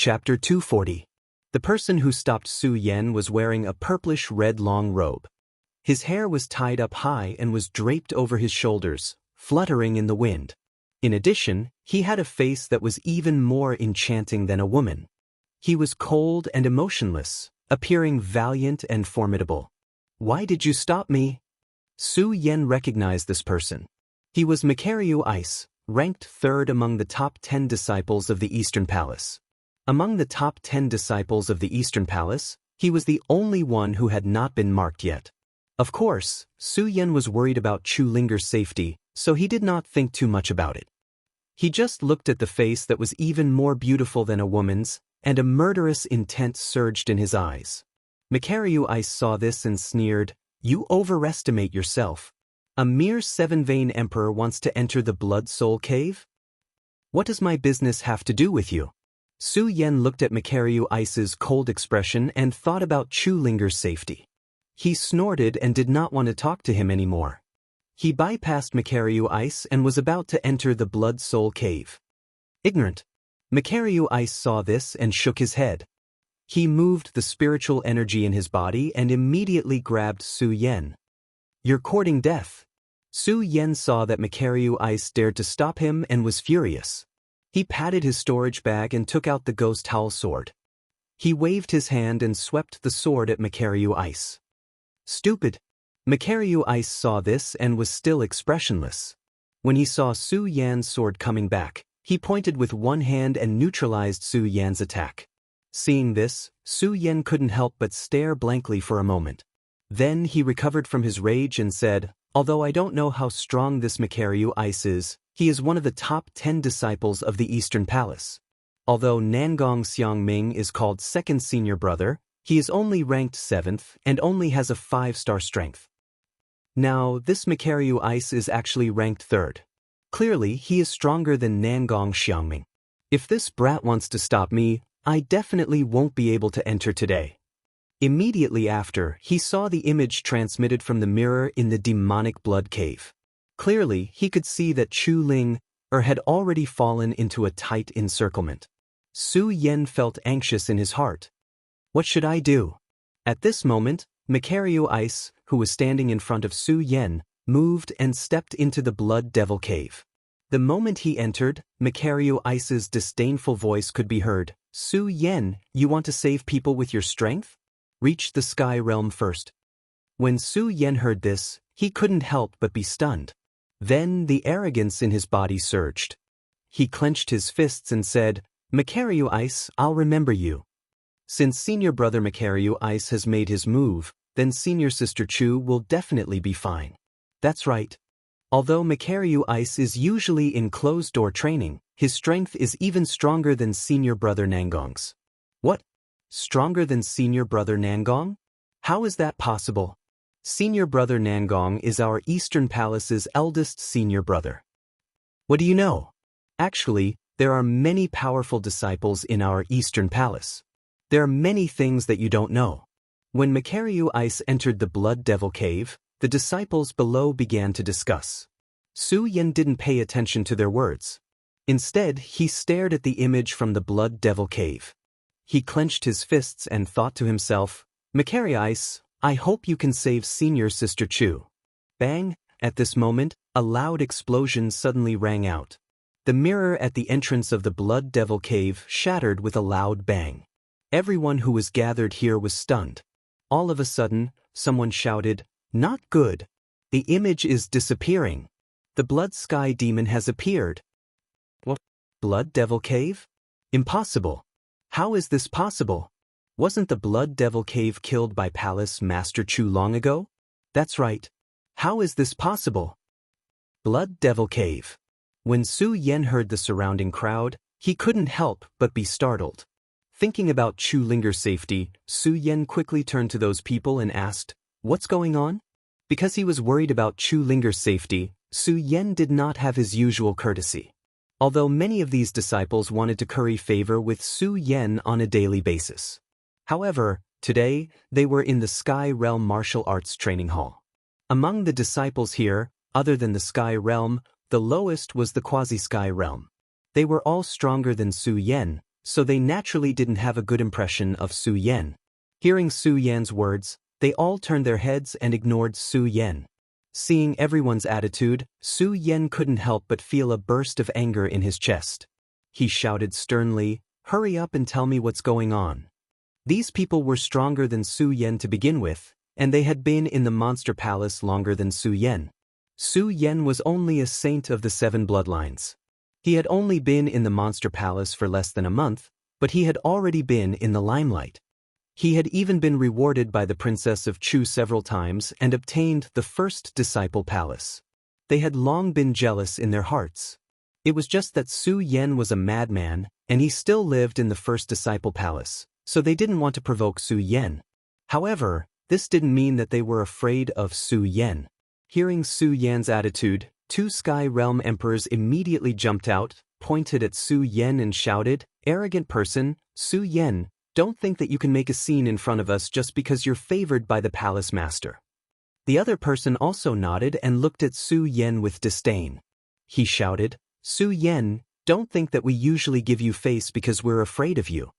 Chapter 240. The person who stopped Su Yan was wearing a purplish-red long robe. His hair was tied up high and was draped over his shoulders, fluttering in the wind. In addition, he had a face that was even more enchanting than a woman. He was cold and emotionless, appearing valiant and formidable. "Why did you stop me?" Su Yan recognized this person. He was Makaryu Ice, ranked third among the top 10 disciples of the Eastern Palace. Among the top 10 disciples of the Eastern Palace, he was the only one who had not been marked yet. Of course, Su Yan was worried about Chu Linger's safety, so he did not think too much about it. He just looked at the face that was even more beautiful than a woman's, and a murderous intent surged in his eyes. Makaryu Ice saw this and sneered, "You overestimate yourself. A mere seven-vein emperor wants to enter the Blood Soul Cave? What does my business have to do with you?" Su Yan looked at Makaryu Ice's cold expression and thought about Chu Linger's safety. He snorted and did not want to talk to him anymore. He bypassed Makaryu Ice and was about to enter the Blood Soul Cave. Ignorant. Makaryu Ice saw this and shook his head. He moved the spiritual energy in his body and immediately grabbed Su Yan. "You're courting death." Su Yan saw that Makaryu Ice dared to stop him and was furious. He patted his storage bag and took out the ghost howl sword. He waved his hand and swept the sword at Makaryu Ice. "Stupid." Makaryu Ice saw this and was still expressionless. When he saw Su Yan's sword coming back, he pointed with one hand and neutralized Su Yan's attack. Seeing this, Su Yan couldn't help but stare blankly for a moment. Then he recovered from his rage and said, "Although I don't know how strong this Makaryu Ice is, he is one of the top 10 disciples of the Eastern Palace. Although Nangong Xiangming is called second senior brother, he is only ranked 7th and only has a 5-star strength. Now, this Makaryu Ice is actually ranked 3rd. Clearly, he is stronger than Nangong Xiangming. If this brat wants to stop me, I definitely won't be able to enter today." Immediately after, he saw the image transmitted from the mirror in the demonic blood cave. Clearly, he could see that Chu Ling had already fallen into a tight encirclement. Su Yan felt anxious in his heart. What should I do? At this moment, Makaryu Ice, who was standing in front of Su Yan, moved and stepped into the Blood Devil Cave. The moment he entered, Makaryu Ice's disdainful voice could be heard. "Su Yan, you want to save people with your strength? Reach the Sky Realm first." When Su Yan heard this, he couldn't help but be stunned. Then the arrogance in his body surged. He clenched his fists and said, "Makaryu Ice, I'll remember you. Since senior brother Makaryu Ice has made his move, then senior sister Chu will definitely be fine." That's right. Although Makaryu Ice is usually in closed-door training, his strength is even stronger than senior brother Nangong's. What? Stronger than senior brother Nangong? How is that possible? Senior brother Nangong is our Eastern Palace's eldest senior brother. What do you know? Actually, there are many powerful disciples in our Eastern Palace. There are many things that you don't know. When Makaryu Ice entered the Blood Devil Cave, the disciples below began to discuss. Su Yan didn't pay attention to their words. Instead, he stared at the image from the Blood Devil Cave. He clenched his fists and thought to himself, "Makaryu Ice, I hope you can save senior sister Chu." Bang! At this moment, a loud explosion suddenly rang out. The mirror at the entrance of the Blood Devil Cave shattered with a loud bang. Everyone who was gathered here was stunned. All of a sudden, someone shouted, "Not good. The image is disappearing. The Blood Sky Demon has appeared." What? Blood Devil Cave? Impossible. How is this possible? Wasn't the Blood Devil Cave killed by Palace Master Chu long ago? That's right. How is this possible? Blood Devil Cave. When Su Yan heard the surrounding crowd, he couldn't help but be startled. Thinking about Chu Linger's safety, Su Yan quickly turned to those people and asked, "What's going on?" Because he was worried about Chu Linger's safety, Su Yan did not have his usual courtesy. Although many of these disciples wanted to curry favor with Su Yan on a daily basis. However, today, they were in the Sky Realm Martial Arts Training Hall. Among the disciples here, other than the Sky Realm, the lowest was the Quasi-Sky Realm. They were all stronger than Su Yan, so they naturally didn't have a good impression of Su Yan. Hearing Su Yan's words, they all turned their heads and ignored Su Yan. Seeing everyone's attitude, Su Yan couldn't help but feel a burst of anger in his chest. He shouted sternly, "Hurry up and tell me what's going on." These people were stronger than Su Yan to begin with, and they had been in the monster palace longer than Su Yan. Su Yan was only a saint of the 7 bloodlines. He had only been in the monster palace for less than a month, but he had already been in the limelight. He had even been rewarded by the Princess of Chu several times and obtained the first disciple palace. They had long been jealous in their hearts. It was just that Su Yan was a madman, and he still lived in the first disciple palace, so they didn't want to provoke Su Yan. However, this didn't mean that they were afraid of Su Yan. Hearing Su Yan's attitude, 2 Sky Realm Emperors immediately jumped out, pointed at Su Yan and shouted, "Arrogant person, Su Yan, don't think that you can make a scene in front of us just because you're favored by the palace master." The other person also nodded and looked at Su Yan with disdain. He shouted, "Su Yan, don't think that we usually give you face because we're afraid of you."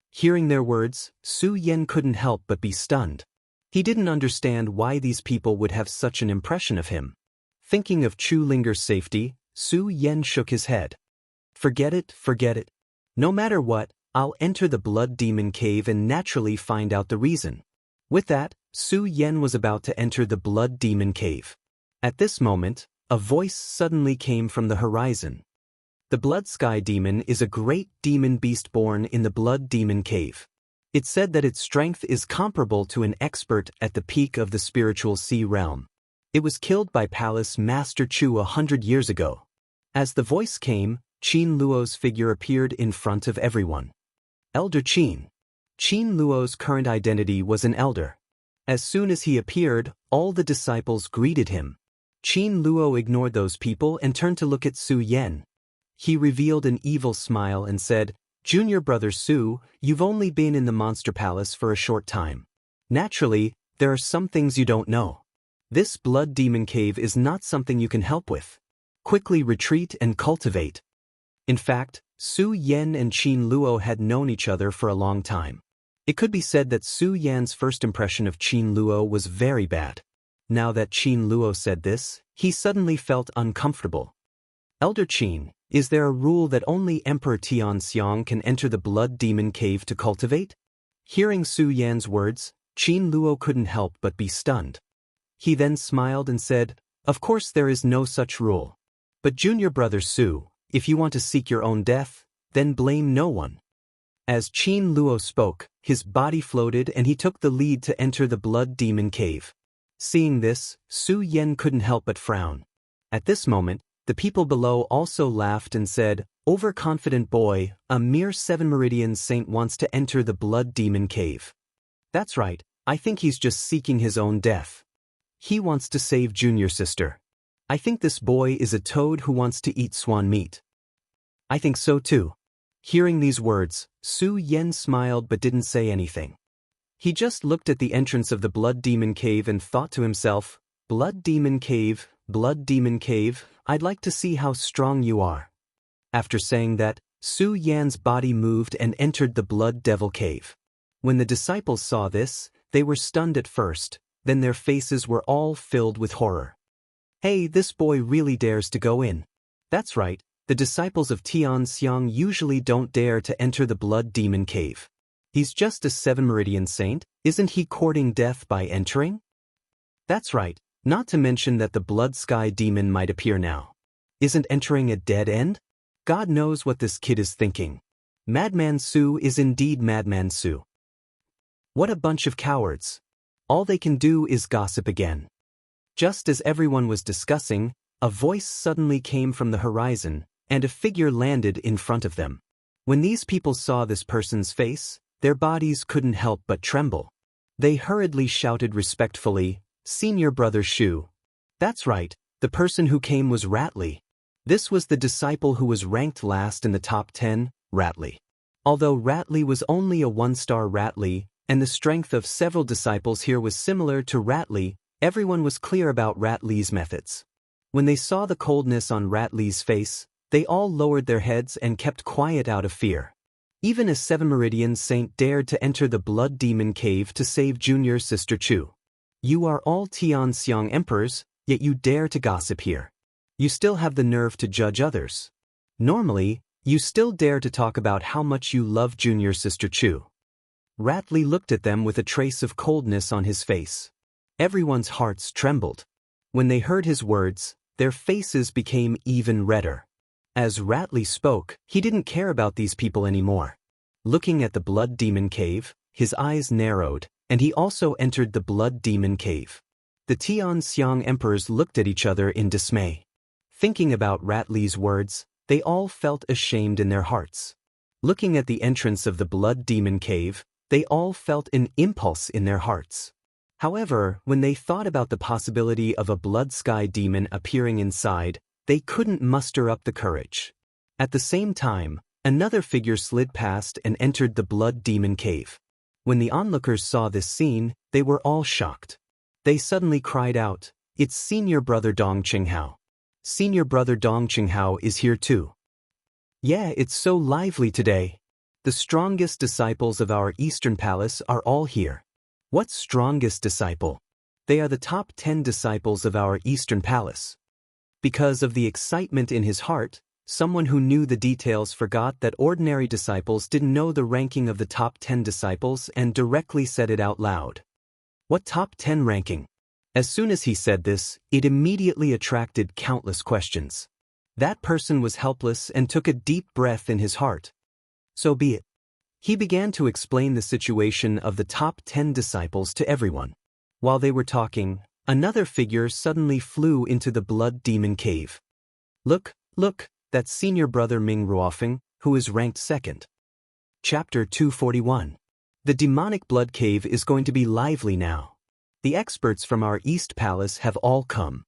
Hearing their words, Su Yan couldn't help but be stunned. He didn't understand why these people would have such an impression of him. Thinking of Chu Linger's safety, Su Yan shook his head. Forget it. No matter what, I'll enter the Blood Demon Cave and naturally find out the reason." With that, Su Yan was about to enter the Blood Demon Cave. At this moment, a voice suddenly came from the horizon. The Blood Sky Demon is a great demon beast born in the Blood Demon Cave. It said that its strength is comparable to an expert at the peak of the spiritual sea realm. It was killed by Palace Master Chu 100 years ago. As the voice came, Qin Luo's figure appeared in front of everyone. Elder Qin. Qin Luo's current identity was an elder. As soon as he appeared, all the disciples greeted him. Qin Luo ignored those people and turned to look at Su Yan. He revealed an evil smile and said, "Junior brother Su, you've only been in the Monster Palace for a short time. Naturally, there are some things you don't know. This Blood Demon Cave is not something you can help with. Quickly retreat and cultivate." In fact, Su Yan and Qin Luo had known each other for a long time. It could be said that Su Yan's first impression of Qin Luo was very bad. Now that Qin Luo said this, he suddenly felt uncomfortable. "Elder Qin, is there a rule that only Emperor Tianxiang can enter the Blood Demon Cave to cultivate?" Hearing Su Yan's words, Qin Luo couldn't help but be stunned. He then smiled and said, "Of course there is no such rule. But junior brother Su, if you want to seek your own death, then blame no one." As Qin Luo spoke, his body floated and he took the lead to enter the Blood Demon Cave. Seeing this, Su Yan couldn't help but frown. At this moment, the people below also laughed and said, "Overconfident boy, a mere 7 Meridian saint wants to enter the Blood Demon Cave. That's right, I think he's just seeking his own death. He wants to save junior sister. I think this boy is a toad who wants to eat swan meat." "I think so too." Hearing these words, Su Yan smiled but didn't say anything. He just looked at the entrance of the Blood Demon Cave and thought to himself, Blood Demon Cave, I'd like to see how strong you are." After saying that, Su Yan's body moved and entered the Blood Devil Cave. When the disciples saw this, they were stunned at first, then their faces were all filled with horror. "Hey, this boy really dares to go in." That's right, the disciples of Tianxiang usually don't dare to enter the Blood Demon Cave. He's just a 7 Meridian saint, isn't he courting death by entering? That's right, not to mention that the Blood Sky Demon might appear now. Isn't entering a dead end? God knows what this kid is thinking. Madman Su is indeed Madman Su. What a bunch of cowards. All they can do is gossip again. Just as everyone was discussing, a voice suddenly came from the horizon, and a figure landed in front of them. When these people saw this person's face, their bodies couldn't help but tremble. They hurriedly shouted respectfully, "Senior brother Shu." That's right, the person who came was Ratley. This was the disciple who was ranked last in the top 10, Ratley. Although Ratley was only a 1-star Ratley, and the strength of several disciples here was similar to Ratley, everyone was clear about Ratley's methods. When they saw the coldness on Ratley's face, they all lowered their heads and kept quiet out of fear. Even a 7 Meridian saint dared to enter the blood demon cave to save junior sister Chu. You are all Xianxia emperors, yet you dare to gossip here. You still have the nerve to judge others. Normally, you still dare to talk about how much you love junior sister Chu. Ratley looked at them with a trace of coldness on his face. Everyone's hearts trembled. When they heard his words, their faces became even redder. As Ratley spoke, he didn't care about these people anymore. Looking at the blood demon cave, his eyes narrowed, and he also entered the blood demon cave. The Xianxia emperors looked at each other in dismay. Thinking about Ratley's words, they all felt ashamed in their hearts. Looking at the entrance of the blood demon cave, they all felt an impulse in their hearts. However, when they thought about the possibility of a blood sky demon appearing inside, they couldn't muster up the courage. At the same time, another figure slid past and entered the blood demon cave. When the onlookers saw this scene, they were all shocked. They suddenly cried out, "It's senior brother Dong Qinghao. Senior brother Dong Qinghao is here too. Yeah, it's so lively today. The strongest disciples of our Eastern Palace are all here." What strongest disciple? They are the top 10 disciples of our Eastern Palace. Because of the excitement in his heart, someone who knew the details forgot that ordinary disciples didn't know the ranking of the top 10 disciples and directly said it out loud. What top 10 ranking? As soon as he said this, it immediately attracted countless questions. That person was helpless and took a deep breath in his heart. So be it. He began to explain the situation of the top 10 disciples to everyone. While they were talking, another figure suddenly flew into the blood demon cave. Look, that's senior brother Ming Ruofeng, who is ranked second. Chapter 241. The demonic blood cave is going to be lively now. The experts from our East Palace have all come.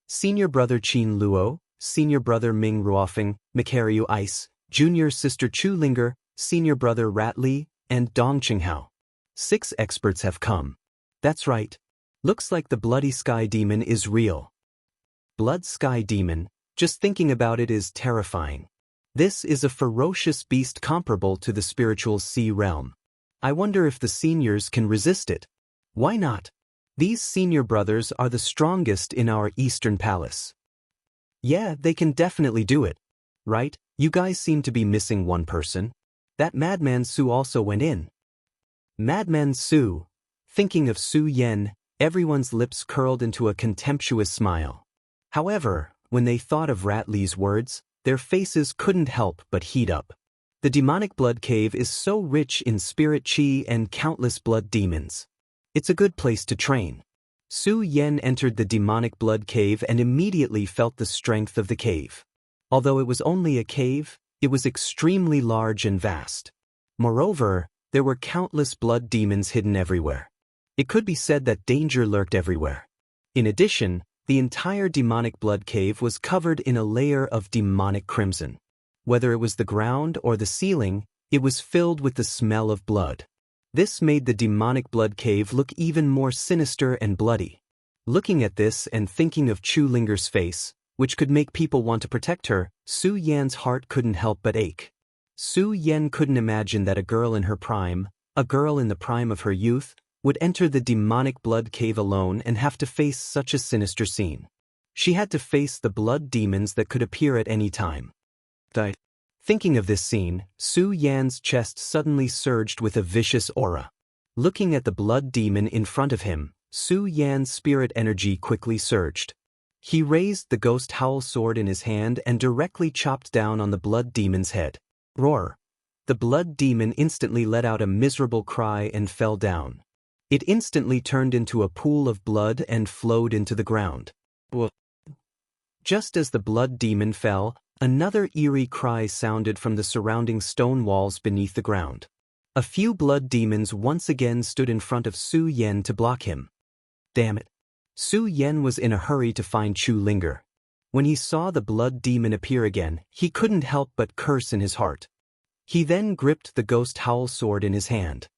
Senior brother Qin Luo, senior brother Ming Ruofeng, Mikaryu Ice, junior sister Chu Linger, senior brother Ratley, and Dong Qinghao. 6 experts have come. That's right. Looks like the bloody sky demon is real. Blood sky demon, just thinking about it is terrifying. This is a ferocious beast comparable to the spiritual sea realm. I wonder if the seniors can resist it. Why not? These senior brothers are the strongest in our Eastern Palace. Yeah, they can definitely do it. Right? You guys seem to be missing one person. That Madman Su also went in. Madman Su. Thinking of Su Yan, everyone's lips curled into a contemptuous smile. However, when they thought of Ratley's words, their faces couldn't help but heat up. The demonic blood cave is so rich in spirit chi and countless blood demons. It's a good place to train. Su Yan entered the demonic blood cave and immediately felt the strength of the cave. Although it was only a cave, it was extremely large and vast. Moreover, there were countless blood demons hidden everywhere. It could be said that danger lurked everywhere. In addition, the entire demonic blood cave was covered in a layer of demonic crimson. Whether it was the ground or the ceiling, it was filled with the smell of blood. This made the demonic blood cave look even more sinister and bloody. Looking at this and thinking of Chu Linger's face, which could make people want to protect her, Su Yan's heart couldn't help but ache. Su Yan couldn't imagine that a girl in her prime, a girl in the prime of her youth, would enter the demonic blood cave alone and have to face such a sinister scene. She had to face the blood demons that could appear at any time. Thinking of this scene, Su Yan's chest suddenly surged with a vicious aura. Looking at the blood demon in front of him, Su Yan's spirit energy quickly surged. He raised the ghost howl sword in his hand and directly chopped down on the blood demon's head. Roar! The blood demon instantly let out a miserable cry and fell down. It instantly turned into a pool of blood and flowed into the ground. Just as the blood demon fell, another eerie cry sounded from the surrounding stone walls beneath the ground. A few blood demons once again stood in front of Su Yan to block him. Damn it! Su Yan was in a hurry to find Chu Linger. When he saw the blood demon appear again, he couldn't help but curse in his heart. He then gripped the ghost howl sword in his hand.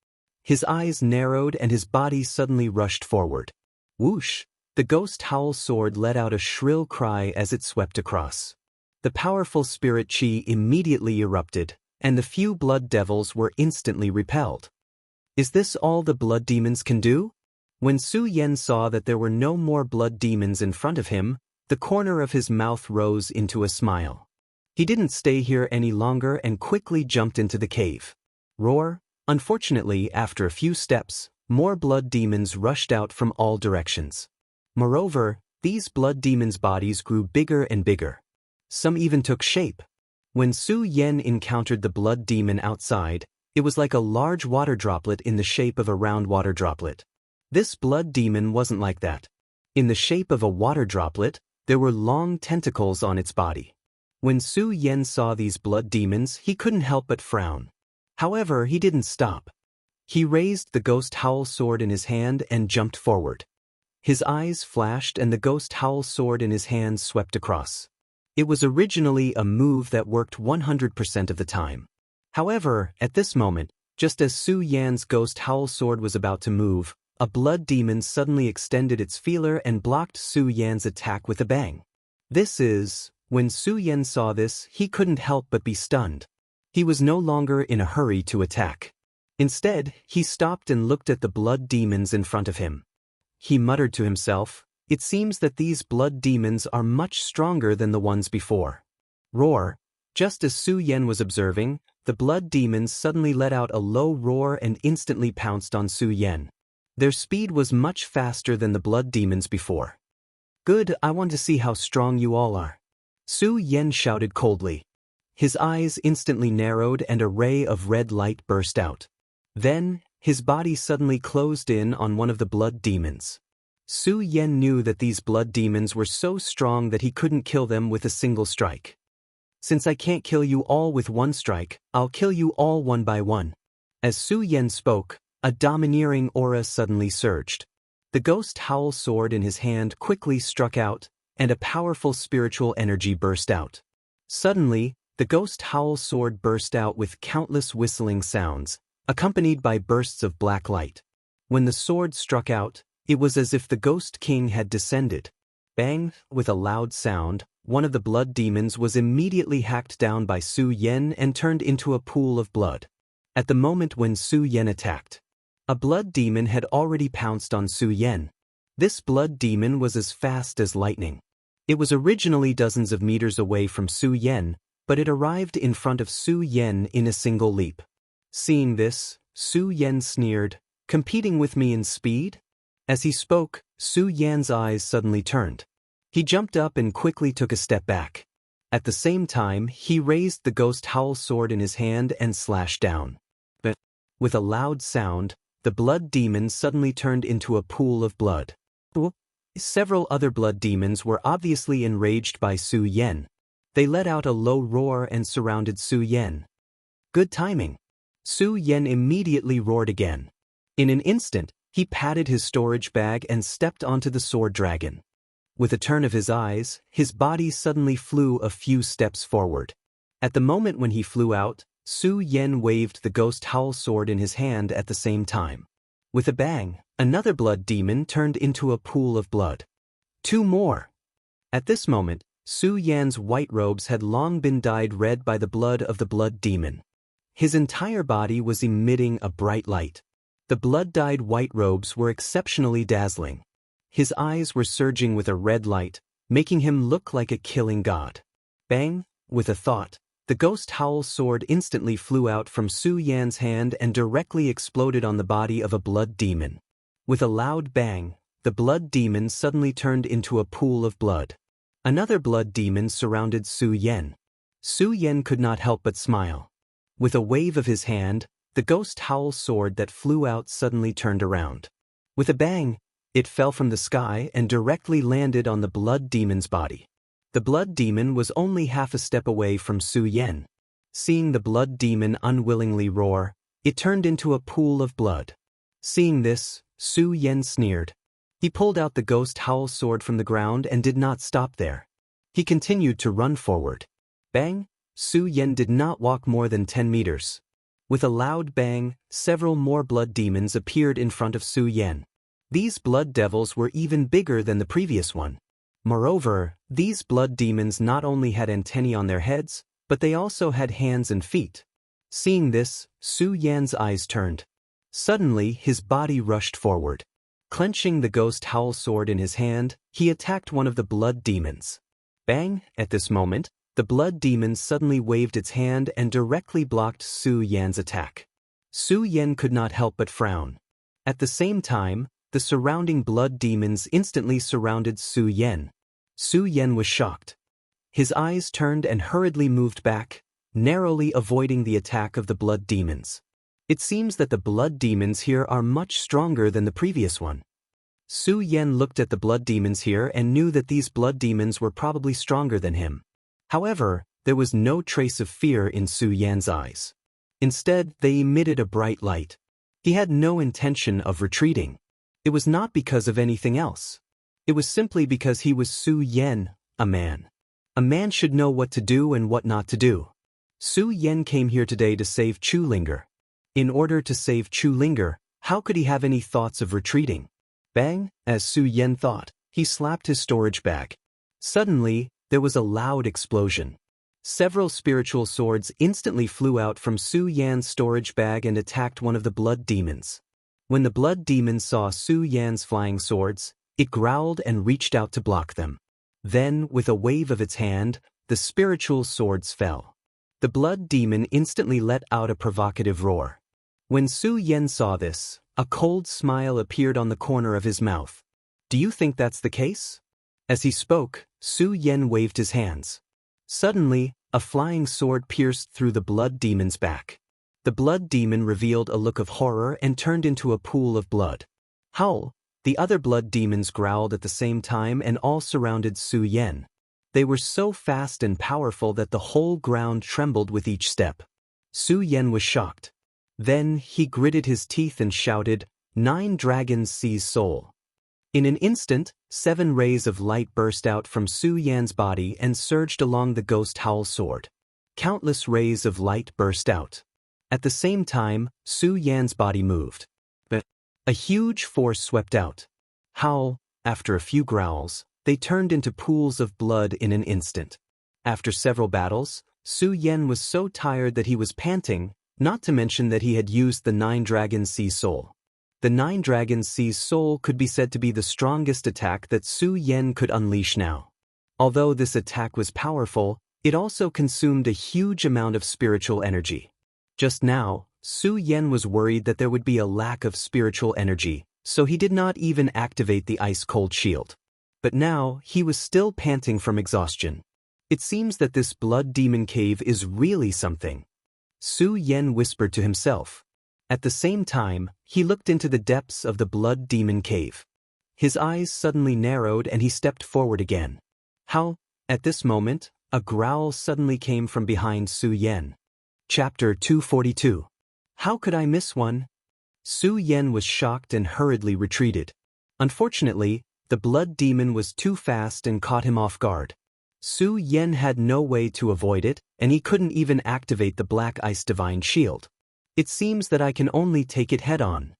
His eyes narrowed and his body suddenly rushed forward. Whoosh! The ghost howl sword let out a shrill cry as it swept across. The powerful spirit chi immediately erupted, and the few blood devils were instantly repelled. Is this all the blood demons can do? When Su Yan saw that there were no more blood demons in front of him, the corner of his mouth rose into a smile. He didn't stay here any longer and quickly jumped into the cave. Roar! Unfortunately, after a few steps, more blood demons rushed out from all directions. Moreover, these blood demons' bodies grew bigger and bigger. Some even took shape. When Su Yan encountered the blood demon outside, it was like a large water droplet in the shape of a round water droplet. This blood demon wasn't like that. In the shape of a water droplet, there were long tentacles on its body. When Su Yan saw these blood demons, he couldn't help but frown. However, he didn't stop. He raised the ghost howl sword in his hand and jumped forward. His eyes flashed and the ghost howl sword in his hand swept across. It was originally a move that worked 100% of the time. However, at this moment, just as Su Yan's ghost howl sword was about to move, a blood demon suddenly extended its feeler and blocked Su Yan's attack with a bang. When Su Yan saw this, he couldn't help but be stunned. He was no longer in a hurry to attack. Instead, he stopped and looked at the blood demons in front of him. He muttered to himself, "It seems that these blood demons are much stronger than the ones before." Roar! Just as Su Yan was observing, the blood demons suddenly let out a low roar and instantly pounced on Su Yan. Their speed was much faster than the blood demons before. "Good, I want to see how strong you all are." Su Yan shouted coldly. His eyes instantly narrowed and a ray of red light burst out. Then, his body suddenly closed in on one of the blood demons. Su Yan knew that these blood demons were so strong that he couldn't kill them with a single strike. "Since I can't kill you all with one strike, I'll kill you all one by one." As Su Yan spoke, a domineering aura suddenly surged. The ghost howl sword in his hand quickly struck out, and a powerful spiritual energy burst out. Suddenly, the ghost howl sword burst out with countless whistling sounds, accompanied by bursts of black light. When the sword struck out, it was as if the Ghost King had descended. Bang! With a loud sound, one of the blood demons was immediately hacked down by Su Yan and turned into a pool of blood. At the moment when Su Yan attacked, a blood demon had already pounced on Su Yan. This blood demon was as fast as lightning. It was originally dozens of meters away from Su Yan, but it arrived in front of Su Yan in a single leap. Seeing this, Su Yan sneered, "Competing with me in speed?" As he spoke, Su Yan's eyes suddenly turned. He jumped up and quickly took a step back. At the same time, he raised the ghost howl sword in his hand and slashed down. But, with a loud sound, the blood demon suddenly turned into a pool of blood. Several other blood demons were obviously enraged by Su Yan. They let out a low roar and surrounded Su Yan. Good timing. Su Yan immediately roared again. In an instant, he patted his storage bag and stepped onto the sword dragon. With a turn of his eyes, his body suddenly flew a few steps forward. At the moment when he flew out, Su Yan waved the ghost howl sword in his hand at the same time. With a bang, another blood demon turned into a pool of blood. Two more. At this moment, Su Yan's white robes had long been dyed red by the blood of the blood demon. His entire body was emitting a bright light. The blood-dyed white robes were exceptionally dazzling. His eyes were surging with a red light, making him look like a killing god. Bang! With a thought, the ghost howl sword instantly flew out from Su Yan's hand and directly exploded on the body of a blood demon. With a loud bang, the blood demon suddenly turned into a pool of blood. Another blood demon surrounded Su Yan. Su Yan could not help but smile. With a wave of his hand, the ghost howl sword that flew out suddenly turned around. With a bang, it fell from the sky and directly landed on the blood demon's body. The blood demon was only half a step away from Su Yan. Seeing the blood demon unwillingly roar, it turned into a pool of blood. Seeing this, Su Yan sneered. He pulled out the ghost howl sword from the ground and did not stop there. He continued to run forward. Bang! Su Yan did not walk more than 10 meters. With a loud bang, several more blood demons appeared in front of Su Yan. These blood devils were even bigger than the previous one. Moreover, these blood demons not only had antennae on their heads, but they also had hands and feet. Seeing this, Su Yan's eyes turned. Suddenly, his body rushed forward. Clenching the ghost howl sword in his hand, he attacked one of the blood demons. Bang! At this moment, the blood demon suddenly waved its hand and directly blocked Su Yan's attack. Su Yan could not help but frown. At the same time, the surrounding blood demons instantly surrounded Su Yan. Su Yan was shocked. His eyes turned and hurriedly moved back, narrowly avoiding the attack of the blood demons. It seems that the blood demons here are much stronger than the previous one. Su Yan looked at the blood demons here and knew that these blood demons were probably stronger than him. However, there was no trace of fear in Su Yan's eyes. Instead, they emitted a bright light. He had no intention of retreating. It was not because of anything else. It was simply because he was Su Yan, a man. A man should know what to do and what not to do. Su Yan came here today to save Chulinger. In order to save Chulinger, how could he have any thoughts of retreating? Bang! As Su Yan thought, he slapped his storage bag. Suddenly, there was a loud explosion. Several spiritual swords instantly flew out from Su Yan's storage bag and attacked one of the blood demons. When the blood demon saw Su Yan's flying swords, it growled and reached out to block them. Then, with a wave of its hand, the spiritual swords fell. The blood demon instantly let out a provocative roar. When Su Yan saw this, a cold smile appeared on the corner of his mouth. "Do you think that's the case?" As he spoke, Su Yan waved his hands. Suddenly, a flying sword pierced through the blood demon's back. The blood demon revealed a look of horror and turned into a pool of blood. Howl! The other blood demons growled at the same time and all surrounded Su Yan. They were so fast and powerful that the whole ground trembled with each step. Su Yan was shocked. Then he gritted his teeth and shouted, "9 dragons seize soul." In an instant, 7 rays of light burst out from Su Yan's body and surged along the ghost howl sword. Countless rays of light burst out. At the same time, Su Yan's body moved. But a huge force swept out. Howl! After a few growls, they turned into pools of blood in an instant. After several battles, Su Yan was so tired that he was panting, not to mention that he had used the 9 dragons seize soul. The 9 dragons seize soul could be said to be the strongest attack that Su Yan could unleash now. Although this attack was powerful, it also consumed a huge amount of spiritual energy. Just now, Su Yan was worried that there would be a lack of spiritual energy, so he did not even activate the ice-cold shield. But now, he was still panting from exhaustion. It seems that this blood demon cave is really something. Su Yan whispered to himself. At the same time, he looked into the depths of the blood demon cave. His eyes suddenly narrowed and he stepped forward again. How? At this moment, a growl suddenly came from behind Su Yan. Chapter 242. How could I miss one? Su Yan was shocked and hurriedly retreated. Unfortunately, the blood demon was too fast and caught him off guard. Su Yan had no way to avoid it, and he couldn't even activate the Black Ice Divine Shield. It seems that I can only take it head-on.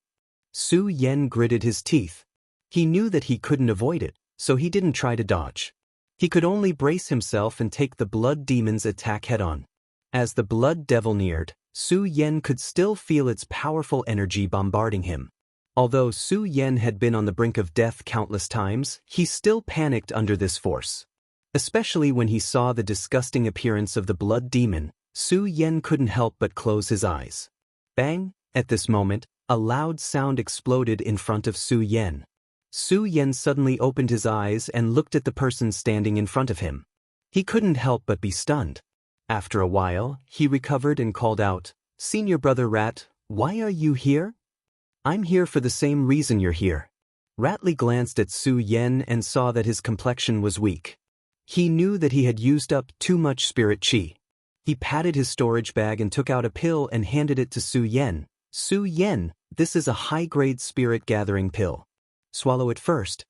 Su Yan gritted his teeth. He knew that he couldn't avoid it, so he didn't try to dodge. He could only brace himself and take the blood demon's attack head-on. As the blood devil neared, Su Yan could still feel its powerful energy bombarding him. Although Su Yan had been on the brink of death countless times, he still panicked under this force. Especially when he saw the disgusting appearance of the blood demon, Su Yan couldn't help but close his eyes. Bang! At this moment, a loud sound exploded in front of Su Yan. Su Yan suddenly opened his eyes and looked at the person standing in front of him. He couldn't help but be stunned. After a while, he recovered and called out, "Senior Brother Rat, why are you here?" "I'm here for the same reason you're here." Ratley glanced at Su Yan and saw that his complexion was weak. He knew that he had used up too much spirit chi. He patted his storage bag and took out a pill and handed it to Su Yan. "Su Yan, this is a high-grade spirit-gathering pill. Swallow it first."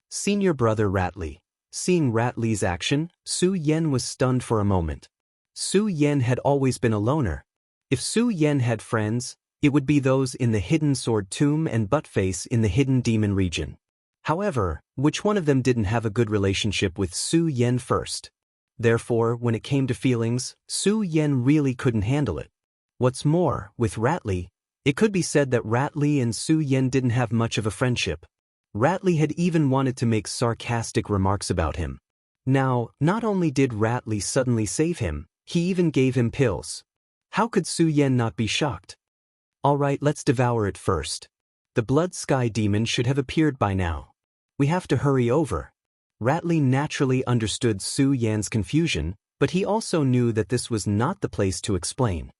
Senior Brother Ratley. Seeing Ratley's action, Su Yan was stunned for a moment. Su Yan had always been a loner. If Su Yan had friends, it would be those in the Hidden Sword Tomb and Buttface in the Hidden Demon region. However, which one of them didn't have a good relationship with Su Yan first? Therefore, when it came to feelings, Su Yan really couldn't handle it. What's more, with Ratley, it could be said that Ratley and Su Yan didn't have much of a friendship. Ratley had even wanted to make sarcastic remarks about him. Now, not only did Ratley suddenly save him, he even gave him pills. How could Su Yan not be shocked? Alright, let's devour it first. The blood sky demon should have appeared by now. We have to hurry over. Ratley naturally understood Su Yan's confusion, but he also knew that this was not the place to explain.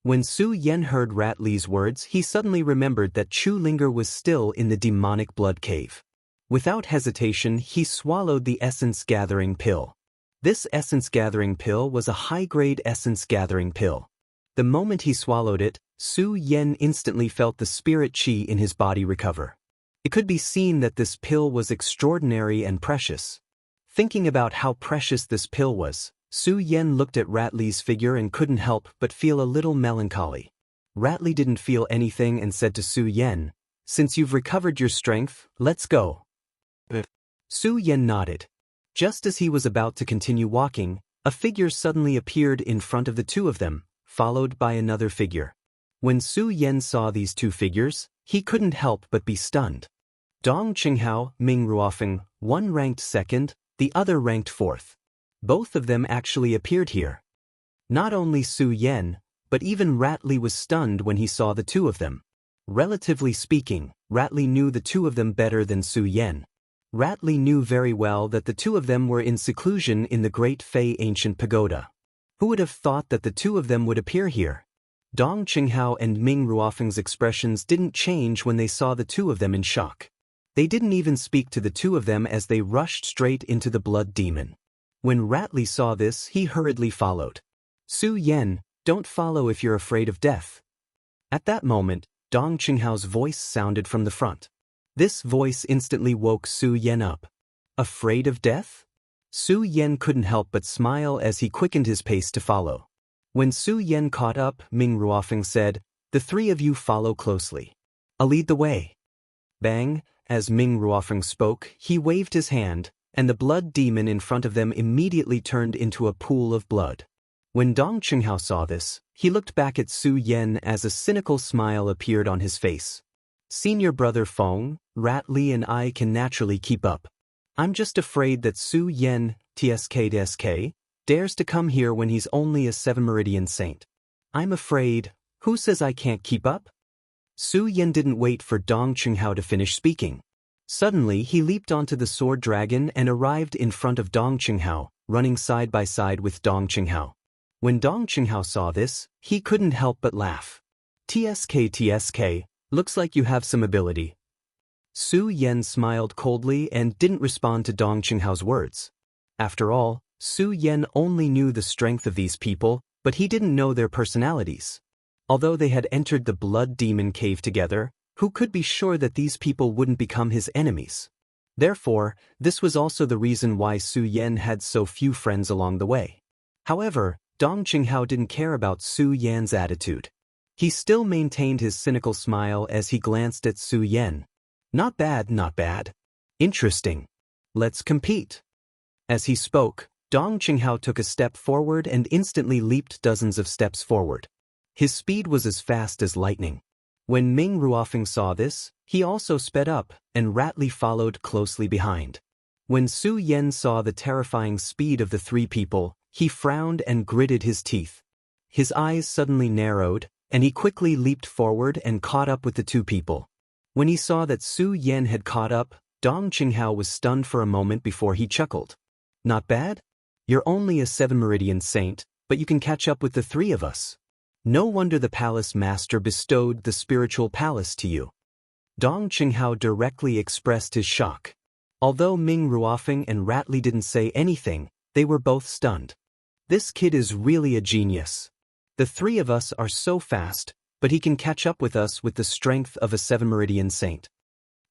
When Su Yan heard Ratley's words, he suddenly remembered that Chu Linger was still in the demonic blood cave. Without hesitation, he swallowed the essence-gathering pill. This essence-gathering pill was a high-grade essence-gathering pill. The moment he swallowed it, Su Yan instantly felt the spirit qi in his body recover. It could be seen that this pill was extraordinary and precious. Thinking about how precious this pill was, Su Yan looked at Ratley's figure and couldn't help but feel a little melancholy. Ratley didn't feel anything and said to Su Yan, "Since you've recovered your strength, let's go." Su Yan nodded. Just as he was about to continue walking, a figure suddenly appeared in front of the two of them, followed by another figure. When Su Yan saw these two figures, he couldn't help but be stunned. Dong Qinghao, Ming Ruofeng, one ranked second, the other ranked fourth. Both of them actually appeared here. Not only Su Yan, but even Ratley was stunned when he saw the two of them. Relatively speaking, Ratley knew the two of them better than Su Yan. Ratley knew very well that the two of them were in seclusion in the Great Fei Ancient Pagoda. Who would have thought that the two of them would appear here? Dong Qinghao and Ming Ruofeng's expressions didn't change when they saw the two of them in shock. They didn't even speak to the two of them as they rushed straight into the blood demon. When Ratley saw this, he hurriedly followed. "Su Yan, don't follow if you're afraid of death." At that moment, Dong Qinghao's voice sounded from the front. This voice instantly woke Su Yan up. Afraid of death? Su Yan couldn't help but smile as he quickened his pace to follow. When Su Yan caught up, Ming Ruofeng said, "The three of you follow closely. I'll lead the way." Bang! As Ming Ruofeng spoke, he waved his hand, and the blood demon in front of them immediately turned into a pool of blood. When Dong Qinghao saw this, he looked back at Su Yan as a cynical smile appeared on his face. "Senior brother Feng, Ratley and I can naturally keep up. I'm just afraid that Su Yan, TSK, dares to come here when he's only a 7 Meridian saint. I'm afraid, who says I can't keep up?" Su Yan didn't wait for Dong Qinghao to finish speaking. Suddenly, he leaped onto the sword dragon and arrived in front of Dong Qinghao, running side by side with Dong Qinghao. When Dong Qinghao saw this, he couldn't help but laugh. TSK, looks like you have some ability." Su Yan smiled coldly and didn't respond to Dong Qinghao's words. After all, Su Yan only knew the strength of these people, but he didn't know their personalities. Although they had entered the blood demon cave together, who could be sure that these people wouldn't become his enemies? Therefore, this was also the reason why Su Yan had so few friends along the way. However, Dong Qinghao didn't care about Su Yan's attitude. He still maintained his cynical smile as he glanced at Su Yan. Not bad, not bad. Interesting. Let's compete." As he spoke, Dong Qinghao took a step forward and instantly leaped dozens of steps forward. His speed was as fast as lightning. When Ming Ruofeng saw this, he also sped up, and Ratley followed closely behind. When Su Yan saw the terrifying speed of the three people, he frowned and gritted his teeth. His eyes suddenly narrowed, and he quickly leaped forward and caught up with the two people. When he saw that Su Yan had caught up, Dong Qinghao was stunned for a moment before he chuckled. "Not bad? You're only a 7 Meridian saint, but you can catch up with the three of us. No wonder the palace master bestowed the spiritual palace to you." Dong Qinghao directly expressed his shock. Although Ming Ruofeng and Ratley didn't say anything, they were both stunned. This kid is really a genius. The three of us are so fast, but he can catch up with us with the strength of a 7 Meridian saint.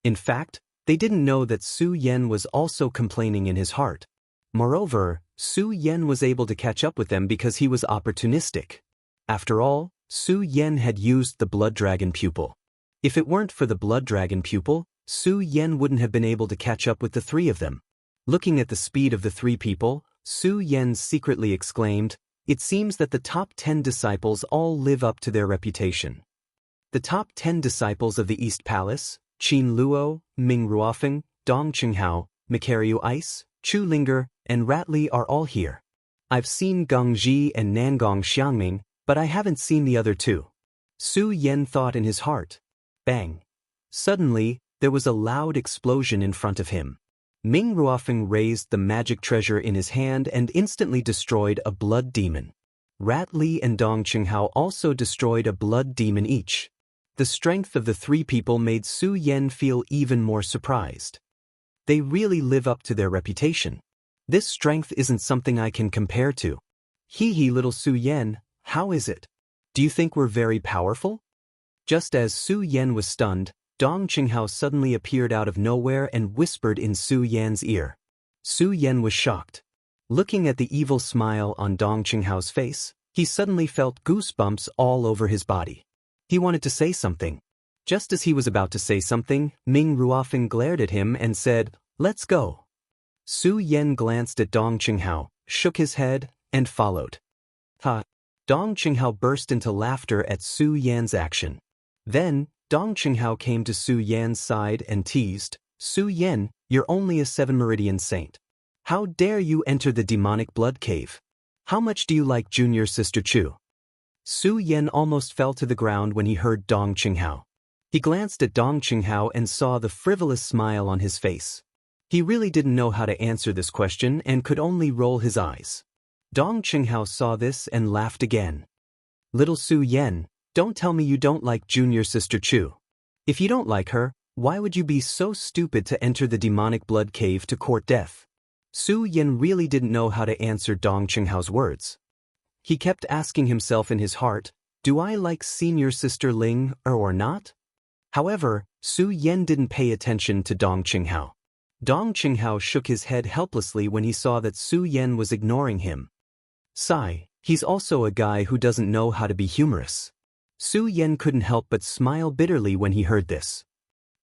In fact, they didn't know that Su Yan was also complaining in his heart. Moreover, Su Yan was able to catch up with them because he was opportunistic. After all, Su Yan had used the Blood Dragon Pupil. If it weren't for the Blood Dragon Pupil, Su Yan wouldn't have been able to catch up with the three of them. Looking at the speed of the three people, Su Yan secretly exclaimed, It seems that the top 10 disciples all live up to their reputation. The top 10 disciples of the East Palace, Qin Luo, Ming Ruofeng, Dong Qinghao, Mikaryu Ice, Chu Linger, and Rat Li are all here. I've seen Geng Ji and Nangong Xiangming, but I haven't seen the other two. Su Yan thought in his heart. Bang! Suddenly, there was a loud explosion in front of him. Ming Ruofeng raised the magic treasure in his hand and instantly destroyed a blood demon. Rat Li and Dong Qinghao also destroyed a blood demon each. The strength of the three people made Su Yan feel even more surprised. They really live up to their reputation. This strength isn't something I can compare to. Hee little Su Yan, how is it? Do you think we're very powerful? Just as Su Yan was stunned, Dong Qinghao suddenly appeared out of nowhere and whispered in Su Yan's ear. Su Yan was shocked. Looking at the evil smile on Dong Qinghao's face, he suddenly felt goosebumps all over his body. He wanted to say something. Just as he was about to say something, Ming Ruofeng glared at him and said, "Let's go." Su Yan glanced at Dong Qinghao, shook his head, and followed. Ha! Dong Qinghao burst into laughter at Su Yan's action. Then, Dong Qinghao came to Su Yan's side and teased, "Su Yan, you're only a 7-meridian saint. How dare you enter the demonic blood cave? How much do you like junior sister Chu?" Su Yan almost fell to the ground when he heard Dong Qinghao. He glanced at Dong Qinghao and saw the frivolous smile on his face. He really didn't know how to answer this question and could only roll his eyes. Dong Qinghao saw this and laughed again. "Little Su Yan, don't tell me you don't like junior sister Chu. If you don't like her, why would you be so stupid to enter the demonic blood cave to court death?" Su Yan really didn't know how to answer Dong Qinghao's words. He kept asking himself in his heart, do I like senior sister Ling or not? However, Su Yan didn't pay attention to Dong Qinghao. Dong Qinghao shook his head helplessly when he saw that Su Yan was ignoring him. Sigh, he's also a guy who doesn't know how to be humorous. Su Yan couldn't help but smile bitterly when he heard this.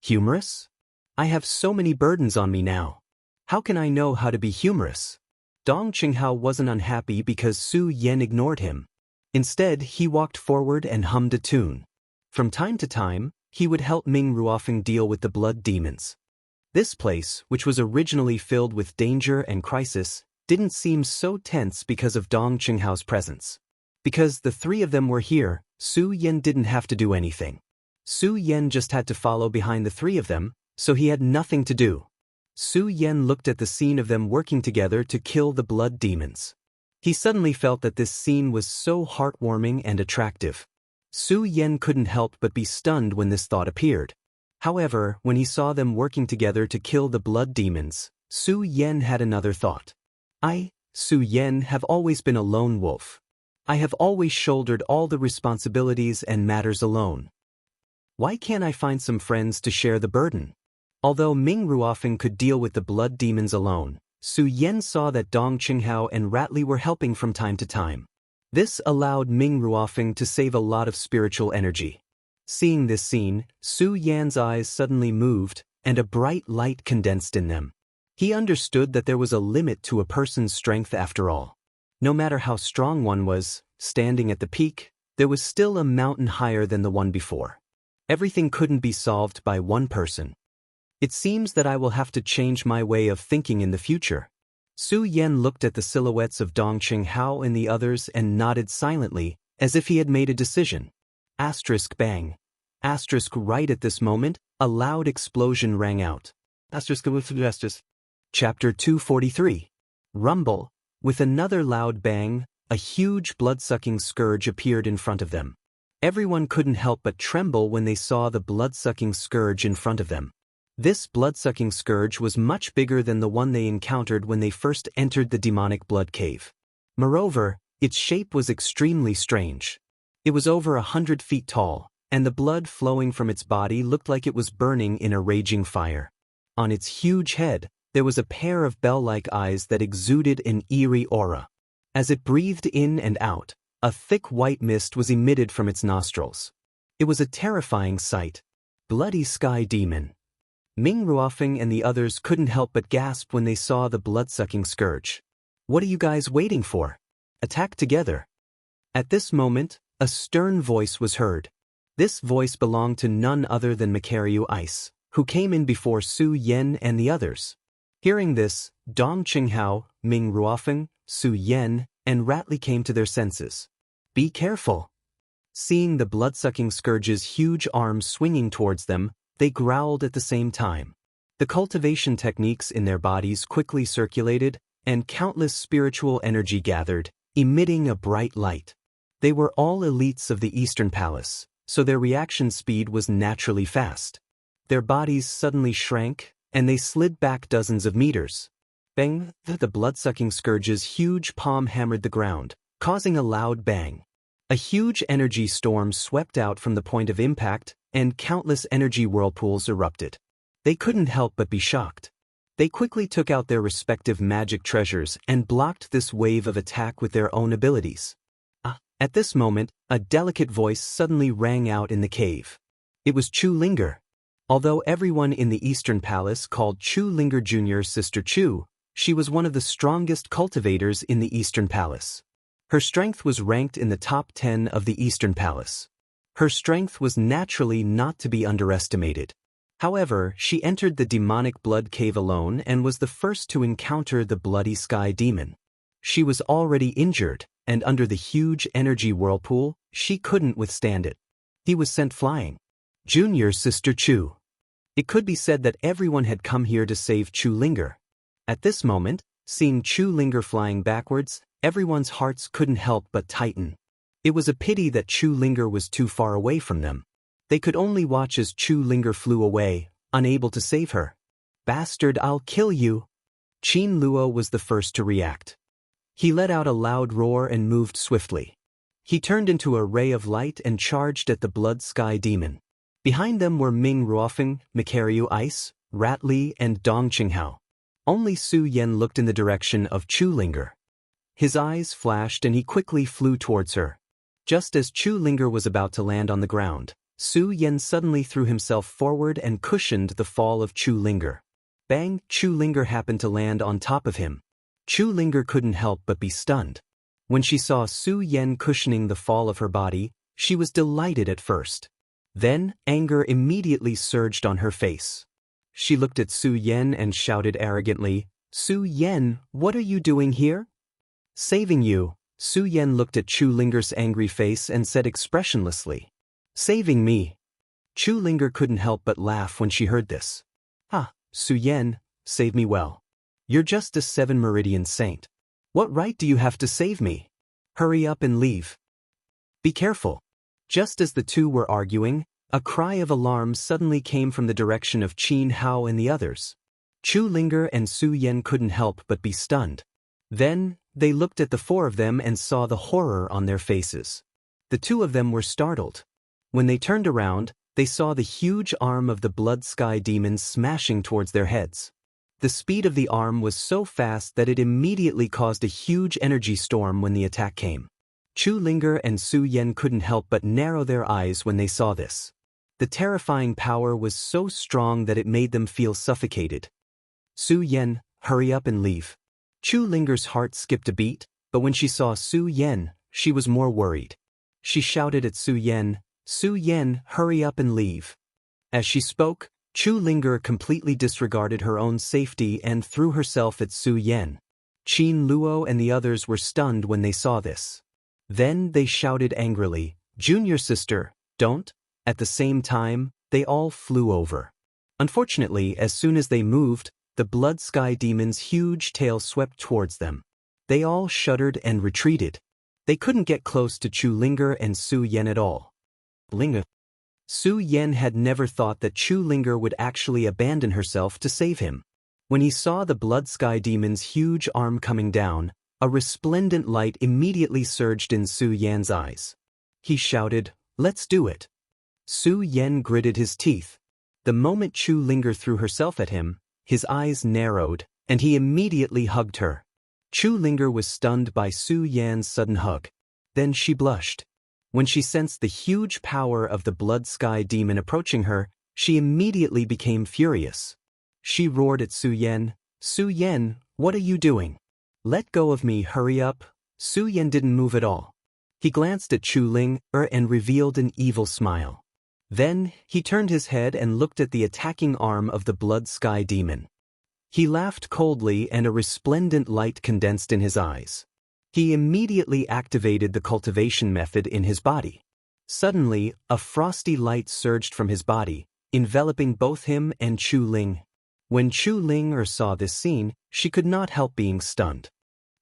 Humorous? I have so many burdens on me now. How can I know how to be humorous? Dong Qinghao wasn't unhappy because Su Yan ignored him. Instead, he walked forward and hummed a tune. From time to time, he would help Ming Ruofeng deal with the blood demons. This place, which was originally filled with danger and crisis, didn't seem so tense because of Dong Qinghao's presence. Because the three of them were here, Su Yan didn't have to do anything. Su Yan just had to follow behind the three of them, so he had nothing to do. Su Yan looked at the scene of them working together to kill the blood demons. He suddenly felt that this scene was so heartwarming and attractive. Su Yan couldn't help but be stunned when this thought appeared. However, when he saw them working together to kill the blood demons, Su Yan had another thought. I, Su Yan, have always been a lone wolf. I have always shouldered all the responsibilities and matters alone. Why can't I find some friends to share the burden? Although Ming Ruofeng could deal with the blood demons alone, Su Yan saw that Dong Qinghao and Rat Li were helping from time to time. This allowed Ming Ruofeng to save a lot of spiritual energy. Seeing this scene, Su Yan's eyes suddenly moved, and a bright light condensed in them. He understood that there was a limit to a person's strength after all. No matter how strong one was, standing at the peak, there was still a mountain higher than the one before. Everything couldn't be solved by one person. It seems that I will have to change my way of thinking in the future. Su Yan looked at the silhouettes of Dong Qinghao and the others and nodded silently, as if he had made a decision. Asterisk bang. Asterisk right at this moment, a loud explosion rang out. Asterisk Chapter 243. Rumble. With another loud bang, a huge blood-sucking scourge appeared in front of them. Everyone couldn't help but tremble when they saw the blood-sucking scourge in front of them. This blood-sucking scourge was much bigger than the one they encountered when they first entered the demonic blood cave. Moreover, its shape was extremely strange. It was over 100 feet tall, and the blood flowing from its body looked like it was burning in a raging fire. On its huge head, there was a pair of bell-like eyes that exuded an eerie aura. As it breathed in and out, a thick white mist was emitted from its nostrils. It was a terrifying sight. Bloody Sky Demon. Ming Ruofeng and the others couldn't help but gasp when they saw the blood-sucking scourge. What are you guys waiting for? Attack together. At this moment, a stern voice was heard. This voice belonged to none other than Macario Ice, who came in before Su Yan and the others. Hearing this, Dong Qinghao, Ming Ruofeng, Su Yan, and Ratley came to their senses. Be careful. Seeing the blood-sucking scourge's huge arms swinging towards them, they growled at the same time. The cultivation techniques in their bodies quickly circulated, and countless spiritual energy gathered, emitting a bright light. They were all elites of the Eastern Palace, so their reaction speed was naturally fast. Their bodies suddenly shrank, and they slid back dozens of meters. Bang! The blood-sucking scourge's huge palm hammered the ground, causing a loud bang. A huge energy storm swept out from the point of impact, and countless energy whirlpools erupted. They couldn't help but be shocked. They quickly took out their respective magic treasures and blocked this wave of attack with their own abilities. At this moment, a delicate voice suddenly rang out in the cave. It was Chu Linger. Although everyone in the Eastern Palace called Chu Linger Jr. Sister Chu, she was one of the strongest cultivators in the Eastern Palace. Her strength was ranked in the top 10 of the Eastern Palace. Her strength was naturally not to be underestimated. However, she entered the demonic blood cave alone and was the first to encounter the bloody sky demon. She was already injured, and under the huge energy whirlpool, she couldn't withstand it. He was sent flying. Junior Sister Chu. It could be said that everyone had come here to save Chu Linger. At this moment, seeing Chu Linger flying backwards, everyone's hearts couldn't help but tighten. It was a pity that Chu Linger was too far away from them. They could only watch as Chu Linger flew away, unable to save her. Bastard, I'll kill you! Qin Luo was the first to react. He let out a loud roar and moved swiftly. He turned into a ray of light and charged at the blood sky demon. Behind them were Ming Ruofeng, Macario Ice, Ratley, and Dong Qinghao. Only Su Yan looked in the direction of Chu Linger. His eyes flashed and he quickly flew towards her. Just as Chu Linger was about to land on the ground, Su Yan suddenly threw himself forward and cushioned the fall of Chu Linger. Bang! Chu Linger happened to land on top of him. Chu Linger couldn't help but be stunned. When she saw Su Yan cushioning the fall of her body, she was delighted at first. Then, anger immediately surged on her face. She looked at Su Yan and shouted arrogantly, Su Yan, what are you doing here? Saving you. Su Yan looked at Chu Linger's angry face and said expressionlessly, Saving me. Chu Linger couldn't help but laugh when she heard this. Su Yan, save me well. You're just a 7 Meridian saint. What right do you have to save me? Hurry up and leave. Be careful. Just as the two were arguing, a cry of alarm suddenly came from the direction of Qin Hao and the others. Chu Linger and Su Yan couldn't help but be stunned. Then, they looked at the four of them and saw the horror on their faces. The two of them were startled. When they turned around, they saw the huge arm of the blood sky demon smashing towards their heads. The speed of the arm was so fast that it immediately caused a huge energy storm when the attack came. Chu Linger and Su Yan couldn't help but narrow their eyes when they saw this. The terrifying power was so strong that it made them feel suffocated. Su Yan, hurry up and leave. Chu Linger's heart skipped a beat, but when she saw Su Yan, she was more worried. She shouted at Su Yan, Su Yan, hurry up and leave. As she spoke, Chu Linger completely disregarded her own safety and threw herself at Su Yan. Qin Luo and the others were stunned when they saw this. Then they shouted angrily, Junior sister, don't. At the same time, they all flew over. Unfortunately, as soon as they moved, the blood sky demon's huge tail swept towards them. They all shuddered and retreated. They couldn't get close to Chu Linger and Su Yan at all. Su Yan had never thought that Chu Linger would actually abandon herself to save him. When he saw the blood sky demon's huge arm coming down, a resplendent light immediately surged in Su Yan's eyes. He shouted, let's do it. Su Yan gritted his teeth. The moment Chu Linger threw herself at him, his eyes narrowed, and he immediately hugged her. Chu Linger was stunned by Su Yan's sudden hug. Then she blushed. When she sensed the huge power of the blood sky demon approaching her, she immediately became furious. She roared at Su Yan, Su Yan, what are you doing? Let go of me, hurry up, Su Yan didn't move at all. He glanced at Chu Ling and revealed an evil smile. Then, he turned his head and looked at the attacking arm of the blood sky demon. He laughed coldly and a resplendent light condensed in his eyes. He immediately activated the cultivation method in his body. Suddenly, a frosty light surged from his body, enveloping both him and Chu Ling. When Chu Ling saw this scene, she could not help being stunned.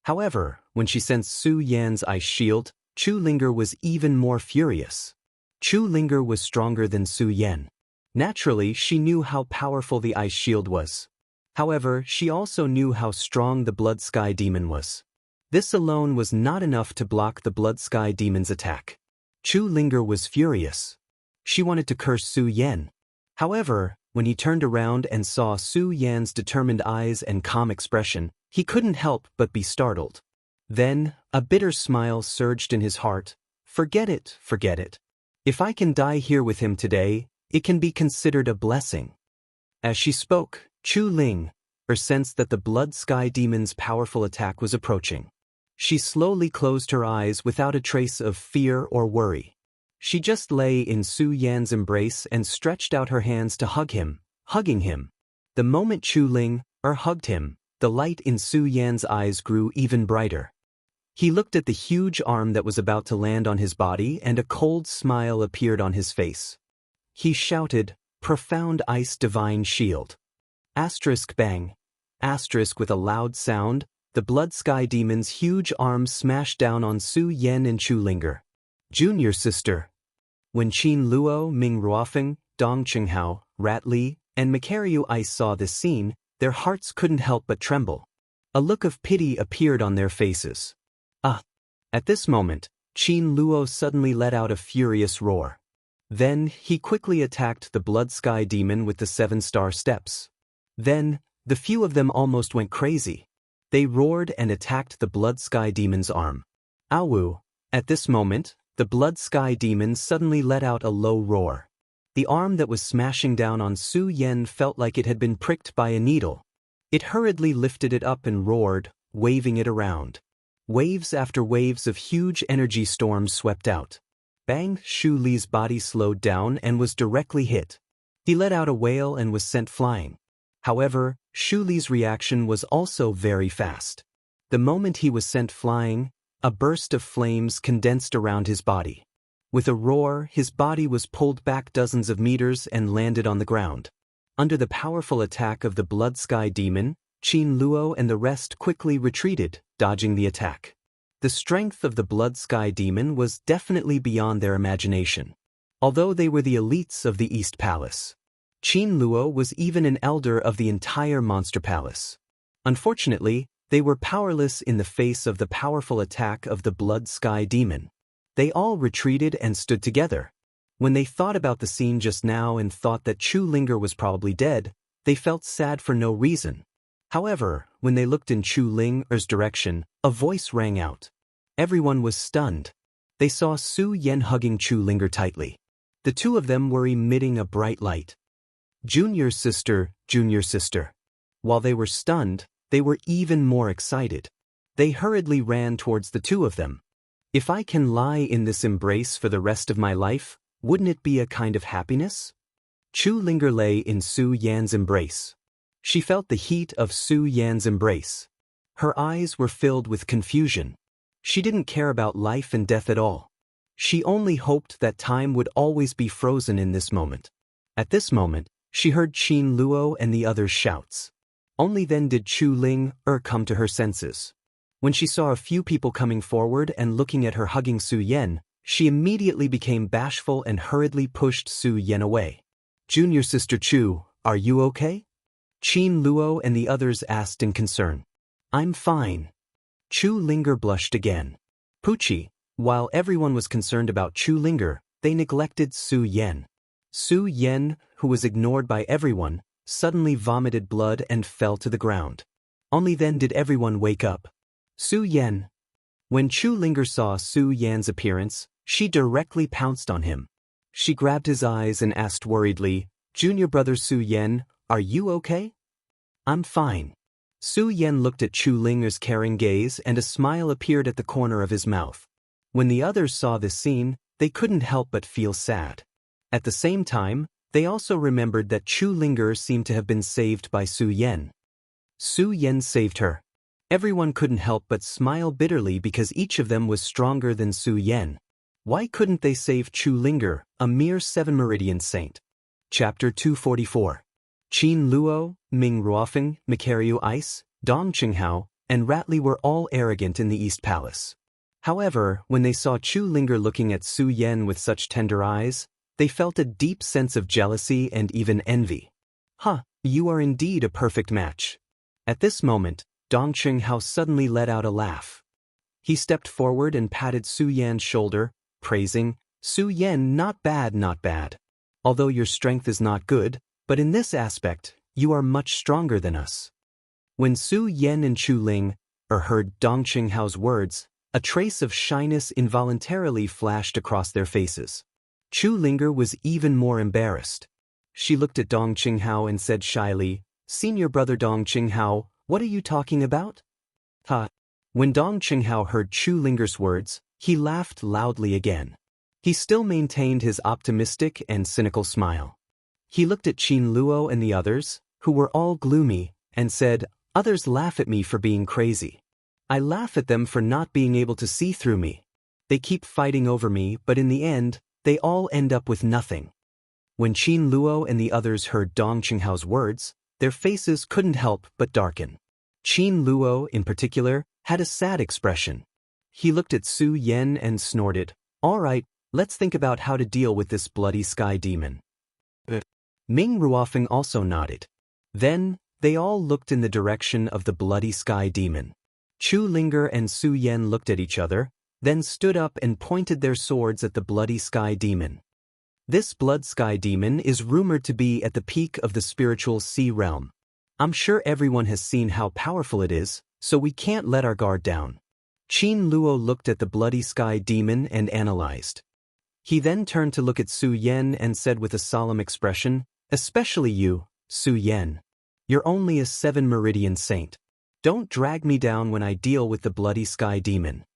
However, when she sensed Su Yan's ice shield, Chu Ling was even more furious. Chu Ling was stronger than Su Yan. Naturally, she knew how powerful the ice shield was. However, she also knew how strong the blood sky demon was. This alone was not enough to block the blood sky demon's attack. Chu Ling was furious. She wanted to curse Su Yan. However, when he turned around and saw Su Yan's determined eyes and calm expression, he couldn't help but be startled. Then, a bitter smile surged in his heart. Forget it, forget it. If I can die here with him today, it can be considered a blessing. As she spoke, Chu Ling sensed that the blood sky demon's powerful attack was approaching. She slowly closed her eyes without a trace of fear or worry. She just lay in Su Yan's embrace and stretched out her hands to hug him, hugging him. The moment Chu Ling hugged him, the light in Su Yan's eyes grew even brighter. He looked at the huge arm that was about to land on his body and a cold smile appeared on his face. He shouted, "Profound ice divine shield." Asterisk bang. Asterisk with a loud sound, the blood sky demon's huge arm smashed down on Su Yan and Chu Ling. Junior sister. When Qin Luo, Ming Ruofeng, Dong Qinghao, Rat Li, and Macaryu Ice saw this scene, their hearts couldn't help but tremble. A look of pity appeared on their faces. At this moment, Qin Luo suddenly let out a furious roar. Then, he quickly attacked the blood sky demon with the 7-star steps. Then, the few of them almost went crazy. They roared and attacked the blood sky demon's arm. Awu! At this moment, the blood sky demon suddenly let out a low roar. The arm that was smashing down on Su Yan felt like it had been pricked by a needle. It hurriedly lifted it up and roared, waving it around. Waves after waves of huge energy storms swept out. Bang! Shu Li's body slowed down and was directly hit. He let out a wail and was sent flying. However, Shu Li's reaction was also very fast. The moment he was sent flying, a burst of flames condensed around his body. With a roar, his body was pulled back dozens of meters and landed on the ground. Under the powerful attack of the blood sky demon, Qin Luo and the rest quickly retreated, dodging the attack. The strength of the blood sky demon was definitely beyond their imagination. Although they were the elites of the East Palace, Qin Luo was even an elder of the entire Monster Palace. Unfortunately, they were powerless in the face of the powerful attack of the blood sky demon. They all retreated and stood together. When they thought about the scene just now and thought that Chu Ling was probably dead, they felt sad for no reason. However, when they looked in Chu Ling's direction, a voice rang out. Everyone was stunned. They saw Su Yan hugging Chu Ling tightly. The two of them were emitting a bright light. Junior sister, junior sister. While they were stunned, they were even more excited. They hurriedly ran towards the two of them. If I can lie in this embrace for the rest of my life, wouldn't it be a kind of happiness? Chu Ling lay in Su Yan's embrace. She felt the heat of Su Yan's embrace. Her eyes were filled with confusion. She didn't care about life and death at all. She only hoped that time would always be frozen in this moment. At this moment, she heard Qin Luo and the others' shouts. Only then did Chu Ling come to her senses. When she saw a few people coming forward and looking at her hugging Su Yan, she immediately became bashful and hurriedly pushed Su Yan away. Junior sister Chu, are you okay? Qin Luo and the others asked in concern. I'm fine. Chu Ling blushed again. Pucci, while everyone was concerned about Chu Ling, they neglected Su Yan. Su Yan, who was ignored by everyone, suddenly vomited blood and fell to the ground. Only then did everyone wake up. Su Yan. When Chu Ling saw Su Yan's appearance, she directly pounced on him. She grabbed his eyes and asked worriedly, Junior brother Su Yan, are you okay? I'm fine. Su Yan looked at Chu Linger's caring gaze and a smile appeared at the corner of his mouth. When the others saw this scene, they couldn't help but feel sad. At the same time, they also remembered that Chu Linger seemed to have been saved by Su Yan. Su Yan saved her. Everyone couldn't help but smile bitterly because each of them was stronger than Su Yan. Why couldn't they save Chu Linger, a mere 7-meridian saint? Chapter 244. Qin Luo, Ming Ruofeng, Mikaryu Ice, Dong Qinghao, and Ratli were all arrogant in the East Palace. However, when they saw Chu Linger looking at Su Yan with such tender eyes, they felt a deep sense of jealousy and even envy. You are indeed a perfect match. At this moment, Dong Qinghao suddenly let out a laugh. He stepped forward and patted Su Yan's shoulder, praising, Su Yan, not bad, not bad. Although your strength is not good, but in this aspect, you are much stronger than us. When Su Yan and Chu Ling heard Dong Qinghao's words, a trace of shyness involuntarily flashed across their faces. Chu Linger was even more embarrassed. She looked at Dong Qinghao and said shyly, Senior brother Dong Qinghao, what are you talking about? When Dong Qinghao heard Chu Linger's words, he laughed loudly again. He still maintained his optimistic and cynical smile. He looked at Qin Luo and the others, who were all gloomy, and said, Others laugh at me for being crazy. I laugh at them for not being able to see through me. They keep fighting over me, but in the end, they all end up with nothing. When Qin Luo and the others heard Dong Qinghao's words, their faces couldn't help but darken. Qin Luo, in particular, had a sad expression. He looked at Su Yan and snorted, All right, let's think about how to deal with this bloody sky demon. Ming Ruofeng also nodded. Then, they all looked in the direction of the bloody sky demon. Chu Linger and Su Yan looked at each other, then stood up and pointed their swords at the bloody sky demon. This blood sky demon is rumored to be at the peak of the spiritual sea realm. I'm sure everyone has seen how powerful it is, so we can't let our guard down. Qin Luo looked at the bloody sky demon and analyzed. He then turned to look at Su Yan and said with a solemn expression, Especially you, Su Yan. You're only a 7-meridian saint. Don't drag me down when I deal with the bloody sky demon.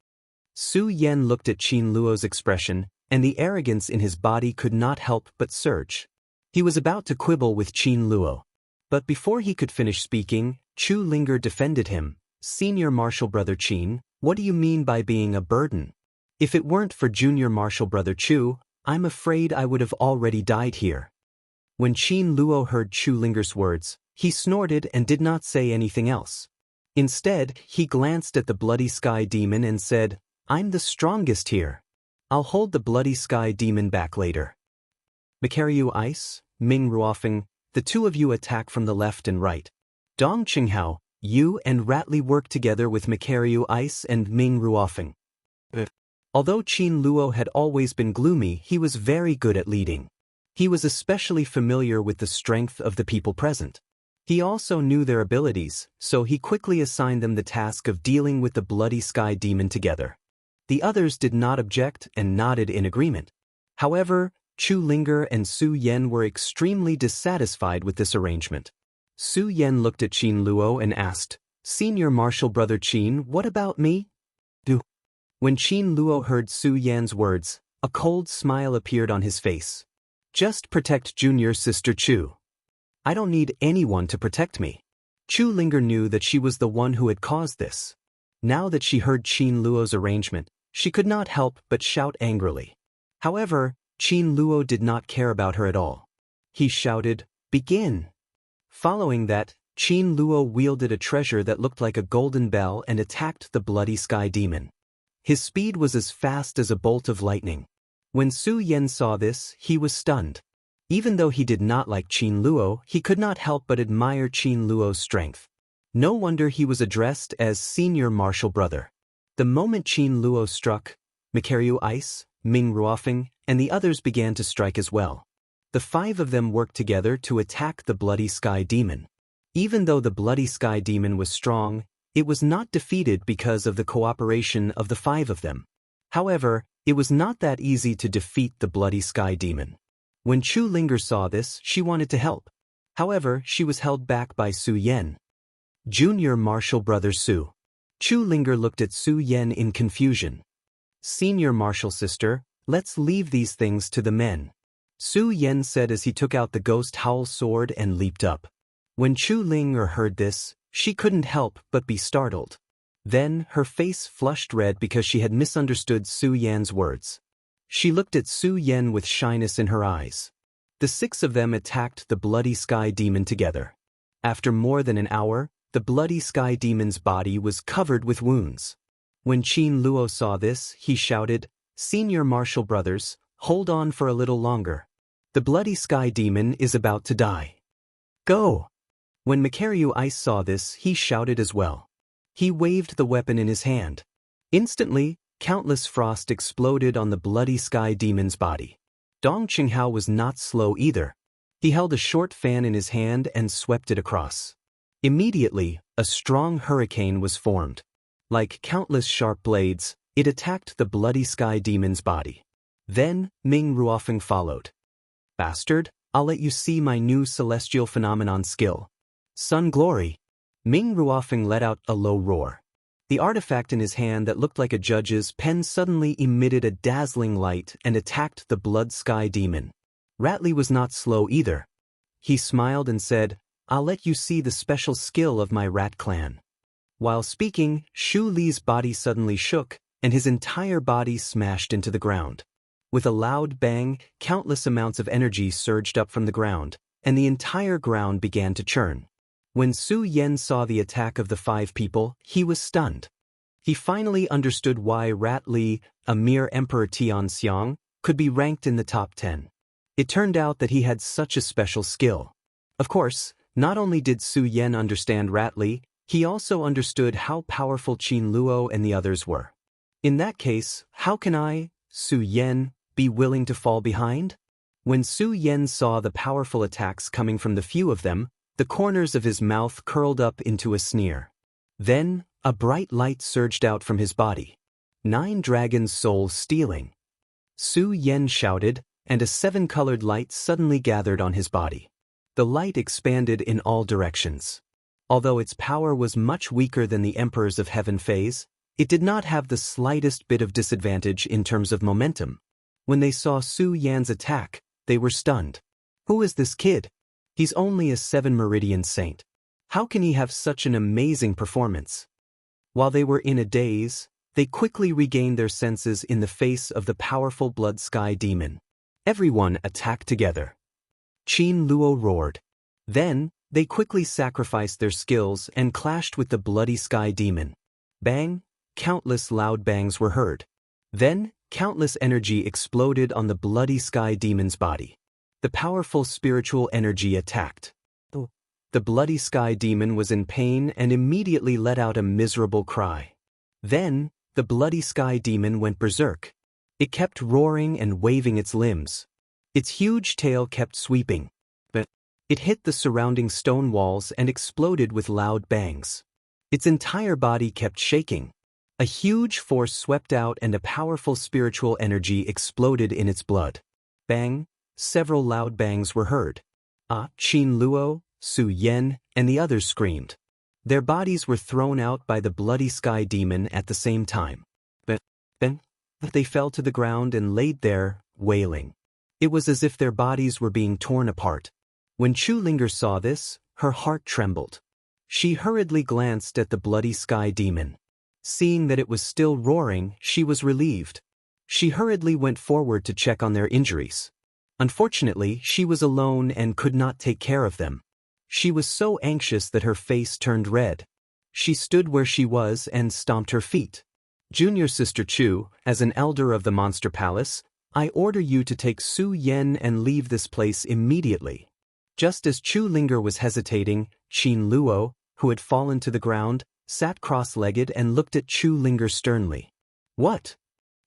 Su Yan looked at Qin Luo's expression, and the arrogance in his body could not help but surge. He was about to quibble with Qin Luo. But before he could finish speaking, Chu Linger defended him. Senior Martial Brother Qin, what do you mean by being a burden? If it weren't for Junior Martial Brother Chu, I'm afraid I would have already died here. When Qin Luo heard Chu Linger's words, he snorted and did not say anything else. Instead, he glanced at the bloody sky demon and said, I'm the strongest here. I'll hold the bloody sky demon back later. Mikaryu Ice, Ming Ruofeng, the two of you attack from the left and right. Dong Qinghao, you and Ratli work together with Mikaryu Ice and Ming Ruofeng. Although Qin Luo had always been gloomy, he was very good at leading. He was especially familiar with the strength of the people present. He also knew their abilities, so he quickly assigned them the task of dealing with the bloody sky demon together. The others did not object and nodded in agreement. However, Chu Linger and Su Yan were extremely dissatisfied with this arrangement. Su Yan looked at Qin Luo and asked, Senior Martial Brother Qin, what about me? When Qin Luo heard Su Yan's words, a cold smile appeared on his face. Just protect Junior Sister Chu. I don't need anyone to protect me. Chu Linger knew that she was the one who had caused this. Now that she heard Qin Luo's arrangement, she could not help but shout angrily. However, Qin Luo did not care about her at all. He shouted, Begin! Following that, Qin Luo wielded a treasure that looked like a golden bell and attacked the bloody sky demon. His speed was as fast as a bolt of lightning. When Su Yan saw this, he was stunned. Even though he did not like Qin Luo, he could not help but admire Qin Luo's strength. No wonder he was addressed as Senior Martial Brother. The moment Qin Luo struck, Mikaryu Ice, Ming Ruofeng, and the others began to strike as well. The 5 of them worked together to attack the bloody sky demon. Even though the bloody sky demon was strong, it was not defeated because of the cooperation of the 5 of them. However, it was not that easy to defeat the bloody sky demon. When Chu Linger saw this, she wanted to help. However, she was held back by Su Yan. Junior martial brother Su. Chu Linger looked at Su Yan in confusion. Senior martial sister, let's leave these things to the men. Su Yan said as he took out the ghost howl sword and leaped up. When Chu Linger heard this, she couldn't help but be startled. Then, her face flushed red because she had misunderstood Su Yan's words. She looked at Su Yan with shyness in her eyes. The 6 of them attacked the Bloody Sky Demon together. After more than an hour, the Bloody Sky Demon's body was covered with wounds. When Qin Luo saw this, he shouted, "Senior martial brothers, hold on for a little longer. The Bloody Sky Demon is about to die. Go!" When Makaryu Ice saw this, he shouted as well. He waved the weapon in his hand. Instantly, countless frost exploded on the Bloody Sky Demon's body. Dong Qinghao was not slow either. He held a short fan in his hand and swept it across. Immediately, a strong hurricane was formed. Like countless sharp blades, it attacked the Bloody Sky Demon's body. Then, Ming Ruofeng followed. "Bastard, I'll let you see my new celestial phenomenon skill. Sun Glory." Ming Ruofeng let out a low roar. The artifact in his hand that looked like a judge's pen suddenly emitted a dazzling light and attacked the Blood Sky Demon. Ratley was not slow either. He smiled and said, "I'll let you see the special skill of my rat clan." While speaking, Shu Li's body suddenly shook, and his entire body smashed into the ground. With a loud bang, countless amounts of energy surged up from the ground, and the entire ground began to churn. When Su Yan saw the attack of the 5 people, he was stunned. He finally understood why Rat Li, a mere Emperor Tianxiang, could be ranked in the top 10. It turned out that he had such a special skill. Of course, not only did Su Yan understand Rat Li, he also understood how powerful Qin Luo and the others were. In that case, how can I, Su Yan, be willing to fall behind? When Su Yan saw the powerful attacks coming from the few of them, the corners of his mouth curled up into a sneer. Then, a bright light surged out from his body. 9 dragons' soul stealing. Su Yan shouted, and a 7-colored light suddenly gathered on his body. The light expanded in all directions. Although its power was much weaker than the Emperors of Heaven phase, it did not have the slightest bit of disadvantage in terms of momentum. When they saw Su Yan's attack, they were stunned. Who is this kid? He's only a 7-meridian saint. How can he have such an amazing performance? While they were in a daze, they quickly regained their senses in the face of the powerful Blood Sky Demon. Everyone attacked together. Qin Luo roared. Then, they quickly sacrificed their skills and clashed with the Bloody Sky Demon. Bang! Countless loud bangs were heard. Then, countless energy exploded on the Bloody Sky Demon's body. The powerful spiritual energy attacked. The Bloody Sky Demon was in pain and immediately let out a miserable cry. Then, the Bloody Sky Demon went berserk. It kept roaring and waving its limbs. Its huge tail kept sweeping. But it hit the surrounding stone walls and exploded with loud bangs. Its entire body kept shaking. A huge force swept out and a powerful spiritual energy exploded in its blood. Bang! Several loud bangs were heard. Qin Luo, Su Yan, and the others screamed. Their bodies were thrown out by the Bloody Sky Demon at the same time. But they fell to the ground and laid there, wailing. It was as if their bodies were being torn apart. When Chu Linger saw this, her heart trembled. She hurriedly glanced at the Bloody Sky Demon. Seeing that it was still roaring, she was relieved. She hurriedly went forward to check on their injuries. Unfortunately, she was alone and could not take care of them. She was so anxious that her face turned red. She stood where she was and stomped her feet. "Junior Sister Chu, as an elder of the Monster Palace, I order you to take Su Yan and leave this place immediately." Just as Chu Linger was hesitating, Qin Luo, who had fallen to the ground, sat cross-legged and looked at Chu Linger sternly. "What?"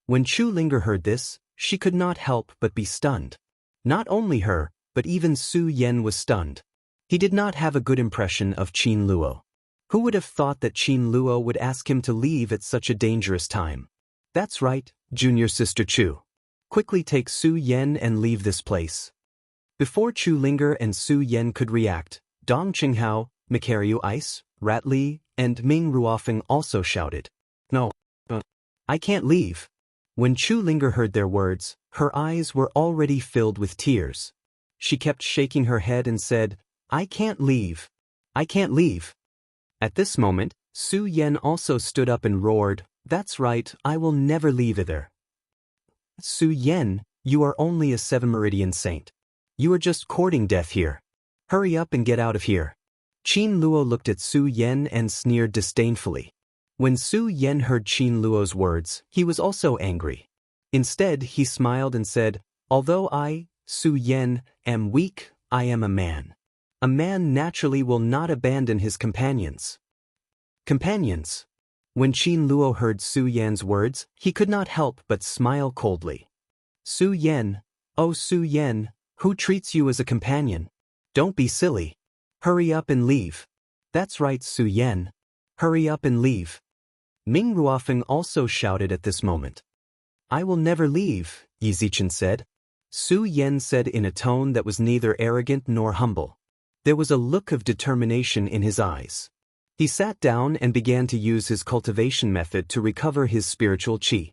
When Chu Linger heard this, she could not help but be stunned. Not only her, but even Su Yan was stunned. He did not have a good impression of Qin Luo. Who would have thought that Qin Luo would ask him to leave at such a dangerous time? "That's right, Junior Sister Chu. Quickly take Su Yan and leave this place." Before Chu Linger and Su Yan could react, Dong Qinghao, Makaryu Ice, Rat Li and Ming Ruofeng also shouted. No. I can't leave. When Chu Linger heard their words, her eyes were already filled with tears. She kept shaking her head and said, I can't leave. I can't leave. At this moment, Su Yan also stood up and roared, That's right, I will never leave either. Su Yan, you are only a 7-meridian saint. You are just courting death here. Hurry up and get out of here. Qin Luo looked at Su Yan and sneered disdainfully. When Su Yan heard Qin Luo's words, he was also angry. Instead, he smiled and said, Although I, Su Yan, am weak, I am a man. A man naturally will not abandon his companions. Companions. When Qin Luo heard Su Yan's words, he could not help but smile coldly. Su Yan, oh Su Yan, who treats you as a companion? Don't be silly. Hurry up and leave. That's right, Su Yan. Hurry up and leave. Ming Ruofeng also shouted at this moment. I will never leave, Yi Zichen said. Su Yan said in a tone that was neither arrogant nor humble. There was a look of determination in his eyes. He sat down and began to use his cultivation method to recover his spiritual qi.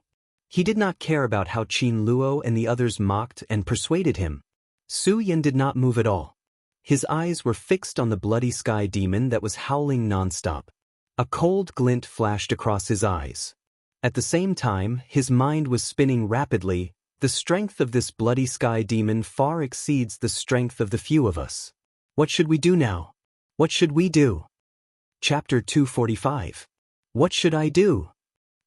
He did not care about how Qin Luo and the others mocked and persuaded him. Su Yan did not move at all. His eyes were fixed on the bloody sky demon that was howling non-stop. A cold glint flashed across his eyes. At the same time, his mind was spinning rapidly. The strength of this bloody sky demon far exceeds the strength of the few of us. What should we do now? What should we do? Chapter 245. What should I do?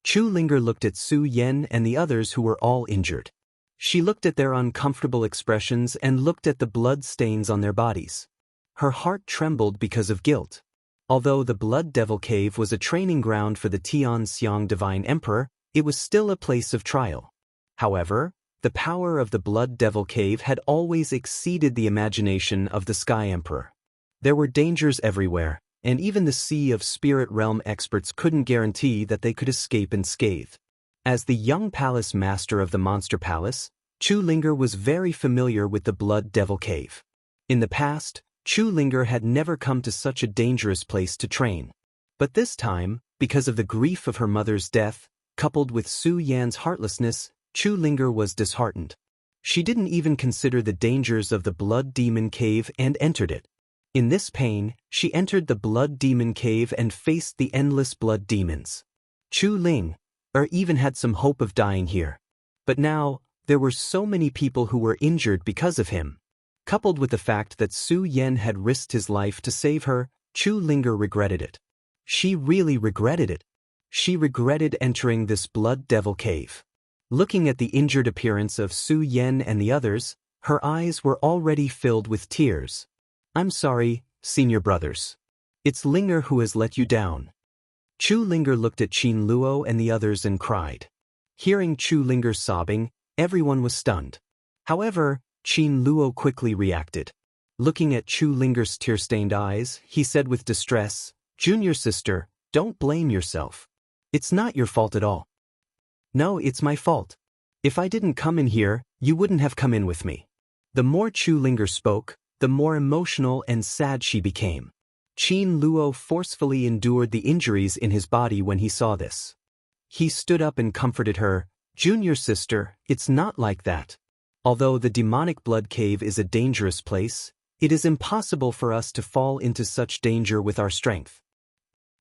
Chu Linger looked at Su Yan and the others who were all injured. She looked at their uncomfortable expressions and looked at the blood stains on their bodies. Her heart trembled because of guilt. Although the Blood Devil Cave was a training ground for the Tianxiang Divine Emperor, it was still a place of trial. However, the power of the Blood Devil Cave had always exceeded the imagination of the Sky Emperor. There were dangers everywhere, and even the Sea of Spirit Realm experts couldn't guarantee that they could escape unscathed. As the young palace master of the Monster Palace, Chu Linger was very familiar with the Blood Devil Cave. In the past, Chu Linger had never come to such a dangerous place to train. But this time, because of the grief of her mother's death, coupled with Su Yan's heartlessness, Chu Linger was disheartened. She didn't even consider the dangers of the Blood Demon Cave and entered it. In this pain, she entered the Blood Demon Cave and faced the endless blood demons. Chu Ling, even had some hope of dying here. But now, there were so many people who were injured because of him. Coupled with the fact that Su Yan had risked his life to save her, Chu Linger regretted it. She really regretted it. She regretted entering this Blood Devil Cave. Looking at the injured appearance of Su Yan and the others, her eyes were already filled with tears. I'm sorry, senior brothers. It's Linger who has let you down. Chu Linger looked at Qin Luo and the others and cried. Hearing Chu Linger sobbing, everyone was stunned. However, Qin Luo quickly reacted. Looking at Chu Linger's tear-stained eyes, he said with distress, Junior sister, don't blame yourself. It's not your fault at all. No, it's my fault. If I didn't come in here, you wouldn't have come in with me. The more Chu Linger spoke, the more emotional and sad she became. Qin Luo forcefully endured the injuries in his body when he saw this. He stood up and comforted her, Junior sister, it's not like that. Although the demonic blood cave is a dangerous place, it is impossible for us to fall into such danger with our strength.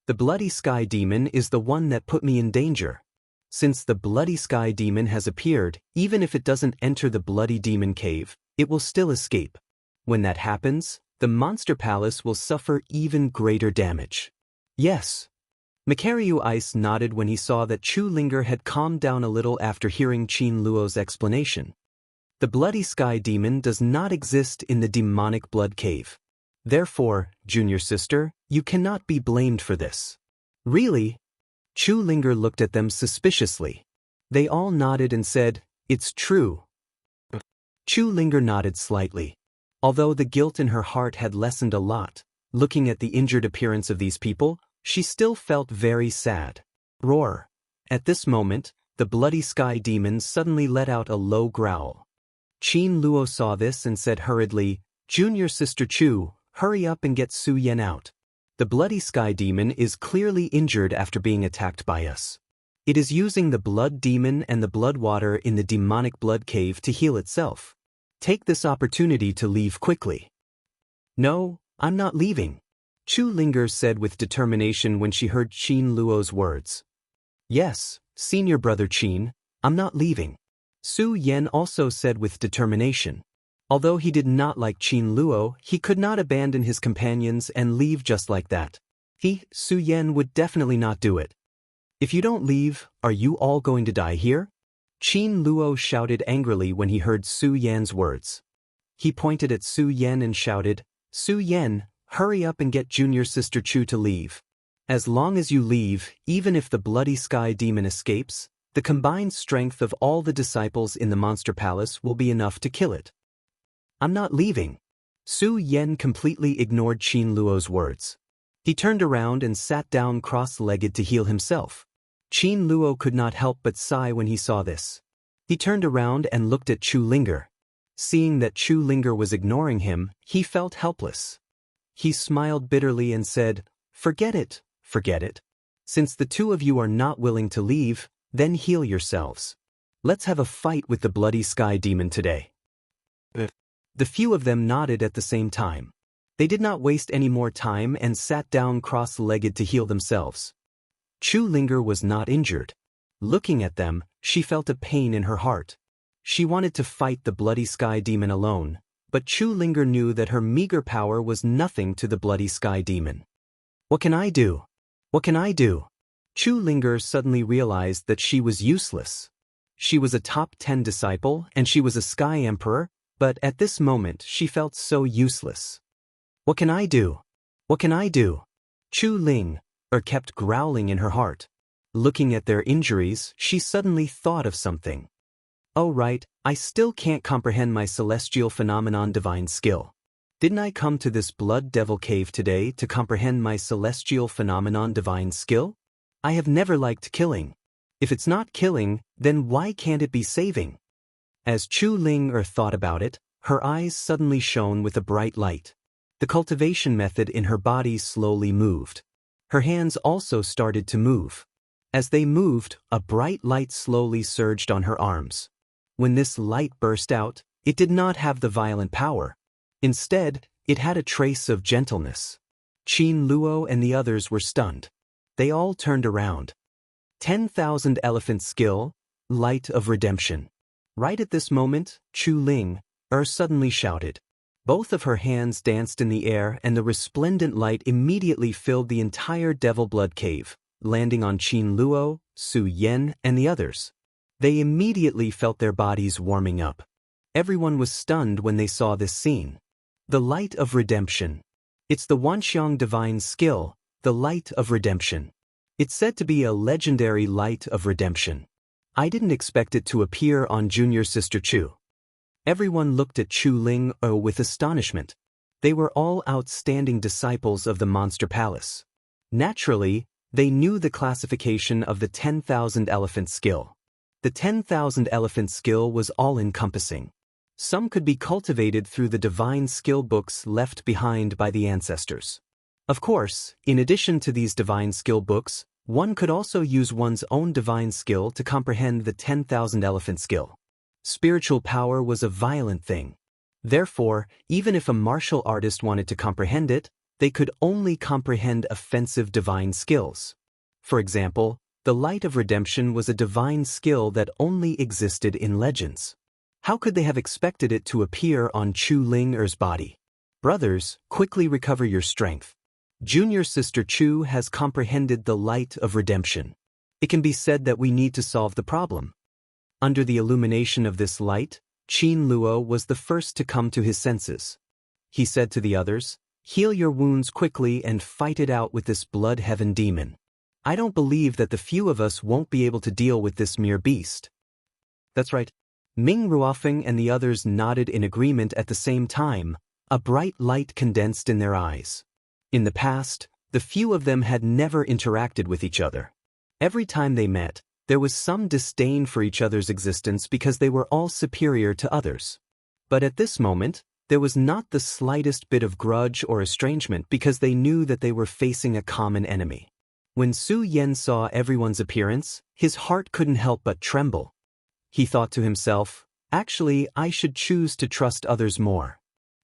The bloody sky demon is the one that put me in danger. Since the bloody sky demon has appeared, even if it doesn't enter the bloody demon cave, it will still escape. When that happens, the Monster Palace will suffer even greater damage. Yes. Makaryu Ice nodded when he saw that Chu Linger had calmed down a little after hearing Qin Luo's explanation. The bloody sky demon does not exist in the demonic blood cave. Therefore, junior sister, you cannot be blamed for this. Really? Chu Linger looked at them suspiciously. They all nodded and said, it's true. Chu Linger nodded slightly. Although the guilt in her heart had lessened a lot, looking at the injured appearance of these people, she still felt very sad. Roar. At this moment, the bloody sky demon suddenly let out a low growl. Qin Luo saw this and said hurriedly, Junior sister Chu, hurry up and get Su Yan out. The bloody sky demon is clearly injured after being attacked by us. It is using the blood demon and the blood water in the demonic blood cave to heal itself. Take this opportunity to leave quickly. No, I'm not leaving, Chu Linger said with determination when she heard Qin Luo's words. Yes, senior brother Qin, I'm not leaving, Su Yan also said with determination. Although he did not like Qin Luo, he could not abandon his companions and leave just like that. Su Yan would definitely not do it. If you don't leave, are you all going to die here? Qin Luo shouted angrily when he heard Su Yan's words. He pointed at Su Yan and shouted, Su Yan, hurry up and get junior sister Chu to leave. As long as you leave, even if the bloody sky demon escapes, the combined strength of all the disciples in the monster palace will be enough to kill it. I'm not leaving. Su Yan completely ignored Qin Luo's words. He turned around and sat down cross-legged to heal himself. Qin Luo could not help but sigh when he saw this. He turned around and looked at Chu Linger. Seeing that Chu Linger was ignoring him, he felt helpless. He smiled bitterly and said, forget it. Since the two of you are not willing to leave, then heal yourselves. Let's have a fight with the bloody sky demon today. The few of them nodded at the same time. They did not waste any more time and sat down cross-legged to heal themselves. Chu Linger was not injured. Looking at them, she felt a pain in her heart. She wanted to fight the bloody sky demon alone, but Chu Linger knew that her meager power was nothing to the bloody sky demon. What can I do? Chu Linger suddenly realized that she was useless. She was a top 10 disciple and she was a sky emperor, but at this moment she felt so useless. What can I do? Chu Linger kept growling in her heart. Looking at their injuries, she suddenly thought of something. Oh right, I still can't comprehend my celestial phenomenon divine skill. Didn't I come to this blood devil cave today to comprehend my celestial phenomenon divine skill? I have never liked killing. If it's not killing, then why can't it be saving? As Chu Linger thought about it, her eyes suddenly shone with a bright light. The cultivation method in her body slowly moved. Her hands also started to move. As they moved, a bright light slowly surged on her arms. When this light burst out, it did not have the violent power. Instead, it had a trace of gentleness. Qin Luo and the others were stunned. They all turned around. 10,000 elephant skill, light of redemption. Right at this moment, Chu Linger suddenly shouted. Both of her hands danced in the air and the resplendent light immediately filled the entire devil blood cave, landing on Qin Luo, Su Yan, and the others. They immediately felt their bodies warming up. Everyone was stunned when they saw this scene. The light of redemption. It's the Wanxiang divine skill, the light of redemption. It's said to be a legendary light of redemption. I didn't expect it to appear on junior sister Chu. Everyone looked at Chu Linger with astonishment. They were all outstanding disciples of the Monster Palace. Naturally, they knew the classification of the 10,000 elephant skill. The 10,000 elephant skill was all-encompassing. Some could be cultivated through the divine skill books left behind by the ancestors. Of course, in addition to these divine skill books, one could also use one's own divine skill to comprehend the 10,000 elephant skill. Spiritual power was a violent thing. Therefore, even if a martial artist wanted to comprehend it, they could only comprehend offensive divine skills. For example, the light of redemption was a divine skill that only existed in legends. How could they have expected it to appear on Chu Linger's body? Brothers, quickly recover your strength. Junior sister Chu has comprehended the light of redemption. It can be said that we need to solve the problem. Under the illumination of this light, Qin Luo was the first to come to his senses. He said to the others, heal your wounds quickly and fight it out with this blood heaven demon. I don't believe that the few of us won't be able to deal with this mere beast. That's right. Ming Ruofeng and the others nodded in agreement at the same time, a bright light condensed in their eyes. In the past, the few of them had never interacted with each other. Every time they met, there was some disdain for each other's existence because they were all superior to others. But at this moment, There was not the slightest bit of grudge or estrangement because they knew that they were facing a common enemy. When Su Yan saw everyone's appearance, his heart couldn't help but tremble. He thought to himself, actually, I should choose to trust others more.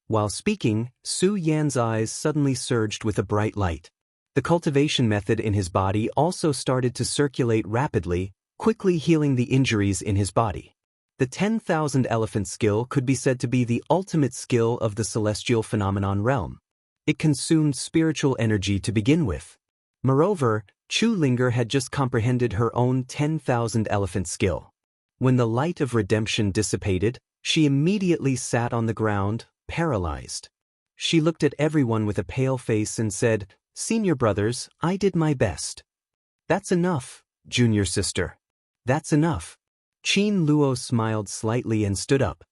While speaking, Su Yan's eyes suddenly surged with a bright light. The cultivation method in his body also started to circulate rapidly, quickly healing the injuries in his body. The 10,000 elephant skill could be said to be the ultimate skill of the celestial phenomenon realm. It consumed spiritual energy to begin with. Moreover, Chu Linger had just comprehended her own 10,000 elephant skill. When the light of redemption dissipated, she immediately sat on the ground, paralyzed. She looked at everyone with a pale face and said, "Senior brothers, I did my best." "That's enough, junior sister. That's enough." Qin Luo smiled slightly and stood up.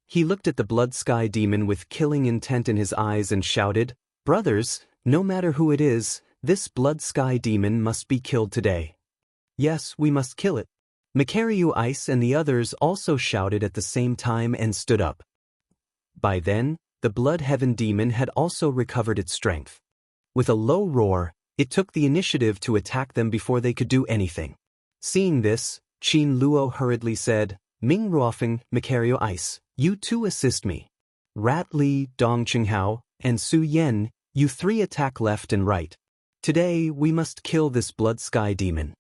He looked at the blood sky demon with killing intent in his eyes and shouted, "Brothers, no matter who it is, this blood sky demon must be killed today." "Yes, we must kill it." Makaryu Ice and the others also shouted at the same time and stood up. By then, the blood heaven demon had also recovered its strength. With a low roar, it took the initiative to attack them before they could do anything. Seeing this, Qin Luo hurriedly said, "Ming Ruofeng, Makaryu Ice, you two assist me. Rat Li, Dong Qinghao, and Su Yan, you three attack left and right. Today, we must kill this blood sky demon."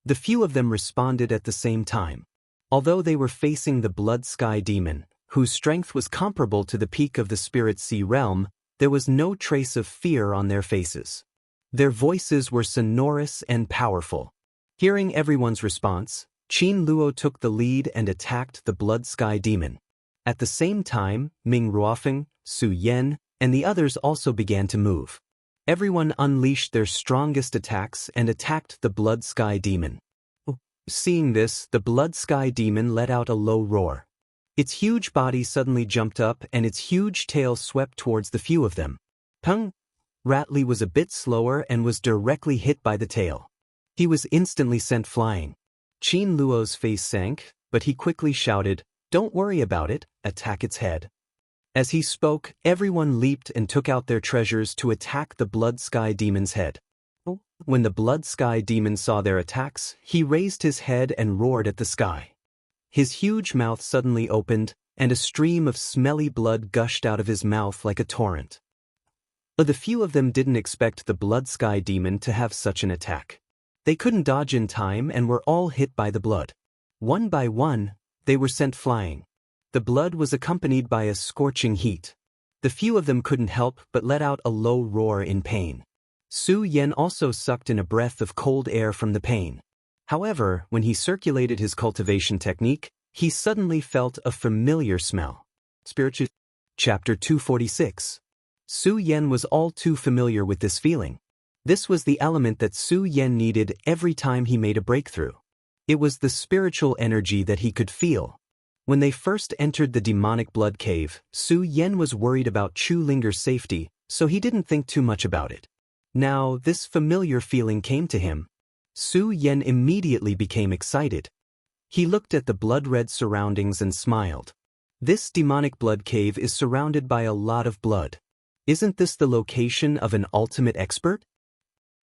The few of them responded at the same time. Although they were facing the blood sky demon, whose strength was comparable to the peak of the spirit sea realm, there was no trace of fear on their faces. Their voices were sonorous and powerful. Hearing everyone's response, Qin Luo took the lead and attacked the blood sky demon. At the same time, Ming Ruofeng, Su Yan, and the others also began to move. Everyone unleashed their strongest attacks and attacked the blood sky demon. Seeing this, the blood sky demon let out a low roar. Its huge body suddenly jumped up and its huge tail swept towards the few of them. Peng! Ratley was a bit slower and was directly hit by the tail. He was instantly sent flying. Qin Luo's face sank, but he quickly shouted, "Don't worry about it, attack its head." As he spoke, everyone leaped and took out their treasures to attack the blood sky demon's head. When the blood sky demon saw their attacks, he raised his head and roared at the sky. His huge mouth suddenly opened, and a stream of smelly blood gushed out of his mouth like a torrent. But the few of them didn't expect the blood sky demon to have such an attack. They couldn't dodge in time and were all hit by the blood. One by one, they were sent flying. The blood was accompanied by a scorching heat. The few of them couldn't help but let out a low roar in pain. Su Yan also sucked in a breath of cold air from the pain. However, when he circulated his cultivation technique, he suddenly felt a familiar smell. Spiritual. Chapter 246. Su Yan was all too familiar with this feeling. This was the element that Su Yan needed every time he made a breakthrough. It was the spiritual energy that he could feel. When they first entered the demonic blood cave, Su Yan was worried about Chu Linger's safety, so he didn't think too much about it. Now, this familiar feeling came to him. Su Yan immediately became excited. He looked at the blood-red surroundings and smiled. This demonic blood cave is surrounded by a lot of blood. Isn't this the location of an ultimate expert?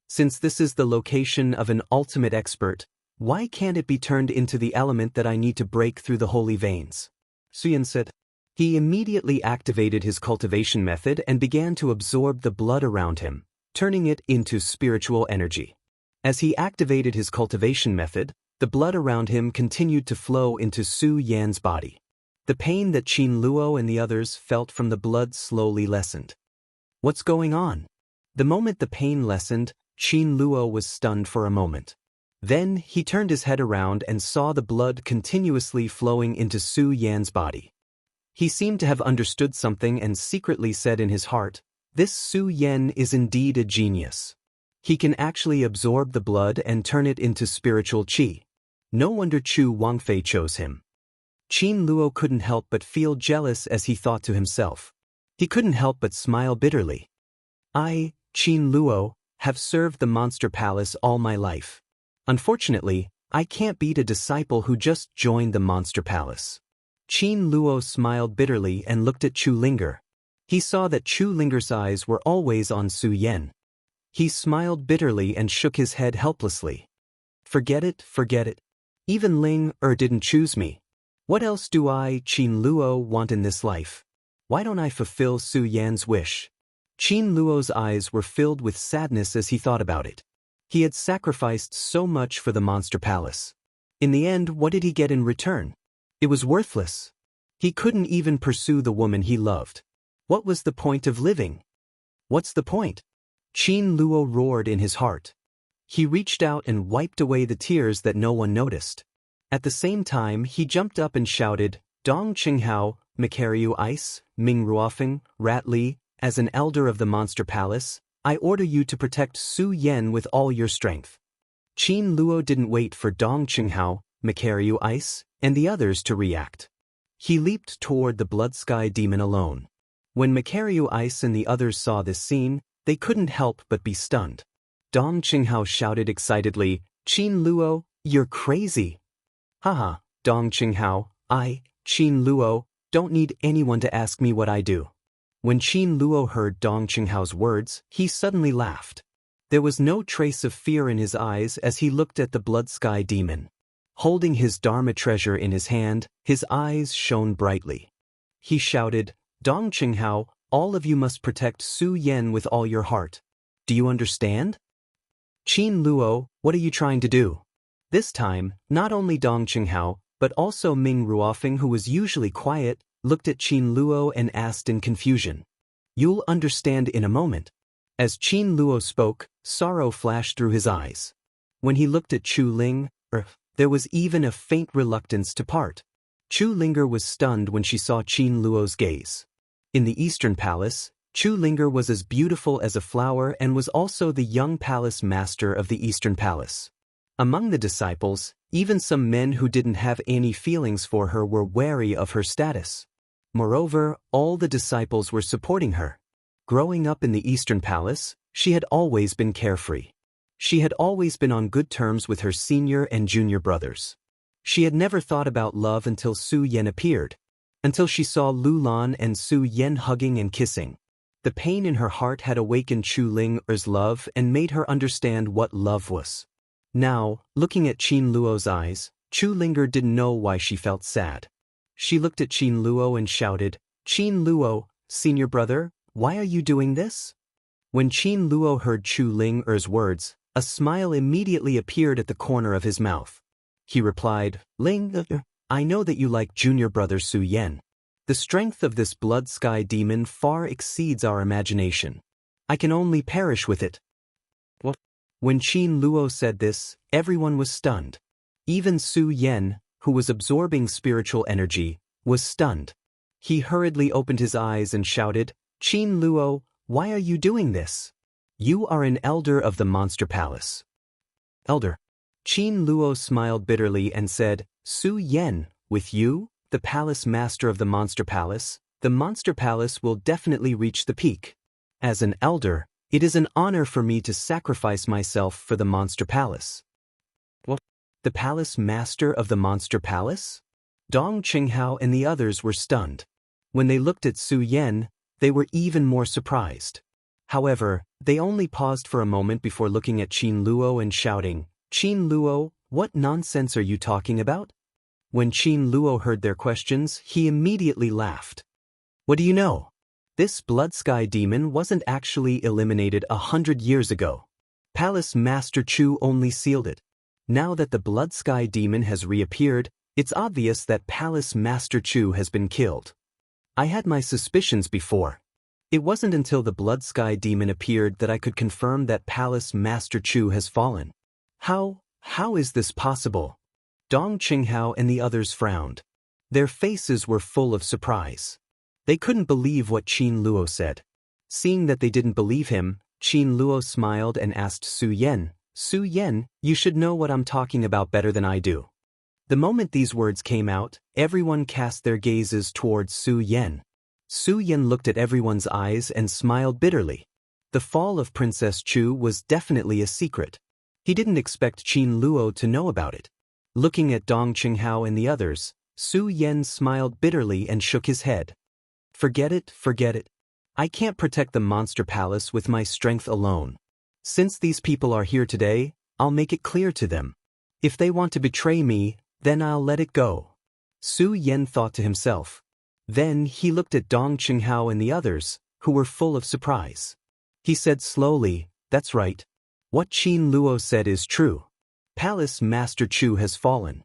Since this is the location of an ultimate expert, why can't it be turned into the element that I need to break through the holy veins? Su Yan said. He immediately activated his cultivation method and began to absorb the blood around him, turning it into spiritual energy. As he activated his cultivation method, the blood around him continued to flow into Su Yan's body. The pain that Qin Luo and the others felt from the blood slowly lessened. What's going on? The moment the pain lessened, Qin Luo was stunned for a moment. Then he turned his head around and saw the blood continuously flowing into Su Yan's body. He seemed to have understood something and secretly said in his heart, "This Su Yan is indeed a genius. He can actually absorb the blood and turn it into spiritual qi. No wonder Chu Wangfei chose him." Qin Luo couldn't help but feel jealous as he thought to himself. He couldn't help but smile bitterly. "I, Qin Luo, have served the monster palace all my life. Unfortunately, I can't beat a disciple who just joined the monster palace. Qin Luo smiled bitterly and looked at Chu Linger. He saw that Chu Linger's eyes were always on Su Yan. He smiled bitterly and shook his head helplessly. Forget it, forget it. Even Ling didn't choose me. What else do I, Qin Luo, want in this life? Why don't I fulfill Su Yan's wish? Qin Luo's eyes were filled with sadness as he thought about it. He had sacrificed so much for the monster palace. In the end, what did he get in return? It was worthless. He couldn't even pursue the woman he loved. What was the point of living? What's the point? Qin Luo roared in his heart. He reached out and wiped away the tears that no one noticed. At the same time, he jumped up and shouted, Dong Qinghao, Makariu Ice, Ming Ruofeng, Rat Li, as an elder of the monster palace, I order you to protect Su Yan with all your strength. Qin Luo didn't wait for Dong Qinghao, Makariu Ice, and the others to react. He leaped toward the blood sky demon alone. When Makariu Ice and the others saw this scene, they couldn't help but be stunned. Dong Qinghao shouted excitedly, Qin Luo, you're crazy. Haha, Dong Qinghao, I, Qin Luo, don't need anyone to ask me what I do. When Qin Luo heard Dong Qinghao's words, he suddenly laughed. There was no trace of fear in his eyes as he looked at the blood sky demon. Holding his Dharma treasure in his hand, his eyes shone brightly. He shouted, Dong Qinghao, all of you must protect Su Yan with all your heart. Do you understand? Qin Luo, what are you trying to do? This time, not only Dong Qinghao, but also Ming Ruofeng, who was usually quiet, looked at Qin Luo and asked in confusion. You'll understand in a moment. As Qin Luo spoke, sorrow flashed through his eyes. When he looked at Chu Ling, there was even a faint reluctance to part. Chu Linger was stunned when she saw Qin Luo's gaze. In the Eastern Palace, Chu Linger was as beautiful as a flower and was also the young palace master of the Eastern Palace. Among the disciples, even some men who didn't have any feelings for her were wary of her status. Moreover, all the disciples were supporting her. Growing up in the Eastern Palace, she had always been carefree. She had always been on good terms with her senior and junior brothers. She had never thought about love until Su Yan appeared, until she saw Lu Lan and Su Yan hugging and kissing. The pain in her heart had awakened Chu Linger's love and made her understand what love was. Now, looking at Qin Luo's eyes, Chu Linger didn't know why she felt sad. She looked at Qin Luo and shouted, Qin Luo, senior brother, why are you doing this? When Qin Luo heard Chu Linger's words, a smile immediately appeared at the corner of his mouth. He replied, Ling, I know that you like junior brother Su Yan. The strength of this blood sky demon far exceeds our imagination. I can only perish with it. What? When Qin Luo said this, everyone was stunned. Even Su Yan, who was absorbing spiritual energy, was stunned. He hurriedly opened his eyes and shouted, Qin Luo, why are you doing this? You are an elder of the Monster Palace. Elder. Qin Luo smiled bitterly and said, Su Yan, with you, the palace master of the Monster Palace, the Monster Palace will definitely reach the peak. As an elder, it is an honor for me to sacrifice myself for the Monster Palace. What? The palace master of the Monster Palace? Dong Qinghao and the others were stunned. When they looked at Su Yan, they were even more surprised. However, they only paused for a moment before looking at Qin Luo and shouting, Qin Luo, what nonsense are you talking about? When Qin Luo heard their questions, he immediately laughed. What do you know? This blood sky demon wasn't actually eliminated 100 years ago. Palace Master Chu only sealed it. Now that the blood sky demon has reappeared, it's obvious that Palace Master Chu has been killed. I had my suspicions before. It wasn't until the blood sky demon appeared that I could confirm that Palace Master Chu has fallen. How is this possible? Dong Qinghao and the others frowned. Their faces were full of surprise. They couldn't believe what Qin Luo said. Seeing that they didn't believe him, Qin Luo smiled and asked Su Yan, Su Yan, you should know what I'm talking about better than I do. The moment these words came out, everyone cast their gazes towards Su Yan. Su Yan looked at everyone's eyes and smiled bitterly. The fall of Princess Chu was definitely a secret. He didn't expect Qin Luo to know about it. Looking at Dong Qinghao and the others, Su Yan smiled bitterly and shook his head. Forget it, forget it. I can't protect the monster palace with my strength alone. Since these people are here today, I'll make it clear to them. If they want to betray me, then I'll let it go. Su Yan thought to himself. Then he looked at Dong Qinghao and the others, who were full of surprise. He said slowly, "That's right. What Qin Luo said is true. Palace Master Chu has fallen."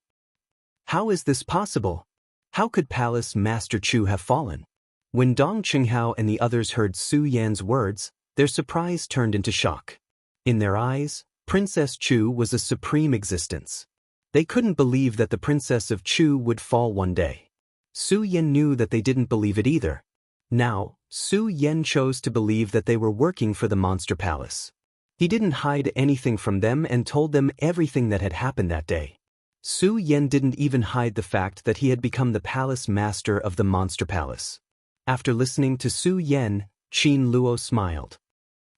How is this possible? How could Palace Master Chu have fallen? When Dong Qinghao and the others heard Su Yan's words, their surprise turned into shock. In their eyes, Princess Chu was a supreme existence. They couldn't believe that the Princess of Chu would fall one day. Su Yan knew that they didn't believe it either. Now, Su Yan chose to believe that they were working for the Monster Palace. He didn't hide anything from them and told them everything that had happened that day. Su Yan didn't even hide the fact that he had become the palace master of the Monster Palace. After listening to Su Yan, Qin Luo smiled.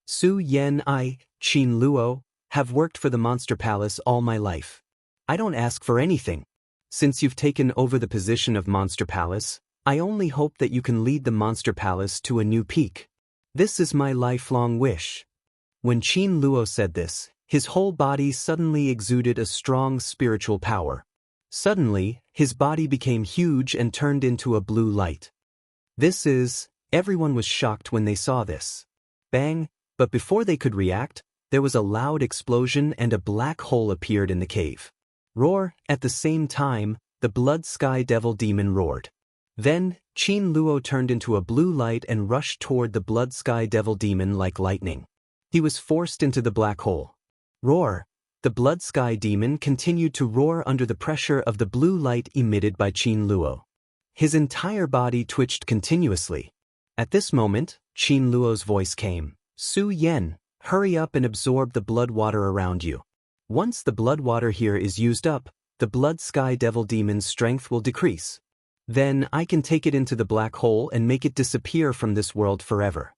Su Yan, I, Qin Luo, have worked for the Monster Palace all my life. I don't ask for anything. Since you've taken over the position of Monster Palace, I only hope that you can lead the Monster Palace to a new peak. This is my lifelong wish. When Qin Luo said this, his whole body suddenly exuded a strong spiritual power. Suddenly, his body became huge and turned into a blue light. Everyone was shocked when they saw this. Bang, but before they could react, there was a loud explosion and a black hole appeared in the cave. Roar, at the same time, the Blood Sky Devil Demon roared. Then, Qin Luo turned into a blue light and rushed toward the Blood Sky Devil Demon like lightning. He was forced into the black hole. Roar! The Blood Sky Demon continued to roar under the pressure of the blue light emitted by Qin Luo. His entire body twitched continuously. At this moment, Qin Luo's voice came. Su Yan, hurry up and absorb the blood water around you. Once the blood water here is used up, the Blood Sky Devil Demon's strength will decrease. Then I can take it into the black hole and make it disappear from this world forever.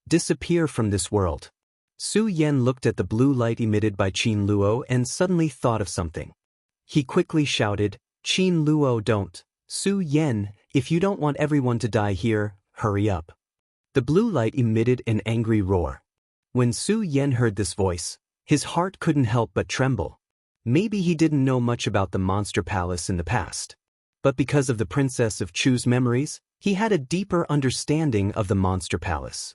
Disappear from this world. Su Yan looked at the blue light emitted by Qin Luo and suddenly thought of something. He quickly shouted, Qin Luo, don't. Su Yan, if you don't want everyone to die here, hurry up. The blue light emitted an angry roar. When Su Yan heard this voice, his heart couldn't help but tremble. Maybe he didn't know much about the Monster Palace in the past. But because of the Princess of Chu's memories, he had a deeper understanding of the Monster Palace.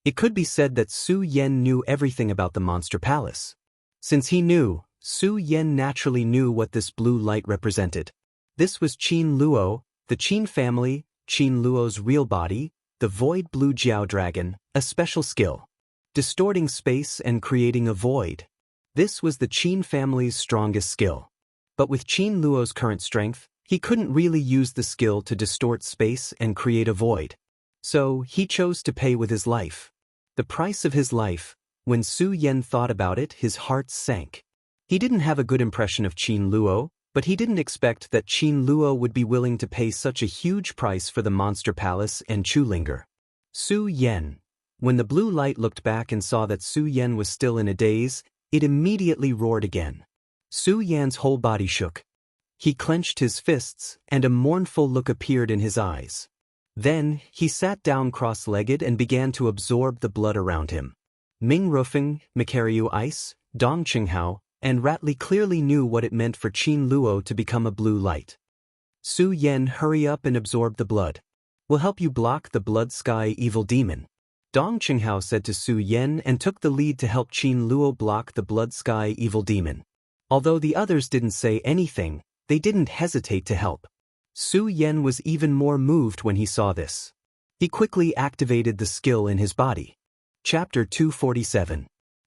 It could be said that Su Yan knew everything about the Monster Palace. Since he knew, Su Yan naturally knew what this blue light represented. This was Qin Luo, the Qin family, Qin Luo's real body, the Void Blue Jiao Dragon, a special skill. Distorting space and creating a void. This was the Qin family's strongest skill. But with Qin Luo's current strength, he couldn't really use the skill to distort space and create a void. So, he chose to pay with his life. The price of his life. When Su Yan thought about it, his heart sank. He didn't have a good impression of Qin Luo, but he didn't expect that Qin Luo would be willing to pay such a huge price for the Monster Palace and Chulinger. Su Yan. When the blue light looked back and saw that Su Yan was still in a daze, it immediately roared again. Su Yan's whole body shook. He clenched his fists, and a mournful look appeared in his eyes. Then, he sat down cross-legged and began to absorb the blood around him. Ming Rufeng, Makariu Ice, Dong Qinghao, and Ratli clearly knew what it meant for Qin Luo to become a blue light. Su Yan, hurry up and absorb the blood. We'll help you block the Blood Sky Evil Demon. Dong Qinghao said to Su Yan and took the lead to help Qin Luo block the Blood Sky Evil Demon. Although the others didn't say anything, they didn't hesitate to help. Su Yan was even more moved when he saw this. He quickly activated the skill in his body. Chapter 247.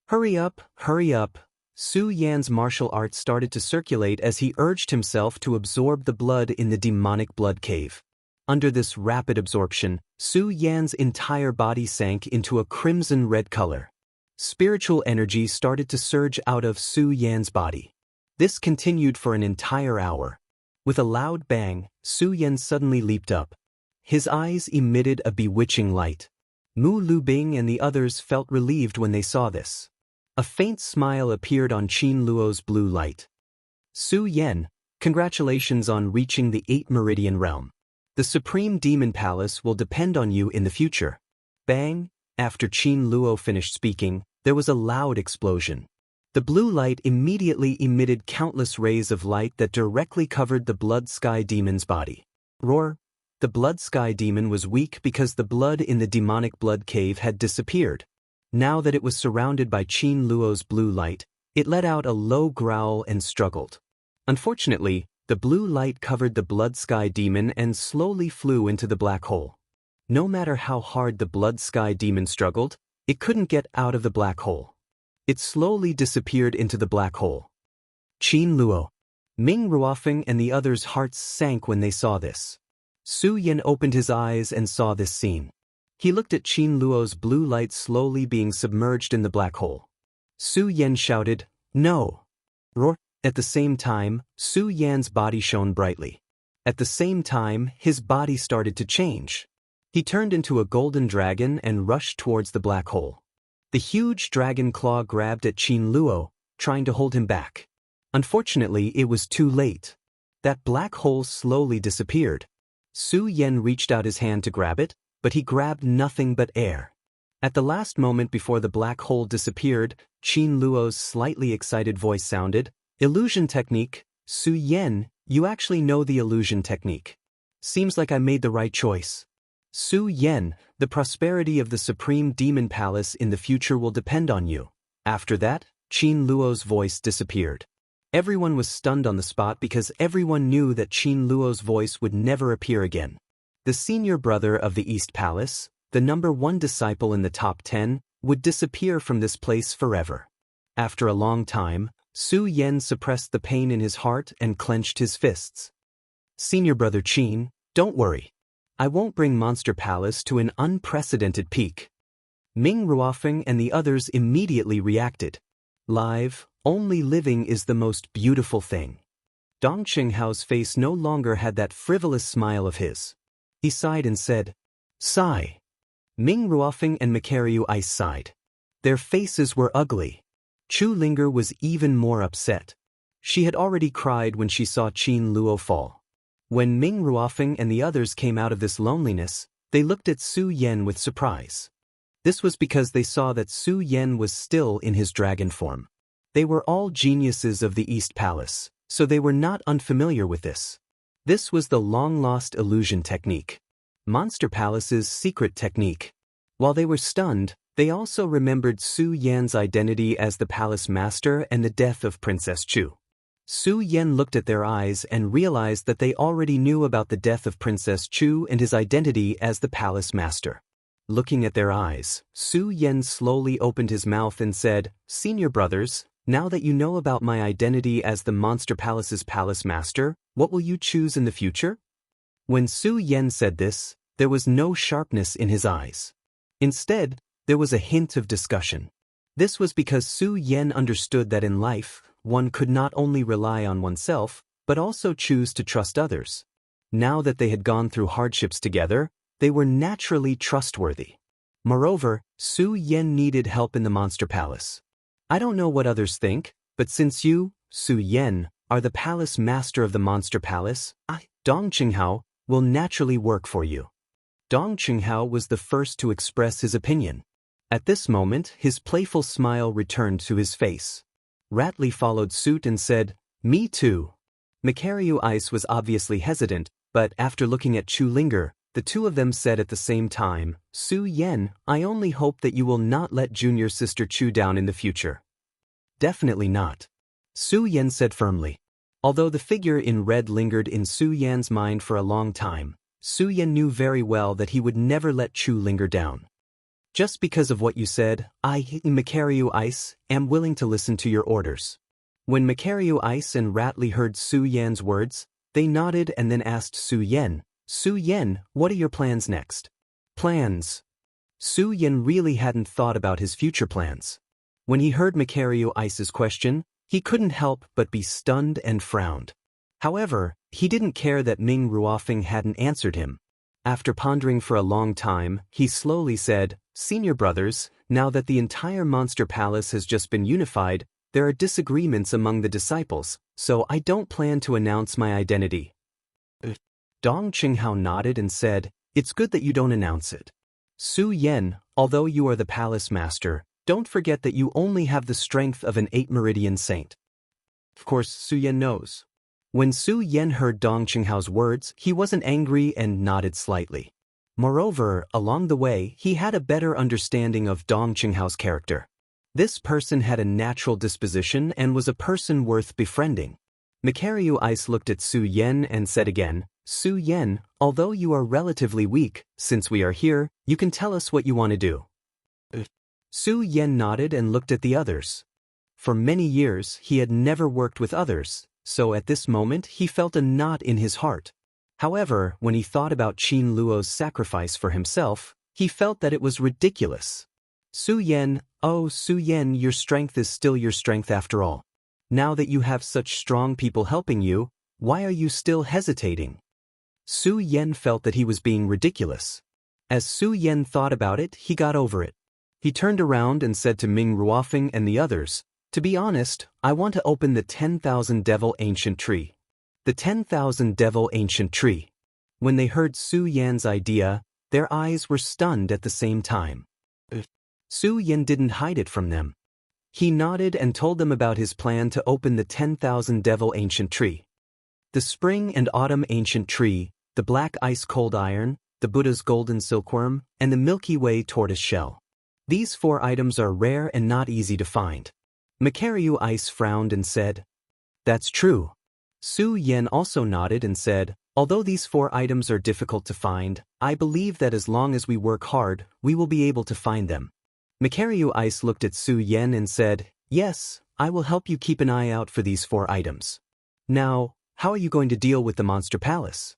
Hurry up, hurry up. Su Yan's martial arts started to circulate as he urged himself to absorb the blood in the demonic blood cave. Under this rapid absorption, Su Yan's entire body sank into a crimson-red color. Spiritual energy started to surge out of Su Yan's body. This continued for an entire hour. With a loud bang, Su Yan suddenly leaped up. His eyes emitted a bewitching light. Mu Lubing and the others felt relieved when they saw this. A faint smile appeared on Qin Luo's blue light. Su Yan, Congratulations on reaching the 8th Meridian Realm. The Supreme Demon Palace will depend on you in the future. Bang! After Qin Luo finished speaking, there was a loud explosion. The blue light immediately emitted countless rays of light that directly covered the Blood Sky Demon's body. Roar! The Blood Sky Demon was weak because the blood in the demonic blood cave had disappeared. Now that it was surrounded by Qin Luo's blue light, it let out a low growl and struggled. Unfortunately, the blue light covered the Blood Sky Demon and slowly flew into the black hole. No matter how hard the Blood Sky Demon struggled, it couldn't get out of the black hole. It slowly disappeared into the black hole. Qin Luo, Ming Ruofeng and the others' hearts sank when they saw this. Su Yan opened his eyes and saw this scene. He looked at Qin Luo's blue light slowly being submerged in the black hole. Su Yan shouted, "No!" Roar! At the same time, Su Yan's body shone brightly. At the same time, his body started to change. He turned into a golden dragon and rushed towards the black hole. The huge dragon claw grabbed at Qin Luo, trying to hold him back. Unfortunately, it was too late. That black hole slowly disappeared. Su Yan reached out his hand to grab it, but he grabbed nothing but air. At the last moment before the black hole disappeared, Qin Luo's slightly excited voice sounded, "Illusion technique, Su Yan, you actually know the illusion technique. Seems like I made the right choice. Su Yan, the prosperity of the Supreme Demon Palace in the future will depend on you." After that, Qin Luo's voice disappeared. Everyone was stunned on the spot because everyone knew that Qin Luo's voice would never appear again. The senior brother of the East Palace, the #1 disciple in the top 10, would disappear from this place forever. After a long time, Su Yan suppressed the pain in his heart and clenched his fists. "Senior brother Qin, don't worry. I won't bring Monster Palace to an unprecedented peak." Ming Ruofeng and the others immediately reacted. "Live, only living is the most beautiful thing." Dong Qinghao's face no longer had that frivolous smile of his. He sighed and said, "Sigh." Ming Ruofeng and Makaryu Ice sighed. Their faces were ugly. Chu Linger was even more upset. She had already cried when she saw Qin Luo fall. When Ming Ruofeng and the others came out of this loneliness, they looked at Su Yan with surprise. This was because they saw that Su Yan was still in his dragon form. They were all geniuses of the East Palace, so they were not unfamiliar with this. This was the long-lost illusion technique, Monster Palace's secret technique. While they were stunned, they also remembered Su Yan's identity as the palace master and the death of Princess Chu. Su Yan looked at their eyes and realized that they already knew about the death of Princess Chu and his identity as the palace master. Looking at their eyes, Su Yan slowly opened his mouth and said, "Senior brothers, now that you know about my identity as the Monster Palace's palace master, what will you choose in the future?" When Su Yan said this, there was no sharpness in his eyes. Instead, there was a hint of discussion. This was because Su Yan understood that in life, one could not only rely on oneself, but also choose to trust others. Now that they had gone through hardships together, they were naturally trustworthy. Moreover, Su Yan needed help in the Monster Palace. "I don't know what others think, but since you, Su Yan, are the palace master of the Monster Palace, I, Dong Qinghao, will naturally work for you." Dong Qinghao was the first to express his opinion. At this moment, his playful smile returned to his face. Ratley followed suit and said, "Me too." Makaryu Ice was obviously hesitant, but after looking at Chu Linger, the two of them said at the same time, "Su Yan, I only hope that you will not let junior sister Chu down in the future." "Definitely not," Su Yan said firmly. Although the figure in red lingered in Su Yan's mind for a long time, Su Yan knew very well that he would never let Chu Linger down. "Just because of what you said, I, Makaryu Ice, am willing to listen to your orders." When Makaryu Ice and Ratley heard Su Yan's words, they nodded and then asked Su Yan, "Su Yan, what are your plans next?" "Plans?" Su Yan really hadn't thought about his future plans. When he heard Makaryu Ice's question, he couldn't help but be stunned and frowned. However, he didn't care that Ming Ruofeng hadn't answered him. After pondering for a long time, he slowly said, "Senior brothers, now that the entire Monster Palace has just been unified, there are disagreements among the disciples, so I don't plan to announce my identity. Dong Qinghao nodded and said, "It's good that you don't announce it. Su Yan, although you are the palace master, don't forget that you only have the strength of an 8 meridian saint." Of course, Su Yan knows. When Su Yan heard Dong Qinghao's words, he wasn't angry and nodded slightly. Moreover, along the way, he had a better understanding of Dong Qinghao's character. This person had a natural disposition and was a person worth befriending. Macario Ice looked at Su Yan and said again, "Su Yan, although you are relatively weak, since we are here, you can tell us what you want to do." Su Yan nodded and looked at the others. For many years, he had never worked with others, so at this moment he felt a knot in his heart. However, when he thought about Qin Luo's sacrifice for himself, he felt that it was ridiculous. "Su Yan, oh Su Yan, your strength is still your strength after all. Now that you have such strong people helping you, why are you still hesitating?" Su Yan felt that he was being ridiculous. As Su Yan thought about it, he got over it. He turned around and said to Ming Ruofeng and the others, "To be honest, I want to open the 10,000 Devil Ancient Tree." The 10,000 Devil Ancient Tree. When they heard Su Yan's idea, their eyes were stunned at the same time. Su Yan didn't hide it from them. He nodded and told them about his plan to open the 10,000 Devil Ancient Tree. The Spring and Autumn Ancient Tree, the Black Ice Cold Iron, the Buddha's Golden Silkworm, and the Milky Way Tortoise Shell. These 4 items are rare and not easy to find. Macario Ice frowned and said, "That's true." Su Yan also nodded and said, "Although these 4 items are difficult to find, I believe that as long as we work hard, we will be able to find them." Macario Ice looked at Su Yan and said, "Yes, I will help you keep an eye out for these 4 items. Now, how are you going to deal with the Monster Palace?"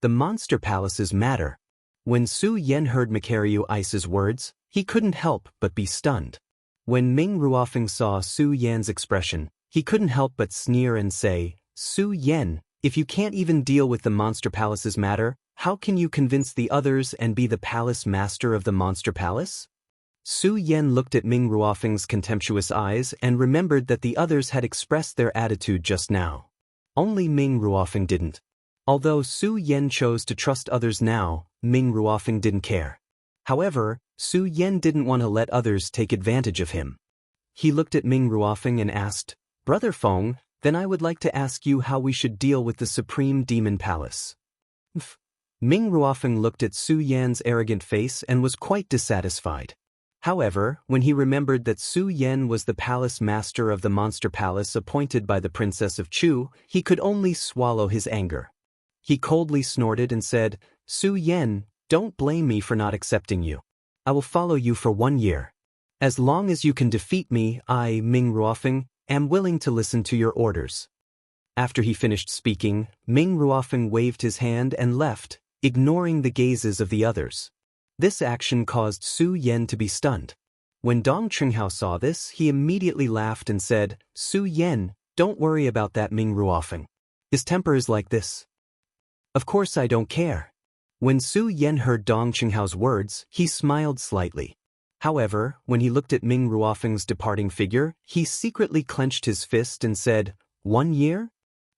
The Monster Palaces matter. When Su Yan heard Macario Ice's words, he couldn't help but be stunned. When Ming Ruofeng saw Su Yan's expression, he couldn't help but sneer and say, "Su Yan, if you can't even deal with the Monster Palace's matter, how can you convince the others and be the palace master of the Monster Palace?" Su Yan looked at Ming Ruofeng's contemptuous eyes and remembered that the others had expressed their attitude just now. Only Ming Ruofeng didn't. Although Su Yan chose to trust others now, Ming Ruofeng didn't care. However, Su Yan didn't want to let others take advantage of him. He looked at Ming Ruofeng and asked, "Brother Feng, then I would like to ask you how we should deal with the Supreme Demon Palace." Ming Ruofeng looked at Su Yan's arrogant face and was quite dissatisfied. However, when he remembered that Su Yan was the palace master of the Monster Palace appointed by the Princess of Chu, he could only swallow his anger. He coldly snorted and said, "Su Yan, don't blame me for not accepting you. I will follow you for 1 year. As long as you can defeat me, I, Ming Ruofeng, am willing to listen to your orders." After he finished speaking, Ming Ruofeng waved his hand and left, ignoring the gazes of the others. This action caused Su Yan to be stunned. When Dong Qinghao saw this, he immediately laughed and said, "Su Yan, don't worry about that Ming Ruofeng. His temper is like this." "Of course I don't care." When Su Yan heard Dong Qinghao's words, he smiled slightly. However, when he looked at Ming Ruofeng's departing figure, he secretly clenched his fist and said, "1 year?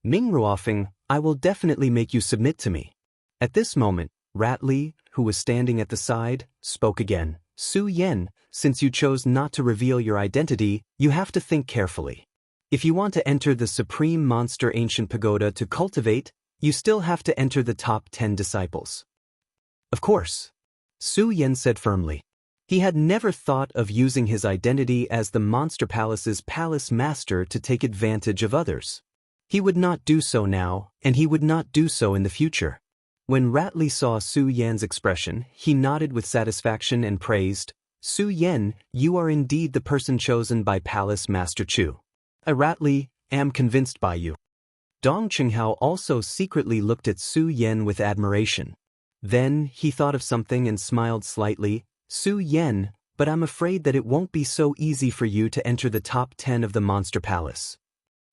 Ming Ruofeng, I will definitely make you submit to me." At this moment, Rat Li, who was standing at the side, spoke again. "Su Yan, since you chose not to reveal your identity, you have to think carefully. If you want to enter the Supreme Monster Ancient Pagoda to cultivate, you still have to enter the top 10 disciples." "Of course," Su Yan said firmly. He had never thought of using his identity as the Monster Palace's palace master to take advantage of others. He would not do so now, and he would not do so in the future. When Rat Li saw Su Yan's expression, he nodded with satisfaction and praised, "Su Yan, you are indeed the person chosen by Palace Master Chu. I, Rat Li, am convinced by you." Dong Qinghao also secretly looked at Su Yan with admiration. Then he thought of something and smiled slightly. "Su Yan, but I'm afraid that it won't be so easy for you to enter the top 10 of the Monster Palace."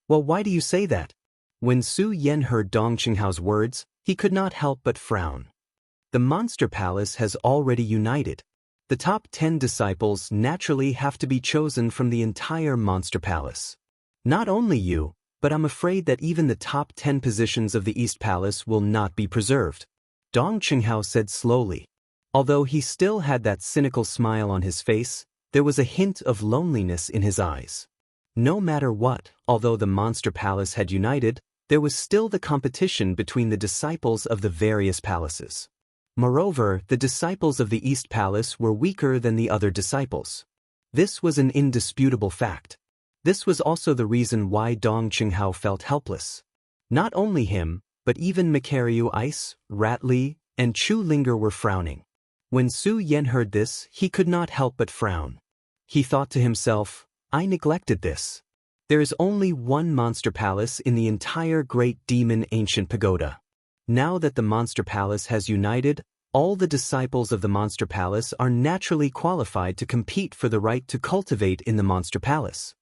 "Well, why do you say that?" When Su Yan heard Dong Qinghao's words, he could not help but frown. The Monster Palace has already united. The top 10 disciples naturally have to be chosen from the entire Monster Palace. Not only you, but I'm afraid that even the top 10 positions of the East Palace will not be preserved, Dong Qinghao said slowly. Although he still had that cynical smile on his face, there was a hint of loneliness in his eyes. No matter what, although the Monster Palace had united, there was still the competition between the disciples of the various palaces. Moreover, the disciples of the East Palace were weaker than the other disciples. This was an indisputable fact. This was also the reason why Dong Qinghao felt helpless. Not only him, but even Macariu Ice, Rat Li, and Chu Linger were frowning. When Su Yen heard this, he could not help but frown. He thought to himself, I neglected this. There is only one Monster Palace in the entire Great Demon Ancient Pagoda. Now that the Monster Palace has united, all the disciples of the Monster Palace are naturally qualified to compete for the right to cultivate in the Monster Palace.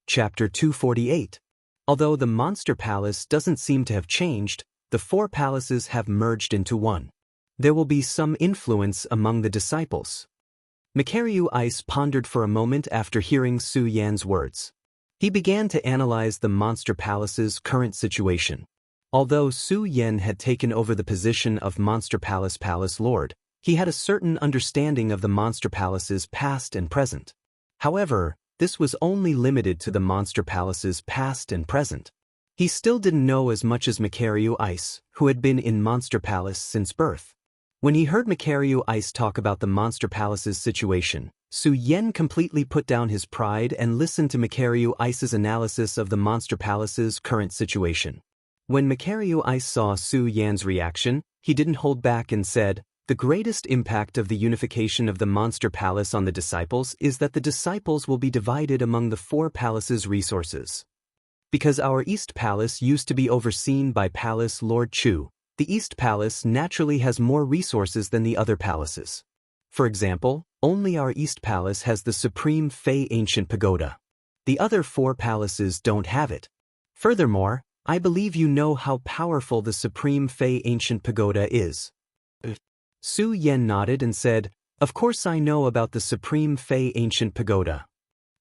Chapter 248. Although the Monster Palace doesn't seem to have changed, the four palaces have merged into one. There will be some influence among the disciples. Macariu Ice pondered for a moment after hearing Su Yan's words. He began to analyze the Monster Palace's current situation. Although Su Yan had taken over the position of Monster Palace Lord, he had a certain understanding of the Monster Palace's past and present. However, this was only limited to the Monster Palace's past and present. He still didn't know as much as Macariu Ice, who had been in Monster Palace since birth. When he heard Macariu Ice talk about the Monster Palace's situation, Su Yen completely put down his pride and listened to Macariu Ice's analysis of the Monster Palace's current situation. When Macariu Ice saw Su Yan's reaction, he didn't hold back and said, the greatest impact of the unification of the Monster Palace on the disciples is that the disciples will be divided among the four palaces' resources. Because our East Palace used to be overseen by Palace Lord Chu, the East Palace naturally has more resources than the other palaces. For example, only our East Palace has the Supreme Fey Ancient Pagoda. The other four palaces don't have it. Furthermore, I believe you know how powerful the Supreme Fey Ancient Pagoda is. Su Yen nodded and said, of course I know about the Supreme Fey Ancient Pagoda.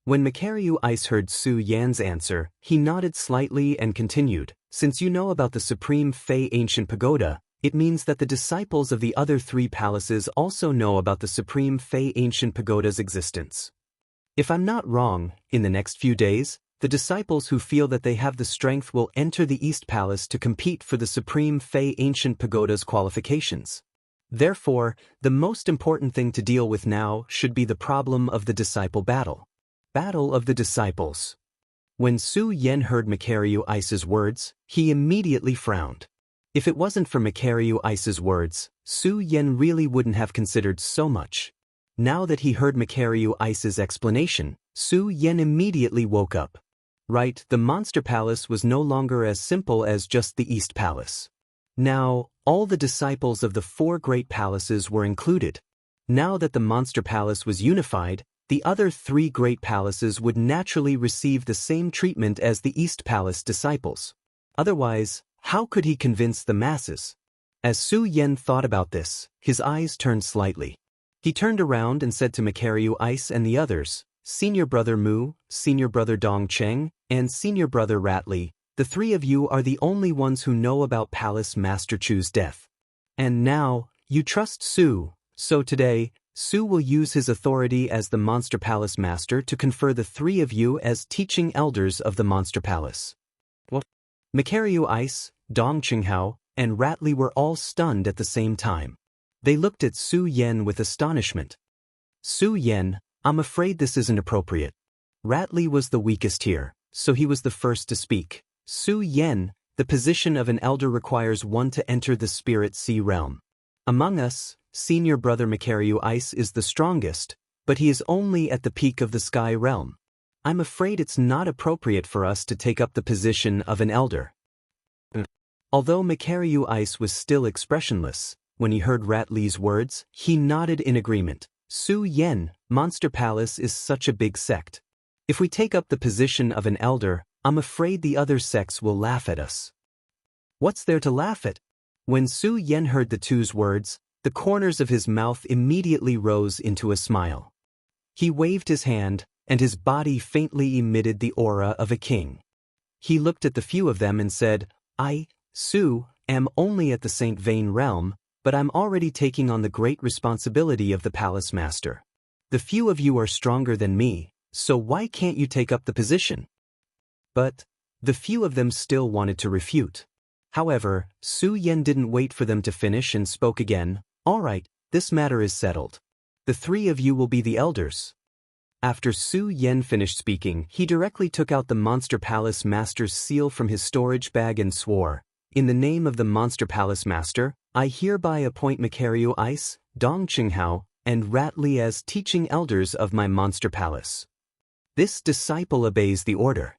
When Macariu Ice heard Su Yan's answer, he nodded slightly and continued, since you know about the Supreme Fey Ancient Pagoda, it means that the disciples of the other three palaces also know about the Supreme Fey Ancient Pagoda's existence. If I'm not wrong, in the next few days, the disciples who feel that they have the strength will enter the East Palace to compete for the Supreme Fey Ancient Pagoda's qualifications. Therefore, the most important thing to deal with now should be the problem of the disciple battle. Battle of the Disciples. When Su Yen heard Macariu Ice's words, he immediately frowned. If it wasn't for Macariu Ice's words, Su Yen really wouldn't have considered so much. Now that he heard Macariu Ice's explanation, Su Yen immediately woke up. Right, the Monster Palace was no longer as simple as just the East Palace. Now, all the disciples of the four great palaces were included. Now that the Monster Palace was unified, the other three great palaces would naturally receive the same treatment as the East Palace disciples. Otherwise, how could he convince the masses? As Su Yen thought about this, his eyes turned slightly. He turned around and said to Macariu Ice and the others, Senior Brother Mu, Senior Brother Dong Cheng, and Senior Brother Rat Li, the three of you are the only ones who know about Palace Master Chu's death. And now, you trust Su, so today, Su will use his authority as the Monster Palace Master to confer the three of you as teaching elders of the Monster Palace. What? Macariu Ice, Dong Qinghao, and Rat Li were all stunned at the same time. They looked at Su Yen with astonishment. Su Yen, I'm afraid this isn't appropriate. Rat Li was the weakest here, so he was the first to speak. Su Yen, the position of an elder requires one to enter the Spirit Sea realm. Among us, Senior Brother Macariu Ice is the strongest, but he is only at the peak of the Sky realm. I'm afraid it's not appropriate for us to take up the position of an elder. Although Macariu Ice was still expressionless, when he heard Rat Li's words, he nodded in agreement. Su Yen, Monster Palace is such a big sect. If we take up the position of an elder, I'm afraid the other sects will laugh at us. What's there to laugh at? When Su Yen heard the two's words, The corners of his mouth immediately rose into a smile. He waved his hand, and his body faintly emitted the aura of a king. He looked at the few of them and said, I, Su, am only at the Saint Vain realm, but I'm already taking on the great responsibility of the palace master. The few of you are stronger than me, so why can't you take up the position? But the few of them still wanted to refute. However, Su Yan didn't wait for them to finish and spoke again. All right, this matter is settled. The three of you will be the elders. After Su Yan finished speaking, he directly took out the Monster Palace Master's seal from his storage bag and swore, in the name of the Monster Palace Master, I hereby appoint Macario Ice, Dong Qinghao, and Rat Li as teaching elders of my Monster Palace. This disciple obeys the order.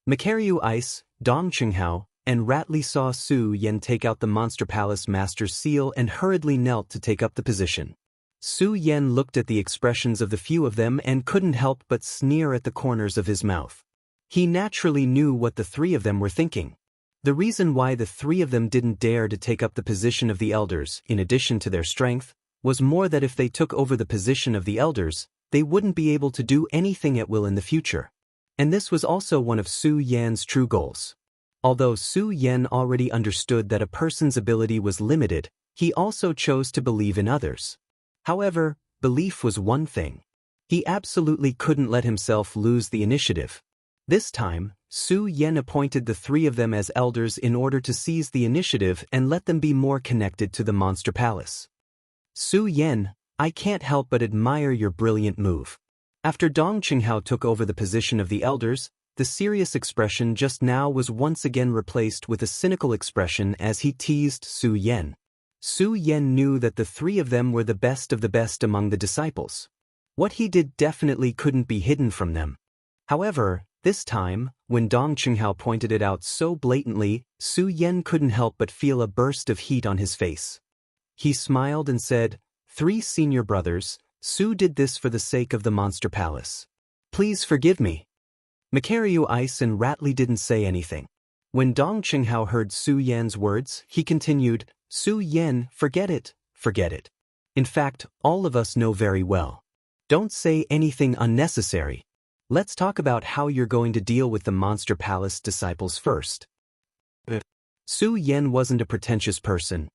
Macario Ice, Dong Qinghao, and Rat Li saw Su Yan take out the Monster Palace Master's seal and hurriedly knelt to take up the position. Su Yan looked at the expressions of the few of them and couldn't help but sneer at the corners of his mouth. He naturally knew what the three of them were thinking. The reason why the three of them didn't dare to take up the position of the elders, in addition to their strength, was more that if they took over the position of the elders, they wouldn't be able to do anything at will in the future. And this was also one of Su Yan's true goals. Although Su Yan already understood that a person's ability was limited, he also chose to believe in others. However, belief was one thing. He absolutely couldn't let himself lose the initiative. This time, Su Yan appointed the three of them as elders in order to seize the initiative and let them be more connected to the Monster Palace. Su Yan, I can't help but admire your brilliant move. After Dong Qinghao took over the position of the elders, the serious expression just now was once again replaced with a cynical expression as he teased Su Yan. Su Yan knew that the three of them were the best of the best among the disciples. What he did definitely couldn't be hidden from them. However, this time, when Dong Qinghao pointed it out so blatantly, Su Yan couldn't help but feel a burst of heat on his face. He smiled and said, "Three senior brothers, Su did this for the sake of the Monster Palace. Please forgive me." Macario Ice and Rat Li didn't say anything. When Dong Qinghao heard Su Yan's words, he continued, "Su Yan, forget it, forget it. In fact, all of us know very well. Don't say anything unnecessary. Let's talk about how you're going to deal with the Monster Palace disciples first." Su Yan wasn't a pretentious person.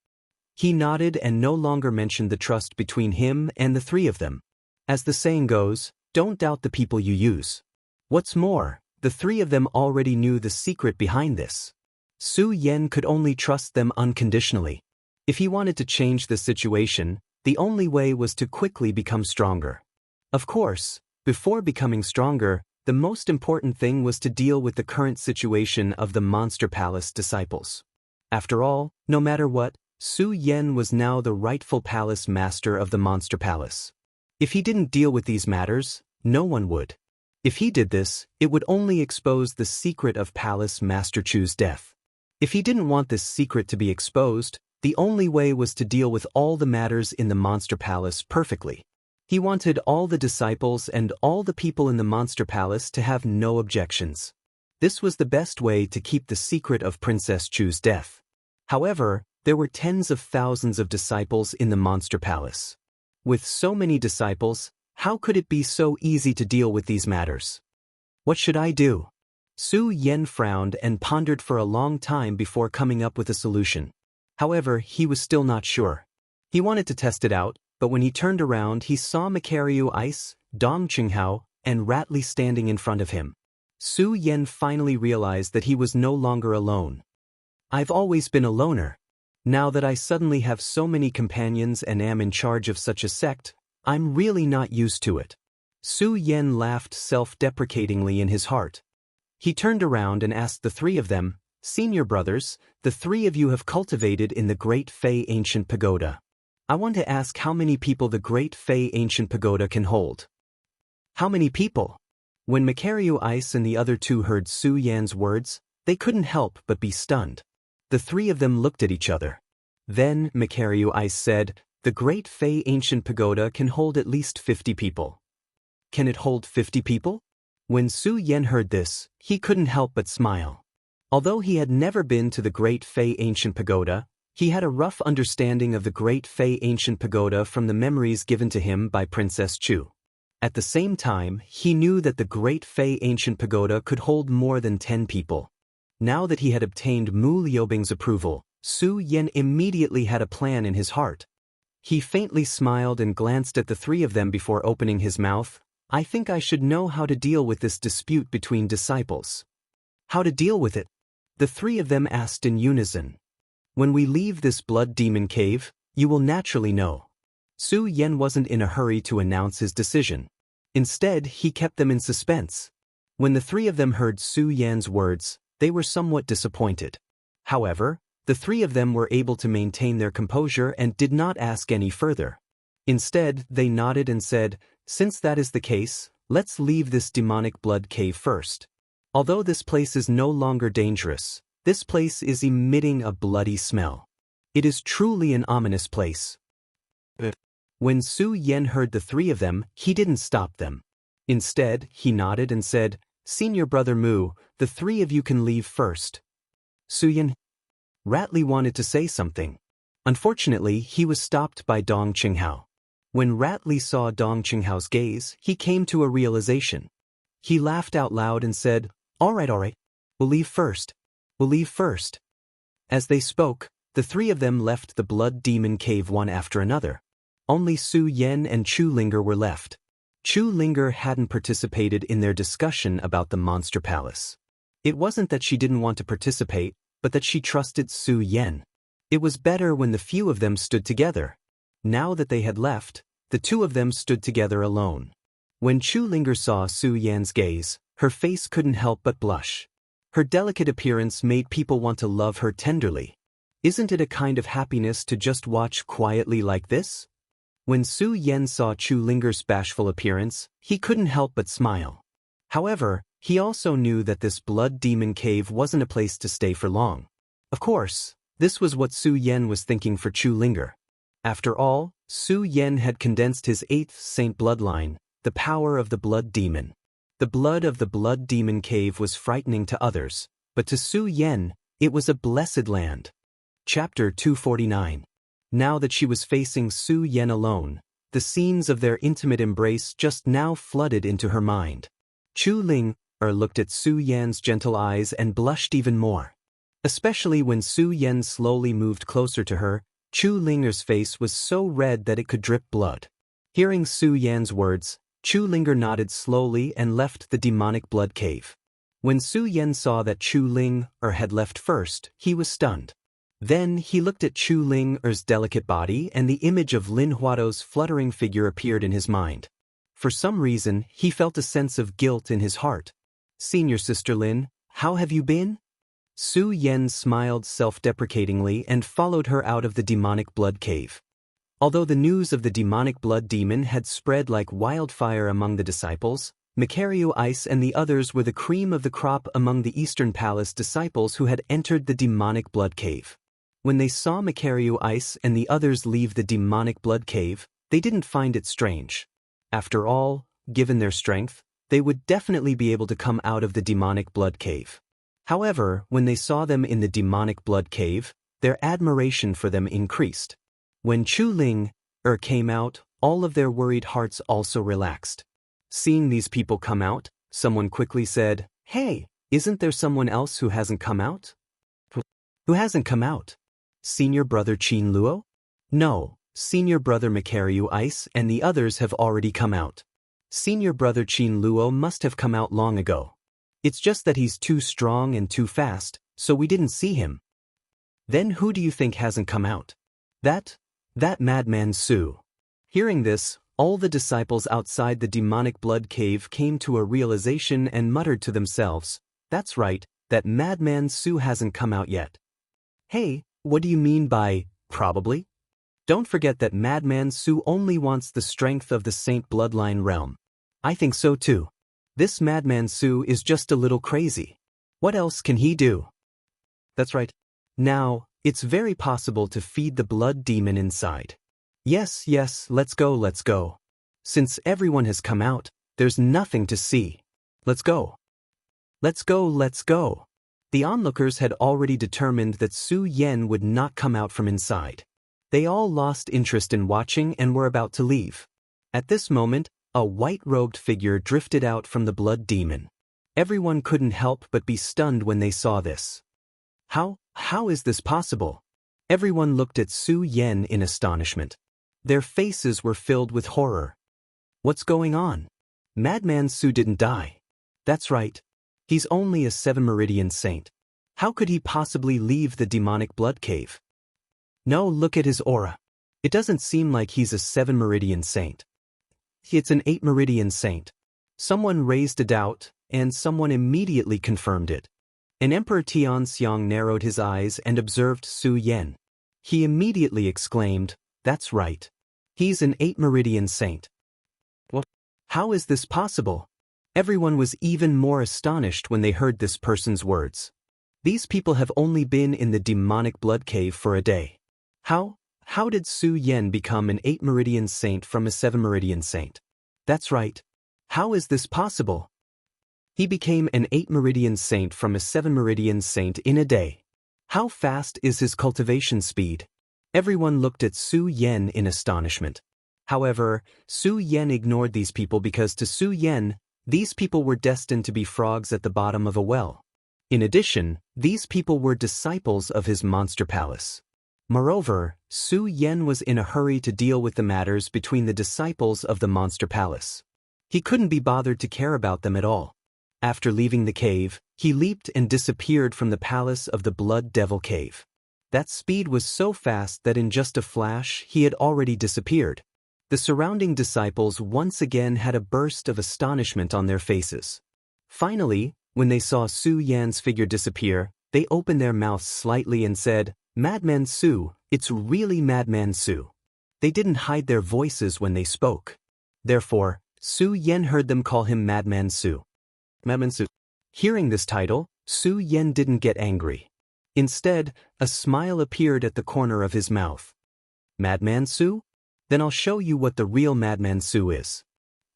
He nodded and no longer mentioned the trust between him and the three of them. As the saying goes, don't doubt the people you use. What's more, the three of them already knew the secret behind this. Su Yan could only trust them unconditionally. If he wanted to change the situation, the only way was to quickly become stronger. Of course, before becoming stronger, the most important thing was to deal with the current situation of the Monster Palace disciples. After all, no matter what, Su Yan was now the rightful palace master of the Monster Palace. If he didn't deal with these matters, no one would. If he did this, it would only expose the secret of Palace Master Chu's death. If he didn't want this secret to be exposed, the only way was to deal with all the matters in the Monster Palace perfectly. He wanted all the disciples and all the people in the Monster Palace to have no objections. This was the best way to keep the secret of Princess Chu's death. However, there were tens of thousands of disciples in the Monster Palace. With so many disciples, how could it be so easy to deal with these matters? What should I do? Su Yan frowned and pondered for a long time before coming up with a solution. However, he was still not sure. He wanted to test it out, but when he turned around he saw Macario Ice, Dong Qinghao, and Rat Li standing in front of him. Su Yan finally realized that he was no longer alone. I've always been a loner. Now that I suddenly have so many companions and am in charge of such a sect, I'm really not used to it. Su Yan laughed self-deprecatingly in his heart. He turned around and asked the three of them, "Senior brothers, the three of you have cultivated in the Great Fei Ancient Pagoda. I want to ask how many people the Great Fei Ancient Pagoda can hold." How many people? When Macario Ice and the other two heard Su Yan's words, they couldn't help but be stunned. The three of them looked at each other. Then Macario Ice said, "The Great Fei Ancient Pagoda can hold at least 50 people." Can it hold 50 people? When Su Yan heard this, he couldn't help but smile. Although he had never been to the Great Fei Ancient Pagoda, He had a rough understanding of the Great Fei ancient pagoda from the memories given to him by Princess Chu. At the same time, he knew that the Great Fei ancient pagoda could hold more than 10 people. Now that he had obtained Mu Liubing's approval, Su Yan immediately had a plan in his heart. He faintly smiled and glanced at the three of them before opening his mouth. I think I should know how to deal with this dispute between disciples. How to deal with it? The three of them asked in unison. When we leave this blood demon cave, you will naturally know. Su Yan wasn't in a hurry to announce his decision. Instead, he kept them in suspense. When the three of them heard Su Yan's words, they were somewhat disappointed. However, the three of them were able to maintain their composure and did not ask any further. Instead, they nodded and said, since that is the case, let's leave this demonic blood cave first. Although this place is no longer dangerous, this place is emitting a bloody smell. It is truly an ominous place. When Su Yan heard the three of them, he didn't stop them. Instead, he nodded and said, Senior Brother Mu, the three of you can leave first. Su Yan. Ratley wanted to say something. Unfortunately, he was stopped by Dong Qinghao. When Ratley saw Dong Qinghao's gaze, he came to a realization. He laughed out loud and said, all right, we'll leave first. We'll leave first. As they spoke, the three of them left the blood demon cave one after another. Only Su Yan and Chu Linger were left. Chu Linger hadn't participated in their discussion about the monster palace. It wasn't that she didn't want to participate, but that she trusted Su Yan. It was better when the few of them stood together. Now that they had left, the two of them stood together alone. When Chu Linger saw Su Yan's gaze, her face couldn't help but blush. Her delicate appearance made people want to love her tenderly. Isn't it a kind of happiness to just watch quietly like this? When Su Yan saw Chu Linger's bashful appearance, he couldn't help but smile. However, he also knew that this blood demon cave wasn't a place to stay for long. Of course, this was what Su Yan was thinking for Chu Linger. After all, Su Yan had condensed his 8th saint bloodline, the power of the blood demon. The blood of the blood demon cave was frightening to others, but to Su Yan, it was a blessed land. Chapter 249. Now that she was facing Su Yan alone, the scenes of their intimate embrace just now flooded into her mind. Chu Linger looked at Su Yan's gentle eyes and blushed even more. Especially when Su Yan slowly moved closer to her, Chu Linger's face was so red that it could drip blood. Hearing Su Yan's words, Chu Linger nodded slowly and left the demonic blood cave. When Su Yan saw that Chu Linger had left first, he was stunned. Then he looked at Chu Linger's delicate body and the image of Lin Huato's fluttering figure appeared in his mind. For some reason, he felt a sense of guilt in his heart. Senior Sister Lin, how have you been? Su Yan smiled self-deprecatingly and followed her out of the demonic blood cave. Although the news of the demonic blood demon had spread like wildfire among the disciples, Macario Ice and the others were the cream of the crop among the Eastern Palace disciples who had entered the demonic blood cave. When they saw Macario Ice and the others leave the demonic blood cave, they didn't find it strange. After all, given their strength, they would definitely be able to come out of the demonic blood cave. However, when they saw them in the demonic blood cave, their admiration for them increased. When Chu Linger came out, all of their worried hearts also relaxed. Seeing these people come out, someone quickly said, Hey, isn't there someone else who hasn't come out? Who hasn't come out? Senior Brother Qin Luo? No, Senior Brother Macario Ice and the others have already come out. Senior Brother Qin Luo must have come out long ago. It's just that he's too strong and too fast, so we didn't see him. Then who do you think hasn't come out? That madman Su. Hearing this, all the disciples outside the demonic blood cave came to a realization and muttered to themselves, That's right, that madman Su hasn't come out yet. Hey, what do you mean by, probably? Don't forget that madman Su only wants the strength of the saint bloodline realm. I think so too. This madman Su is just a little crazy. What else can he do? That's right. Now, it's very possible to feed the blood demon inside. Yes, let's go. Since everyone has come out, there's nothing to see. Let's go. The onlookers had already determined that Su Yan would not come out from inside. They all lost interest in watching and were about to leave. At this moment, a white-robed figure drifted out from the blood demon. Everyone couldn't help but be stunned when they saw this. How is this possible? Everyone looked at Su Yan in astonishment. Their faces were filled with horror. What's going on? Madman Su didn't die. That's right. He's only a 7-meridian saint. How could he possibly leave the demonic blood cave? No, look at his aura. It doesn't seem like he's a 7-meridian saint. It's an 8-meridian saint. Someone raised a doubt, and someone immediately confirmed it. And Emperor Tianxiang narrowed his eyes and observed Su Yan. He immediately exclaimed, "That's right. He's an 8-meridian saint." What? How is this possible? Everyone was even more astonished when they heard this person's words. These people have only been in the demonic blood cave for a day. How did Su Yan become an 8-meridian saint from a 7-meridian saint? That's right. How is this possible? He became an 8-meridian saint from a 7-meridian saint in a day. How fast is his cultivation speed? Everyone looked at Su Yan in astonishment. However, Su Yan ignored these people because to Su Yan, these people were destined to be frogs at the bottom of a well. In addition, these people were disciples of his monster palace. Moreover, Su Yan was in a hurry to deal with the matters between the disciples of the monster palace. He couldn't be bothered to care about them at all. After leaving the cave, he leaped and disappeared from the palace of the Blood Devil Cave. That speed was so fast that in just a flash he had already disappeared. The surrounding disciples once again had a burst of astonishment on their faces. Finally, when they saw Su Yan's figure disappear, they opened their mouths slightly and said, "Madman Su, it's really Madman Su." They didn't hide their voices when they spoke. Therefore, Su Yan heard them call him Madman Su. Madman Su. Hearing this title, Su Yan didn't get angry. Instead, a smile appeared at the corner of his mouth. Madman Su? Then I'll show you what the real Madman Su is.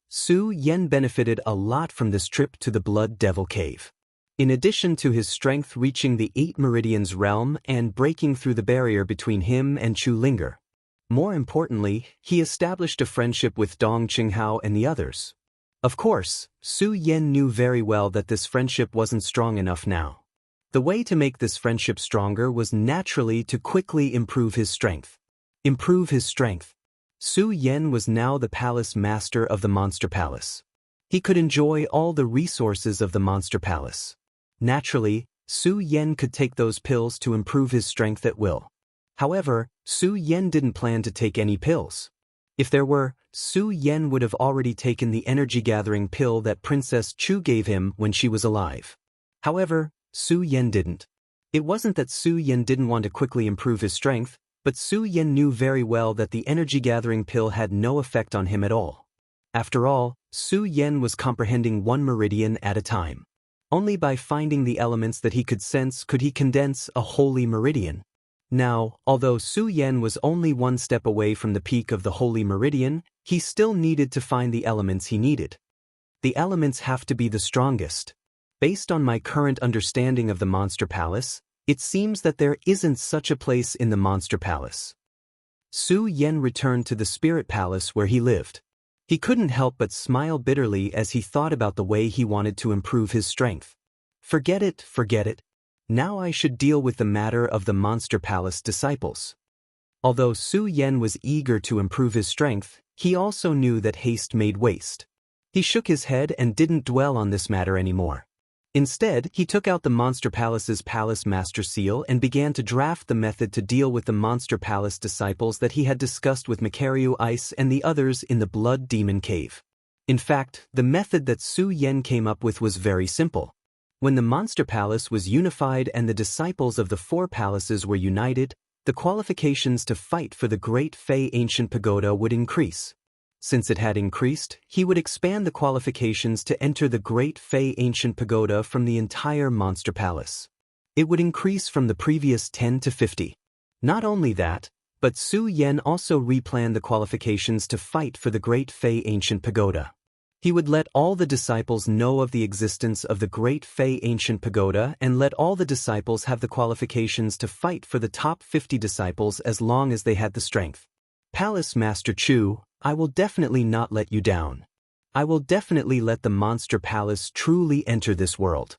Su Yan benefited a lot from this trip to the Blood Devil Cave. In addition to his strength reaching the 8 Meridians realm and breaking through the barrier between him and Chu Linger. More importantly, he established a friendship with Dong Qinghao and the others. Of course, Su Yan knew very well that this friendship wasn't strong enough now. The way to make this friendship stronger was naturally to quickly improve his strength. Improve his strength. Su Yan was now the palace master of the Monster Palace. He could enjoy all the resources of the Monster Palace. Naturally, Su Yan could take those pills to improve his strength at will. However, Su Yan didn't plan to take any pills. If there were, Su Yan would have already taken the energy-gathering pill that Princess Chu gave him when she was alive. However, Su Yan didn't. It wasn't that Su Yan didn't want to quickly improve his strength, but Su Yan knew very well that the energy-gathering pill had no effect on him at all. After all, Su Yan was comprehending 1 meridian at a time. Only by finding the elements that he could sense could he condense a holy meridian. Now, although Su Yan was only 1 step away from the peak of the holy meridian, he still needed to find the elements he needed. The elements have to be the strongest. Based on my current understanding of the Monster Palace, it seems that there isn't such a place in the Monster Palace. Su Yan returned to the Spirit Palace where he lived. He couldn't help but smile bitterly as he thought about the way he wanted to improve his strength. Forget it, forget it. Now I should deal with the matter of the Monster Palace disciples. Although Su Yan was eager to improve his strength, he also knew that haste made waste. He shook his head and didn't dwell on this matter anymore. Instead, he took out the Monster Palace's Palace Master Seal and began to draft the method to deal with the Monster Palace disciples that he had discussed with Macario Ice and the others in the Blood Demon Cave. In fact, the method that Su Yan came up with was very simple. When the Monster Palace was unified and the disciples of the 4 palaces were united, the qualifications to fight for the Great Fey Ancient Pagoda would increase. Since it had increased, he would expand the qualifications to enter the Great Fey Ancient Pagoda from the entire Monster Palace. It would increase from the previous 10 to 50. Not only that, but Su Yan also replanned the qualifications to fight for the Great Fey Ancient Pagoda. He would let all the disciples know of the existence of the Great Fei Ancient Pagoda and let all the disciples have the qualifications to fight for the top 50 disciples as long as they had the strength. Palace Master Chu, I will definitely not let you down. I will definitely let the Monster Palace truly enter this world.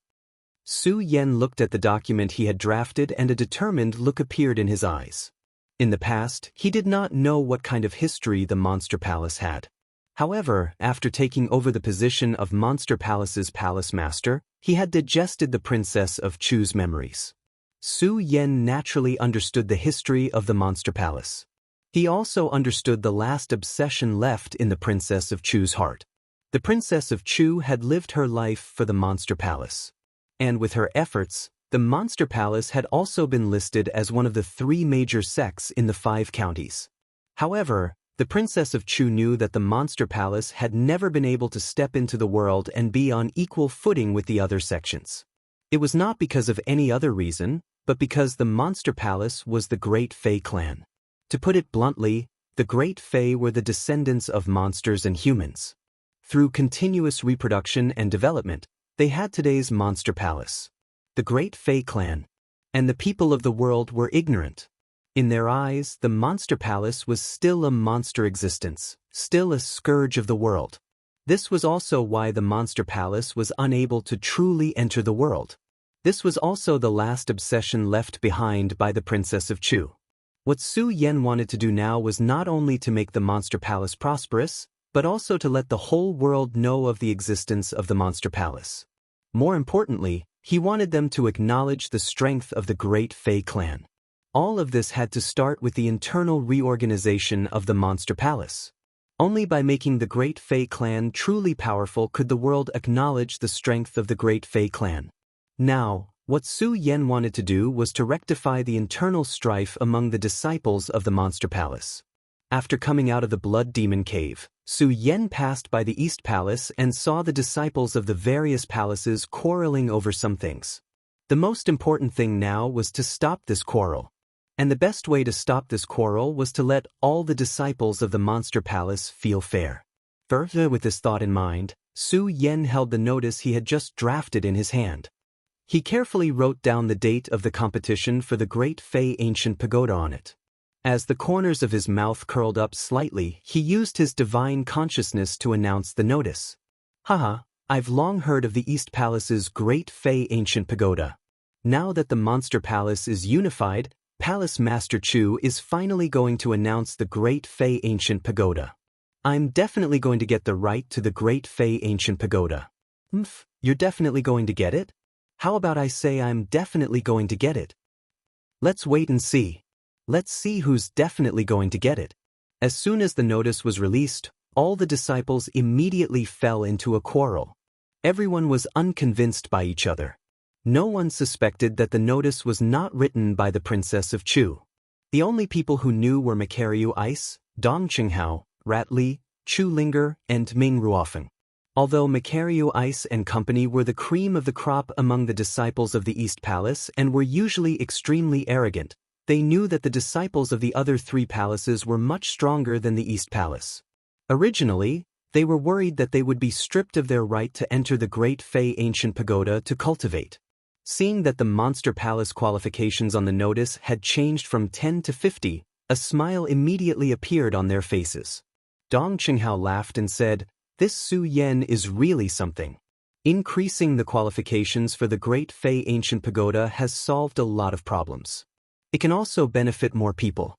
Su Yan looked at the document he had drafted and a determined look appeared in his eyes. In the past, he did not know what kind of history the Monster Palace had. However, after taking over the position of Monster Palace's Palace Master, he had digested the Princess of Chu's memories. Su Yan naturally understood the history of the Monster Palace. He also understood the last obsession left in the Princess of Chu's heart. The Princess of Chu had lived her life for the Monster Palace. And with her efforts, the Monster Palace had also been listed as one of the 3 major sects in the 5 counties. However, the Princess of Chu knew that the Monster Palace had never been able to step into the world and be on equal footing with the other sections. It was not because of any other reason, but because the Monster Palace was the Great Fei clan. To put it bluntly, the Great Fei were the descendants of monsters and humans. Through continuous reproduction and development, they had today's Monster Palace. The Great Fei clan. And the people of the world were ignorant. In their eyes, the Monster Palace was still a monster existence, still a scourge of the world. This was also why the Monster Palace was unable to truly enter the world. This was also the last obsession left behind by the Princess of Chu. What Su Yan wanted to do now was not only to make the Monster Palace prosperous, but also to let the whole world know of the existence of the Monster Palace. More importantly, he wanted them to acknowledge the strength of the Great Fei clan. All of this had to start with the internal reorganization of the Monster Palace. Only by making the Great Fei clan truly powerful could the world acknowledge the strength of the Great Fei clan. Now, what Su Yan wanted to do was to rectify the internal strife among the disciples of the Monster Palace. After coming out of the Blood Demon Cave, Su Yan passed by the East Palace and saw the disciples of the various palaces quarreling over some things. The most important thing now was to stop this quarrel. And the best way to stop this quarrel was to let all the disciples of the Monster Palace feel fair. Further, with this thought in mind, Su Yan held the notice he had just drafted in his hand. He carefully wrote down the date of the competition for the Great Fei Ancient Pagoda on it. As the corners of his mouth curled up slightly, he used his divine consciousness to announce the notice. Haha, I've long heard of the East Palace's Great Fei Ancient Pagoda. Now that the Monster Palace is unified, Palace Master Chu is finally going to announce the Great Fei Ancient Pagoda. I'm definitely going to get the right to the Great Fei Ancient Pagoda. You're definitely going to get it? How about I say I'm definitely going to get it? Let's wait and see. Let's see who's definitely going to get it. As soon as the notice was released, all the disciples immediately fell into a quarrel. Everyone was unconvinced by each other. No one suspected that the notice was not written by the Princess of Chu. The only people who knew were Makaryu Ice, Dong Qinghao, Rat Li, Chu Linger, and Ming Ruofeng. Although Makaryu Ice and company were the cream of the crop among the disciples of the East Palace and were usually extremely arrogant, they knew that the disciples of the other 3 palaces were much stronger than the East Palace. Originally, they were worried that they would be stripped of their right to enter the Great Fei Ancient Pagoda to cultivate. Seeing that the Monster Palace qualifications on the notice had changed from 10 to 50, a smile immediately appeared on their faces. Dong Qinghao laughed and said, "This Su Yan is really something. Increasing the qualifications for the Great Fei Ancient Pagoda has solved a lot of problems. It can also benefit more people."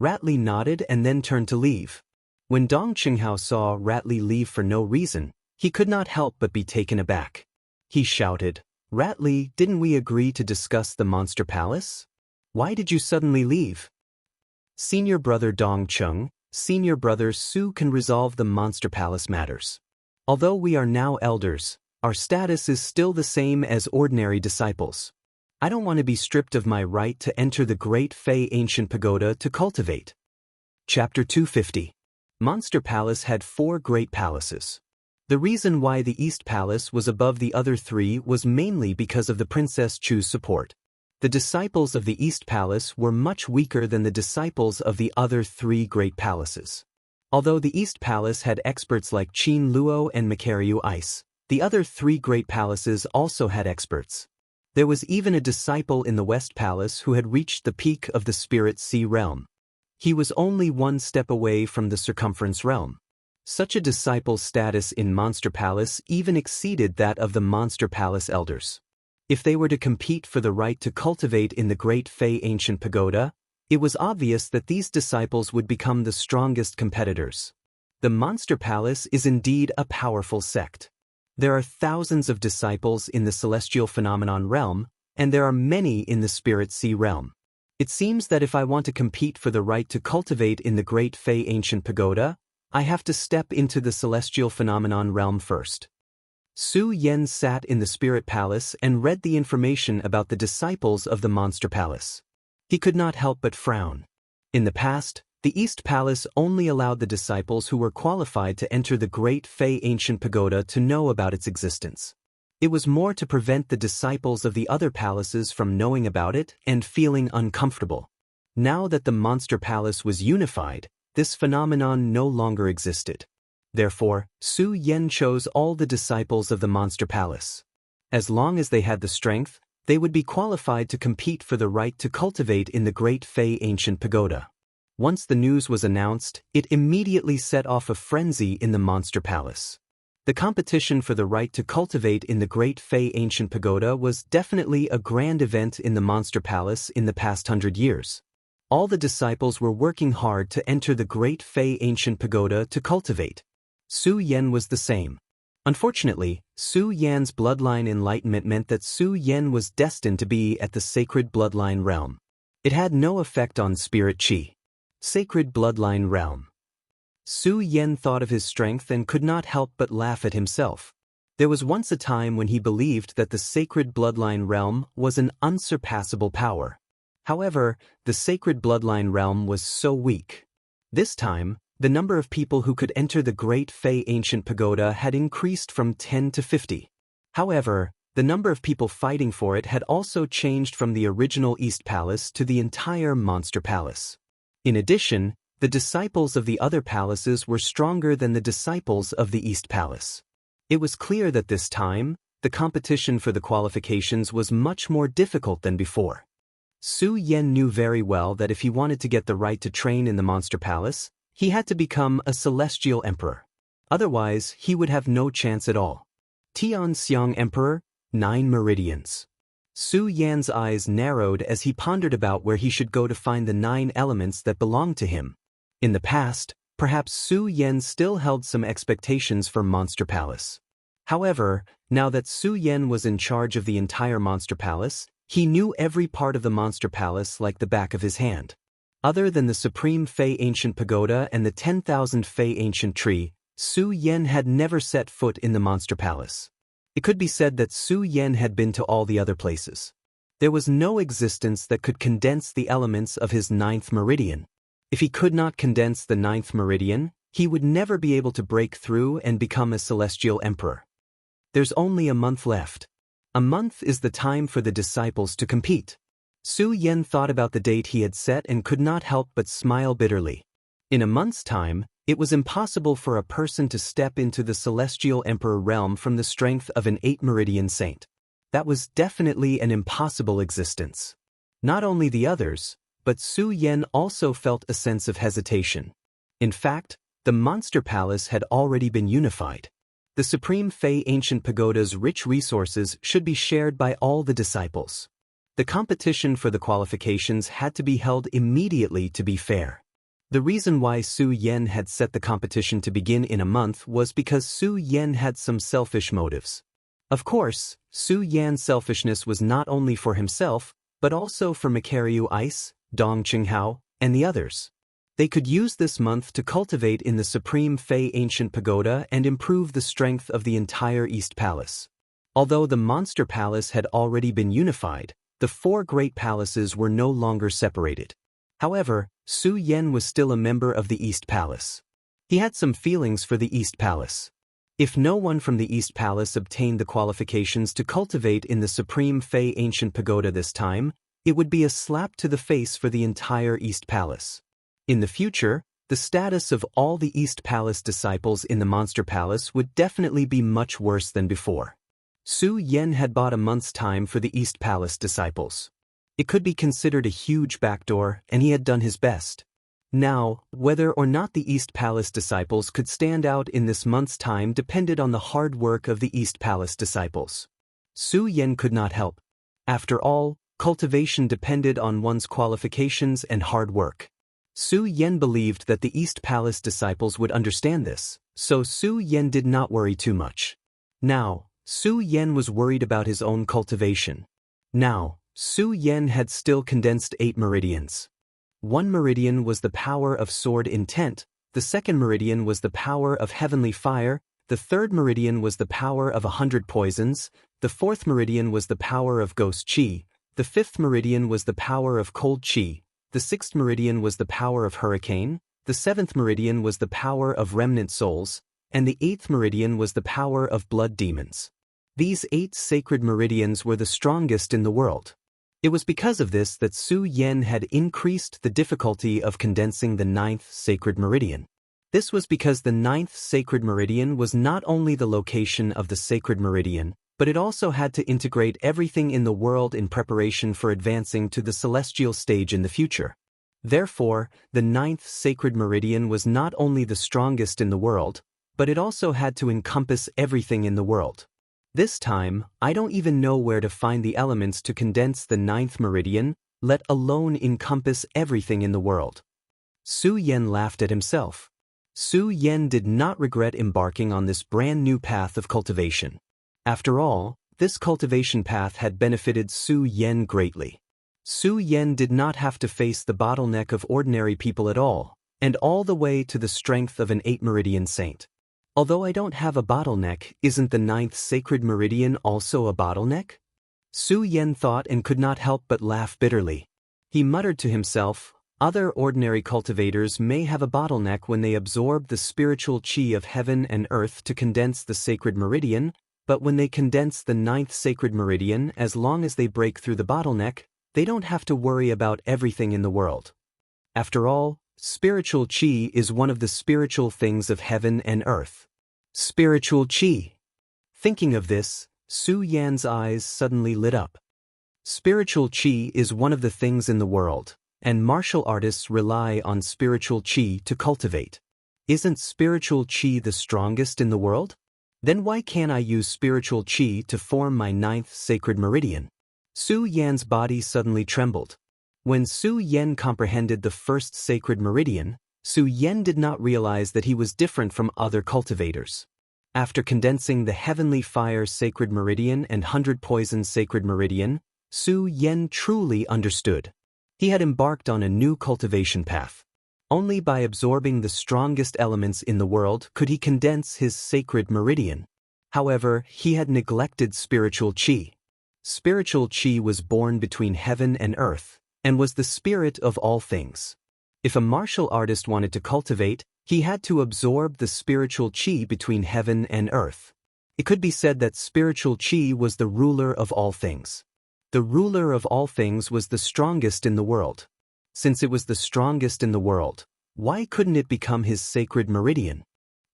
Rat Li nodded and then turned to leave. When Dong Qinghao saw Rat Li leave for no reason, he could not help but be taken aback. He shouted, "Rat Li, didn't we agree to discuss the Monster Palace? Why did you suddenly leave?" "Senior brother Dong Chung, senior brother Su can resolve the Monster Palace matters. Although we are now elders, our status is still the same as ordinary disciples. I don't want to be stripped of my right to enter the Great Fei Ancient Pagoda to cultivate." Chapter 250. Monster Palace had 4 great palaces. The reason why the East Palace was above the other 3 was mainly because of the Princess Chu's support. The disciples of the East Palace were much weaker than the disciples of the other 3 great palaces. Although the East Palace had experts like Qin Luo and Makaryu Ice, the other three great palaces also had experts. There was even a disciple in the West Palace who had reached the peak of the Spirit Sea realm. He was only one step away from the Circumference realm. Such a disciple's status in Monster Palace even exceeded that of the Monster Palace elders. If they were to compete for the right to cultivate in the Great Fey Ancient Pagoda, it was obvious that these disciples would become the strongest competitors. The Monster Palace is indeed a powerful sect. There are thousands of disciples in the Celestial Phenomenon realm, and there are many in the Spirit Sea realm. It seems that if I want to compete for the right to cultivate in the Great Fey Ancient Pagoda, I have to step into the Celestial Phenomenon realm first. Su Yen sat in the Spirit Palace and read the information about the disciples of the Monster Palace. He could not help but frown. In the past, the East Palace only allowed the disciples who were qualified to enter the Great Fey Ancient Pagoda to know about its existence. It was more to prevent the disciples of the other palaces from knowing about it and feeling uncomfortable. Now that the Monster Palace was unified, this phenomenon no longer existed. Therefore, Su Yen chose all the disciples of the Monster Palace. As long as they had the strength, they would be qualified to compete for the right to cultivate in the Great Fey Ancient Pagoda. Once the news was announced, it immediately set off a frenzy in the Monster Palace. The competition for the right to cultivate in the Great Fey Ancient Pagoda was definitely a grand event in the Monster Palace in the past 100 years. All the disciples were working hard to enter the Great Fey Ancient Pagoda to cultivate. Su Yen was the same. Unfortunately, Su Yan's bloodline enlightenment meant that Su Yen was destined to be at the Sacred Bloodline realm. It had no effect on Spirit Qi. Sacred Bloodline realm. Su Yen thought of his strength and could not help but laugh at himself. There was once a time when he believed that the Sacred Bloodline realm was an unsurpassable power. However, the Sacred Bloodline realm was so weak. This time, the number of people who could enter the Great Fey Ancient Pagoda had increased from 10 to 50. However, the number of people fighting for it had also changed from the original East Palace to the entire Monster Palace. In addition, the disciples of the other palaces were stronger than the disciples of the East Palace. It was clear that this time, the competition for the qualifications was much more difficult than before. Su Yen knew very well that if he wanted to get the right to train in the Monster Palace, he had to become a Celestial Emperor. Otherwise, he would have no chance at all. Tianxiang Emperor, 9 meridians. Su Yan's eyes narrowed as he pondered about where he should go to find the 9 elements that belonged to him. In the past, perhaps Su Yen still held some expectations for Monster Palace. However, now that Su Yen was in charge of the entire Monster Palace, he knew every part of the Monster Palace like the back of his hand. Other than the Supreme Fey Ancient Pagoda and the 10,000 Fey Ancient Tree, Su Yen had never set foot in the Monster Palace. It could be said that Su Yen had been to all the other places. There was no existence that could condense the elements of his 9th meridian. If he could not condense the 9th meridian, he would never be able to break through and become a Celestial Emperor. There's only a month left. A month is the time for the disciples to compete. Su Yen thought about the date he had set and could not help but smile bitterly. In a month's time, it was impossible for a person to step into the Celestial Emperor realm from the strength of an 8-meridian saint. That was definitely an impossible existence. Not only the others, but Su Yen also felt a sense of hesitation. In fact, the Monster Palace had already been unified. The Supreme Fey Ancient Pagoda's rich resources should be shared by all the disciples. The competition for the qualifications had to be held immediately to be fair. The reason why Su Yen had set the competition to begin in a month was because Su Yen had some selfish motives. Of course, Su Yan's selfishness was not only for himself, but also for Makaryu Ice, Dong Qinghao, and the others. They could use this month to cultivate in the Supreme Fey Ancient Pagoda and improve the strength of the entire East Palace. Although the Monster Palace had already been unified, the 4 great palaces were no longer separated. However, Su Yen was still a member of the East Palace. He had some feelings for the East Palace. If no one from the East Palace obtained the qualifications to cultivate in the Supreme Fey Ancient Pagoda this time, it would be a slap to the face for the entire East Palace. In the future, the status of all the East Palace disciples in the Monster Palace would definitely be much worse than before. Su Yan had bought a month's time for the East Palace disciples. It could be considered a huge backdoor, and he had done his best. Now, whether or not the East Palace disciples could stand out in this month's time depended on the hard work of the East Palace disciples. Su Yan could not help. After all, cultivation depended on one's qualifications and hard work. Su Yan believed that the East Palace disciples would understand this, so Su Yan did not worry too much. Now, Su Yan was worried about his own cultivation. Now, Su Yan had still condensed 8 meridians. One meridian was the power of sword intent, the second meridian was the power of heavenly fire, the third meridian was the power of 100 poisons, the fourth meridian was the power of ghost chi, the fifth meridian was the power of cold chi, the sixth meridian was the power of hurricane, the seventh meridian was the power of remnant souls, and the eighth meridian was the power of blood demons. These 8 sacred meridians were the strongest in the world. It was because of this that Su Yan had increased the difficulty of condensing the 9th sacred meridian. This was because the 9th sacred meridian was not only the location of the sacred meridian, but it also had to integrate everything in the world in preparation for advancing to the celestial stage in the future. Therefore, the 9th sacred meridian was not only the strongest in the world, but it also had to encompass everything in the world. This time, I don't even know where to find the elements to condense the 9th meridian, let alone encompass everything in the world. Su Yan laughed at himself. Su Yan did not regret embarking on this brand new path of cultivation. After all, this cultivation path had benefited Su Yan greatly. Su Yan did not have to face the bottleneck of ordinary people at all, and all the way to the strength of an 8-meridian saint. Although I don't have a bottleneck, isn't the 9th sacred meridian also a bottleneck? Su Yan thought and could not help but laugh bitterly. He muttered to himself, other ordinary cultivators may have a bottleneck when they absorb the spiritual chi of heaven and earth to condense the sacred meridian, but when they condense the 9th sacred meridian, as long as they break through the bottleneck, they don't have to worry about everything in the world. After all, spiritual chi is one of the spiritual things of heaven and earth. Spiritual chi. Thinking of this, Su Yan's eyes suddenly lit up. Spiritual chi is one of the things in the world, and martial artists rely on spiritual chi to cultivate. Isn't spiritual chi the strongest in the world? Then why can't I use spiritual chi to form my 9th sacred meridian? Su Yan's body suddenly trembled. When Su Yan comprehended the first sacred meridian, Su Yan did not realize that he was different from other cultivators. After condensing the heavenly fire sacred meridian and 100 poison sacred meridian, Su Yan truly understood. He had embarked on a new cultivation path. Only by absorbing the strongest elements in the world could he condense his sacred meridian. However, he had neglected spiritual chi. Spiritual chi was born between heaven and earth, and was the spirit of all things. If a martial artist wanted to cultivate, he had to absorb the spiritual chi between heaven and earth. It could be said that spiritual chi was the ruler of all things. The ruler of all things was the strongest in the world. Since it was the strongest in the world, why couldn't it become his sacred meridian?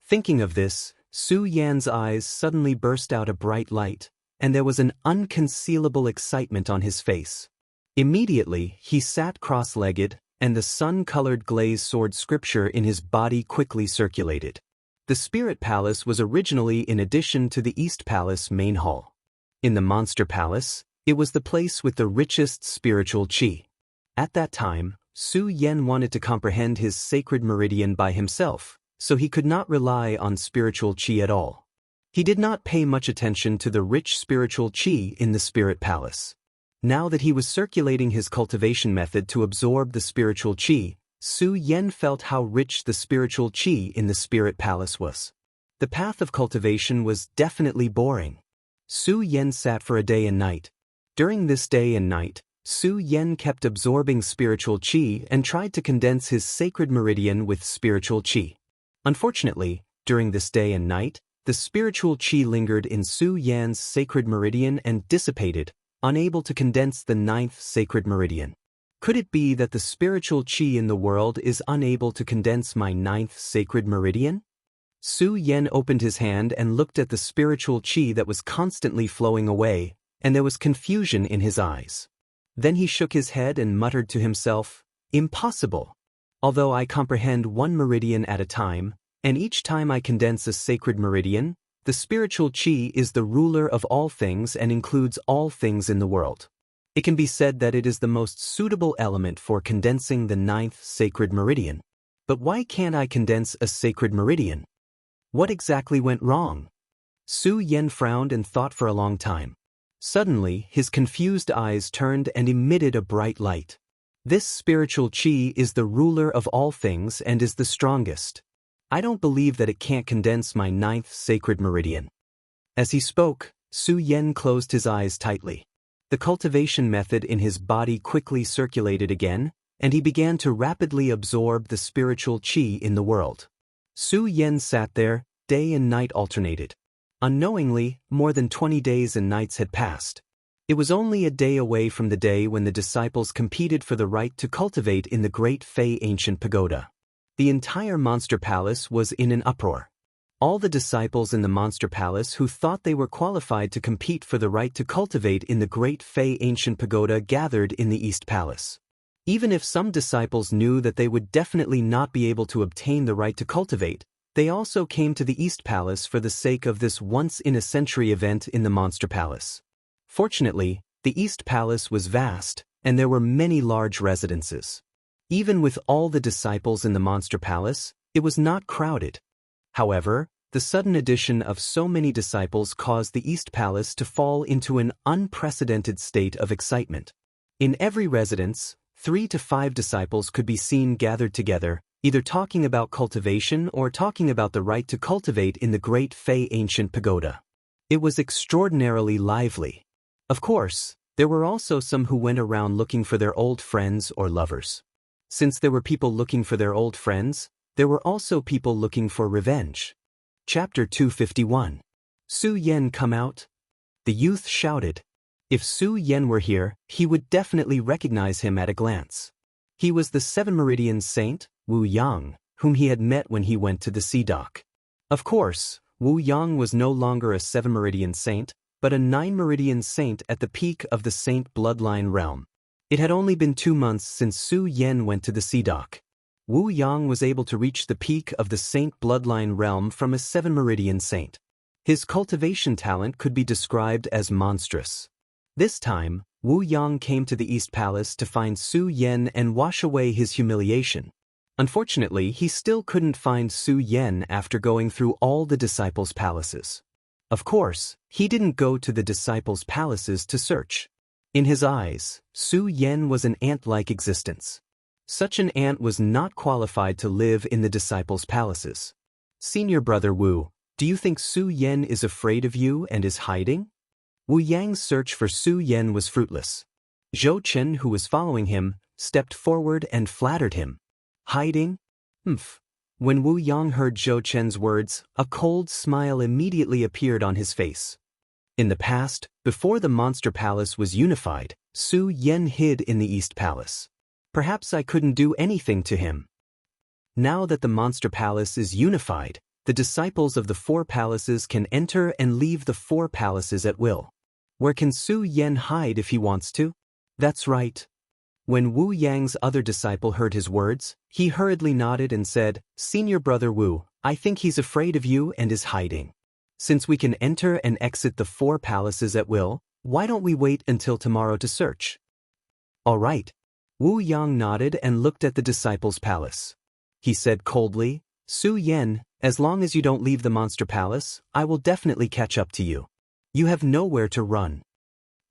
Thinking of this, Su Yan's eyes suddenly burst out a bright light, and there was an unconcealable excitement on his face. Immediately, he sat cross-legged, and the sun-colored glazed sword scripture in his body quickly circulated. The Spirit Palace was originally in addition to the East Palace main hall. In the Monster Palace, it was the place with the richest spiritual chi. At that time, Su Yan wanted to comprehend his sacred meridian by himself, so he could not rely on spiritual chi at all. He did not pay much attention to the rich spiritual chi in the Spirit Palace. Now that he was circulating his cultivation method to absorb the spiritual chi, Su Yan felt how rich the spiritual chi in the Spirit Palace was. The path of cultivation was definitely boring. Su Yan sat for a day and night. During this day and night, Su Yan kept absorbing spiritual chi and tried to condense his sacred meridian with spiritual chi. Unfortunately, during this day and night, the spiritual chi lingered in Su Yan's sacred meridian and dissipated, unable to condense the 9th sacred meridian. Could it be that the spiritual qi in the world is unable to condense my ninth sacred meridian? Su Yen opened his hand and looked at the spiritual qi that was constantly flowing away, and there was confusion in his eyes. Then he shook his head and muttered to himself, "Impossible. Although I comprehend one meridian at a time, and each time I condense a sacred meridian, the spiritual qi is the ruler of all things and includes all things in the world. It can be said that it is the most suitable element for condensing the ninth sacred meridian. But why can't I condense a sacred meridian? What exactly went wrong?" Su Yen frowned and thought for a long time. Suddenly, his confused eyes turned and emitted a bright light. "This spiritual qi is the ruler of all things and is the strongest. I don't believe that it can't condense my ninth sacred meridian." As he spoke, Su Yen closed his eyes tightly. The cultivation method in his body quickly circulated again, and he began to rapidly absorb the spiritual qi in the world. Su Yen sat there, day and night alternated. Unknowingly, more than 20 days and nights had passed. It was only a day away from the day when the disciples competed for the right to cultivate in the great Fei ancient pagoda. The entire monster palace was in an uproar. All the disciples in the monster palace who thought they were qualified to compete for the right to cultivate in the great Fei ancient pagoda gathered in the East Palace. Even if some disciples knew that they would definitely not be able to obtain the right to cultivate, they also came to the East Palace for the sake of this once-in-a-century event in the Monster Palace. Fortunately, the East Palace was vast, and there were many large residences. Even with all the disciples in the Monster Palace, it was not crowded. However, the sudden addition of so many disciples caused the East Palace to fall into an unprecedented state of excitement. In every residence, 3 to 5 disciples could be seen gathered together, either talking about cultivation or talking about the right to cultivate in the great Fei ancient pagoda. It was extraordinarily lively. Of course, there were also some who went around looking for their old friends or lovers. Since there were people looking for their old friends, there were also people looking for revenge. Chapter 251. Su Yen come out? The youth shouted. If Su Yen were here, he would definitely recognize him at a glance. He was the 7 Meridian Saint, Wu Yang, whom he had met when he went to the sea dock. Of course, Wu Yang was no longer a 7 Meridian Saint, but a 9 Meridian Saint at the peak of the Saint bloodline realm. It had only been 2 months since Su Yen went to the sea dock. Wu Yang was able to reach the peak of the Saint bloodline realm from a 7 Meridian Saint. His cultivation talent could be described as monstrous. This time, Wu Yang came to the East Palace to find Su Yen and wash away his humiliation. Unfortunately, he still couldn't find Su Yen after going through all the disciples' palaces. Of course, he didn't go to the disciples' palaces to search. In his eyes, Su Yen was an ant-like existence. Such an ant was not qualified to live in the disciples' palaces. Senior brother Wu, do you think Su Yen is afraid of you and is hiding? Wu Yang's search for Su Yen was fruitless. Zhou Chen, who was following him, stepped forward and flattered him. Hiding? Humph. When Wu Yang heard Zhou Chen's words, a cold smile immediately appeared on his face. In the past, before the Monster Palace was unified, Su Yen hid in the East Palace. Perhaps I couldn't do anything to him. Now that the Monster Palace is unified, the disciples of the 4 palaces can enter and leave the 4 palaces at will. Where can Su Yen hide if he wants to? That's right. When Wu Yang's other disciple heard his words, he hurriedly nodded and said, Senior brother Wu, I think he's afraid of you and is hiding. Since we can enter and exit the 4 palaces at will, why don't we wait until tomorrow to search? All right. Wu Yang nodded and looked at the disciples' palace. He said coldly, Su Yen, as long as you don't leave the Monster Palace, I will definitely catch up to you. You have nowhere to run.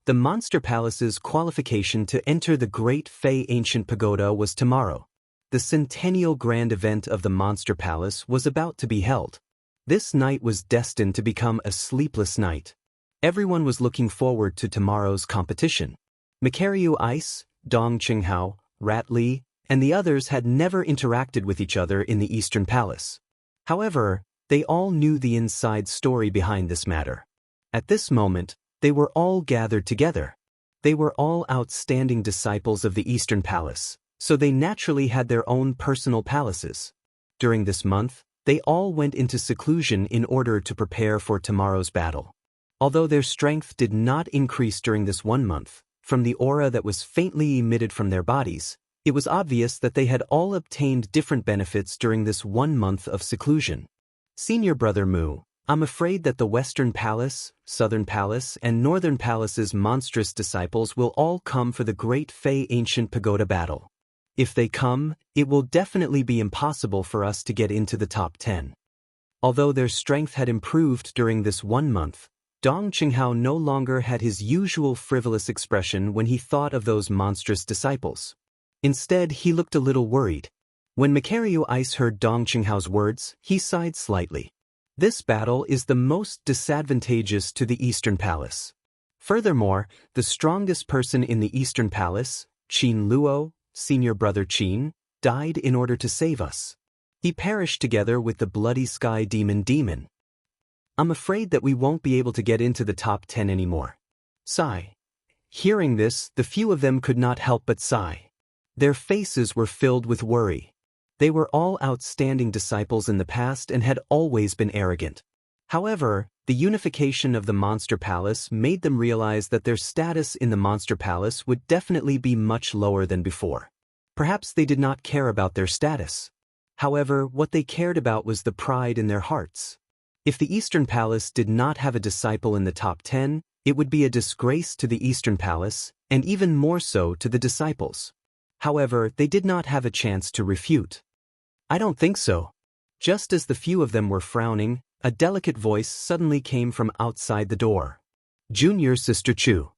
The Monster Palace's qualification to enter the Great Fei Ancient Pagoda was tomorrow. The centennial grand event of the Monster Palace was about to be held. This night was destined to become a sleepless night. Everyone was looking forward to tomorrow's competition. Makaryu Ice, Dong Qinghao, Rat Li, and the others had never interacted with each other in the Eastern Palace. However, they all knew the inside story behind this matter. At this moment, they were all gathered together. They were all outstanding disciples of the Eastern Palace, so they naturally had their own personal palaces. During this month, they all went into seclusion in order to prepare for tomorrow's battle. Although their strength did not increase during this 1 month, from the aura that was faintly emitted from their bodies, it was obvious that they had all obtained different benefits during this 1 month of seclusion. Senior Brother Mu, I'm afraid that the Western Palace, Southern Palace, and Northern Palace's monstrous disciples will all come for the Great Fey Ancient Pagoda battle. If they come, it will definitely be impossible for us to get into the top 10. Although their strength had improved during this 1 month, Dong Qinghao no longer had his usual frivolous expression when he thought of those monstrous disciples. Instead, he looked a little worried. When Macario Ice heard Dong Qinghao's words, he sighed slightly. This battle is the most disadvantageous to the Eastern Palace. Furthermore, the strongest person in the Eastern Palace, Qin Luo, Senior Brother Qin, died in order to save us. He perished together with the Bloody Sky Demon. I'm afraid that we won't be able to get into the top 10 anymore. Sigh. Hearing this, the few of them could not help but sigh. Their faces were filled with worry. They were all outstanding disciples in the past and had always been arrogant. However, the unification of the Monster Palace made them realize that their status in the Monster Palace would definitely be much lower than before. Perhaps they did not care about their status. However, what they cared about was the pride in their hearts. If the Eastern Palace did not have a disciple in the top 10, it would be a disgrace to the Eastern Palace, and even more so to the disciples. However, they did not have a chance to refute. I don't think so. Just as the few of them were frowning, a delicate voice suddenly came from outside the door. Junior Sister Chu.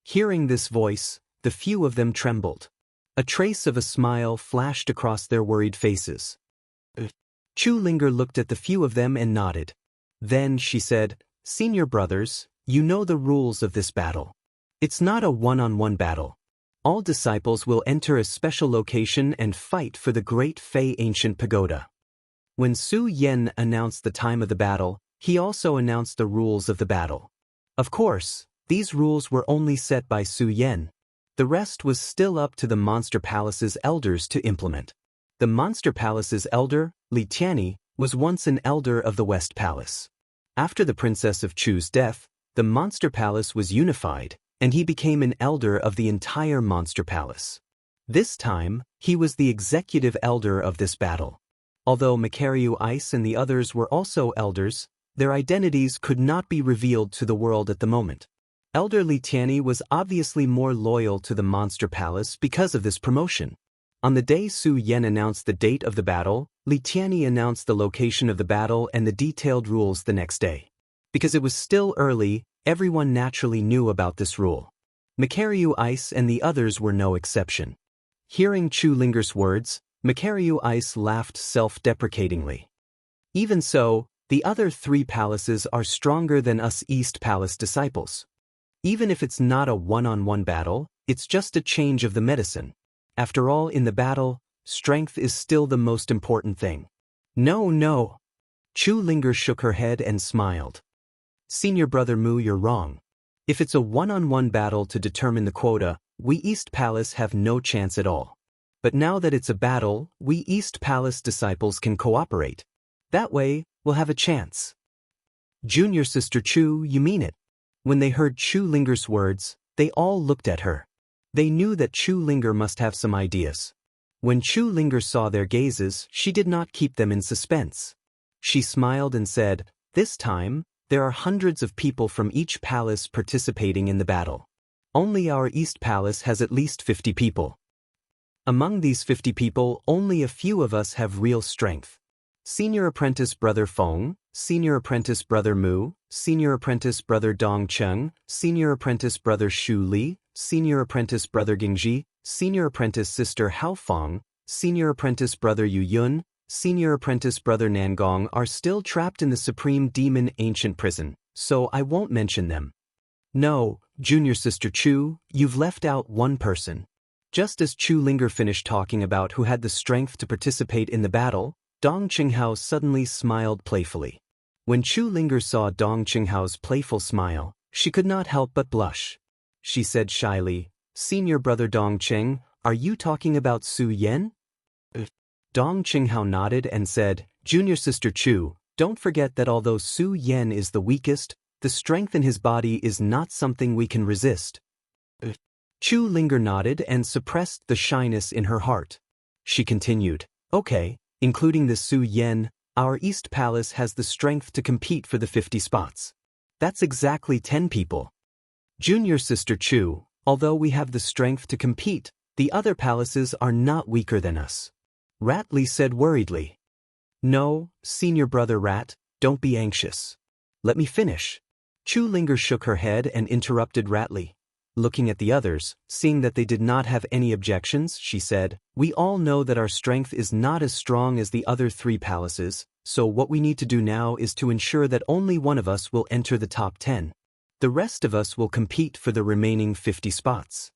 Hearing this voice, the few of them trembled. A trace of a smile flashed across their worried faces. Chu Linger looked at the few of them and nodded. Then she said, Senior brothers, you know the rules of this battle. It's not a one-on-one battle. All disciples will enter a special location and fight for the Great Fey Ancient Pagoda. When Su Yen announced the time of the battle, he also announced the rules of the battle. Of course, these rules were only set by Su Yen. The rest was still up to the Monster Palace's elders to implement. The Monster Palace's elder, Li Tianyi, was once an elder of the West Palace. After the Princess of Chu's death, the Monster Palace was unified, and he became an elder of the entire Monster Palace. This time, he was the executive elder of this battle. Although Macario Ice and the others were also elders, their identities could not be revealed to the world at the moment. Elder Li Tianyi was obviously more loyal to the Monster Palace because of this promotion. On the day Su Yen announced the date of the battle, Li Tianyi announced the location of the battle and the detailed rules the next day. Because it was still early, everyone naturally knew about this rule. Macario Ice and the others were no exception. Hearing Chu Linger's words, Macario Ice laughed self-deprecatingly. Even so, the other 3 palaces are stronger than us East Palace disciples. Even if it's not a one-on-one battle, it's just a change of the medicine. After all, in the battle, strength is still the most important thing. No. Chu Linger shook her head and smiled. Senior Brother Mu, you're wrong. If it's a one-on-one battle to determine the quota, we East Palace have no chance at all. But now that it's a battle, we East Palace disciples can cooperate. That way, we'll have a chance. Junior Sister Chu, you mean it? When they heard Chu Linger's words, they all looked at her. They knew that Chu Linger must have some ideas. When Chu Linger saw their gazes, she did not keep them in suspense. She smiled and said, This time, there are hundreds of people from each palace participating in the battle. Only our East Palace has at least 50 people. Among these 50 people, only a few of us have real strength. Senior Apprentice Brother Feng, Senior Apprentice Brother Mu, Senior Apprentice Brother Dong Cheng, Senior Apprentice Brother Shu Li, Senior Apprentice Brother Gingji, Senior Apprentice Sister Hao Feng, Senior Apprentice Brother Yu Yun, Senior Apprentice Brother Nangong are still trapped in the Supreme Demon Ancient Prison, so I won't mention them. No, Junior Sister Chu, you've left out one person. Just as Chu Linger finished talking about who had the strength to participate in the battle, Dong Qinghao suddenly smiled playfully. When Chu Linger saw Dong Qinghao's playful smile, she could not help but blush. she said shyly. Senior brother Dongqing, are you talking about Su Yan? Dong Qinghao nodded and said, Junior sister Chu, don't forget that although Su Yan is the weakest, the strength in his body is not something we can resist. Chu Linger nodded and suppressed the shyness in her heart. She continued, okay, including this Su Yan, our East Palace has the strength to compete for the 50 spots. That's exactly 10 people. Junior sister Chu, although we have the strength to compete, the other palaces are not weaker than us. Ratley said worriedly. No, senior brother Rat, don't be anxious. Let me finish. Chu Linger shook her head and interrupted Ratley. Looking at the others, seeing that they did not have any objections, she said, we all know that our strength is not as strong as the other 3 palaces, so what we need to do now is to ensure that only one of us will enter the top 10. The rest of us will compete for the remaining 50 spots.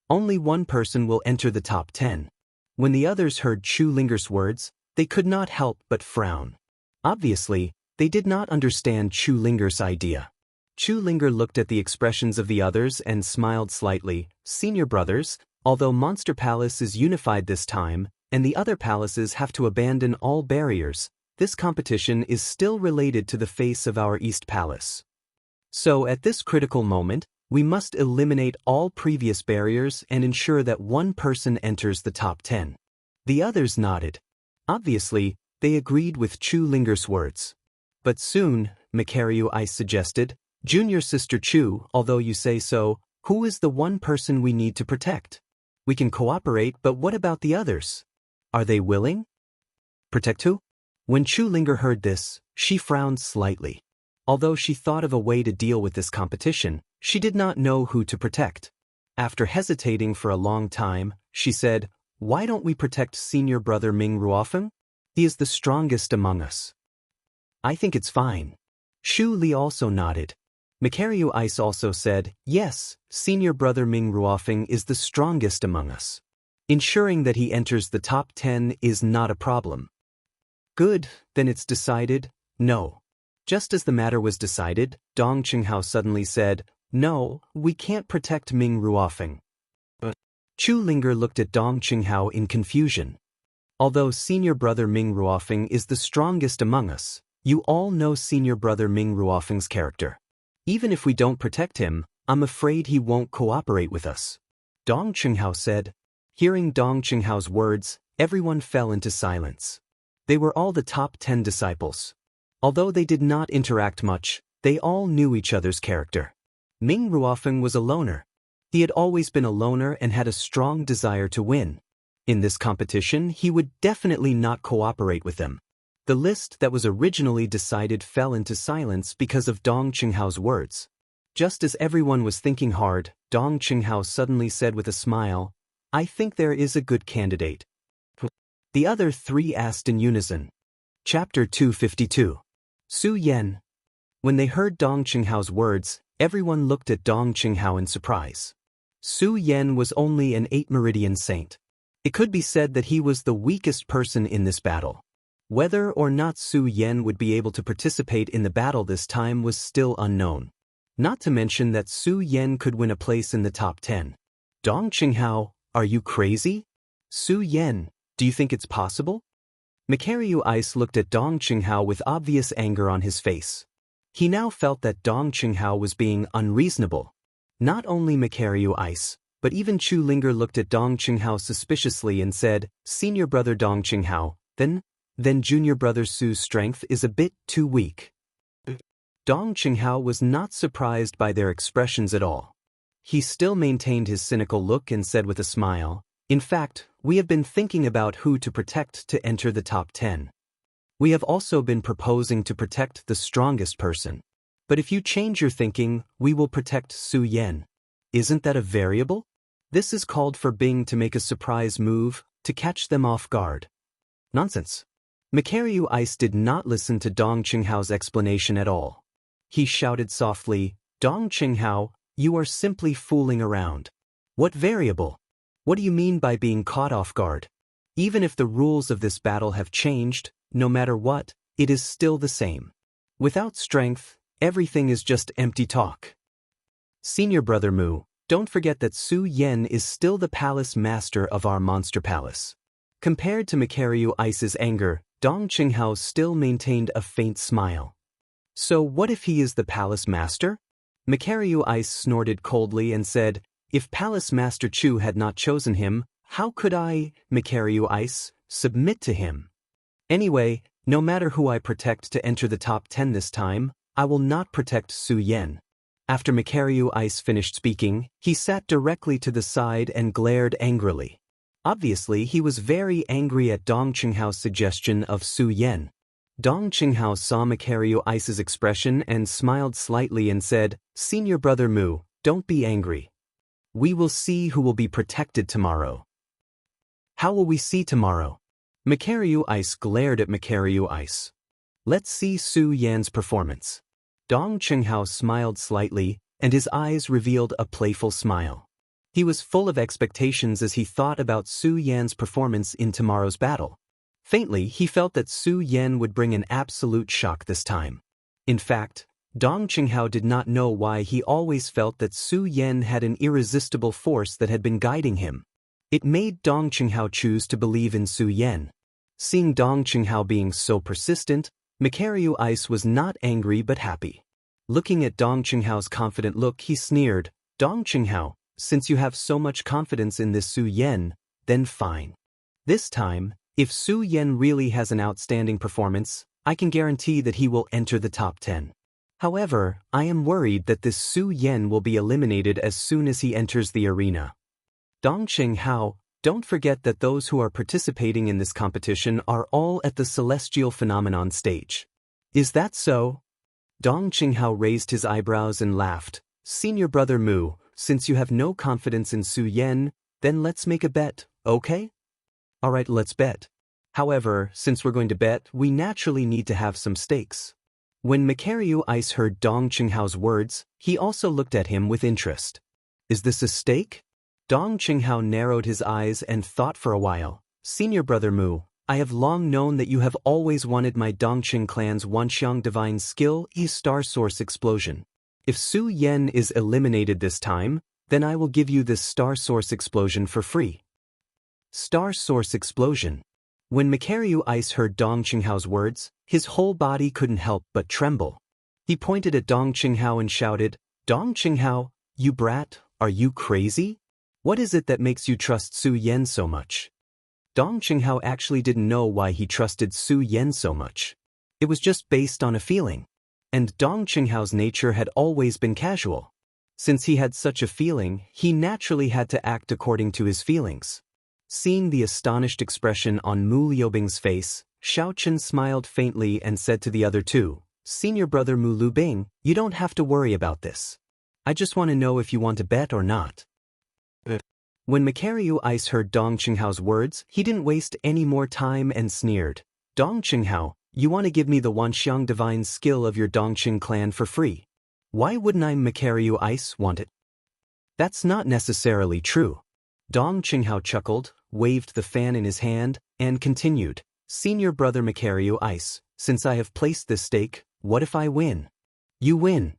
Only one person will enter the top 10. When the others heard Chu Linger's words, they could not help but frown. Obviously, they did not understand Chu Linger's idea. Chu Linger looked at the expressions of the others and smiled slightly. Senior brothers, although Monster Palace is unified this time, and the other palaces have to abandon all barriers, this competition is still related to the face of our East Palace. So at this critical moment, we must eliminate all previous barriers and ensure that one person enters the top 10. The others nodded. Obviously, they agreed with Chu Linger's words. But soon, Macario Ice suggested, Junior sister Chu, although you say so, who is the one person we need to protect? We can cooperate, but what about the others? Are they willing? Protect who? When Chu Linger heard this, she frowned slightly. Although she thought of a way to deal with this competition, she did not know who to protect. After hesitating for a long time, she said, why don't we protect senior brother Ming Ruofeng? He is the strongest among us. I think it's fine. Shu Li also nodded. Macario Ice also said, yes, senior brother Ming Ruofeng is the strongest among us. Ensuring that he enters the top 10 is not a problem. Good, then it's decided, no. Just as the matter was decided, Dong Qinghao suddenly said, no, we can't protect Ming Ruofeng. Chu Linger looked at Dong Qinghao in confusion. Although senior brother Ming Ruofeng is the strongest among us, you all know senior brother Ming Ruofeng's character. Even if we don't protect him, I'm afraid he won't cooperate with us. Dong Qinghao said. Hearing Dong Qinghao's words, everyone fell into silence. They were all the top 10 disciples. Although they did not interact much, they all knew each other's character. Ming Ruofeng was a loner. He had always been a loner and had a strong desire to win. In this competition, he would definitely not cooperate with them. The list that was originally decided fell into silence because of Dong Qinghao's words. Just as everyone was thinking hard, Dong Qinghao suddenly said with a smile, I think there is a good candidate. The other 3 asked in unison. Chapter 252. Su Yan. When they heard Dong Qinghao's words, everyone looked at Dong Qinghao in surprise. Su Yan was only an 8 Meridian saint. It could be said that he was the weakest person in this battle. Whether or not Su Yan would be able to participate in the battle this time was still unknown. Not to mention that Su Yan could win a place in the top 10. Dong Qinghao, are you crazy? Su Yan, do you think it's possible? Macario Ice looked at Dong Qinghao with obvious anger on his face. He now felt that Dong Qinghao was being unreasonable. Not only Macario Ice, but even Chu Linger looked at Dong Qinghao suspiciously and said, Senior brother Dong Qinghao, then junior brother Su's strength is a bit too weak. Dong Qinghao was not surprised by their expressions at all. He still maintained his cynical look and said with a smile, in fact, we have been thinking about who to protect to enter the top 10. We have also been proposing to protect the strongest person. But if you change your thinking, we will protect Su Yan. Isn't that a variable? This is called for Bing to make a surprise move, to catch them off guard. Nonsense. Macario Ice did not listen to Dong Qinghao's explanation at all. He shouted softly, Dong Qinghao, you are simply fooling around. What variable? What do you mean by being caught off guard? Even if the rules of this battle have changed, no matter what, it is still the same. Without strength, everything is just empty talk. Senior Brother Mu, don't forget that Su Yen is still the palace master of our monster palace. Compared to Makaryu Ice's anger, Dong Qinghao still maintained a faint smile. So what if he is the palace master? Makaryu Ice snorted coldly and said, if Palace Master Chu had not chosen him, how could I, Makaryu Ice, submit to him? Anyway, no matter who I protect to enter the top 10 this time, I will not protect Su Yen. After Makaryu Ice finished speaking, he sat directly to the side and glared angrily. Obviously, he was very angry at Dong Qinghao's suggestion of Su Yen. Dong Qinghao saw Makaryu Ice's expression and smiled slightly and said, Senior Brother Mu, don't be angry. We will see who will be protected tomorrow. How will we see tomorrow? Makaryu Ice glared at Makaryu Ice. Let's see Su Yan's performance. Dong Qinghao smiled slightly, and his eyes revealed a playful smile. He was full of expectations as he thought about Su Yan's performance in tomorrow's battle. Faintly, he felt that Su Yen would bring an absolute shock this time. In fact, Dong Qinghao did not know why he always felt that Su Yen had an irresistible force that had been guiding him. It made Dong Qinghao choose to believe in Su Yen. Seeing Dong Qinghao being so persistent, Makaryu Ice was not angry but happy. Looking at Dong Qinghao's confident look, he sneered, Dong Qinghao, since you have so much confidence in this Su Yen, then fine. This time, if Su Yen really has an outstanding performance, I can guarantee that he will enter the top 10. However, I am worried that this Su Yen will be eliminated as soon as he enters the arena. Dong Qinghao, don't forget that those who are participating in this competition are all at the Celestial Phenomenon stage. Is that so? Dong Qinghao raised his eyebrows and laughed. Senior Brother Mu, since you have no confidence in Su Yen, then let's make a bet, okay? Alright, let's bet. However, since we're going to bet, we naturally need to have some stakes. When Makaryu Ice heard Dong Qinghao's words, he also looked at him with interest. Is this a stake? Dong Qinghao narrowed his eyes and thought for a while. Senior Brother Mu, I have long known that you have always wanted my Dongqing clan's Wanxiang divine skill, Star Source Explosion. If Su Yen is eliminated this time, then I will give you this Star Source Explosion for free. Star Source Explosion. When Makaryu Ice heard Dong Qinghao's words, his whole body couldn't help but tremble. He pointed at Dong Qinghao and shouted, Dong Qinghao, you brat, are you crazy? What is it that makes you trust Su Yen so much? Dong Qinghao actually didn't know why he trusted Su Yen so much. It was just based on a feeling. And Dong Qinghao's nature had always been casual. Since he had such a feeling, he naturally had to act according to his feelings. Seeing the astonished expression on Mu Liubing's face, Xiaochen smiled faintly and said to the other two, Senior Brother Mu Liubing, you don't have to worry about this. I just want to know if you want to bet or not. When Makaryu Ice heard Dong Qinghao's words, he didn't waste any more time and sneered. Dong Qinghao, you want to give me the Wanxiang divine skill of your Dongqing clan for free. Why wouldn't I, Makaryu Ice, want it? That's not necessarily true. Dong Qinghao chuckled, waved the fan in his hand, and continued, Senior Brother Makaryu Ice, since I have placed this stake, what if I win? You win.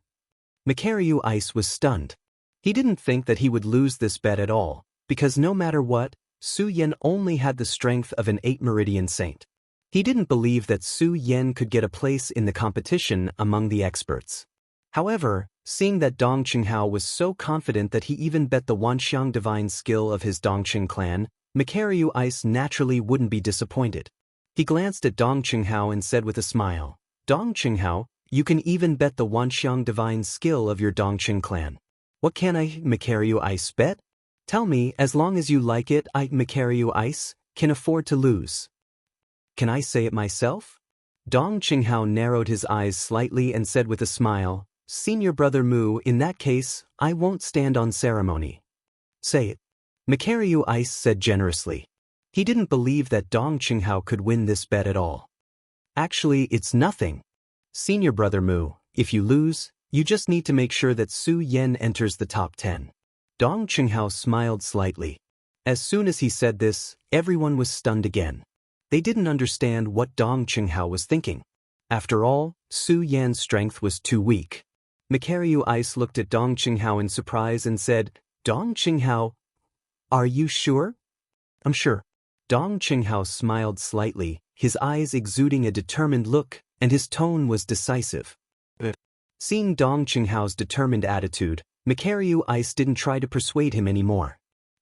Makaryu Ice was stunned. He didn't think that he would lose this bet at all, because no matter what, Su Yen only had the strength of an 8-meridian saint. He didn't believe that Su Yen could get a place in the competition among the experts. However, seeing that Dong Qinghao was so confident that he even bet the Wanxiang divine skill of his Dongqing clan, Makaryu Ice naturally wouldn't be disappointed. He glanced at Dong Qinghao and said with a smile, Dong Qinghao, you can even bet the Wanxiang divine skill of your Dongqing clan. What can I, Makaryu Ice, bet? Tell me, as long as you like it, I, Makaryu Ice, can afford to lose. Can I say it myself? Dong Qinghao narrowed his eyes slightly and said with a smile, Senior Brother Mu, in that case, I won't stand on ceremony. Say it. Makaryu Ice said generously. He didn't believe that Dong Qinghao could win this bet at all. Actually, it's nothing. Senior Brother Mu, if you lose, you just need to make sure that Su Yen enters the top 10. Dong Qinghao smiled slightly. As soon as he said this, everyone was stunned again. They didn't understand what Dong Qinghao was thinking. After all, Su Yan's strength was too weak. Macario Ice looked at Dong Qinghao in surprise and said, Dong Qinghao, are you sure? I'm sure. Dong Qinghao smiled slightly, his eyes exuding a determined look, and his tone was decisive. Seeing Dong Qinghao's determined attitude, Macario Ice didn't try to persuade him anymore.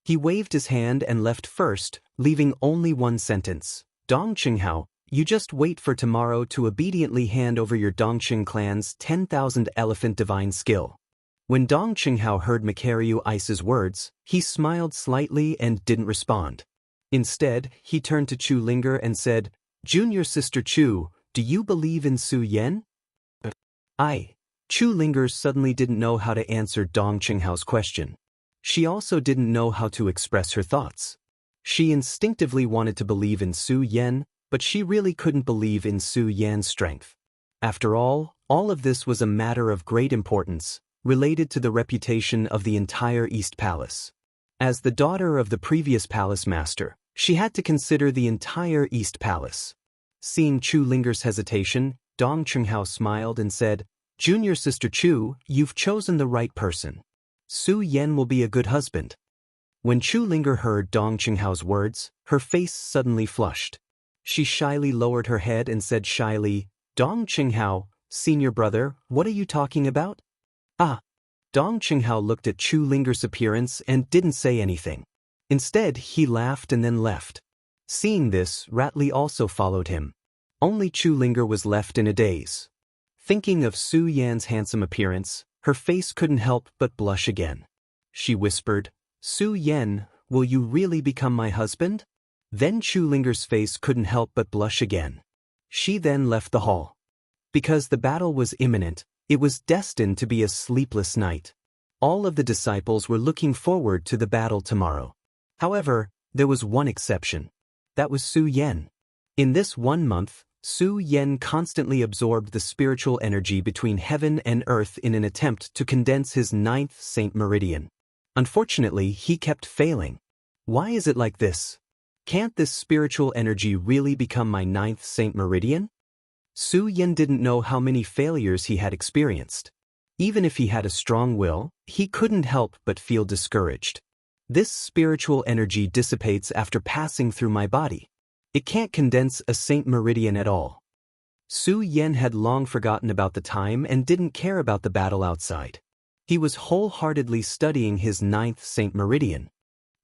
He waved his hand and left first, leaving only one sentence. Dong Qinghao, you just wait for tomorrow to obediently hand over your Dongqing clan's 10,000 elephant divine skill. When Dong Qinghao heard Macario Ice's words, he smiled slightly and didn't respond. Instead, he turned to Chu Linger and said, Junior Sister Chu, do you believe in Su Yan? Chu Linger suddenly didn't know how to answer Dong Qinghao's question. She also didn't know how to express her thoughts. She instinctively wanted to believe in Su Yan, but she really couldn't believe in Su Yan's strength. After all of this was a matter of great importance, related to the reputation of the entire East Palace. As the daughter of the previous palace master, she had to consider the entire East Palace. Seeing Chu Linger's hesitation, Dong Qinghao smiled and said, Junior Sister Chu, you've chosen the right person. Su Yan will be a good husband. When Chu Linger heard Dong Qinghao's words, her face suddenly flushed. She shyly lowered her head and said shyly, Dong Qinghao, senior brother, what are you talking about? Dong Qinghao looked at Chu Linger's appearance and didn't say anything. Instead, he laughed and then left. Seeing this, Ratley also followed him. Only Chu Linger was left in a daze. Thinking of Su Yan's handsome appearance, her face couldn't help but blush again. She whispered, Su Yan, will you really become my husband? Then Chu Linger's face couldn't help but blush again. She then left the hall. Because the battle was imminent, it was destined to be a sleepless night. All of the disciples were looking forward to the battle tomorrow. However, there was one exception. That was Su Yan. In this 1 month, Su Yan constantly absorbed the spiritual energy between heaven and earth in an attempt to condense his 9th Saint Meridian. Unfortunately, he kept failing. Why is it like this? Can't this spiritual energy really become my 9th Saint Meridian? Su Yan didn't know how many failures he had experienced. Even if he had a strong will, he couldn't help but feel discouraged. This spiritual energy dissipates after passing through my body. It can't condense a Saint Meridian at all. Su Yan had long forgotten about the time and didn't care about the battle outside. He was wholeheartedly studying his 9th Saint Meridian.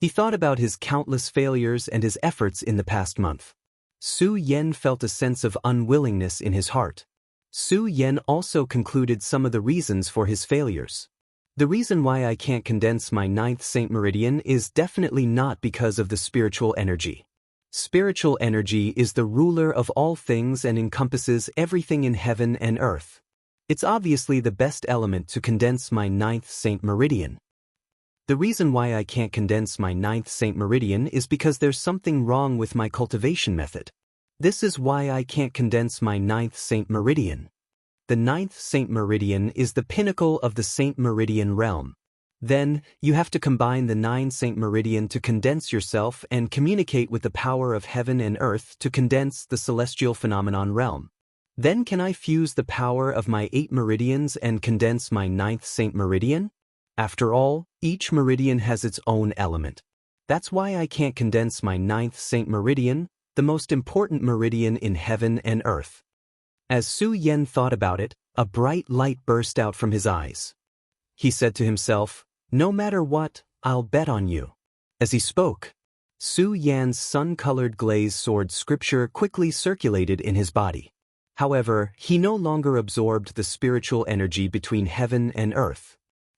He thought about his countless failures and his efforts in the past month. Su Yan felt a sense of unwillingness in his heart. Su Yan also concluded some of the reasons for his failures. The reason why I can't condense my 9th Saint Meridian is definitely not because of the spiritual energy. Spiritual energy is the ruler of all things and encompasses everything in heaven and earth. It's obviously the best element to condense my 9th Saint Meridian. The reason why I can't condense my 9th Saint Meridian is because there's something wrong with my cultivation method. This is why I can't condense my 9th Saint Meridian. The 9th Saint Meridian is the pinnacle of the Saint Meridian realm. Then, you have to combine the 9 Saint Meridian to condense yourself and communicate with the power of heaven and earth to condense the celestial phenomenon realm. Then can I fuse the power of my 8 meridians and condense my 9th Saint Meridian? After all, each meridian has its own element. That's why I can't condense my 9th Saint Meridian, the most important meridian in heaven and earth. As Su Yan thought about it, a bright light burst out from his eyes. He said to himself, no matter what, I'll bet on you. As he spoke, Su Yan's sun-colored glazed sword scripture quickly circulated in his body. However, he no longer absorbed the spiritual energy between heaven and earth.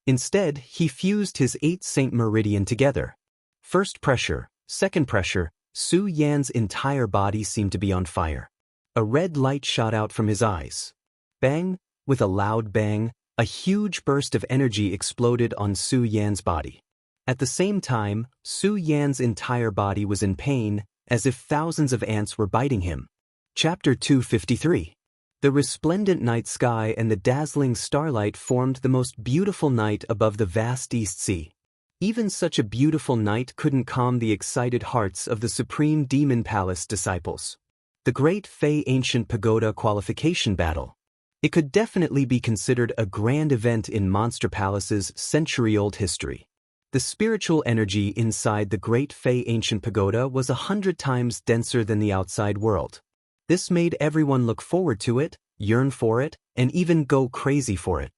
Instead, he fused his 8 Saint Meridian together. First pressure, second pressure, Su Yan's entire body seemed to be on fire. A red light shot out from his eyes. Bang! With a loud bang, a huge burst of energy exploded on Su Yan's body. At the same time, Su Yan's entire body was in pain, as if thousands of ants were biting him. Chapter 253. The resplendent night sky and the dazzling starlight formed the most beautiful night above the vast East Sea. Even such a beautiful night couldn't calm the excited hearts of the Supreme Demon Palace disciples. The Great Fey Ancient Pagoda Qualification Battle. It could definitely be considered a grand event in Monster Palace's century-old history. The spiritual energy inside the Great Fey Ancient Pagoda was 100 times denser than the outside world. This made everyone look forward to it, yearn for it, and even go crazy for it.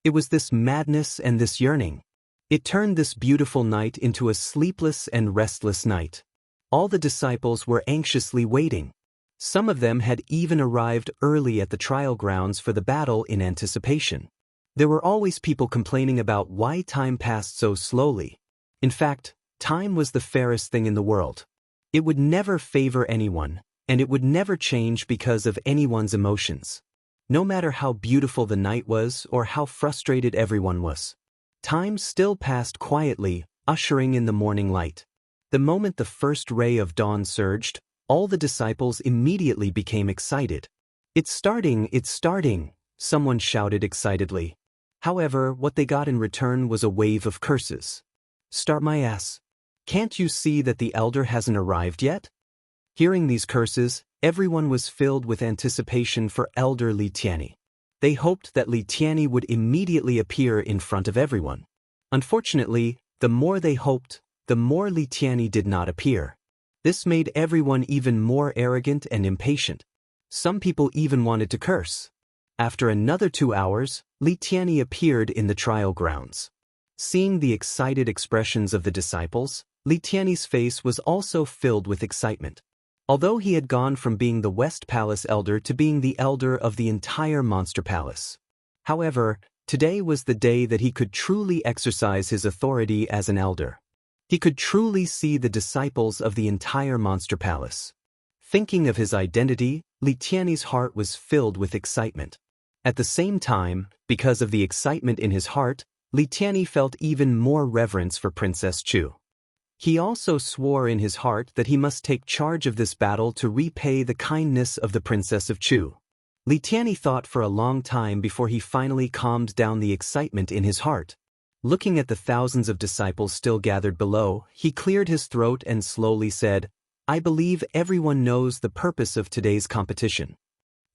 It was this madness and this yearning. It turned this beautiful night into a sleepless and restless night. All the disciples were anxiously waiting. Some of them had even arrived early at the trial grounds for the battle in anticipation. There were always people complaining about why time passed so slowly. In fact, time was the fairest thing in the world. It would never favor anyone, and it would never change because of anyone's emotions. No matter how beautiful the night was or how frustrated everyone was. Time still passed quietly, ushering in the morning light. The moment the first ray of dawn surged, all the disciples immediately became excited. It's starting, someone shouted excitedly. However, what they got in return was a wave of curses. Start my ass. Can't you see that the elder hasn't arrived yet? Hearing these curses, everyone was filled with anticipation for Elder Li Tianyi. They hoped that Li Tianyi would immediately appear in front of everyone. Unfortunately, the more they hoped, the more Li Tianyi did not appear. This made everyone even more arrogant and impatient. Some people even wanted to curse. After another 2 hours, Li Tianyi appeared in the trial grounds. Seeing the excited expressions of the disciples, Li Tianyi's face was also filled with excitement. Although he had gone from being the West Palace elder to being the elder of the entire Monster Palace. However, today was the day that he could truly exercise his authority as an elder. He could truly see the disciples of the entire Monster Palace. Thinking of his identity, Li Tianyi's heart was filled with excitement. At the same time, because of the excitement in his heart, Li Tianyi felt even more reverence for Princess Chu. He also swore in his heart that he must take charge of this battle to repay the kindness of the Princess of Chu. Li Tianyi thought for a long time before he finally calmed down the excitement in his heart. Looking at the thousands of disciples still gathered below, he cleared his throat and slowly said, "I believe everyone knows the purpose of today's competition."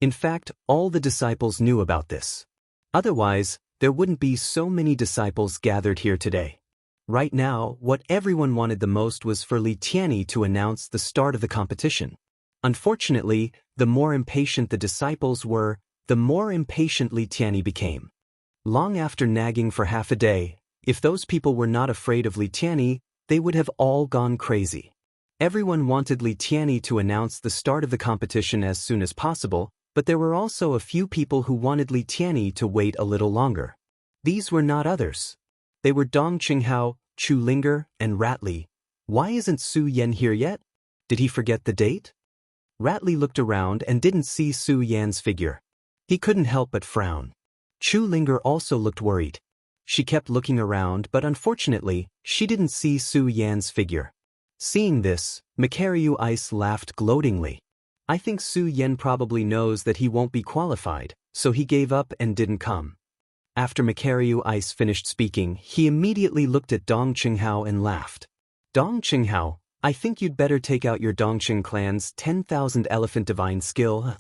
In fact, all the disciples knew about this. Otherwise, there wouldn't be so many disciples gathered here today. Right now, what everyone wanted the most was for Li Tianyi to announce the start of the competition. Unfortunately, the more impatient the disciples were, the more impatient Li Tianyi became. Long after nagging for half a day, if those people were not afraid of Li Tianyi, they would have all gone crazy. Everyone wanted Li Tianyi to announce the start of the competition as soon as possible, but there were also a few people who wanted Li Tianyi to wait a little longer. These were not others. They were Dong Qinghao, Chu Linger, and Rat Li. Why isn't Su Yan here yet? Did he forget the date? Rat Li looked around and didn't see Su Yan's figure. He couldn't help but frown. Chu Linger also looked worried. She kept looking around, but unfortunately, she didn't see Su Yan's figure. Seeing this, Makaryu Ice laughed gloatingly. I think Su Yan probably knows that he won't be qualified, so he gave up and didn't come. After Makaryu Ice finished speaking, he immediately looked at Dong Qinghao and laughed. Dong Qinghao, I think you'd better take out your Dongqing clan's 10,000 elephant divine skill.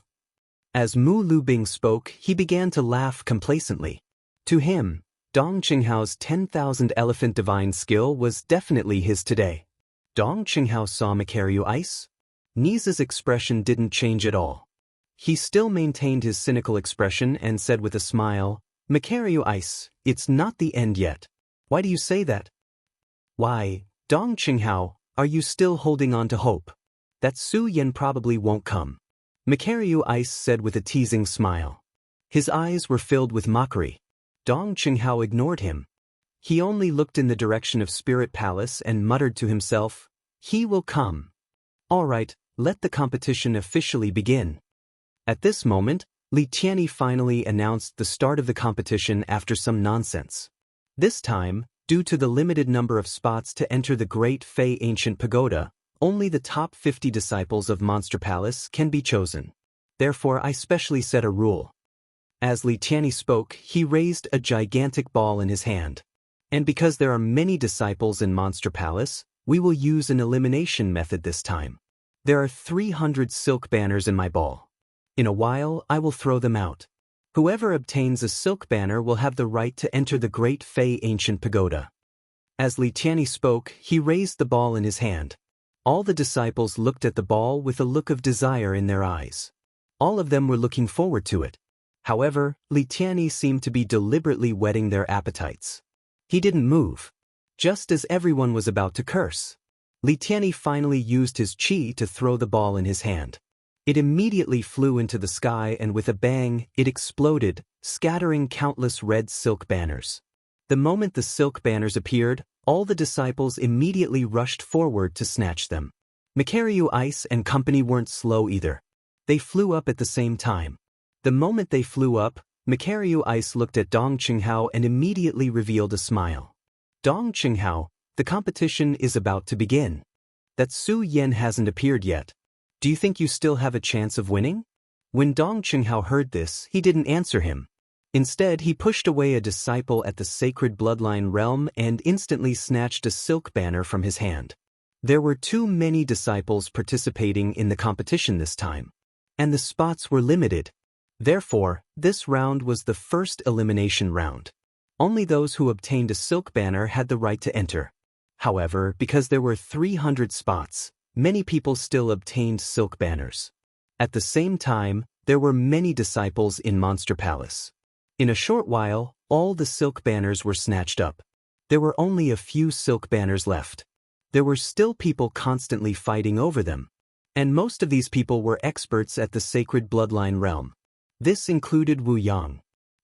As Mu Lubing spoke, he began to laugh complacently. To him, Dong Qinghao's 10,000 elephant divine skill was definitely his today. Dong Qinghao saw Makaryu Ice. Niza's expression didn't change at all. He still maintained his cynical expression and said with a smile, Makaryu Ice, it's not the end yet. Why do you say that? Why, Dong Qinghao, are you still holding on to hope? That Su Yan probably won't come. Makaryu Ice said with a teasing smile. His eyes were filled with mockery. Dong Qinghao ignored him. He only looked in the direction of Spirit Palace and muttered to himself, he will come. All right, let the competition officially begin. At this moment, Li Tianyi finally announced the start of the competition after some nonsense. This time, due to the limited number of spots to enter the Great Fey Ancient Pagoda, only the top 50 disciples of Monster Palace can be chosen. Therefore, I specially set a rule. As Li Tianyi spoke, he raised a gigantic ball in his hand. And because there are many disciples in Monster Palace, we will use an elimination method this time. There are 300 silk banners in my ball. In a while, I will throw them out. Whoever obtains a silk banner will have the right to enter the Great Fey Ancient Pagoda. As Li Tianyi spoke, he raised the ball in his hand. All the disciples looked at the ball with a look of desire in their eyes. All of them were looking forward to it. However, Li Tianyi seemed to be deliberately whetting their appetites. He didn't move. Just as everyone was about to curse, Li Tianyi finally used his qi to throw the ball in his hand. It immediately flew into the sky, and with a bang, it exploded, scattering countless red silk banners. The moment the silk banners appeared, all the disciples immediately rushed forward to snatch them. Makaryu Ice and company weren't slow either. They flew up at the same time. The moment they flew up, Makaryu Ice looked at Dong Qinghao and immediately revealed a smile. Dong Qinghao, the competition is about to begin. That Su Yan hasn't appeared yet. Do you think you still have a chance of winning? When Dong Qinghao heard this, he didn't answer him. Instead, he pushed away a disciple at the sacred bloodline realm and instantly snatched a silk banner from his hand. There were too many disciples participating in the competition this time, and the spots were limited. Therefore, this round was the first elimination round. Only those who obtained a silk banner had the right to enter. However, because there were 300 spots, many people still obtained silk banners. At the same time, there were many disciples in Monster Palace. In a short while, all the silk banners were snatched up. There were only a few silk banners left. There were still people constantly fighting over them. And most of these people were experts at the sacred bloodline realm. This included Wu Yang.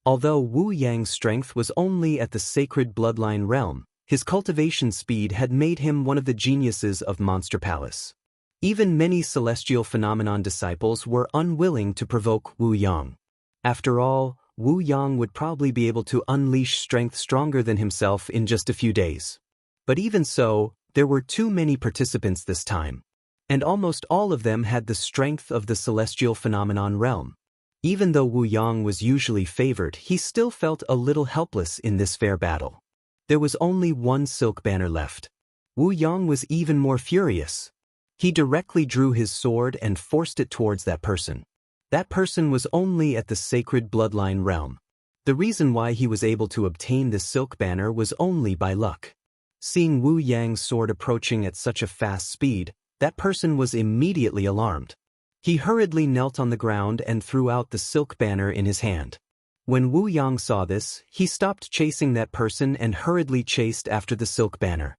Although Wu Yang's strength was only at the sacred bloodline realm, his cultivation speed had made him one of the geniuses of Monster Palace. Even many celestial phenomenon disciples were unwilling to provoke Wu Yang. After all, Wu Yang would probably be able to unleash strength stronger than himself in just a few days. But even so, there were too many participants this time. And almost all of them had the strength of the celestial phenomenon realm. Even though Wu Yang was usually favored, he still felt a little helpless in this fair battle. There was only one silk banner left. Wu Yang was even more furious. He directly drew his sword and forced it towards that person. That person was only at the sacred bloodline realm. The reason why he was able to obtain this silk banner was only by luck. Seeing Wu Yang's sword approaching at such a fast speed, that person was immediately alarmed. He hurriedly knelt on the ground and threw out the silk banner in his hand. When Wu Yang saw this, he stopped chasing that person and hurriedly chased after the silk banner.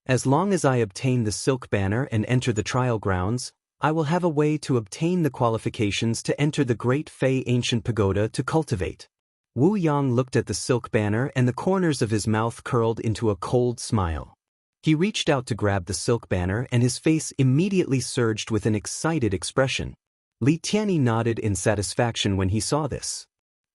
As long as I obtain the silk banner and enter the trial grounds, I will have a way to obtain the qualifications to enter the Great Fey Ancient Pagoda to cultivate. Wu Yang looked at the silk banner and the corners of his mouth curled into a cold smile. He reached out to grab the silk banner and his face immediately surged with an excited expression. Li Tianyi nodded in satisfaction when he saw this.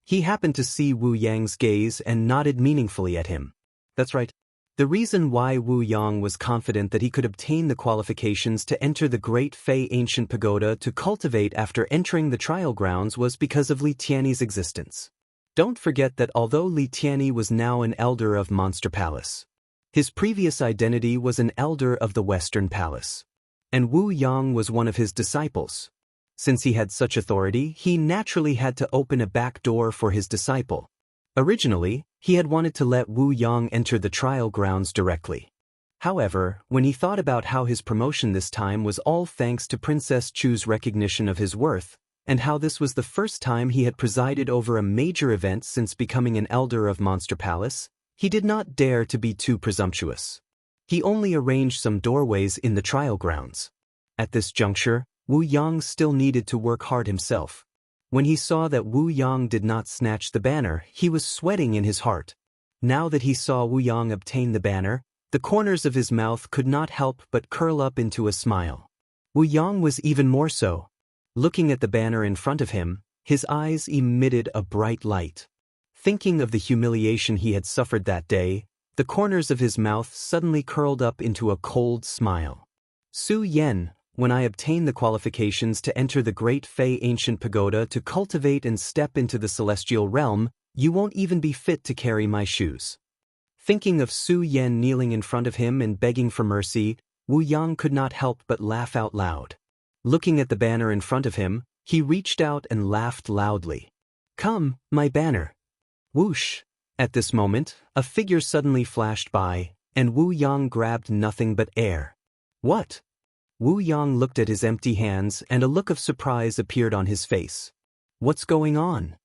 He happened to see Wu Yang's gaze and nodded meaningfully at him. That's right. The reason why Wu Yang was confident that he could obtain the qualifications to enter the Great Fey Ancient Pagoda to cultivate after entering the trial grounds was because of Li Tianyi's existence. Don't forget that although Li Tianyi was now an elder of Monster Palace, his previous identity was an elder of the Western Palace. And Wu Yang was one of his disciples. Since he had such authority, he naturally had to open a back door for his disciple. Originally, he had wanted to let Wu Yang enter the trial grounds directly. However, when he thought about how his promotion this time was all thanks to Princess Chu's recognition of his worth, and how this was the first time he had presided over a major event since becoming an elder of Monster Palace, he did not dare to be too presumptuous. He only arranged some doorways in the trial grounds. At this juncture, Wu Yang still needed to work hard himself. When he saw that Wu Yang did not snatch the banner, he was sweating in his heart. Now that he saw Wu Yang obtain the banner, the corners of his mouth could not help but curl up into a smile. Wu Yang was even more so. Looking at the banner in front of him, his eyes emitted a bright light. Thinking of the humiliation he had suffered that day, the corners of his mouth suddenly curled up into a cold smile. Su Yan, when I obtain the qualifications to enter the Great Fey Ancient Pagoda to cultivate and step into the celestial realm, you won't even be fit to carry my shoes. Thinking of Su Yan kneeling in front of him and begging for mercy, Wu Yang could not help but laugh out loud. Looking at the banner in front of him, he reached out and laughed loudly. Come, my banner. Whoosh! At this moment, a figure suddenly flashed by, and Wu Yang grabbed nothing but air. What? Wu Yang looked at his empty hands and a look of surprise appeared on his face. What's going on?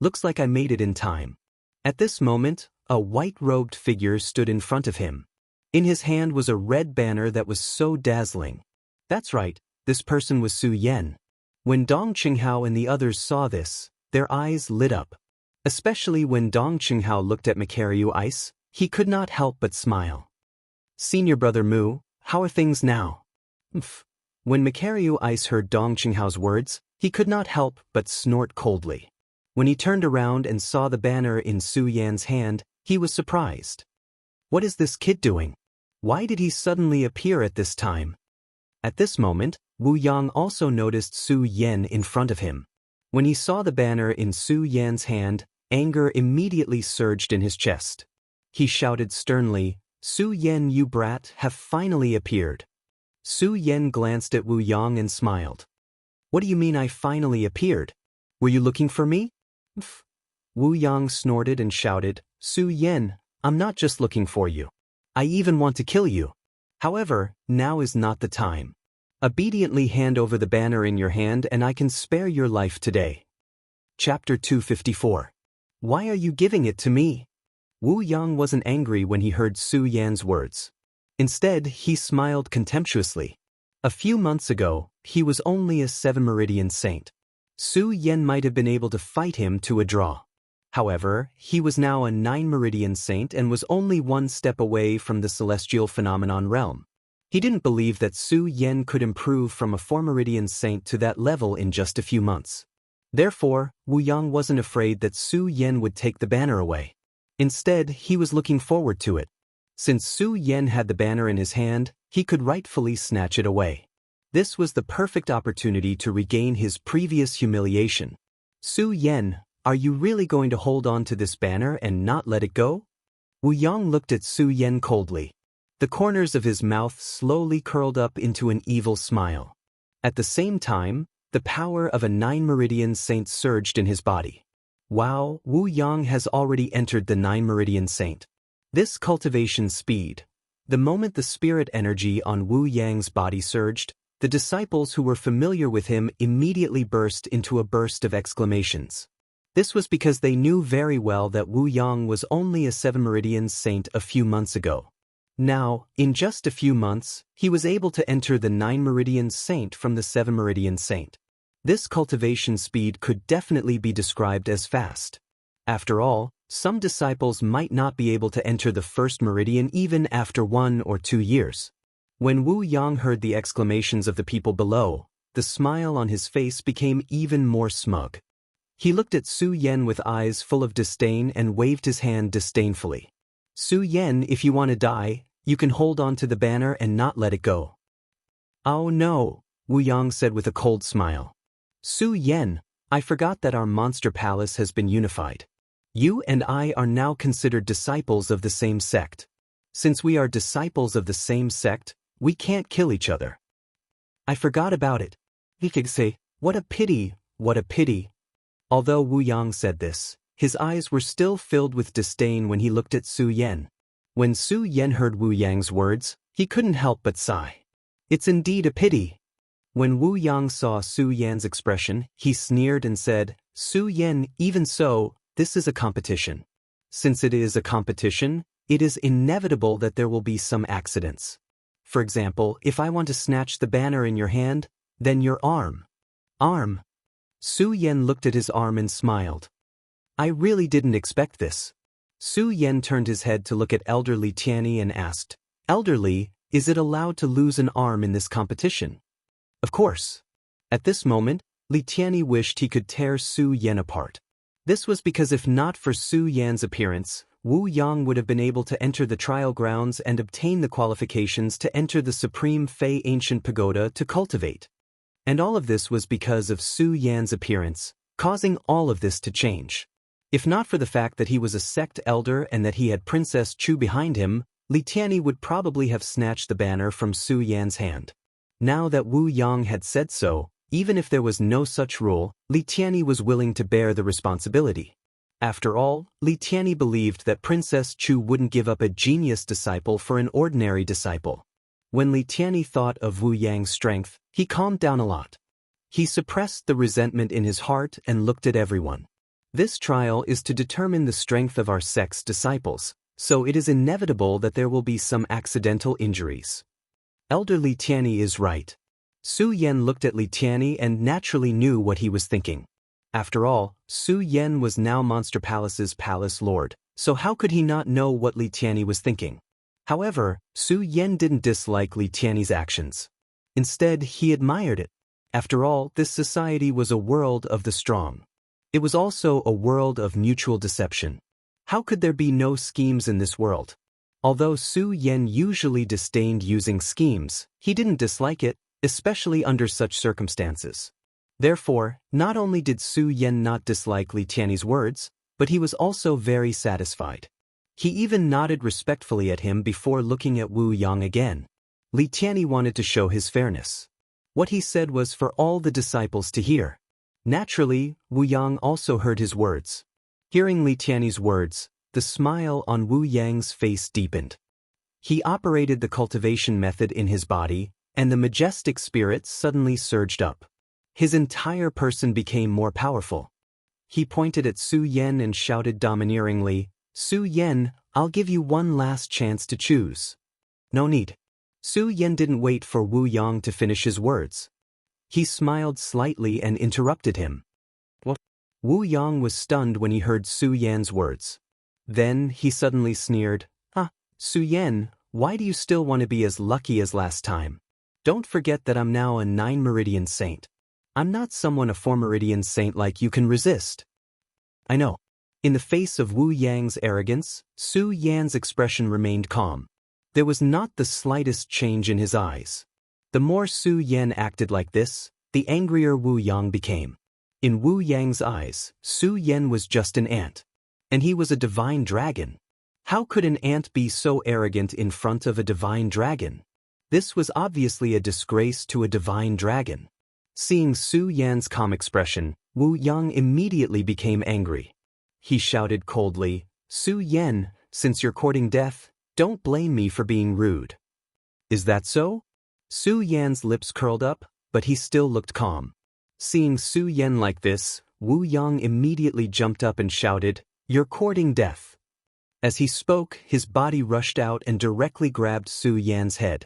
Looks like I made it in time. At this moment, a white-robed figure stood in front of him. In his hand was a red banner that was so dazzling. That's right, this person was Su Yan. When Dong Qinghao and the others saw this, their eyes lit up. Especially when Dong Qinghao looked at Makaryu Ice, he could not help but smile. Senior brother Mu, how are things now? When Makaryu Ice heard Dong Qinghao's words, he could not help but snort coldly. When he turned around and saw the banner in Su Yan's hand, he was surprised. What is this kid doing? Why did he suddenly appear at this time? At this moment, Wu Yang also noticed Su Yan in front of him. When he saw the banner in Su Yan's hand, anger immediately surged in his chest. He shouted sternly, Su Yan, you brat, have finally appeared. Su Yan glanced at Wu Yang and smiled. What do you mean I finally appeared? Were you looking for me? Wu Yang snorted and shouted, Su Yan, I'm not just looking for you. I even want to kill you. However, now is not the time. Obediently hand over the banner in your hand and I can spare your life today. Chapter 254. Why are you giving it to me? Wu Yang wasn't angry when he heard Su Yan's words. Instead, he smiled contemptuously. A few months ago, he was only a 7-meridian saint. Su Yan might have been able to fight him to a draw. However, he was now a 9-meridian saint and was only one step away from the celestial phenomenon realm. He didn't believe that Su Yan could improve from a 4-meridian saint to that level in just a few months. Therefore, Wu Yang wasn't afraid that Su Yan would take the banner away. Instead, he was looking forward to it. Since Su Yan had the banner in his hand, he could rightfully snatch it away. This was the perfect opportunity to regain his previous humiliation. Su Yan, are you really going to hold on to this banner and not let it go? Wu Yang looked at Su Yan coldly. The corners of his mouth slowly curled up into an evil smile. At the same time, the power of a 9-meridian saint surged in his body. Wow, Wu Yang has already entered the 9-meridian saint. This cultivation speed. The moment the spirit energy on Wu Yang's body surged, the disciples who were familiar with him immediately burst into a burst of exclamations. This was because they knew very well that Wu Yang was only a 7-meridian saint a few months ago. Now, in just a few months, he was able to enter the 9-meridian saint from the 7-meridian saint. This cultivation speed could definitely be described as fast. After all, some disciples might not be able to enter the 1st meridian even after 1 or 2 years. When Wu Yang heard the exclamations of the people below, the smile on his face became even more smug. He looked at Su Yan with eyes full of disdain and waved his hand disdainfully. Su Yan, if you want to die, you can hold on to the banner and not let it go. Oh no, Wu Yang said with a cold smile. Su Yan, I forgot that our monster palace has been unified. You and I are now considered disciples of the same sect. Since we are disciples of the same sect, we can't kill each other. I forgot about it. He could say, what a pity, what a pity. Although Wu Yang said this, his eyes were still filled with disdain when he looked at Su Yan. When Su Yan heard Wu Yang's words, he couldn't help but sigh. It's indeed a pity. When Wu Yang saw Su Yan's expression, he sneered and said, Su Yan, even so, this is a competition. Since it is a competition, it is inevitable that there will be some accidents. For example, if I want to snatch the banner in your hand, then your arm. Arm. Su Yan looked at his arm and smiled. I really didn't expect this. Su Yan turned his head to look at Elder Li Tianyi and asked, Elder Li, is it allowed to lose an arm in this competition? Of course. At this moment, Li Tianyi wished he could tear Su Yan apart. This was because if not for Su Yan's appearance, Wu Yang would have been able to enter the trial grounds and obtain the qualifications to enter the Supreme Fei Ancient Pagoda to cultivate. And all of this was because of Su Yan's appearance, causing all of this to change. If not for the fact that he was a sect elder and that he had Princess Chu behind him, Li Tianyi would probably have snatched the banner from Su Yan's hand. Now that Wu Yang had said so, Even if there was no such rule, Li Tianyi was willing to bear the responsibility. After all, Li Tianyi believed that Princess Chu wouldn't give up a genius disciple for an ordinary disciple. When Li Tianyi thought of Wu Yang's strength, he calmed down a lot. He suppressed the resentment in his heart and looked at everyone. This trial is to determine the strength of our sect's disciples, so it is inevitable that there will be some accidental injuries. Elder Li Tianyi is right. Su Yan looked at Li Tianyi and naturally knew what he was thinking. After all, Su Yan was now Monster Palace's palace lord, so how could he not know what Li Tianyi was thinking? However, Su Yan didn't dislike Li Tianyi's actions. Instead, he admired it. After all, this society was a world of the strong. It was also a world of mutual deception. How could there be no schemes in this world? Although Su Yan usually disdained using schemes, he didn't dislike it, especially under such circumstances. Therefore, not only did Su Yan not dislike Li Tianyi's words, but he was also very satisfied. He even nodded respectfully at him before looking at Wu Yang again. Li Tianyi wanted to show his fairness. What he said was for all the disciples to hear. Naturally, Wu Yang also heard his words. Hearing Li Tianyi's words, the smile on Wu Yang's face deepened. He operated the cultivation method in his body, and the majestic spirit suddenly surged up. His entire person became more powerful. He pointed at Su Yan and shouted domineeringly, "Su Yan, I'll give you one last chance to choose." "No need." Su Yan didn't wait for Wu Yang to finish his words. He smiled slightly and interrupted him. "What?" Wu Yang was stunned when he heard Su Yan's words. Then he suddenly sneered, Su Yan, why do you still want to be as lucky as last time? Don't forget that I'm now a 9-meridian saint. I'm not someone a 4-meridian saint like you can resist." "I know." In the face of Wu Yang's arrogance, Su Yan's expression remained calm. There was not the slightest change in his eyes. The more Su Yan acted like this, the angrier Wu Yang became. In Wu Yang's eyes, Su Yan was just an ant. And he was a divine dragon. How could an ant be so arrogant in front of a divine dragon? This was obviously a disgrace to a divine dragon. Seeing Su Yan's calm expression, Wu Yang immediately became angry. He shouted coldly, "Su Yan, since you're courting death, don't blame me for being rude." "Is that so?" Su Yan's lips curled up, but he still looked calm. Seeing Su Yan like this, Wu Yang immediately jumped up and shouted, "You're courting death." As he spoke, his body rushed out and directly grabbed Su Yan's head.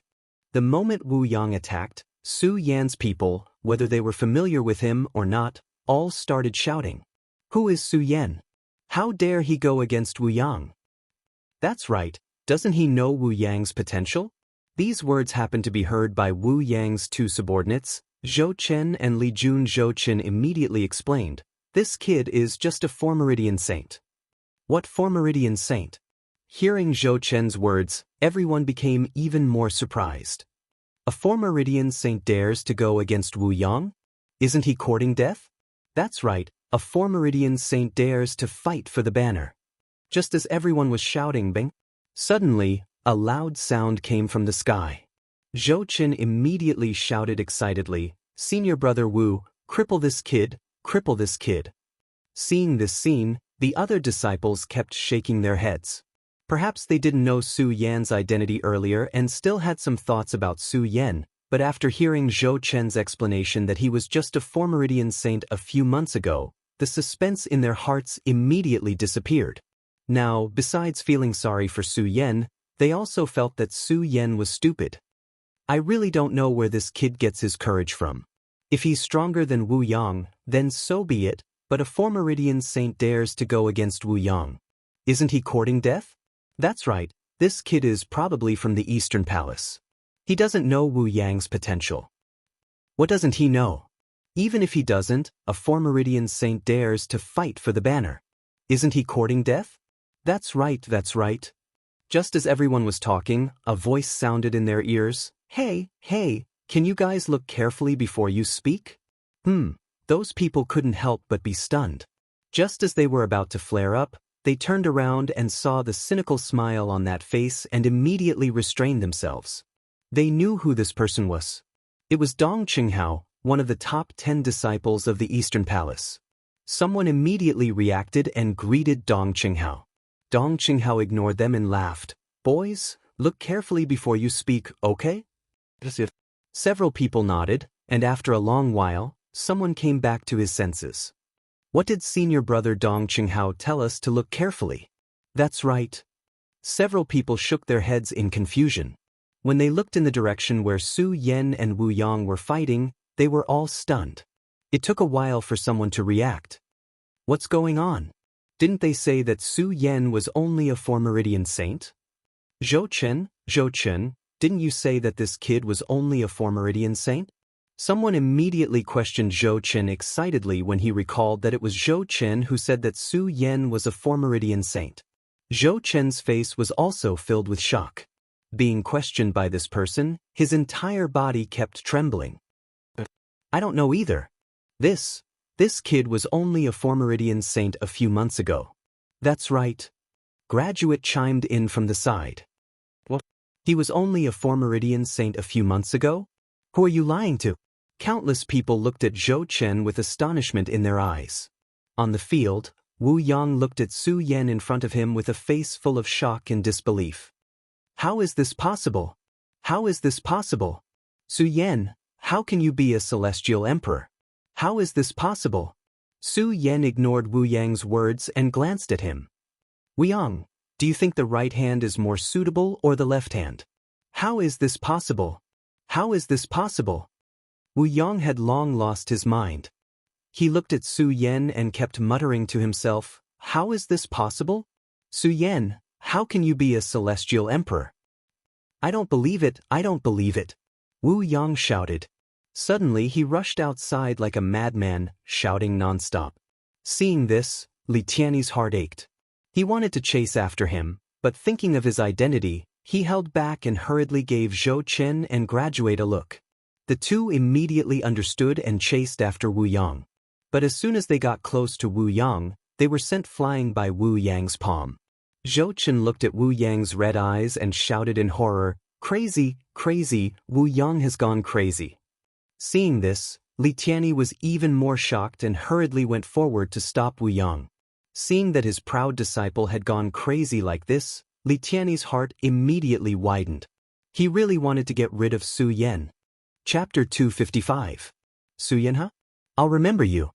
The moment Wu Yang attacked, Su Yan's people, whether they were familiar with him or not, all started shouting, "Who is Su Yan? How dare he go against Wu Yang?" That's right, doesn't he know Wu Yang's potential? These words happened to be heard by Wu Yang's two subordinates. Zhou Chen and Li Jun. Zhou Chen immediately explained, "This kid is just a 4-meridian saint." "What 4-meridian saint?" Hearing Zhou Chen's words, everyone became even more surprised. A 4-meridian saint dares to go against Wu Yang? Isn't he courting death? That's right, a 4-meridian saint dares to fight for the banner. Just as everyone was shouting bang, suddenly, a loud sound came from the sky. Zhou Chen immediately shouted excitedly, "Senior brother Wu, cripple this kid, cripple this kid." Seeing this scene, the other disciples kept shaking their heads. Perhaps they didn't know Su Yan's identity earlier and still had some thoughts about Su Yan, but after hearing Zhou Chen's explanation that he was just a 4-meridian saint a few months ago, the suspense in their hearts immediately disappeared. Now, besides feeling sorry for Su Yan, they also felt that Su Yan was stupid. "I really don't know where this kid gets his courage from. If he's stronger than Wu Yang, then so be it, but a 4-meridian saint dares to go against Wu Yang. Isn't he courting death? That's right, this kid is probably from the Eastern Palace. He doesn't know Wu Yang's potential." What doesn't he know? Even if he doesn't, a 4-meridian saint dares to fight for the banner. Isn't he courting death? That's right, that's right. Just as everyone was talking, a voice sounded in their ears, Hey, can you guys look carefully before you speak?" Those people couldn't help but be stunned. Just as they were about to flare up, they turned around and saw the cynical smile on that face and immediately restrained themselves. They knew who this person was. It was Dong Qinghao, one of the top 10 disciples of the Eastern Palace. Someone immediately reacted and greeted Dong Qinghao. Dong Qinghao ignored them and laughed. "Boys, look carefully before you speak, okay?" Several people nodded, and after a long while, someone came back to his senses. "What did senior brother Dong Qinghao tell us to look carefully?" "That's right." Several people shook their heads in confusion. When they looked in the direction where Su Yan and Wu Yang were fighting, they were all stunned. It took a while for someone to react. "What's going on? Didn't they say that Su Yan was only a Formeridian saint?" Zhou Chen, didn't you say that this kid was only a Formeridian saint?" Someone immediately questioned Zhou Chen excitedly when he recalled that it was Zhou Chen who said that Su Yan was a Formeridian saint. Zhou Chen's face was also filled with shock. Being questioned by this person, his entire body kept trembling. "I don't know either. This kid was only a Formeridian saint a few months ago." "That's right." Graduate chimed in from the side. "What? He was only a Formeridian saint a few months ago? Who are you lying to?" Countless people looked at Zhou Chen with astonishment in their eyes. On the field, Wu Yang looked at Su Yan in front of him with a face full of shock and disbelief. "How is this possible? How is this possible? Su Yan, how can you be a celestial emperor? How is this possible?" Su Yan ignored Wu Yang's words and glanced at him. "Wu Yang, do you think the right hand is more suitable or the left hand? How is this possible? How is this possible?" Wu Yang had long lost his mind. He looked at Su Yan and kept muttering to himself, "How is this possible? Su Yan, how can you be a celestial emperor?" "I don't believe it, I don't believe it," Wu Yang shouted. Suddenly he rushed outside like a madman, shouting nonstop. Seeing this, Li Tianyi's heart ached. He wanted to chase after him, but thinking of his identity, he held back and hurriedly gave Zhou Chen and Graduate a look. The two immediately understood and chased after Wu Yang. But as soon as they got close to Wu Yang, they were sent flying by Wu Yang's palm. Zhou Chen looked at Wu Yang's red eyes and shouted in horror, "Crazy, crazy, Wu Yang has gone crazy." Seeing this, Li Tianyi was even more shocked and hurriedly went forward to stop Wu Yang. Seeing that his proud disciple had gone crazy like this, Li Tianyi's heart immediately widened. He really wanted to get rid of Su Yan. Chapter 255. "Su Yan, huh? I'll remember you."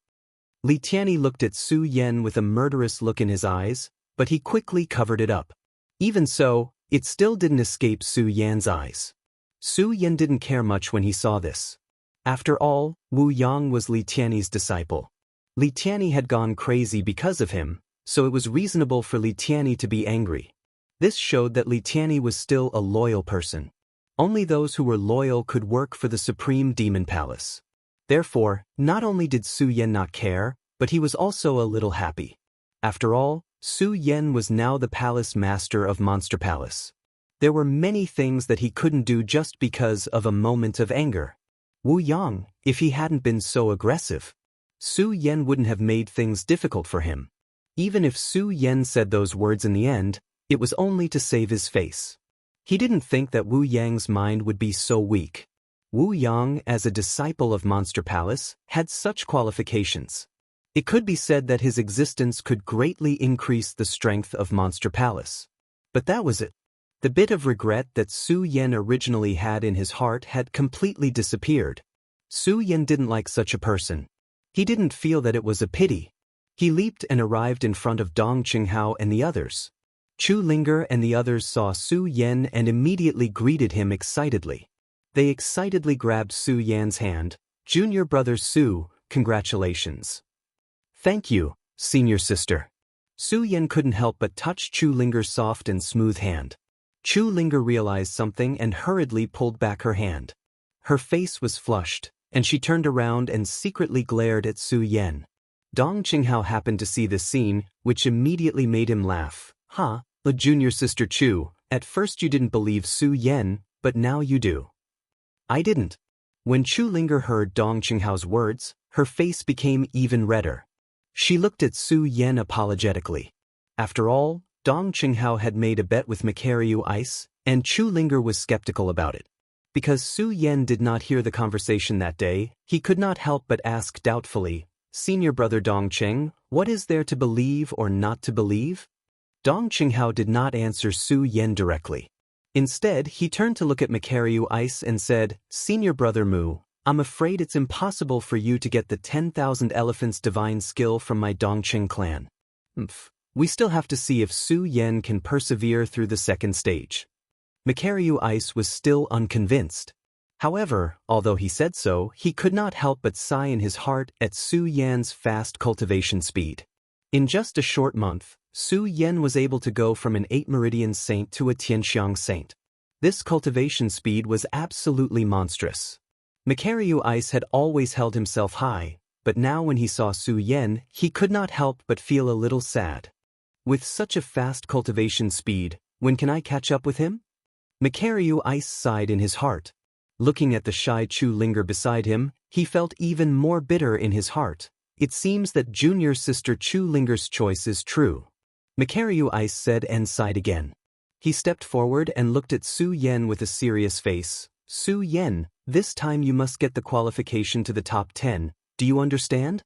Li Tianyi looked at Su Yan with a murderous look in his eyes, but he quickly covered it up. Even so, it still didn't escape Su Yan's eyes. Su Yan didn't care much when he saw this. After all, Wu Yang was Li Tianyi's disciple. Li Tianyi had gone crazy because of him, so it was reasonable for Li Tianyi to be angry. This showed that Li Tianyi was still a loyal person. Only those who were loyal could work for the Supreme Demon Palace. Therefore, not only did Su Yan not care, but he was also a little happy. After all, Su Yan was now the palace master of Monster Palace. There were many things that he couldn't do just because of a moment of anger. Wu Yang, if he hadn't been so aggressive, Su Yan wouldn't have made things difficult for him. Even if Su Yan said those words in the end, it was only to save his face. He didn't think that Wu Yang's mind would be so weak. Wu Yang, as a disciple of Monster Palace, had such qualifications. It could be said that his existence could greatly increase the strength of Monster Palace. But that was it. The bit of regret that Su Yan originally had in his heart had completely disappeared. Su Yan didn't like such a person. He didn't feel that it was a pity. He leaped and arrived in front of Dong Qinghao and the others. Chu Linger and the others saw Su Yan and immediately greeted him excitedly. They excitedly grabbed Su Yan's hand. "Junior brother Su, congratulations." "Thank you, senior sister." Su Yan couldn't help but touch Chu Linger's soft and smooth hand. Chu Linger realized something and hurriedly pulled back her hand. Her face was flushed, and she turned around and secretly glared at Su Yan. Dong Qinghao happened to see this scene, which immediately made him laugh. "Huh, the junior sister Chu, at first you didn't believe Su Yan, but now you do." "I didn't." When Chu Linger heard Dong Qinghao's words, her face became even redder. She looked at Su Yan apologetically. After all, Dong Qinghao had made a bet with Macariu Ice, and Chu Linger was skeptical about it. Because Su Yan did not hear the conversation that day, he could not help but ask doubtfully, "Senior brother Dongqing, what is there to believe or not to believe?" Dong Qinghao did not answer Su Yan directly. Instead, he turned to look at Macario Ice and said, "Senior brother Mu, I'm afraid it's impossible for you to get the 10,000 elephants divine skill from my Dongqing clan. We still have to see if Su Yan can persevere through the second stage." Macario Ice was still unconvinced. However, although he said so, he could not help but sigh in his heart at Su Yan's fast cultivation speed. In just a short month, Su Yan was able to go from an 8-meridian saint to a Tianxiang saint. This cultivation speed was absolutely monstrous. Macario Ice had always held himself high, but now when he saw Su Yan, he could not help but feel a little sad. With such a fast cultivation speed, when can I catch up with him? Macario Ice sighed in his heart. Looking at the shy Chu Linger beside him, he felt even more bitter in his heart. It seems that junior sister Chu Linger's choice is true. Macario Ice said and sighed again. He stepped forward and looked at Su Yan with a serious face. "Su Yan, this time you must get the qualification to the top 10, do you understand?"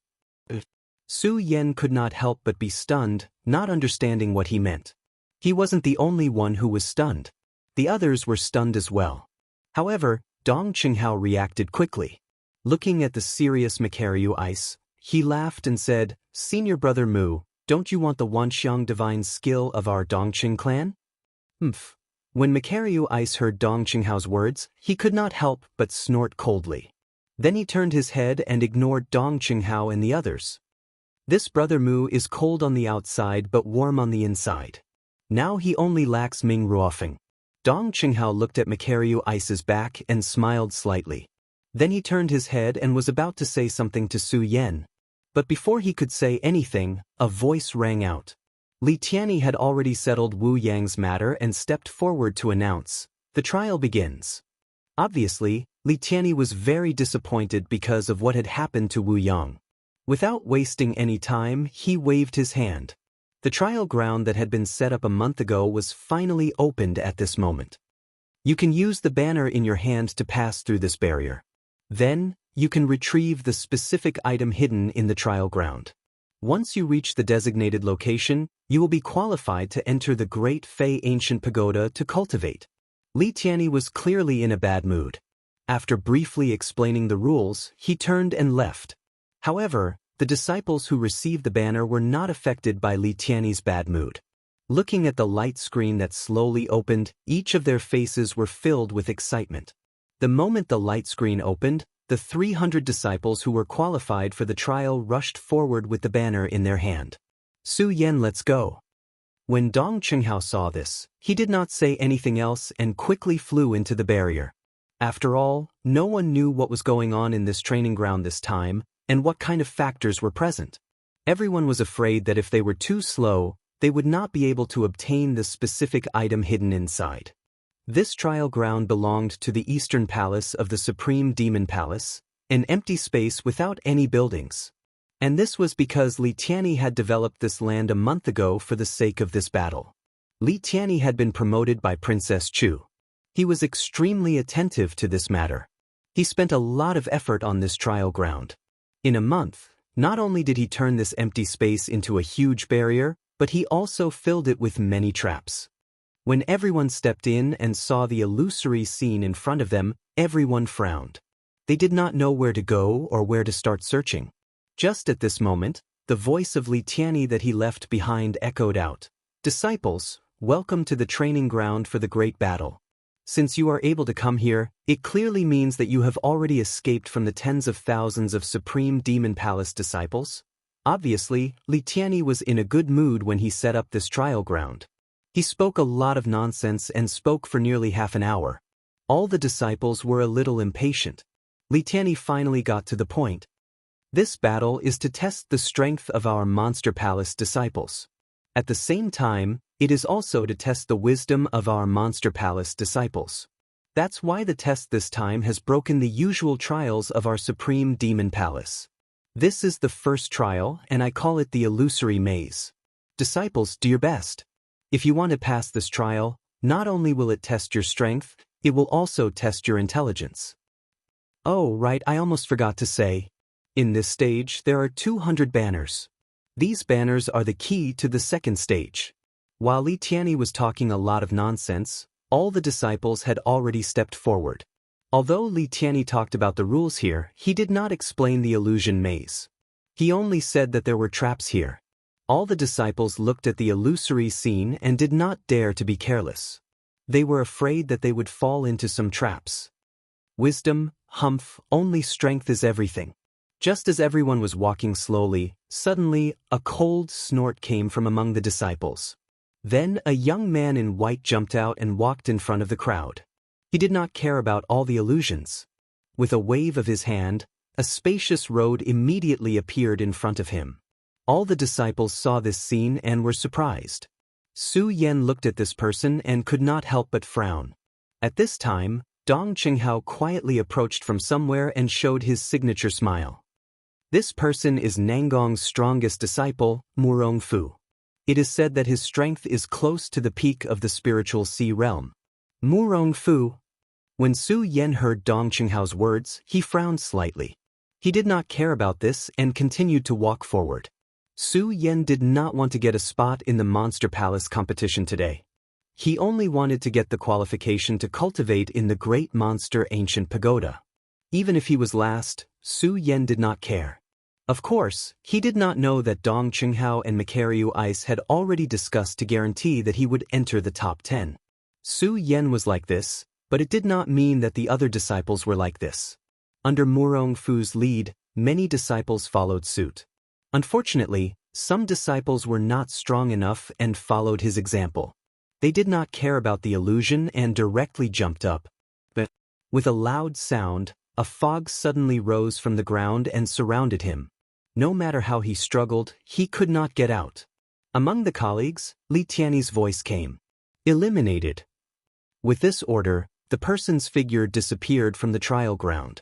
Su Yan could not help but be stunned, not understanding what he meant. He wasn't the only one who was stunned. The others were stunned as well. However, Dong Qinghao reacted quickly. Looking at the serious Macario Ice, he laughed and said, "Senior brother Mu, don't you want the Wanxiang divine skill of our Dongqing clan?" When Macario Ice heard Dong Qinghao's words, he could not help but snort coldly. Then he turned his head and ignored Dong Qinghao and the others. This brother Mu is cold on the outside but warm on the inside. Now he only lacks Ming Ruofeng. Dong Qinghao looked at Macario Ice's back and smiled slightly. Then he turned his head and was about to say something to Su Yan. But before he could say anything, a voice rang out. Li Tianyi had already settled Wu Yang's matter and stepped forward to announce, "The trial begins." Obviously, Li Tianyi was very disappointed because of what had happened to Wu Yang. Without wasting any time, he waved his hand. The trial ground that had been set up a month ago was finally opened at this moment. You can use the banner in your hand to pass through this barrier. Then, you can retrieve the specific item hidden in the trial ground. Once you reach the designated location, you will be qualified to enter the Great Fei Ancient Pagoda to cultivate. Li Tianyi was clearly in a bad mood. After briefly explaining the rules, he turned and left. However, the disciples who received the banner were not affected by Li Tianyi's bad mood. Looking at the light screen that slowly opened, each of their faces were filled with excitement. The moment the light screen opened, the 300 disciples who were qualified for the trial rushed forward with the banner in their hand. "Su Yan, let's go." When Dong Qinghao saw this, he did not say anything else and quickly flew into the barrier. After all, no one knew what was going on in this training ground this time, and what kind of factors were present. Everyone was afraid that if they were too slow, they would not be able to obtain the specific item hidden inside. This trial ground belonged to the Eastern Palace of the Supreme Demon Palace, an empty space without any buildings. And this was because Li Tianyi had developed this land a month ago for the sake of this battle. Li Tianyi had been promoted by Princess Chu. He was extremely attentive to this matter. He spent a lot of effort on this trial ground. In a month, not only did he turn this empty space into a huge barrier, but he also filled it with many traps. When everyone stepped in and saw the illusory scene in front of them, everyone frowned. They did not know where to go or where to start searching. Just at this moment, the voice of Li Tianyi that he left behind echoed out, "Disciples, welcome to the training ground for the great battle. Since you are able to come here, it clearly means that you have already escaped from the tens of thousands of Supreme Demon Palace disciples." Obviously, Li Tianyi was in a good mood when he set up this trial ground. He spoke a lot of nonsense and spoke for nearly half an hour. All the disciples were a little impatient. Li Tianyi finally got to the point. "This battle is to test the strength of our Monster Palace disciples. At the same time, it is also to test the wisdom of our Monster Palace disciples. That's why the test this time has broken the usual trials of our Supreme Demon Palace. This is the first trial, and I call it the Illusory Maze. Disciples, do your best. If you want to pass this trial, not only will it test your strength, It will also test your intelligence. Oh, right, I almost forgot to say. In this stage, there are 200 banners. These banners are the key to the second stage. While Li Tianyi was talking a lot of nonsense, all the disciples had already stepped forward. Although Li Tianyi talked about the rules here, he did not explain the illusion maze. He only said that there were traps here. All the disciples looked at the illusory scene and did not dare to be careless. They were afraid that they would fall into some traps. Wisdom, humph, only strength is everything. Just as everyone was walking slowly, suddenly a cold snort came from among the disciples. Then a young man in white jumped out and walked in front of the crowd. He did not care about all the illusions. With a wave of his hand, a spacious road immediately appeared in front of him. All the disciples saw this scene and were surprised. Su Yan looked at this person and could not help but frown. At this time, Dong Qinghao quietly approached from somewhere and showed his signature smile. This person is Nangong's strongest disciple, Murong Fu. It is said that his strength is close to the peak of the spiritual sea realm. Murong Fu. When Su Yan heard Dong Qinghao's words, he frowned slightly. He did not care about this and continued to walk forward. Su Yan did not want to get a spot in the Monster Palace competition today. He only wanted to get the qualification to cultivate in the Great Monster Ancient Pagoda. Even if he was last, Su Yan did not care. Of course, he did not know that Dong Qinghao and Makaryu Ice had already discussed to guarantee that he would enter the top 10. Su Yan was like this, but it did not mean that the other disciples were like this. Under Murong Fu's lead, many disciples followed suit. Unfortunately, some disciples were not strong enough and followed his example. They did not care about the illusion and directly jumped up. But, with a loud sound, a fog suddenly rose from the ground and surrounded him. No matter how he struggled, he could not get out. Among the colleagues, Li Tianyi's voice came. Eliminated. With this order, the person's figure disappeared from the trial ground.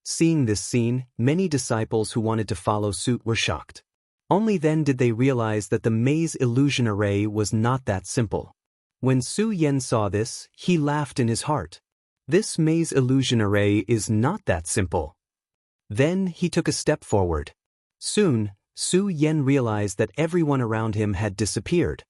Seeing this scene, many disciples who wanted to follow suit were shocked. Only then did they realize that the maze illusion array was not that simple. When Su Yan saw this, he laughed in his heart. This maze illusion array is not that simple. Then he took a step forward. Soon, Su Yan realized that everyone around him had disappeared.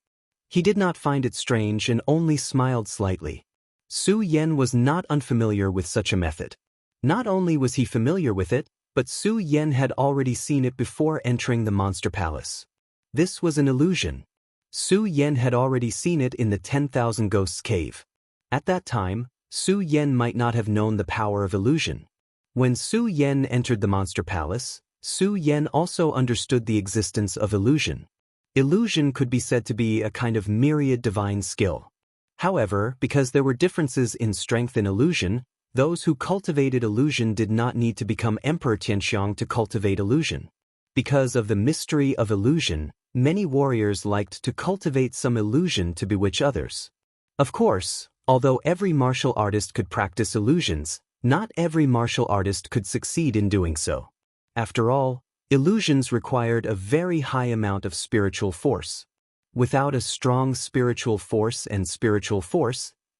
He did not find it strange and only smiled slightly. Su Yan was not unfamiliar with such a method. Not only was he familiar with it, but Su Yan had already seen it before entering the Monster Palace. This was an illusion. Su Yan had already seen it in the 10,000 Ghosts Cave. At that time, Su Yan might not have known the power of illusion. When Su Yan entered the Monster Palace, Su Yan also understood the existence of illusion. Illusion could be said to be a kind of myriad divine skill. However, because there were differences in strength in illusion, those who cultivated illusion did not need to become Emperor Tianxiang to cultivate illusion. Because of the mystery of illusion, many warriors liked to cultivate some illusion to bewitch others. Of course, although every martial artist could practice illusions, not every martial artist could succeed in doing so. After all, illusions required a very high amount of spiritual force. Without a strong spiritual force,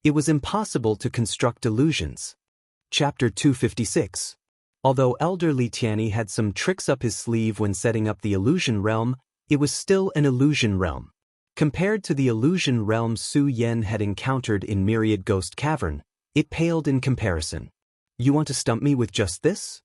it was impossible to construct illusions. Chapter 256. Although Elder Li Tianyi had some tricks up his sleeve when setting up the illusion realm, it was still an illusion realm. Compared to the illusion realm Su Yan had encountered in Myriad Ghost Cavern, it paled in comparison. You want to stump me with just this?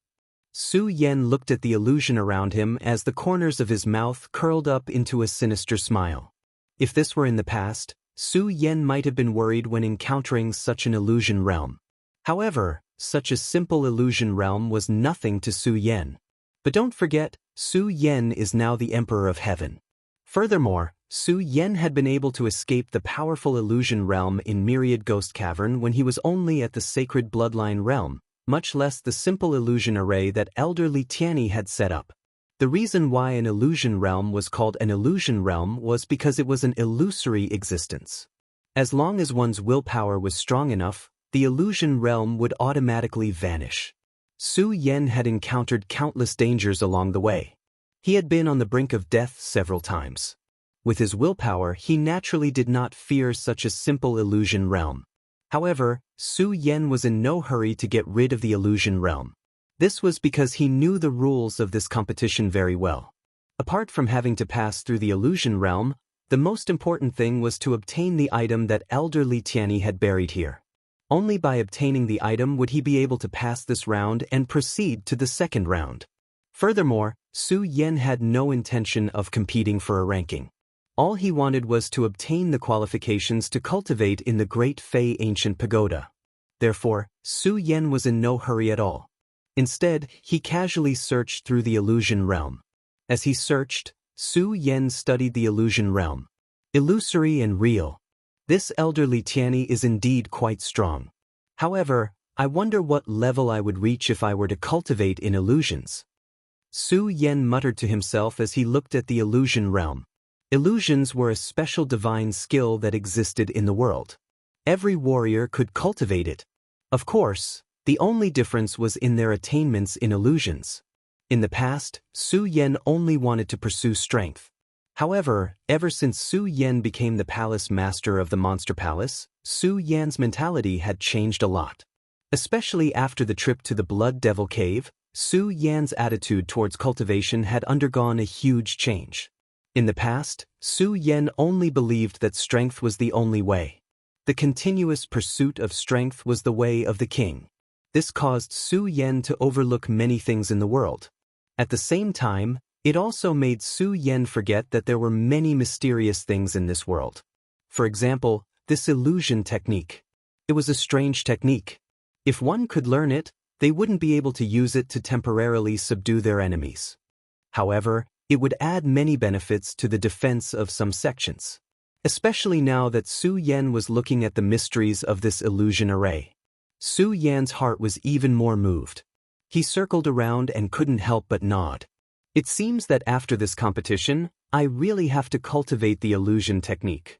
Su Yan looked at the illusion around him as the corners of his mouth curled up into a sinister smile. If this were in the past, Su Yan might have been worried when encountering such an illusion realm. However, such a simple illusion realm was nothing to Su Yan. But don't forget, Su Yan is now the Emperor of Heaven. Furthermore, Su Yan had been able to escape the powerful illusion realm in Myriad Ghost Cavern when he was only at the Sacred Bloodline realm, much less the simple illusion array that Elder Li Tianyi had set up. The reason why an illusion realm was called an illusion realm was because it was an illusory existence. As long as one's willpower was strong enough, the illusion realm would automatically vanish. Su Yan had encountered countless dangers along the way. He had been on the brink of death several times. With his willpower, he naturally did not fear such a simple illusion realm. However, Su Yan was in no hurry to get rid of the illusion realm. This was because he knew the rules of this competition very well. Apart from having to pass through the illusion realm, the most important thing was to obtain the item that Elder Li Tianyi had buried here. Only by obtaining the item would he be able to pass this round and proceed to the second round. Furthermore, Su Yan had no intention of competing for a ranking. All he wanted was to obtain the qualifications to cultivate in the Great Fei Ancient Pagoda. Therefore, Su Yan was in no hurry at all. Instead, he casually searched through the illusion realm. As he searched, Su Yan studied the illusion realm. Illusory and real. This Elder Li Tianyi is indeed quite strong. However, I wonder what level I would reach if I were to cultivate in illusions. Su Yan muttered to himself as he looked at the illusion realm. Illusions were a special divine skill that existed in the world. Every warrior could cultivate it. Of course, the only difference was in their attainments in illusions. In the past, Su Yan only wanted to pursue strength. However, ever since Su Yan became the palace master of the Monster Palace, Su Yan's mentality had changed a lot. Especially after the trip to the Blood Devil Cave, Su Yan's attitude towards cultivation had undergone a huge change. In the past, Su Yan only believed that strength was the only way. The continuous pursuit of strength was the way of the king. This caused Su Yan to overlook many things in the world. At the same time, it also made Su Yan forget that there were many mysterious things in this world. For example, this illusion technique. It was a strange technique. If one could learn it, they wouldn't be able to use it to temporarily subdue their enemies. However, it would add many benefits to the defense of some sections. Especially now that Su Yan was looking at the mysteries of this illusion array. Su Yan's heart was even more moved. He circled around and couldn't help but nod. It seems that after this competition, I really have to cultivate the illusion technique.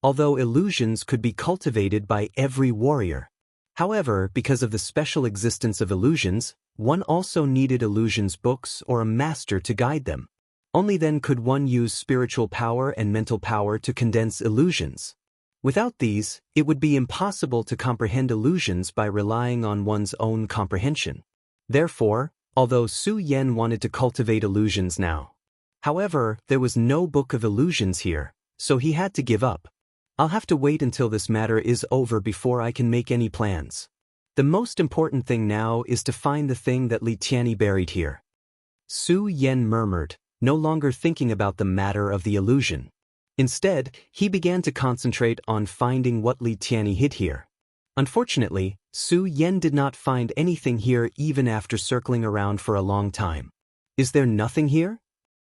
Although illusions could be cultivated by every warrior. However, because of the special existence of illusions, one also needed illusions books or a master to guide them. Only then could one use spiritual power and mental power to condense illusions. Without these, it would be impossible to comprehend illusions by relying on one's own comprehension. Therefore, although Su Yan wanted to cultivate illusions now. However, there was no book of illusions here, so he had to give up. I'll have to wait until this matter is over before I can make any plans. The most important thing now is to find the thing that Li Tianyi buried here. Su Yan murmured, no longer thinking about the matter of the illusion. Instead, he began to concentrate on finding what Li Tianyi hid here. Unfortunately, Su Yan did not find anything here even after circling around for a long time. Is there nothing here?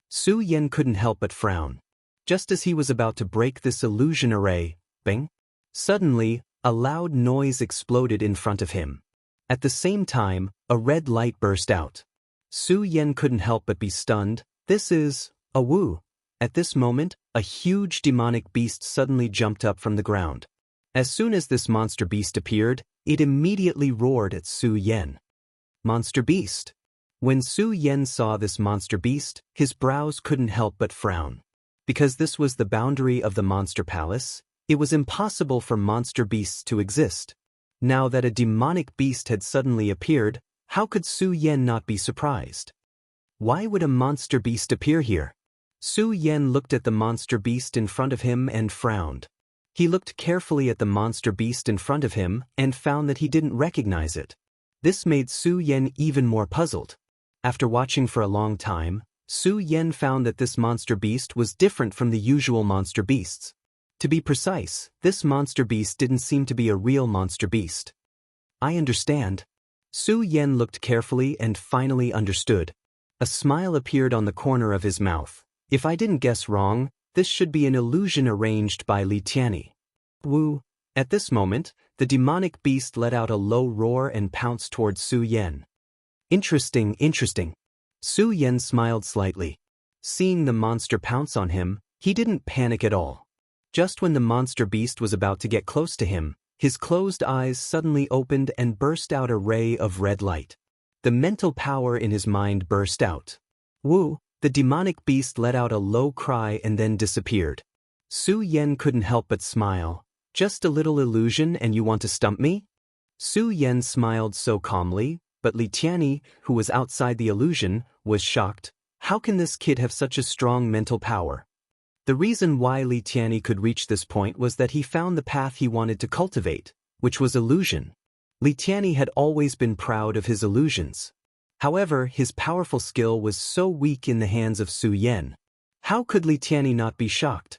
Su Yan couldn't help but frown. Just as he was about to break this illusion array, bang! Suddenly, a loud noise exploded in front of him. At the same time, a red light burst out. Su Yan couldn't help but be stunned. This is a Wu. At this moment, a huge demonic beast suddenly jumped up from the ground. As soon as this monster beast appeared, it immediately roared at Su Yan. Monster beast. When Su Yan saw this monster beast, his brows couldn't help but frown. Because this was the boundary of the monster palace, it was impossible for monster beasts to exist. Now that a demonic beast had suddenly appeared, how could Su Yan not be surprised? Why would a monster beast appear here? Su Yan looked at the monster beast in front of him and frowned. He looked carefully at the monster beast in front of him and found that he didn't recognize it. This made Su Yan even more puzzled. After watching for a long time, Su Yan found that this monster beast was different from the usual monster beasts. To be precise, this monster beast didn't seem to be a real monster beast. I understand. Su Yan looked carefully and finally understood. A smile appeared on the corner of his mouth. If I didn't guess wrong, this should be an illusion arranged by Li Tianyi. Wu. At this moment, the demonic beast let out a low roar and pounced towards Su Yan. Interesting. Su Yan smiled slightly. Seeing the monster pounce on him, he didn't panic at all. Just when the monster beast was about to get close to him, his closed eyes suddenly opened and burst out a ray of red light. The mental power in his mind burst out. Wu. The demonic beast let out a low cry and then disappeared. Su Yan couldn't help but smile. Just a little illusion and you want to stump me? Su Yan smiled so calmly, but Li Tianyi, who was outside the illusion, was shocked. How can this kid have such a strong mental power? The reason why Li Tianyi could reach this point was that he found the path he wanted to cultivate, which was illusion. Li Tianyi had always been proud of his illusions. However, his powerful skill was so weak in the hands of Su Yan. How could Li Tianyi not be shocked?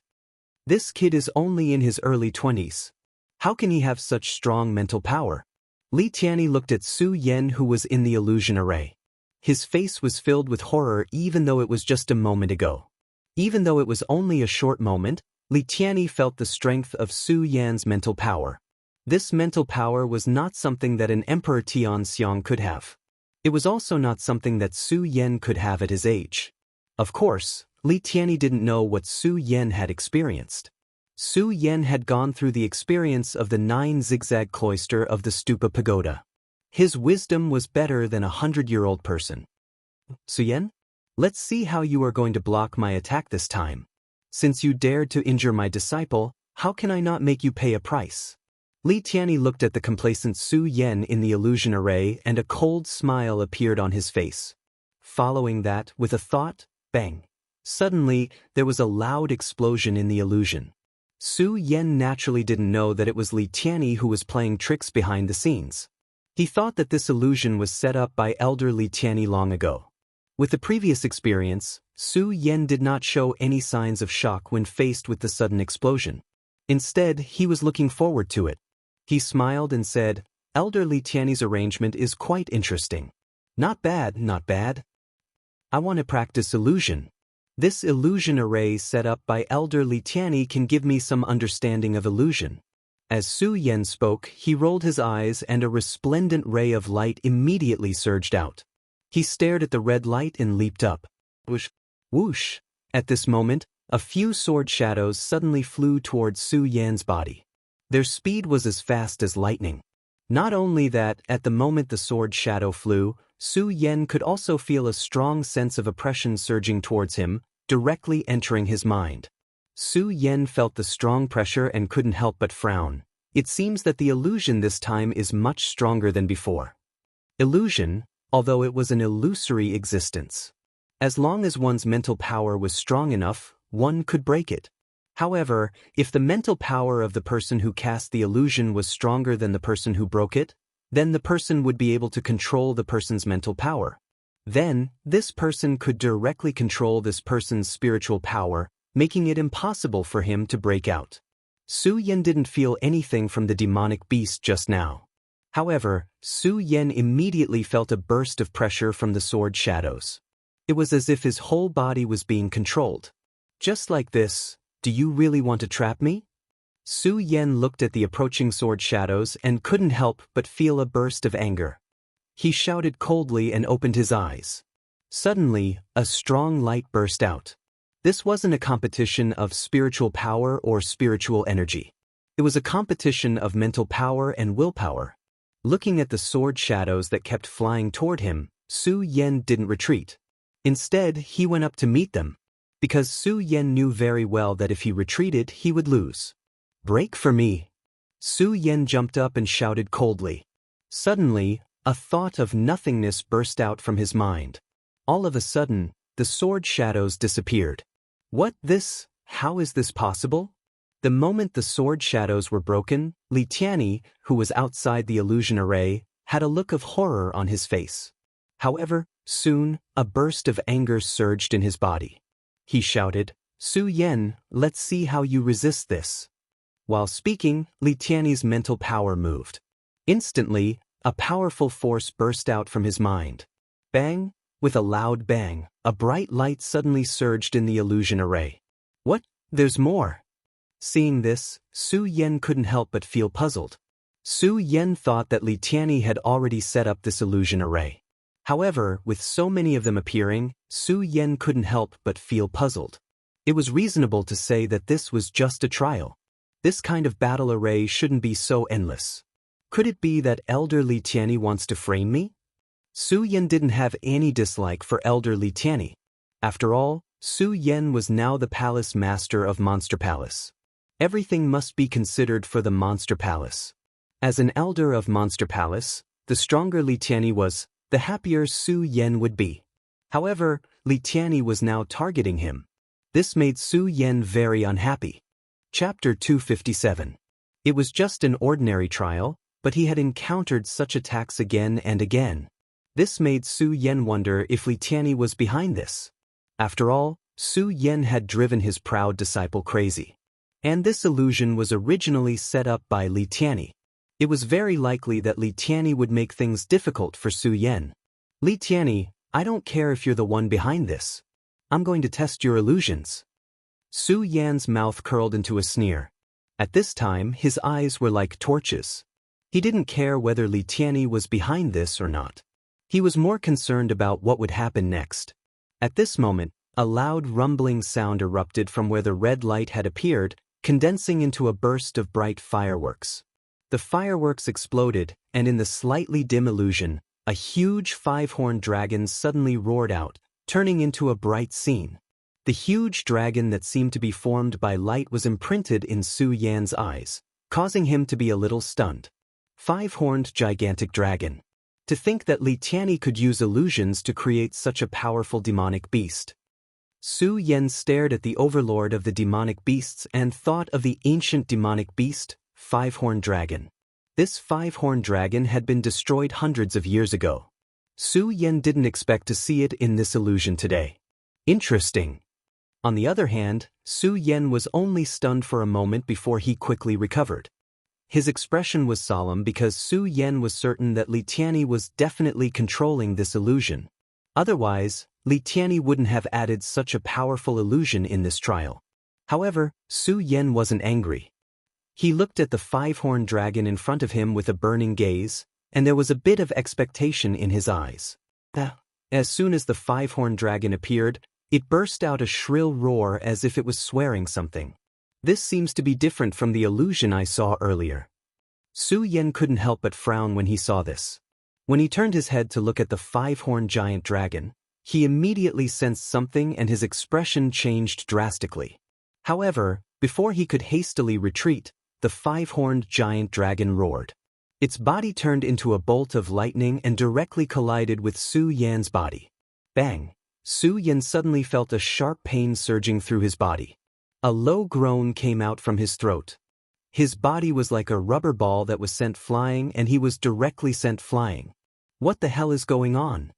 This kid is only in his early 20s. How can he have such strong mental power? Li Tianyi looked at Su Yan, who was in the illusion array. His face was filled with horror even though it was just a moment ago. Even though it was only a short moment, Li Tianyi felt the strength of Su Yan's mental power. This mental power was not something that an Emperor Tianxiang could have. It was also not something that Su Yan could have at his age. Of course, Li Tianyi didn't know what Su Yan had experienced. Su Yan had gone through the experience of the 9 zigzag cloister of the Stupa Pagoda. His wisdom was better than a 100-year-old person. Su Yan? Let's see how you are going to block my attack this time. Since you dared to injure my disciple, how can I not make you pay a price? Li Tianyi looked at the complacent Su Yan in the illusion array and a cold smile appeared on his face. Following that, with a thought, bang. Suddenly, there was a loud explosion in the illusion. Su Yan naturally didn't know that it was Li Tianyi who was playing tricks behind the scenes. He thought that this illusion was set up by elder Li Tianyi long ago. With the previous experience, Su Yan did not show any signs of shock when faced with the sudden explosion. Instead, he was looking forward to it. He smiled and said, "Elder Li Tianyi's arrangement is quite interesting. Not bad, not bad. I want to practice illusion. This illusion array set up by Elder Li Tianyi can give me some understanding of illusion." As Su Yan spoke, he rolled his eyes and a resplendent ray of light immediately surged out. He stared at the red light and leaped up. Whoosh! Whoosh! At this moment, a few sword shadows suddenly flew towards Su Yan's body. Their speed was as fast as lightning. Not only that, at the moment the sword shadow flew, Su Yan could also feel a strong sense of oppression surging towards him, directly entering his mind. Su Yan felt the strong pressure and couldn't help but frown. It seems that the illusion this time is much stronger than before. Illusion, although it was an illusory existence. As long as one's mental power was strong enough, one could break it. However, if the mental power of the person who cast the illusion was stronger than the person who broke it, then the person would be able to control the person's mental power. Then, this person could directly control this person's spiritual power, making it impossible for him to break out. Su Yan didn't feel anything from the demonic beast just now. However, Su Yan immediately felt a burst of pressure from the sword shadows. It was as if his whole body was being controlled. Just like this, do you really want to trap me? Su Yan looked at the approaching sword shadows and couldn't help but feel a burst of anger. He shouted coldly and opened his eyes. Suddenly, a strong light burst out. This wasn't a competition of spiritual power or spiritual energy. It was a competition of mental power and willpower. Looking at the sword shadows that kept flying toward him, Su Yan didn't retreat. Instead, he went up to meet them. Because Su Yan knew very well that if he retreated, he would lose. "Break for me." Su Yan jumped up and shouted coldly. Suddenly, a thought of nothingness burst out from his mind. All of a sudden, the sword shadows disappeared. What this? How is this possible? The moment the sword shadows were broken, Li Tianyi, who was outside the illusion array, had a look of horror on his face. However, soon, a burst of anger surged in his body. He shouted, "Su Yan, let's see how you resist this." While speaking, Li Tianyi's mental power moved. Instantly, a powerful force burst out from his mind. Bang! With a loud bang, a bright light suddenly surged in the illusion array. What? There's more! Seeing this, Su Yan couldn't help but feel puzzled. Su Yan thought that Li Tianyi had already set up this illusion array. However, with so many of them appearing, Su Yan couldn't help but feel puzzled. It was reasonable to say that this was just a trial. This kind of battle array shouldn't be so endless. Could it be that Elder Li Tianyi wants to frame me? Su Yan didn't have any dislike for Elder Li Tianyi. After all, Su Yan was now the palace master of Monster Palace. Everything must be considered for the Monster Palace. As an elder of Monster Palace, the stronger Li Tianyi was, the happier Su Yan would be. However, Li Tianyi was now targeting him. This made Su Yan very unhappy. Chapter 257. It was just an ordinary trial, but he had encountered such attacks again and again. This made Su Yan wonder if Li Tianyi was behind this. After all, Su Yan had driven his proud disciple crazy. And this illusion was originally set up by Li Tianyi. It was very likely that Li Tianyi would make things difficult for Su Yan. Li Tianyi, I don't care if you're the one behind this. I'm going to test your illusions. Su Yan's mouth curled into a sneer. At this time, his eyes were like torches. He didn't care whether Li Tianyi was behind this or not. He was more concerned about what would happen next. At this moment, a loud rumbling sound erupted from where the red light had appeared, condensing into a burst of bright fireworks. The fireworks exploded, and in the slightly dim illusion, a huge five-horned dragon suddenly roared out, turning into a bright scene. The huge dragon that seemed to be formed by light was imprinted in Su Yan's eyes, causing him to be a little stunned. Five-horned gigantic dragon. To think that Li Tianyi could use illusions to create such a powerful demonic beast. Su Yan stared at the overlord of the demonic beasts and thought of the ancient demonic beast, five-horned dragon. This five-horned dragon had been destroyed hundreds of years ago. Su Yan didn't expect to see it in this illusion today. Interesting. On the other hand, Su Yan was only stunned for a moment before he quickly recovered. His expression was solemn because Su Yan was certain that Li Tianyi was definitely controlling this illusion. Otherwise, Li Tianyi wouldn't have added such a powerful illusion in this trial. However, Su Yan wasn't angry. He looked at the five-horned dragon in front of him with a burning gaze, and there was a bit of expectation in his eyes. As soon as the five-horned dragon appeared, it burst out a shrill roar as if it was swearing something. This seems to be different from the illusion I saw earlier. Su Yan couldn't help but frown when he saw this. When he turned his head to look at the five-horned giant dragon, he immediately sensed something and his expression changed drastically. However, before he could hastily retreat, the five-horned giant dragon roared. Its body turned into a bolt of lightning and directly collided with Su Yan's body. Bang! Su Yan suddenly felt a sharp pain surging through his body. A low groan came out from his throat. His body was like a rubber ball that was sent flying, and he was directly sent flying. What the hell is going on?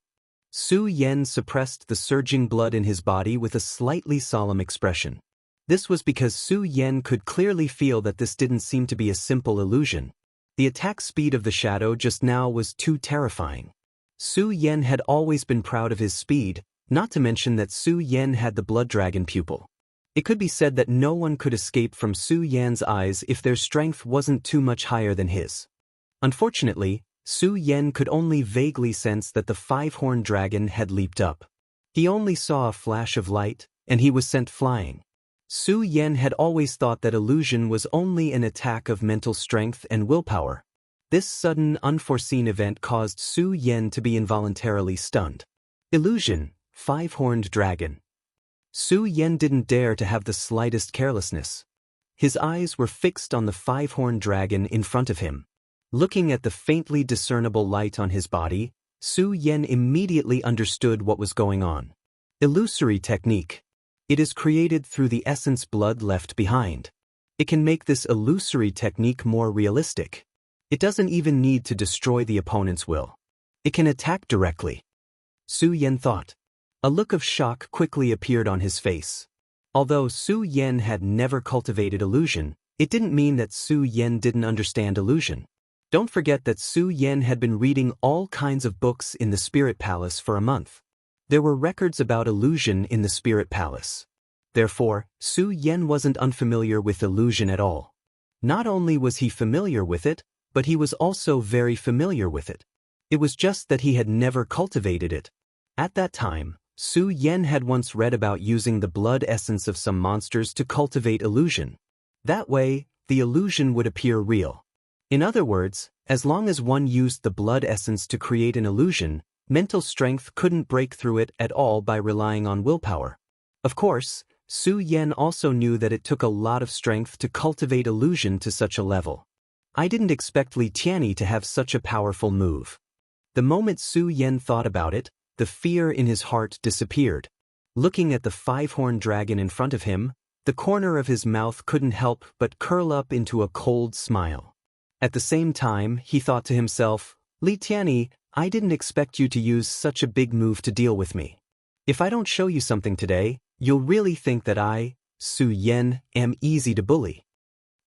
Su Yan suppressed the surging blood in his body with a slightly solemn expression. This was because Su Yan could clearly feel that this didn't seem to be a simple illusion. The attack speed of the shadow just now was too terrifying. Su Yan had always been proud of his speed, not to mention that Su Yan had the blood dragon pupil. It could be said that no one could escape from Su Yan's eyes if their strength wasn't too much higher than his. Unfortunately, Su Yan could only vaguely sense that the five-horned dragon had leaped up. He only saw a flash of light, and he was sent flying. Su Yan had always thought that illusion was only an attack of mental strength and willpower. This sudden, unforeseen event caused Su Yan to be involuntarily stunned. Illusion, five-horned dragon. Su Yan didn't dare to have the slightest carelessness. His eyes were fixed on the five-horned dragon in front of him. Looking at the faintly discernible light on his body, Su Yan immediately understood what was going on. Illusory technique. It is created through the essence blood left behind. It can make this illusory technique more realistic. It doesn't even need to destroy the opponent's will. It can attack directly. Su Yan thought. A look of shock quickly appeared on his face. Although Su Yan had never cultivated illusion, it didn't mean that Su Yan didn't understand illusion. Don't forget that Su Yan had been reading all kinds of books in the Spirit Palace for a month. There were records about illusion in the Spirit Palace. Therefore, Su Yan wasn't unfamiliar with illusion at all. Not only was he familiar with it, but he was also very familiar with it. It was just that he had never cultivated it. At that time, Su Yan had once read about using the blood essence of some monsters to cultivate illusion. That way, the illusion would appear real. In other words, as long as one used the blood essence to create an illusion, mental strength couldn't break through it at all by relying on willpower. Of course, Su Yan also knew that it took a lot of strength to cultivate illusion to such a level. I didn't expect Li Tianyi to have such a powerful move. The moment Su Yan thought about it, the fear in his heart disappeared. Looking at the five-horned dragon in front of him, the corner of his mouth couldn't help but curl up into a cold smile. At the same time, he thought to himself, Li Tianyi, I didn't expect you to use such a big move to deal with me. If I don't show you something today, you'll really think that I, Su Yan, am easy to bully.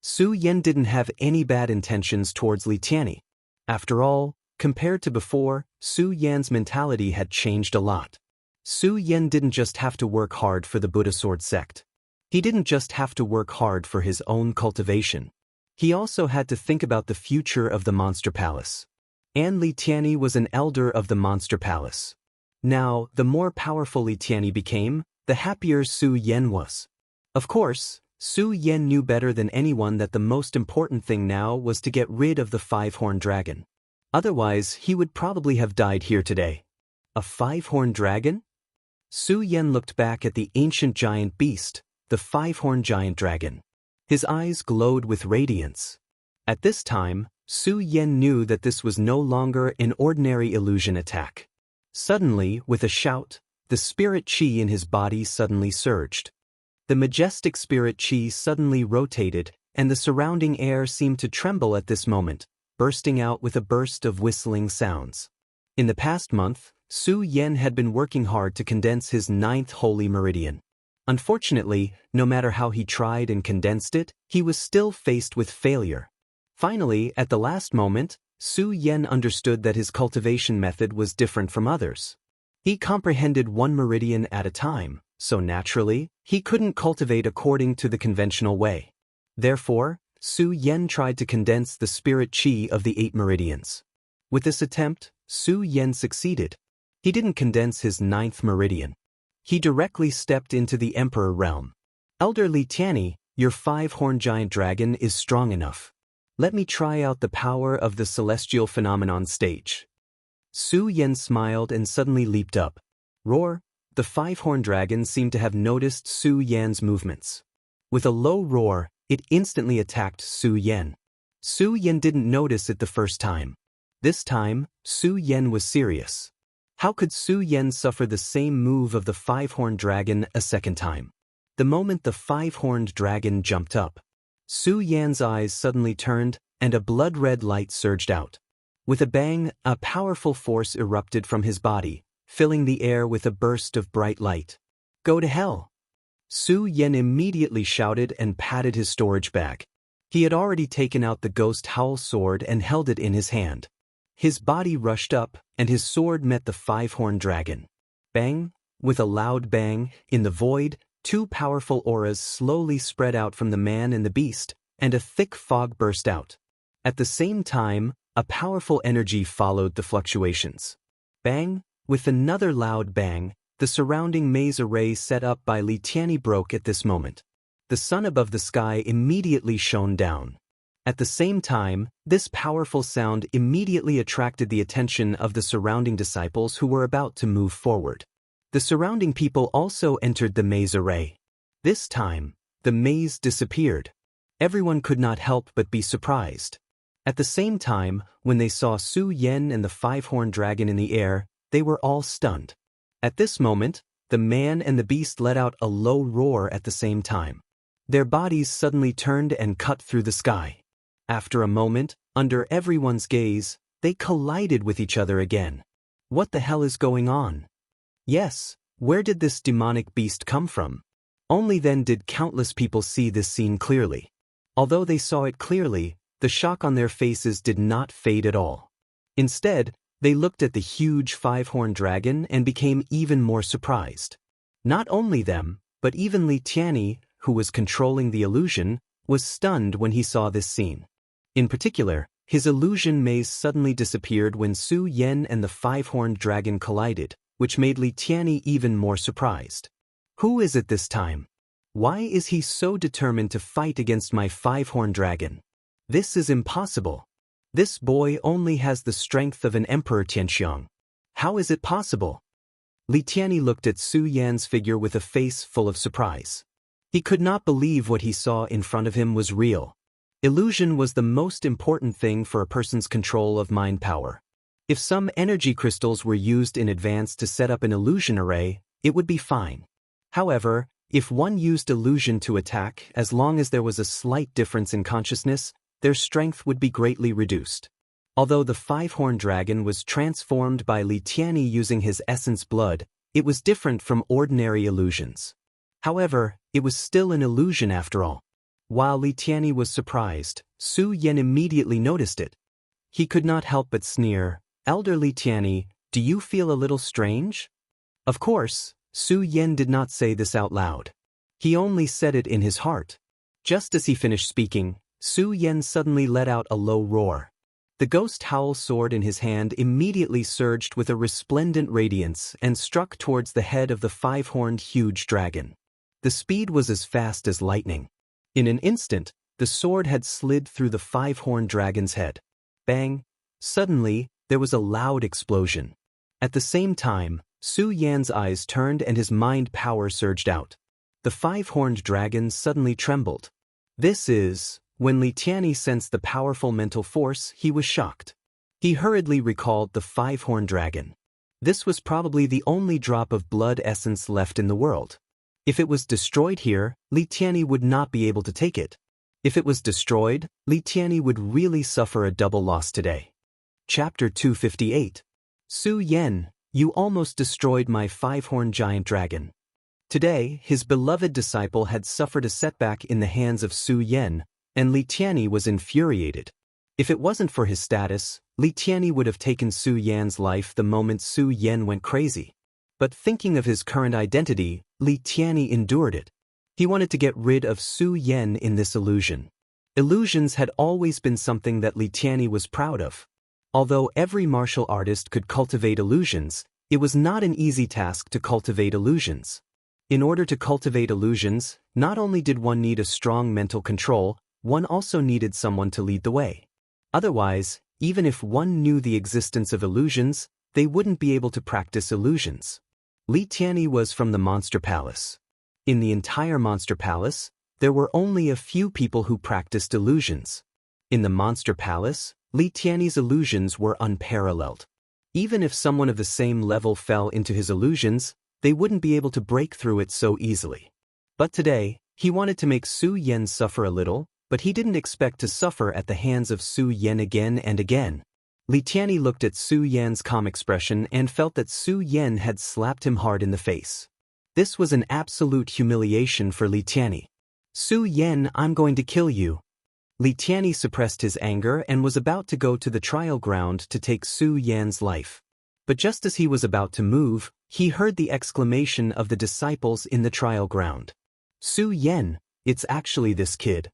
Su Yan didn't have any bad intentions towards Li Tianyi. After all, compared to before, Su Yan's mentality had changed a lot. Su Yan didn't just have to work hard for the Buddha Sword sect. He didn't just have to work hard for his own cultivation. He also had to think about the future of the Monster Palace. And Li Tianyi was an elder of the Monster Palace. Now, the more powerful Li Tianyi became, the happier Su Yan was. Of course, Su Yan knew better than anyone that the most important thing now was to get rid of the five-horned dragon. Otherwise, he would probably have died here today. A five-horned dragon? Su Yan looked back at the ancient giant beast, the five-horned giant dragon. His eyes glowed with radiance. At this time, Su Yan knew that this was no longer an ordinary illusion attack. Suddenly, with a shout, the spirit chi in his body suddenly surged. The majestic spirit chi suddenly rotated, and the surrounding air seemed to tremble at this moment, bursting out with a burst of whistling sounds. In the past month, Su Yan had been working hard to condense his 9th holy meridian. Unfortunately, no matter how he tried and condensed it, he was still faced with failure. Finally, at the last moment, Su Yan understood that his cultivation method was different from others. He comprehended one meridian at a time, so naturally, he couldn't cultivate according to the conventional way. Therefore, Su Yan tried to condense the spirit chi of the 8 meridians. With this attempt, Su Yan succeeded. He didn't condense his 9th meridian. He directly stepped into the Emperor realm. Elder Li Tianyi, your five-horned giant dragon is strong enough. Let me try out the power of the celestial phenomenon stage. Su Yan smiled and suddenly leaped up. Roar! The five-horned dragon seemed to have noticed Su Yan's movements. With a low roar, it instantly attacked Su Yan. Su Yan didn't notice it the first time. This time, Su Yan was serious. How could Su Yan suffer the same move of the five-horned dragon a second time? The moment the five-horned dragon jumped up, Su Yan's eyes suddenly turned, and a blood-red light surged out. With a bang, a powerful force erupted from his body, filling the air with a burst of bright light. Go to hell! Su Yan immediately shouted and patted his storage bag. He had already taken out the ghost howl sword and held it in his hand. His body rushed up, and his sword met the five-horned dragon. Bang! With a loud bang, in the void, 2 powerful auras slowly spread out from the man and the beast, and a thick fog burst out. At the same time, a powerful energy followed the fluctuations. Bang! With another loud bang, the surrounding maze array set up by Li Tianyi broke at this moment. The sun above the sky immediately shone down. At the same time, this powerful sound immediately attracted the attention of the surrounding disciples who were about to move forward. The surrounding people also entered the maze array. This time, the maze disappeared. Everyone could not help but be surprised. At the same time, when they saw Su Yan and the five-horned dragon in the air, they were all stunned. At this moment, the man and the beast let out a low roar at the same time. Their bodies suddenly turned and cut through the sky. After a moment, under everyone's gaze, they collided with each other again. What the hell is going on? Yes, where did this demonic beast come from? Only then did countless people see this scene clearly. Although they saw it clearly, the shock on their faces did not fade at all. Instead, they looked at the huge five-horned dragon and became even more surprised. Not only them, but even Li Tianyi, who was controlling the illusion, was stunned when he saw this scene. In particular, his illusion maze suddenly disappeared when Su Yan and the five-horned dragon collided, which made Li Tianyi even more surprised. Who is it this time? Why is he so determined to fight against my five-horned dragon? This is impossible. This boy only has the strength of an Emperor Tianxiang. How is it possible? Li Tianyi looked at Su Yan's figure with a face full of surprise. He could not believe what he saw in front of him was real. Illusion was the most important thing for a person's control of mind power. If some energy crystals were used in advance to set up an illusion array, it would be fine. However, if one used illusion to attack, as long as there was a slight difference in consciousness, their strength would be greatly reduced. Although the five-horned dragon was transformed by Li Tianyi using his essence blood, it was different from ordinary illusions. However, it was still an illusion after all. While Li Tianyi was surprised, Su Yan immediately noticed it. He could not help but sneer, "Elder Li Tianyi, do you feel a little strange?" Of course, Su Yan did not say this out loud. He only said it in his heart. Just as he finished speaking, Su Yan suddenly let out a low roar. The ghost howl sword in his hand immediately surged with a resplendent radiance and struck towards the head of the five-horned huge dragon. The speed was as fast as lightning. In an instant, the sword had slid through the five-horned dragon's head. Bang! Suddenly, there was a loud explosion. At the same time, Su Yan's eyes turned and his mind power surged out. The five-horned dragon suddenly trembled. When Li Tianyi sensed the powerful mental force, he was shocked. He hurriedly recalled the five-horned dragon. This was probably the only drop of blood essence left in the world. If it was destroyed here, Li Tianyi would not be able to take it. If it was destroyed, Li Tianyi would really suffer a double loss today. Chapter 258. Su Yan, you almost destroyed my five-horned giant dragon. Today, his beloved disciple had suffered a setback in the hands of Su Yan, and Li Tianyi was infuriated. If it wasn't for his status, Li Tianyi would have taken Su Yan's life the moment Su Yan went crazy. But thinking of his current identity, Li Tianyi endured it. He wanted to get rid of Su Yan in this illusion. Illusions had always been something that Li Tianyi was proud of. Although every martial artist could cultivate illusions, it was not an easy task to cultivate illusions. In order to cultivate illusions, not only did one need a strong mental control, one also needed someone to lead the way. Otherwise, even if one knew the existence of illusions, they wouldn't be able to practice illusions. Li Tianyi was from the Monster Palace. In the entire Monster Palace, there were only a few people who practiced illusions. In the Monster Palace, Li Tianyi's illusions were unparalleled. Even if someone of the same level fell into his illusions, they wouldn't be able to break through it so easily. But today, he wanted to make Su Yan suffer a little, but he didn't expect to suffer at the hands of Su Yan again and again. Li Tianyi looked at Su Yan's calm expression and felt that Su Yan had slapped him hard in the face. This was an absolute humiliation for Li Tianyi. "Su Yan, I'm going to kill you." Li Tianyi suppressed his anger and was about to go to the trial ground to take Su Yan's life. But just as he was about to move, he heard the exclamation of the disciples in the trial ground. "Su Yan, it's actually this kid.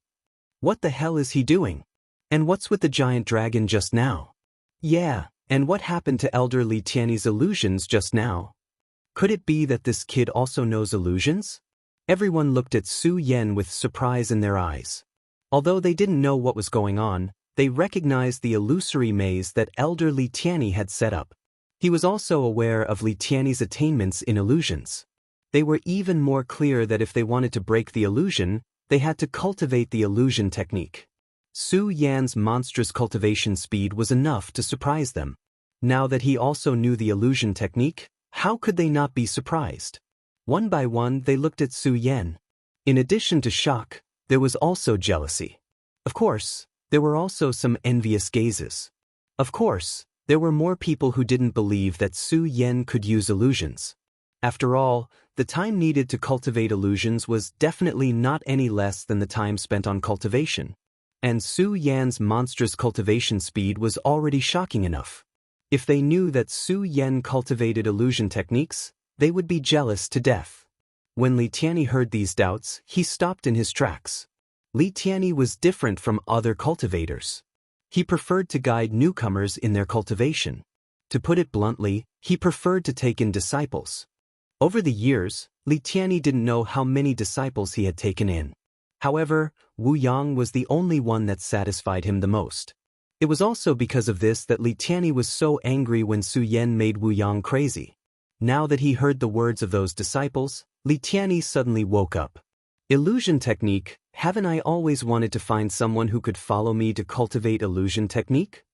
What the hell is he doing? And what's with the giant dragon just now? Yeah, and what happened to Elder Li Tianyi's illusions just now? Could it be that this kid also knows illusions?" Everyone looked at Su Yan with surprise in their eyes. Although they didn't know what was going on, they recognized the illusory maze that Elder Li Tianyi had set up. He was also aware of Li Tianyi's attainments in illusions. They were even more clear that if they wanted to break the illusion, they had to cultivate the illusion technique. Su Yan's monstrous cultivation speed was enough to surprise them. Now that he also knew the illusion technique, how could they not be surprised? One by one they looked at Su Yan. In addition to shock, there was also jealousy. Of course, there were also some envious gazes. Of course, there were more people who didn't believe that Su Yan could use illusions. After all, the time needed to cultivate illusions was definitely not any less than the time spent on cultivation. And Su Yan's monstrous cultivation speed was already shocking enough. If they knew that Su Yan cultivated illusion techniques, they would be jealous to death. When Li Tianyi heard these doubts, he stopped in his tracks. Li Tianyi was different from other cultivators. He preferred to guide newcomers in their cultivation. To put it bluntly, he preferred to take in disciples. Over the years, Li Tianyi didn't know how many disciples he had taken in. However, Wu Yang was the only one that satisfied him the most. It was also because of this that Li Tianyi was so angry when Su Yan made Wu Yang crazy. Now that he heard the words of those disciples, Li Tianyi suddenly woke up. Illusion technique, haven't I always wanted to find someone who could follow me to cultivate illusion technique?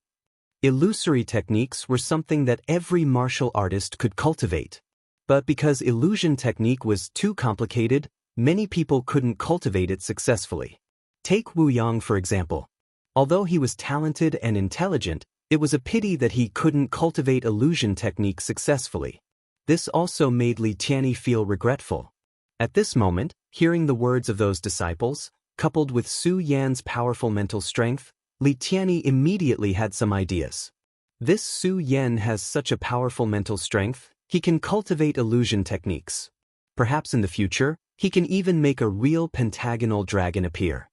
Illusory techniques were something that every martial artist could cultivate. But because illusion technique was too complicated, many people couldn't cultivate it successfully. Take Wu Yang for example. Although he was talented and intelligent, it was a pity that he couldn't cultivate illusion technique successfully. This also made Li Tianyi feel regretful. At this moment, hearing the words of those disciples, coupled with Su Yan's powerful mental strength, Li Tianyi immediately had some ideas. This Su Yan has such a powerful mental strength, he can cultivate illusion techniques. Perhaps in the future, he can even make a real pentagonal dragon appear.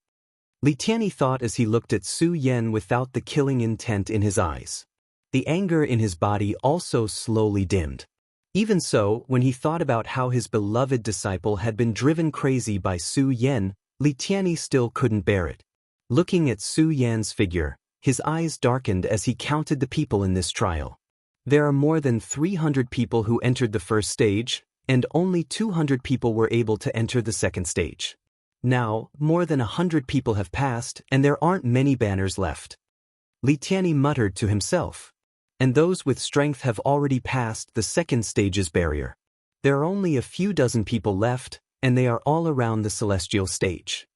Li Tianyi thought as he looked at Su Yan without the killing intent in his eyes. The anger in his body also slowly dimmed. Even so, when he thought about how his beloved disciple had been driven crazy by Su Yan, Li Tianyi still couldn't bear it. Looking at Su Yan's figure, his eyes darkened as he counted the people in this trial. There are more than 300 people who entered the first stage, and only 200 people were able to enter the second stage. Now, more than 100 people have passed, and there aren't many banners left. Li Tianyi muttered to himself. And those with strength have already passed the second stage's barrier. There are only a few dozen people left, and they are all around the celestial stage.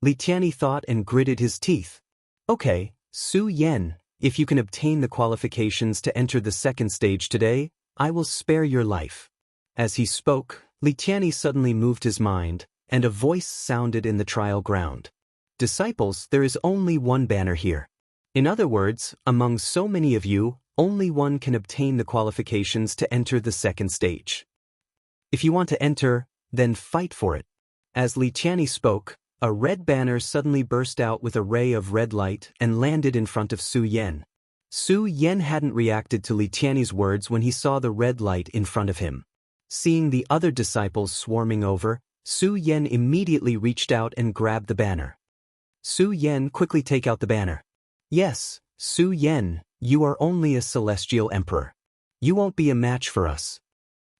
Li Tianyi thought and gritted his teeth. Okay, Su Yan, if you can obtain the qualifications to enter the second stage today, I will spare your life. As he spoke, Li Tianyi suddenly moved his mind, and a voice sounded in the trial ground. Disciples, there is only one banner here. In other words, among so many of you, only one can obtain the qualifications to enter the second stage. If you want to enter, then fight for it. As Li Tianyi spoke, a red banner suddenly burst out with a ray of red light and landed in front of Su Yan. Su Yan hadn't reacted to Li Tianyi's words when he saw the red light in front of him. Seeing the other disciples swarming over, Su Yan immediately reached out and grabbed the banner. Su Yan, quickly take out the banner. Yes, Su Yan, you are only a celestial emperor. You won't be a match for us.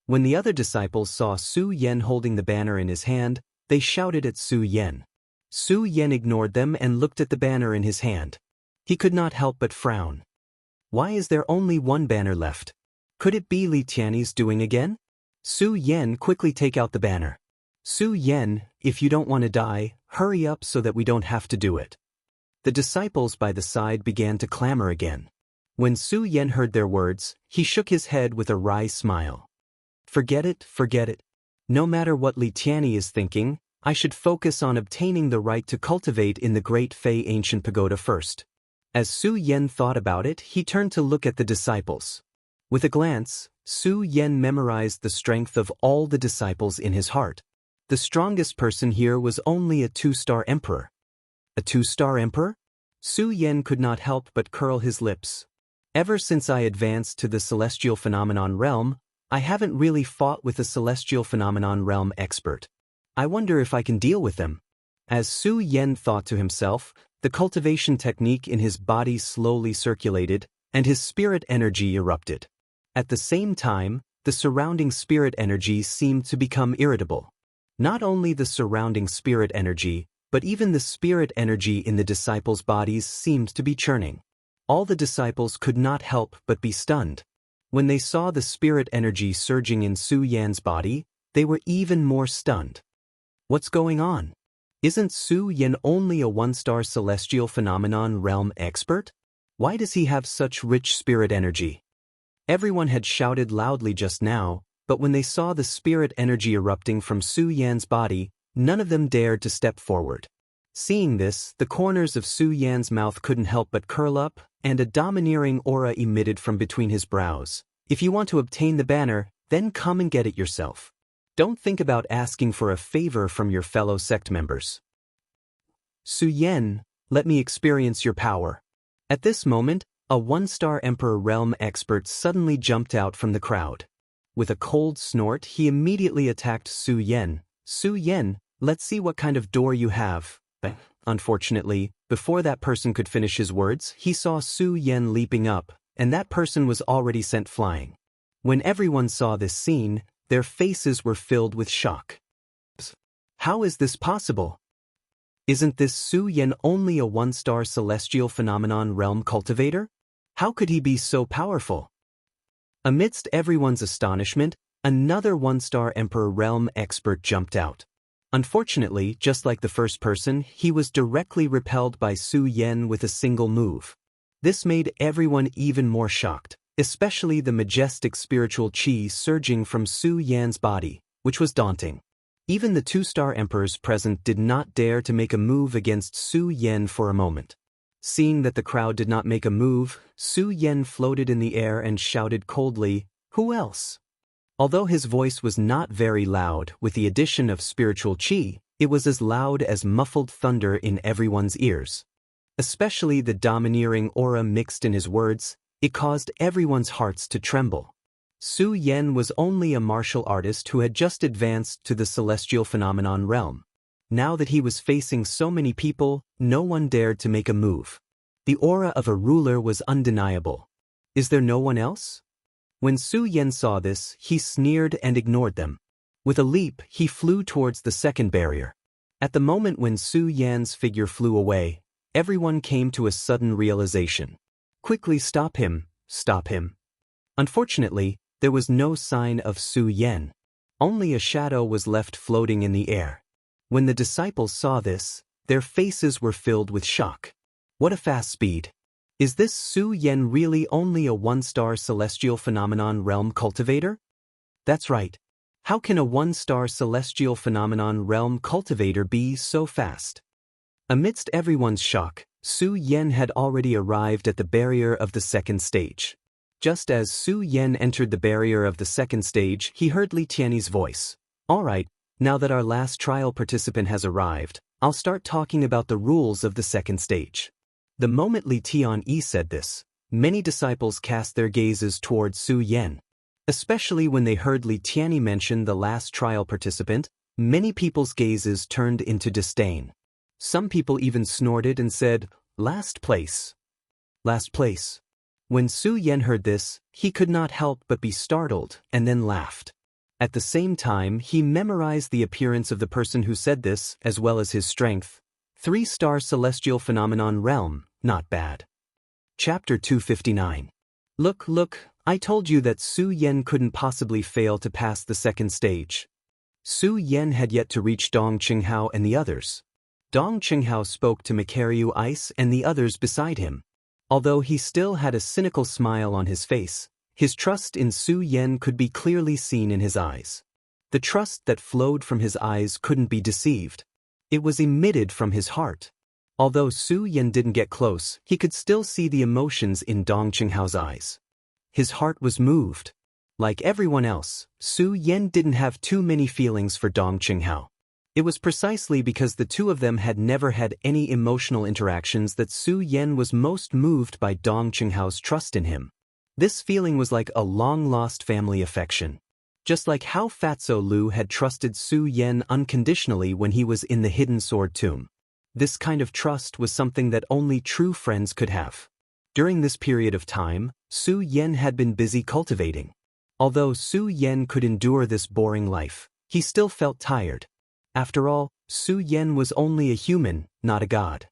When the other disciples saw Su Yan holding the banner in his hand, they shouted at Su Yan. Su Yan ignored them and looked at the banner in his hand. He could not help but frown. Why is there only one banner left? Could it be Li Tianyi's doing again? Su Yan, quickly take out the banner. Su Yan, if you don't want to die, hurry up so that we don't have to do it. The disciples by the side began to clamor again. When Su Yan heard their words, he shook his head with a wry smile. Forget it, forget it. No matter what Li Tianyi is thinking, I should focus on obtaining the right to cultivate in the Great Fei Ancient Pagoda first. As Su Yan thought about it, he turned to look at the disciples. With a glance, Su Yan memorized the strength of all the disciples in his heart. The strongest person here was only a 2-star emperor. A 2-star emperor? Su Yan could not help but curl his lips. Ever since I advanced to the Celestial Phenomenon Realm, I haven't really fought with a Celestial Phenomenon Realm expert. I wonder if I can deal with them. As Su Yan thought to himself, the cultivation technique in his body slowly circulated, and his spirit energy erupted. At the same time, the surrounding spirit energy seemed to become irritable. Not only the surrounding spirit energy, but even the spirit energy in the disciples' bodies seemed to be churning. All the disciples could not help but be stunned. When they saw the spirit energy surging in Su Yan's body, they were even more stunned. What's going on? Isn't Su Yan only a 1-star celestial phenomenon realm expert? Why does he have such rich spirit energy? Everyone had shouted loudly just now, but when they saw the spirit energy erupting from Su Yan's body, none of them dared to step forward. Seeing this, the corners of Su Yan's mouth couldn't help but curl up, and a domineering aura emitted from between his brows. If you want to obtain the banner, then come and get it yourself. Don't think about asking for a favor from your fellow sect members. Su Yan, let me experience your power. At this moment, a 1-star Emperor Realm expert suddenly jumped out from the crowd. With a cold snort, he immediately attacked Su Yan. Su Yan, let's see what kind of door you have. Unfortunately, before that person could finish his words, he saw Su Yan leaping up, and that person was already sent flying. When everyone saw this scene, their faces were filled with shock. How is this possible? Isn't this Su Yan only a one-star celestial phenomenon realm cultivator? How could he be so powerful? Amidst everyone's astonishment, another one-star Emperor realm expert jumped out. Unfortunately, just like the first person, he was directly repelled by Su Yan with a single move. This made everyone even more shocked, especially the majestic spiritual qi surging from Su Yan's body, which was daunting. Even the two-star emperors present did not dare to make a move against Su Yan for a moment. Seeing that the crowd did not make a move, Su Yan floated in the air and shouted coldly, "Who else?" Although his voice was not very loud, with the addition of spiritual qi, it was as loud as muffled thunder in everyone's ears. Especially the domineering aura mixed in his words, it caused everyone's hearts to tremble. Su Yan was only a martial artist who had just advanced to the celestial phenomenon realm. Now that he was facing so many people, no one dared to make a move. The aura of a ruler was undeniable. Is there no one else? When Su Yan saw this, he sneered and ignored them. With a leap, he flew towards the second barrier. At the moment when Su Yan's figure flew away, everyone came to a sudden realization. Quickly stop him, stop him. Unfortunately, there was no sign of Su Yan. Only a shadow was left floating in the air. When the disciples saw this, their faces were filled with shock. What a fast speed! Is this Su Yan really only a one-star celestial phenomenon realm cultivator? That's right. How can a one-star celestial phenomenon realm cultivator be so fast? Amidst everyone's shock, Su Yan had already arrived at the barrier of the second stage. Just as Su Yan entered the barrier of the second stage, he heard Li Tianyi's voice. "All right, now that our last trial participant has arrived, I'll start talking about the rules of the second stage." The moment Li Tianyi said this, many disciples cast their gazes towards Su Yan. Especially when they heard Li Tianyi mention the last trial participant, many people's gazes turned into disdain. Some people even snorted and said, "Last place. Last place." When Su Yan heard this, he could not help but be startled and then laughed. At the same time, he memorized the appearance of the person who said this, as well as his strength. 3-star celestial phenomenon realm, not bad. Chapter 259. Look, I told you that Su Yan couldn't possibly fail to pass the second stage. Su Yan had yet to reach Dong Qinghao and the others. Dong Qinghao spoke to Makaryu Ice and the others beside him. Although he still had a cynical smile on his face, his trust in Su Yan could be clearly seen in his eyes. The trust that flowed from his eyes couldn't be deceived. It was emitted from his heart. Although Su Yan didn't get close, he could still see the emotions in Dong Qinghao's eyes. His heart was moved. Like everyone else, Su Yan didn't have too many feelings for Dong Qinghao. It was precisely because the two of them had never had any emotional interactions that Su Yan was most moved by Dong Qinghao's trust in him. This feeling was like a long-lost family affection. Just like how Fatso Lu had trusted Su Yan unconditionally when he was in the hidden sword tomb. This kind of trust was something that only true friends could have. During this period of time, Su Yan had been busy cultivating. Although Su Yan could endure this boring life, he still felt tired. After all, Su Yan was only a human, not a god.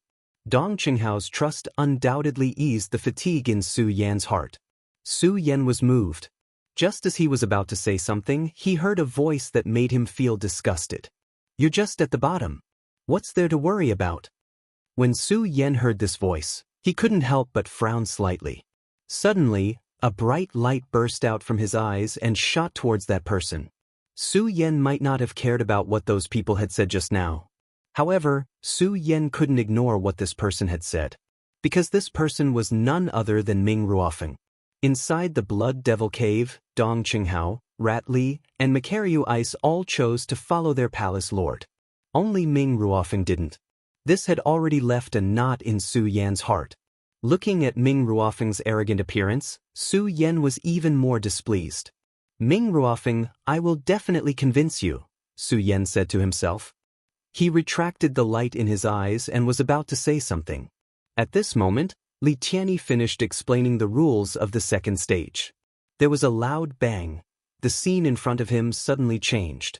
Dong Qinghao's trust undoubtedly eased the fatigue in Su Yan's heart. Su Yan was moved. Just as he was about to say something, he heard a voice that made him feel disgusted. "You're just at the bottom. What's there to worry about?" When Su Yan heard this voice, he couldn't help but frown slightly. Suddenly, a bright light burst out from his eyes and shot towards that person. Su Yan might not have cared about what those people had said just now. However, Su Yan couldn't ignore what this person had said. Because this person was none other than Ming Ruofeng. Inside the Blood Devil Cave, Dong Qinghao, Rat Li, and Makaryu Ice all chose to follow their palace lord. Only Ming Ruofeng didn't. This had already left a knot in Su Yan's heart. Looking at Ming Ruofeng's arrogant appearance, Su Yan was even more displeased. "Ming Ruofeng, I will definitely convince you," Su Yan said to himself. He retracted the light in his eyes and was about to say something. At this moment, Li Tianyi finished explaining the rules of the second stage. There was a loud bang. The scene in front of him suddenly changed.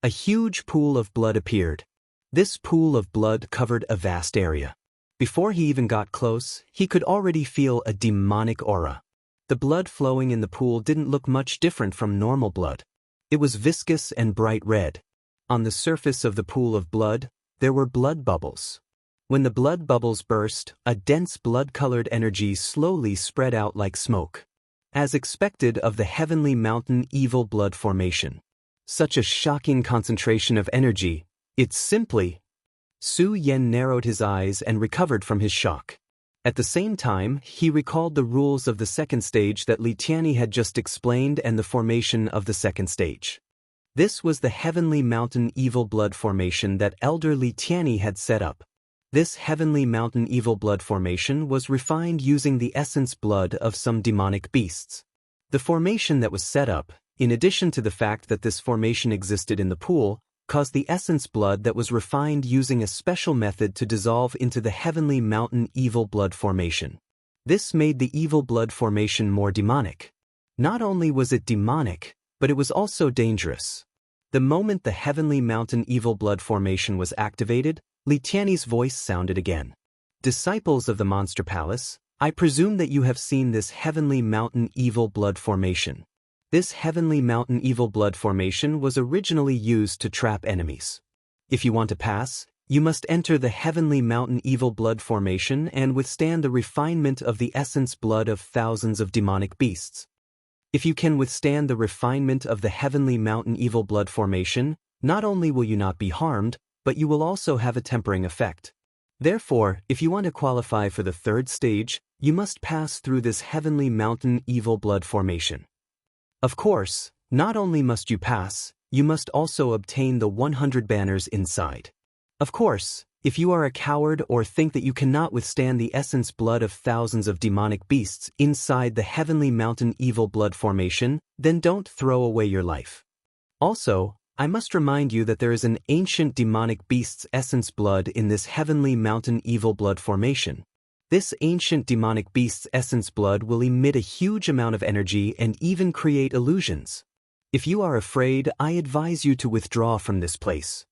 A huge pool of blood appeared. This pool of blood covered a vast area. Before he even got close, he could already feel a demonic aura. The blood flowing in the pool didn't look much different from normal blood. It was viscous and bright red. On the surface of the pool of blood, there were blood bubbles. When the blood bubbles burst, a dense blood-colored energy slowly spread out like smoke. As expected of the heavenly mountain evil blood formation. Such a shocking concentration of energy, it's simply... Su Yan narrowed his eyes and recovered from his shock. At the same time, he recalled the rules of the second stage that Li Tianyi had just explained and the formation of the second stage. This was the heavenly mountain evil blood formation that Elder Li Tianyi had set up. This heavenly mountain evil blood formation was refined using the essence blood of some demonic beasts. The formation that was set up, in addition to the fact that this formation existed in the pool, caused the essence blood that was refined using a special method to dissolve into the heavenly mountain evil blood formation. This made the evil blood formation more demonic. Not only was it demonic, but it was also dangerous. The moment the heavenly mountain evil blood formation was activated, Li Tianyi's voice sounded again. Disciples of the Monster Palace, I presume that you have seen this heavenly mountain evil blood formation. This heavenly mountain evil blood formation was originally used to trap enemies. If you want to pass, you must enter the heavenly mountain evil blood formation and withstand the refinement of the essence blood of thousands of demonic beasts. If you can withstand the refinement of the heavenly mountain evil blood formation, not only will you not be harmed, but you will also have a tempering effect. Therefore, if you want to qualify for the third stage, you must pass through this heavenly mountain evil blood formation. Of course, not only must you pass, you must also obtain the 100 banners inside. Of course, if you are a coward or think that you cannot withstand the essence blood of thousands of demonic beasts inside the heavenly mountain evil blood formation, then don't throw away your life. Also, I must remind you that there is an ancient demonic beast's essence blood in this heavenly mountain evil blood formation. This ancient demonic beast's essence blood will emit a huge amount of energy and even create illusions. If you are afraid, I advise you to withdraw from this place.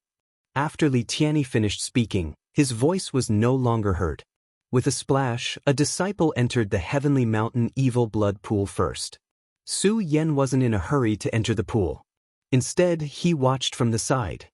After Li Tianyi finished speaking, his voice was no longer heard. With a splash, a disciple entered the heavenly mountain evil blood pool first. Su Yan wasn't in a hurry to enter the pool. Instead, he watched from the side.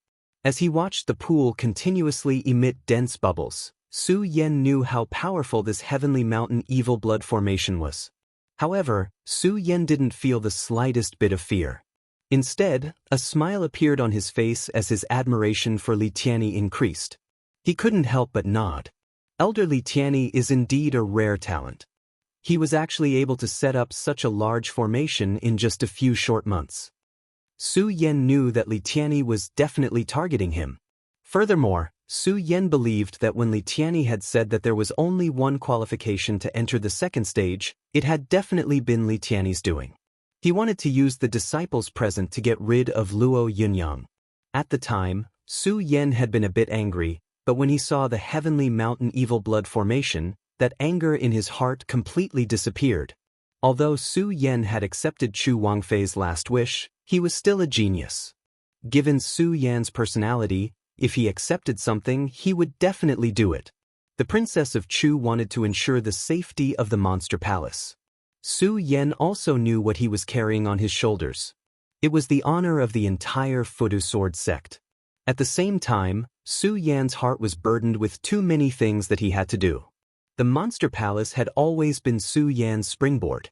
As he watched the pool continuously emit dense bubbles, Su Yan knew how powerful this heavenly mountain evil blood formation was. However, Su Yan didn't feel the slightest bit of fear. Instead, a smile appeared on his face as his admiration for Li Tianyi increased. He couldn't help but nod. Elder Li Tianyi is indeed a rare talent. He was actually able to set up such a large formation in just a few short months. Su Yan knew that Li Tianyi was definitely targeting him. Furthermore, Su Yan believed that when Li Tianyi had said that there was only one qualification to enter the second stage, it had definitely been Li Tianyi's doing. He wanted to use the disciples present to get rid of Luo Yunyang. At the time, Su Yan had been a bit angry, but when he saw the heavenly mountain evil blood formation, that anger in his heart completely disappeared. Although Su Yan had accepted Chu Wangfei's last wish, he was still a genius. Given Su Yan's personality, if he accepted something, he would definitely do it. The Princess of Chu wanted to ensure the safety of the Monster Palace. Su Yan also knew what he was carrying on his shoulders. It was the honor of the entire Fudu Sword sect. At the same time, Su Yan's heart was burdened with too many things that he had to do. The Monster Palace had always been Su Yan's springboard.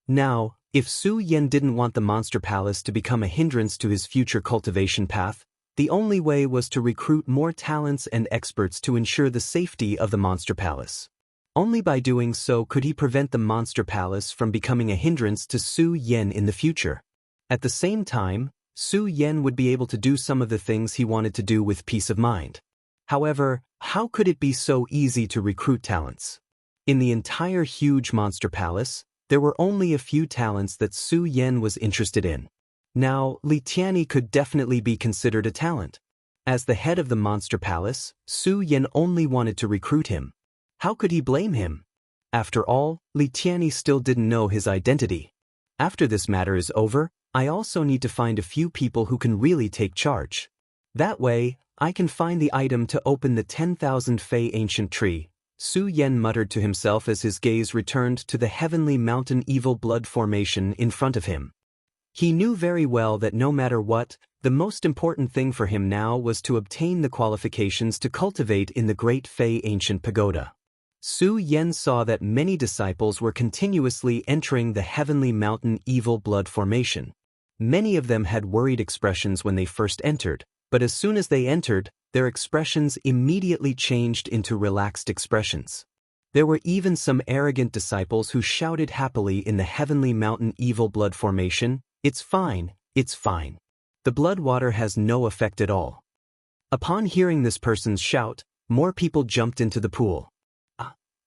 Now, if Su Yan didn't want the Monster Palace to become a hindrance to his future cultivation path, the only way was to recruit more talents and experts to ensure the safety of the Monster Palace. Only by doing so could he prevent the Monster Palace from becoming a hindrance to Su Yan in the future. At the same time, Su Yan would be able to do some of the things he wanted to do with peace of mind. However, how could it be so easy to recruit talents? In the entire huge Monster Palace, there were only a few talents that Su Yan was interested in. Now, Li Tianyi could definitely be considered a talent. As the head of the Monster Palace, Su Yan only wanted to recruit him. How could he blame him? After all, Li Tianyi still didn't know his identity. After this matter is over, I also need to find a few people who can really take charge. That way, I can find the item to open the 10,000 Fei ancient tree, Su Yan muttered to himself as his gaze returned to the heavenly mountain evil blood formation in front of him. He knew very well that no matter what, the most important thing for him now was to obtain the qualifications to cultivate in the great Fei ancient pagoda. Su Yan saw that many disciples were continuously entering the heavenly mountain evil blood formation. Many of them had worried expressions when they first entered, but as soon as they entered, their expressions immediately changed into relaxed expressions. There were even some arrogant disciples who shouted happily in the heavenly mountain evil blood formation, "It's fine, it's fine. The blood water has no effect at all." Upon hearing this person's shout, more people jumped into the pool.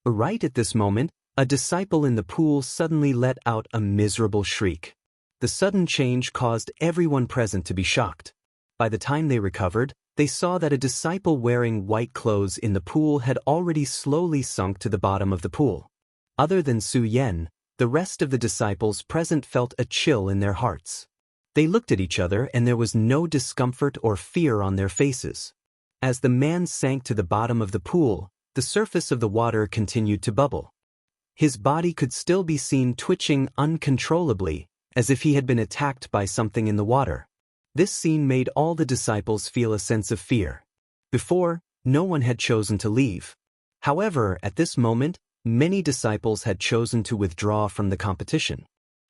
Right at this moment, a disciple in the pool suddenly let out a miserable shriek. The sudden change caused everyone present to be shocked. By the time they recovered, they saw that a disciple wearing white clothes in the pool had already slowly sunk to the bottom of the pool. Other than Su Yan, the rest of the disciples present felt a chill in their hearts. They looked at each other and there was no discomfort or fear on their faces. As the man sank to the bottom of the pool, the surface of the water continued to bubble. His body could still be seen twitching uncontrollably, as if he had been attacked by something in the water. This scene made all the disciples feel a sense of fear. Before, no one had chosen to leave. However, at this moment, many disciples had chosen to withdraw from the competition.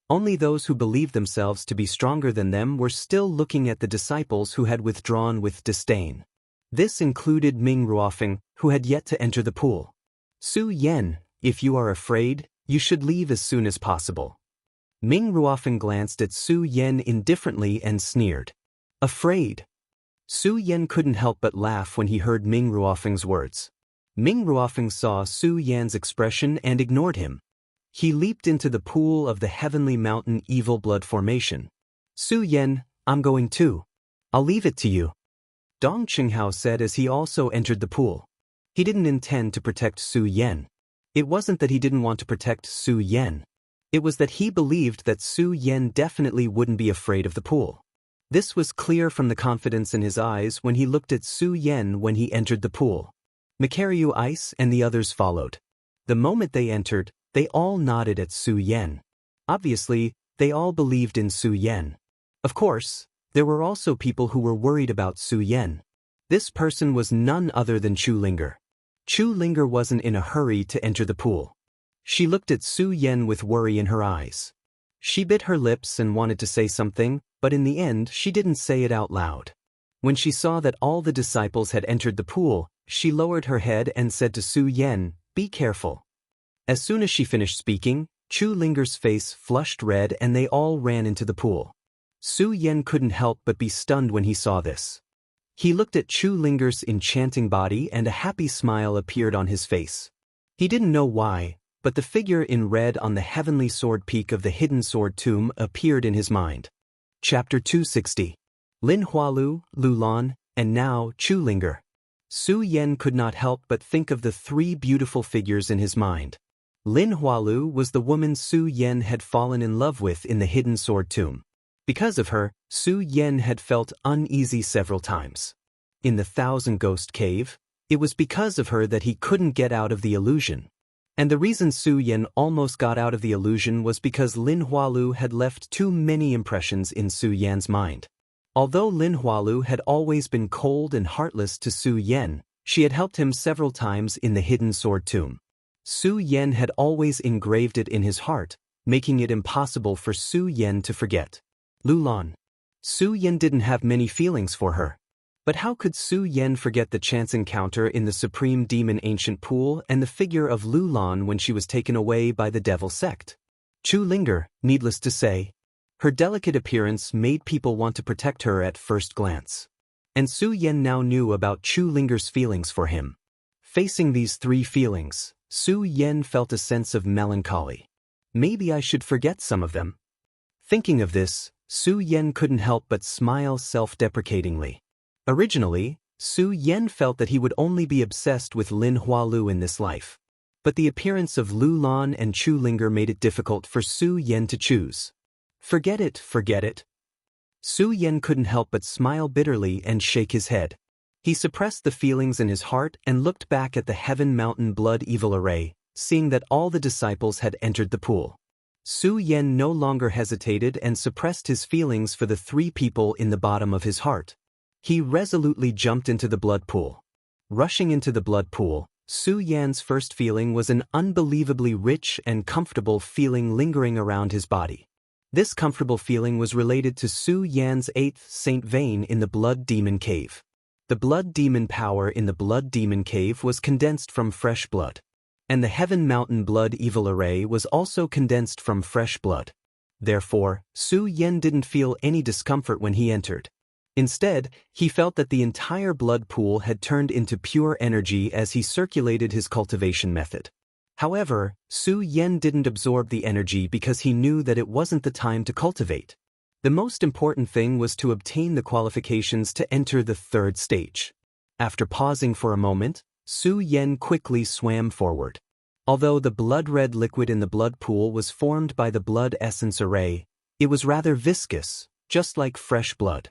Only those who believed themselves to be stronger than them were still looking at the disciples who had withdrawn with disdain. This included Ming Ruofeng, who had yet to enter the pool. "Su Yan, if you are afraid, you should leave as soon as possible." Ming Ruofeng glanced at Su Yan indifferently and sneered. "Afraid?" Su Yan couldn't help but laugh when he heard Ming Ruofeng's words. Ming Ruofeng saw Su Yan's expression and ignored him. He leaped into the pool of the heavenly mountain evil blood formation. "Su Yan, I'm going too. I'll leave it to you," Dong Qinghao said as he also entered the pool. He didn't intend to protect Su Yan. It wasn't that he didn't want to protect Su Yan. It was that he believed that Su Yan definitely wouldn't be afraid of the pool. This was clear from the confidence in his eyes when he looked at Su Yan when he entered the pool. Makaryu Ice and the others followed. The moment they entered, they all nodded at Su Yan. Obviously, they all believed in Su Yan. Of course, there were also people who were worried about Su Yan. This person was none other than Chu Linger. Chu Linger wasn't in a hurry to enter the pool. She looked at Su Yan with worry in her eyes. She bit her lips and wanted to say something, but in the end she didn't say it out loud. When she saw that all the disciples had entered the pool, she lowered her head and said to Su Yan, "Be careful." As soon as she finished speaking, Chu Linger's face flushed red and they all ran into the pool. Su Yan couldn't help but be stunned when he saw this. He looked at Chu Linger's enchanting body and a happy smile appeared on his face. He didn't know why, but the figure in red on the heavenly sword peak of the hidden sword tomb appeared in his mind. Chapter 260. Lin Hualu, Lu Lan, and now Chu Linger. Su Yan could not help but think of the three beautiful figures in his mind. Lin Hualu was the woman Su Yan had fallen in love with in the hidden sword tomb. Because of her, Su Yan had felt uneasy several times. In the Thousand Ghost Cave, it was because of her that he couldn't get out of the illusion. And the reason Su Yan almost got out of the illusion was because Lin Hualu had left too many impressions in Su Yan's mind. Although Lin Hualu had always been cold and heartless to Su Yan, she had helped him several times in the hidden sword tomb. Su Yan had always engraved it in his heart, making it impossible for Su Yan to forget. Lu Lan. Su Yan didn't have many feelings for her. But how could Su Yan forget the chance encounter in the Supreme Demon Ancient Pool and the figure of Lu Lan when she was taken away by the Devil Sect? Chu Linger, needless to say. Her delicate appearance made people want to protect her at first glance. And Su Yan now knew about Chu Linger's feelings for him. Facing these three feelings, Su Yan felt a sense of melancholy. Maybe I should forget some of them. Thinking of this, Su Yan couldn't help but smile self-deprecatingly. Originally, Su Yan felt that he would only be obsessed with Lin Hualu in this life. But the appearance of Lu Lan and Chu Linger made it difficult for Su Yan to choose. Forget it, forget it. Su Yan couldn't help but smile bitterly and shake his head. He suppressed the feelings in his heart and looked back at the Heaven Mountain Blood Evil Array, seeing that all the disciples had entered the pool. Su Yan no longer hesitated and suppressed his feelings for the 3 people in the bottom of his heart. He resolutely jumped into the blood pool. Rushing into the blood pool, Su Yan's first feeling was an unbelievably rich and comfortable feeling lingering around his body. This comfortable feeling was related to Su Yan's 8th Saint vein in the Blood Demon Cave. The Blood Demon power in the Blood Demon Cave was condensed from fresh blood. And the Heaven Mountain Blood Evil Array was also condensed from fresh blood. Therefore, Su Yan didn't feel any discomfort when he entered. Instead, he felt that the entire blood pool had turned into pure energy as he circulated his cultivation method. However, Su Yan didn't absorb the energy because he knew that it wasn't the time to cultivate. The most important thing was to obtain the qualifications to enter the 3rd stage. After pausing for a moment, Su Yan quickly swam forward. Although the blood-red liquid in the blood pool was formed by the blood essence array, it was rather viscous, just like fresh blood.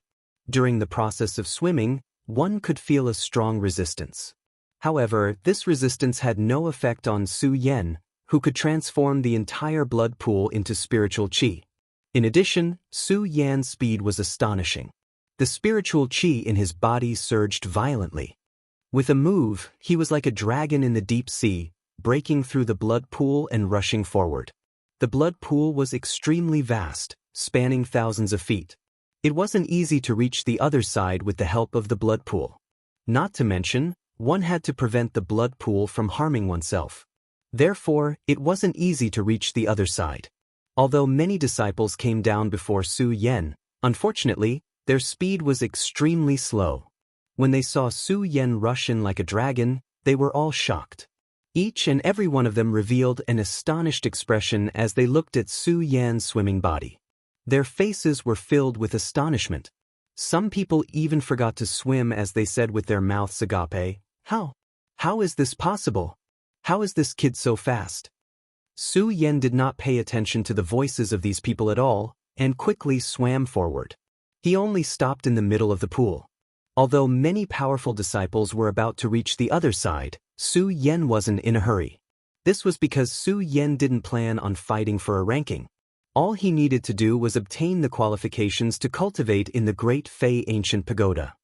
During the process of swimming, one could feel a strong resistance. However, this resistance had no effect on Su Yan, who could transform the entire blood pool into spiritual qi. In addition, Su Yan's speed was astonishing. The spiritual qi in his body surged violently. With a move, he was like a dragon in the deep sea, breaking through the blood pool and rushing forward. The blood pool was extremely vast, spanning thousands of feet. It wasn't easy to reach the other side with the help of the blood pool. Not to mention, one had to prevent the blood pool from harming oneself. Therefore, it wasn't easy to reach the other side. Although many disciples came down before Su Yan, unfortunately, their speed was extremely slow. When they saw Su Yan rush in like a dragon, they were all shocked. Each and every one of them revealed an astonished expression as they looked at Su Yan's swimming body. Their faces were filled with astonishment. Some people even forgot to swim as they said with their mouths agape, How is this possible? How is this kid so fast? Su Yan did not pay attention to the voices of these people at all, and quickly swam forward. He only stopped in the middle of the pool. Although many powerful disciples were about to reach the other side, Su Yan wasn't in a hurry. This was because Su Yan didn't plan on fighting for a ranking. All he needed to do was obtain the qualifications to cultivate in the Great Fei Ancient Pagoda.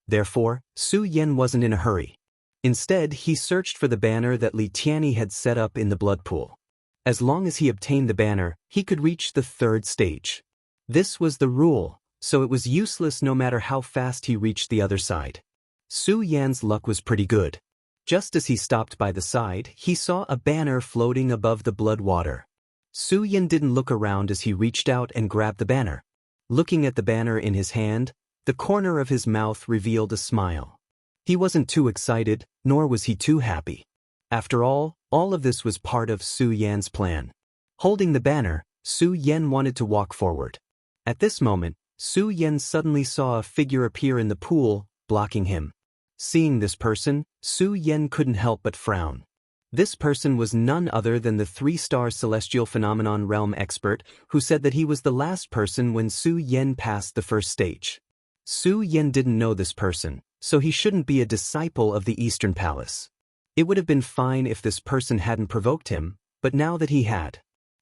Therefore, Su Yan wasn't in a hurry. Instead, he searched for the banner that Li Tianyi had set up in the blood pool. As long as he obtained the banner, he could reach the 3rd stage. This was the rule, so it was useless no matter how fast he reached the other side. Su Yan's luck was pretty good. Just as he stopped by the side, he saw a banner floating above the blood water. Su Yan didn't look around as he reached out and grabbed the banner. Looking at the banner in his hand, the corner of his mouth revealed a smile. He wasn't too excited, nor was he too happy. After all of this was part of Su Yan's plan. Holding the banner, Su Yan wanted to walk forward. At this moment, Su Yan suddenly saw a figure appear in the pool, blocking him. Seeing this person, Su Yan couldn't help but frown. This person was none other than the 3-star celestial phenomenon realm expert who said that he was the last person when Su Yan passed the 1st stage. Su Yan didn't know this person, so he shouldn't be a disciple of the Eastern Palace. It would have been fine if this person hadn't provoked him, but now that he had,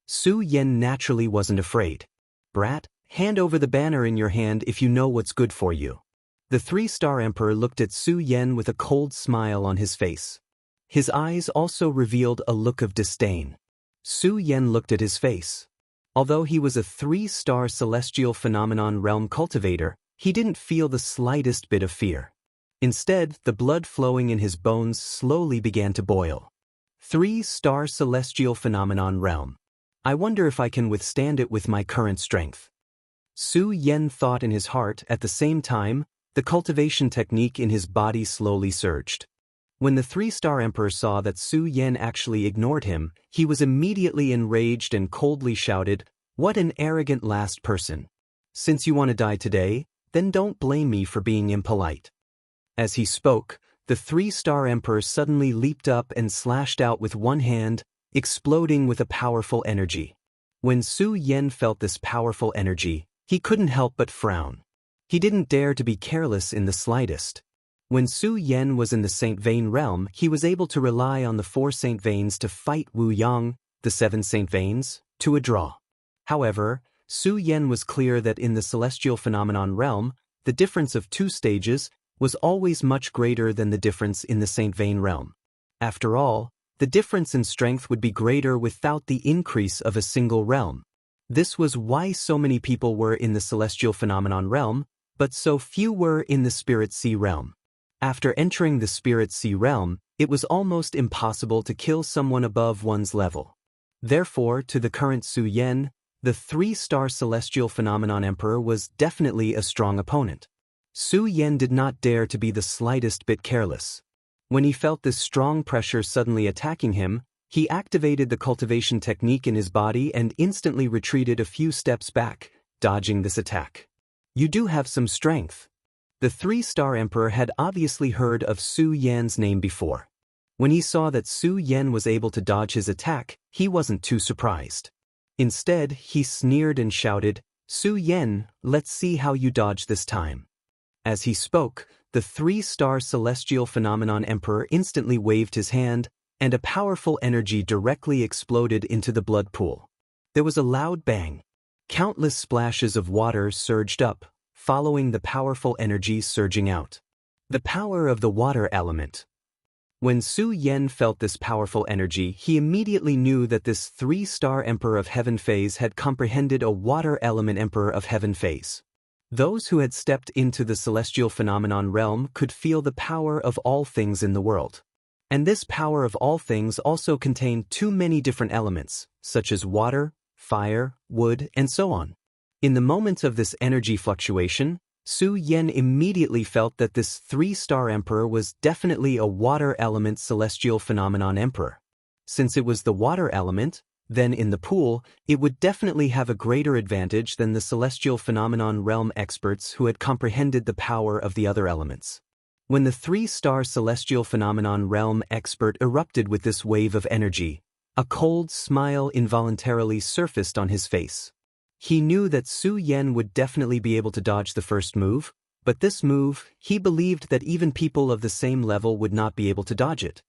Su Yan naturally wasn't afraid. Brat, hand over the banner in your hand if you know what's good for you. The 3-star emperor looked at Su Yan with a cold smile on his face. His eyes also revealed a look of disdain. Su Yan looked at his face. Although he was a 3-star celestial phenomenon realm cultivator, he didn't feel the slightest bit of fear. Instead, the blood flowing in his bones slowly began to boil. 3-star celestial phenomenon realm. I wonder if I can withstand it with my current strength. Su Yan thought in his heart. At the same time, the cultivation technique in his body slowly surged. When the 3-star emperor saw that Su Yan actually ignored him, he was immediately enraged and coldly shouted, "What an arrogant last person! Since you want to die today, then don't blame me for being impolite." As he spoke, the 3-star emperor suddenly leaped up and slashed out with one hand, exploding with a powerful energy. When Su Yan felt this powerful energy, he couldn't help but frown. He didn't dare to be careless in the slightest. When Su Yan was in the Saint Vane realm, he was able to rely on the 4 Saint Vanes to fight Wu Yang, the 7 Saint Vanes, to a draw. However, Su Yan was clear that in the celestial phenomenon realm, the difference of 2 stages was always much greater than the difference in the Saint Vane realm. After all, the difference in strength would be greater without the increase of a single realm. This was why so many people were in the celestial phenomenon realm, but so few were in the Spirit Sea realm. After entering the Spirit Sea realm, it was almost impossible to kill someone above one's level. Therefore, to the current Su Yan, the 3-star celestial phenomenon emperor was definitely a strong opponent. Su Yan did not dare to be the slightest bit careless. When he felt this strong pressure suddenly attacking him, he activated the cultivation technique in his body and instantly retreated a few steps back, dodging this attack. You do have some strength. The 3-star emperor had obviously heard of Su Yan's name before. When he saw that Su Yan was able to dodge his attack, he wasn't too surprised. Instead, he sneered and shouted, "Su Yan, let's see how you dodge this time." As he spoke, the 3-star celestial phenomenon emperor instantly waved his hand, and a powerful energy directly exploded into the blood pool. There was a loud bang. Countless splashes of water surged up, following the powerful energy surging out. The power of the water element. When Su Yan felt this powerful energy, he immediately knew that this 3-star Emperor of Heaven phase had comprehended a water element Emperor of Heaven phase. Those who had stepped into the celestial phenomenon realm could feel the power of all things in the world. And this power of all things also contained too many different elements, such as water, fire, wood, and so on. In the moment of this energy fluctuation, Su Yan immediately felt that this 3-star emperor was definitely a water element celestial phenomenon emperor. Since it was the water element, then in the pool, it would definitely have a greater advantage than the celestial phenomenon realm experts who had comprehended the power of the other elements. When the 3-star celestial phenomenon realm expert erupted with this wave of energy, a cold smile involuntarily surfaced on his face. He knew that Su Yan would definitely be able to dodge the first move, but this move, he believed that even people of the same level would not be able to dodge it.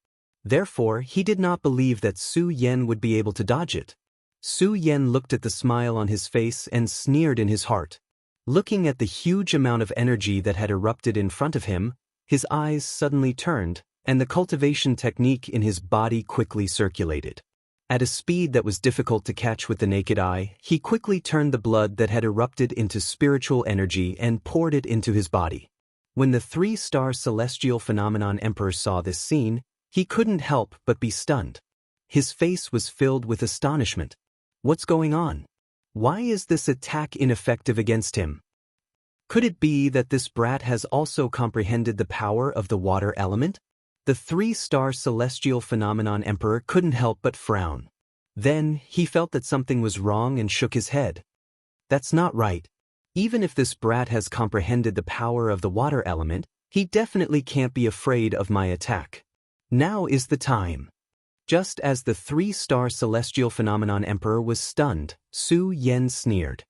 Therefore, he did not believe that Su Yan would be able to dodge it. Su Yan looked at the smile on his face and sneered in his heart. Looking at the huge amount of energy that had erupted in front of him, his eyes suddenly turned, and the cultivation technique in his body quickly circulated. At a speed that was difficult to catch with the naked eye, he quickly turned the blood that had erupted into spiritual energy and poured it into his body. When the 3-star celestial phenomenon emperor saw this scene, he couldn't help but be stunned. His face was filled with astonishment. What's going on? Why is this attack ineffective against him? Could it be that this brat has also comprehended the power of the water element? The 3-star celestial phenomenon emperor couldn't help but frown. Then, he felt that something was wrong and shook his head. That's not right. Even if this brat has comprehended the power of the water element, he definitely can't be afraid of my attack. Now is the time. Just as the 3-star celestial phenomenon emperor was stunned, Su Yan sneered.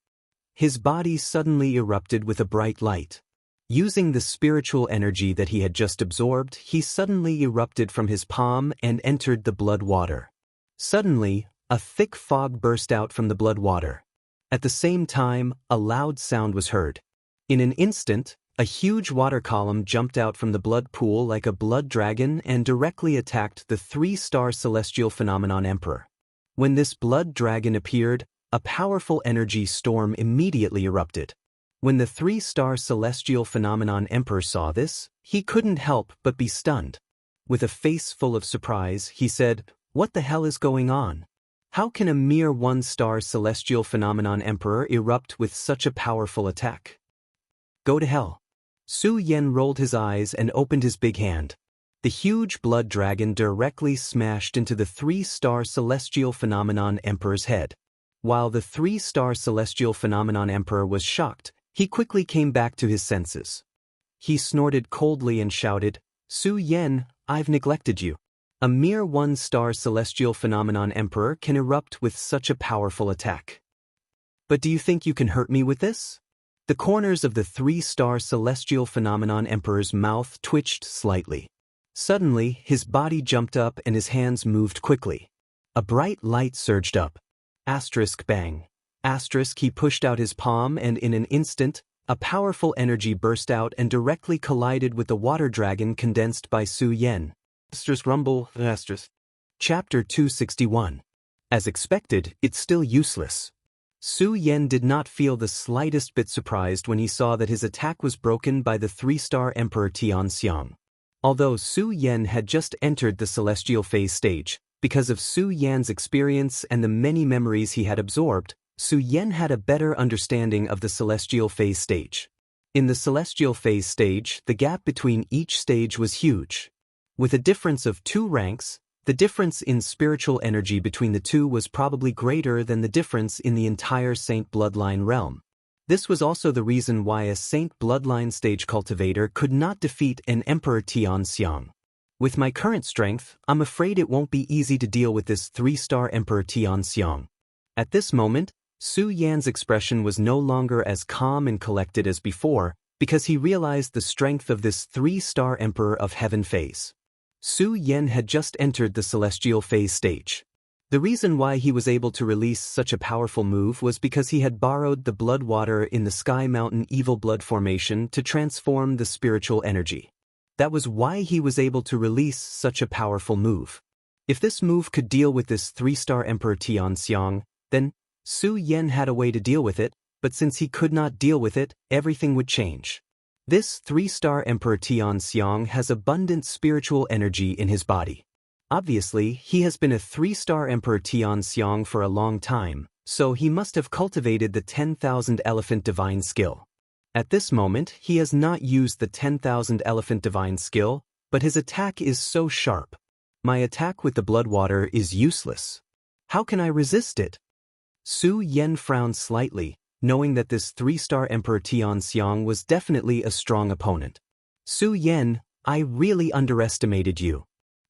His body suddenly erupted with a bright light. Using the spiritual energy that he had just absorbed, he suddenly erupted from his palm and entered the blood water. Suddenly, a thick fog burst out from the blood water. At the same time, a loud sound was heard. In an instant, a huge water column jumped out from the blood pool like a blood dragon and directly attacked the 3-star celestial phenomenon emperor. When this blood dragon appeared, a powerful energy storm immediately erupted. When the 3-star celestial phenomenon emperor saw this, he couldn't help but be stunned. With a face full of surprise, he said, "What the hell is going on? How can a mere 1-star celestial phenomenon emperor erupt with such a powerful attack? Go to hell." Su Yan rolled his eyes and opened his big hand. The huge blood dragon directly smashed into the 3-star celestial phenomenon emperor's head. While the 3-star celestial phenomenon emperor was shocked, he quickly came back to his senses. He snorted coldly and shouted, "Su Yan, I've neglected you. A mere 1-star celestial phenomenon emperor can erupt with such a powerful attack. But do you think you can hurt me with this?" The corners of the three-star celestial phenomenon emperor's mouth twitched slightly. Suddenly, his body jumped up and his hands moved quickly. A bright light surged up. Asterisk bang. Asterisk he pushed out his palm and in an instant, a powerful energy burst out and directly collided with the water dragon condensed by Su Yan. Asterisk rumble. Asterisk. Chapter 261. As expected, it's still useless. Su Yan did not feel the slightest bit surprised when he saw that his attack was broken by the three-star Emperor Xianxia. Although Su Yan had just entered the celestial phase stage, because of Su Yan's experience and the many memories he had absorbed, Su Yan had a better understanding of the celestial phase stage. In the celestial phase stage, the gap between each stage was huge. With a difference of 2 ranks, the difference in spiritual energy between the two was probably greater than the difference in the entire Saint Bloodline realm. This was also the reason why a Saint Bloodline stage cultivator could not defeat an Emperor Xianxia. With my current strength, I'm afraid it won't be easy to deal with this 3-star Emperor Xianxia. At this moment, Su Yan's expression was no longer as calm and collected as before, because he realized the strength of this 3-star Emperor of Heaven phase. Su Yan had just entered the celestial phase stage. The reason why he was able to release such a powerful move was because he had borrowed the blood water in the Sky Mountain Evil Blood formation to transform the spiritual energy. That was why he was able to release such a powerful move. If this move could deal with this 3-star Emperor Xianxia, then Su Yan had a way to deal with it, but since he could not deal with it, everything would change. This 3-star Emperor Xianxia has abundant spiritual energy in his body. Obviously, he has been a 3-star Emperor Xianxia for a long time, so he must have cultivated the 10,000 Elephant Divine skill. At this moment, he has not used the 10,000 Elephant Divine skill, but his attack is so sharp. My attack with the blood water is useless. How can I resist it? Su Yan frowned slightly, knowing that this 3-star Emperor Xianxia was definitely a strong opponent. Su Yan, I really underestimated you.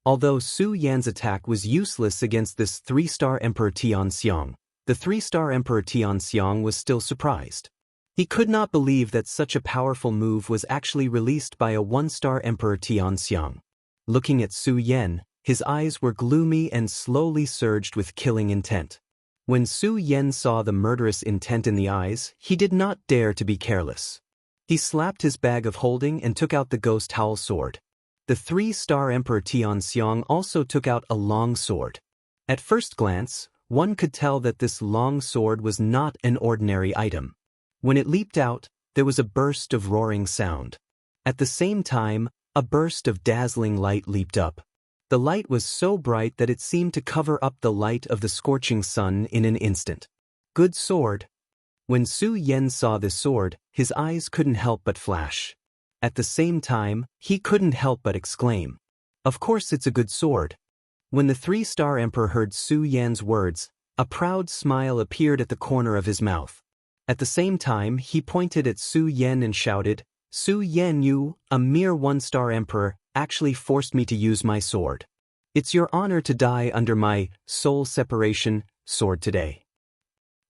Although Su Yan's attack was useless against this 3-star Emperor Xianxia, the 3-star Emperor Xianxia was still surprised. He could not believe that such a powerful move was actually released by a 1-star Emperor Xianxia. Looking at Su Yan, his eyes were gloomy and slowly surged with killing intent. When Su Yan saw the murderous intent in the eyes, he did not dare to be careless. He slapped his bag of holding and took out the ghost howl sword. The 3-star Emperor Xianxia also took out a long sword. At first glance, one could tell that this long sword was not an ordinary item. When it leaped out, there was a burst of roaring sound. At the same time, a burst of dazzling light leaped up. The light was so bright that it seemed to cover up the light of the scorching sun in an instant. Good sword. When Su Yan saw this sword, his eyes couldn't help but flash. At the same time, he couldn't help but exclaim, "Of course it's a good sword." When the 3-star Emperor heard Su Yan's words, a proud smile appeared at the corner of his mouth. At the same time, he pointed at Su Yan and shouted, "Su Yan, you, a mere 1-star Emperor, actually forced me to use my sword. It's your honor to die under my soul separation sword today."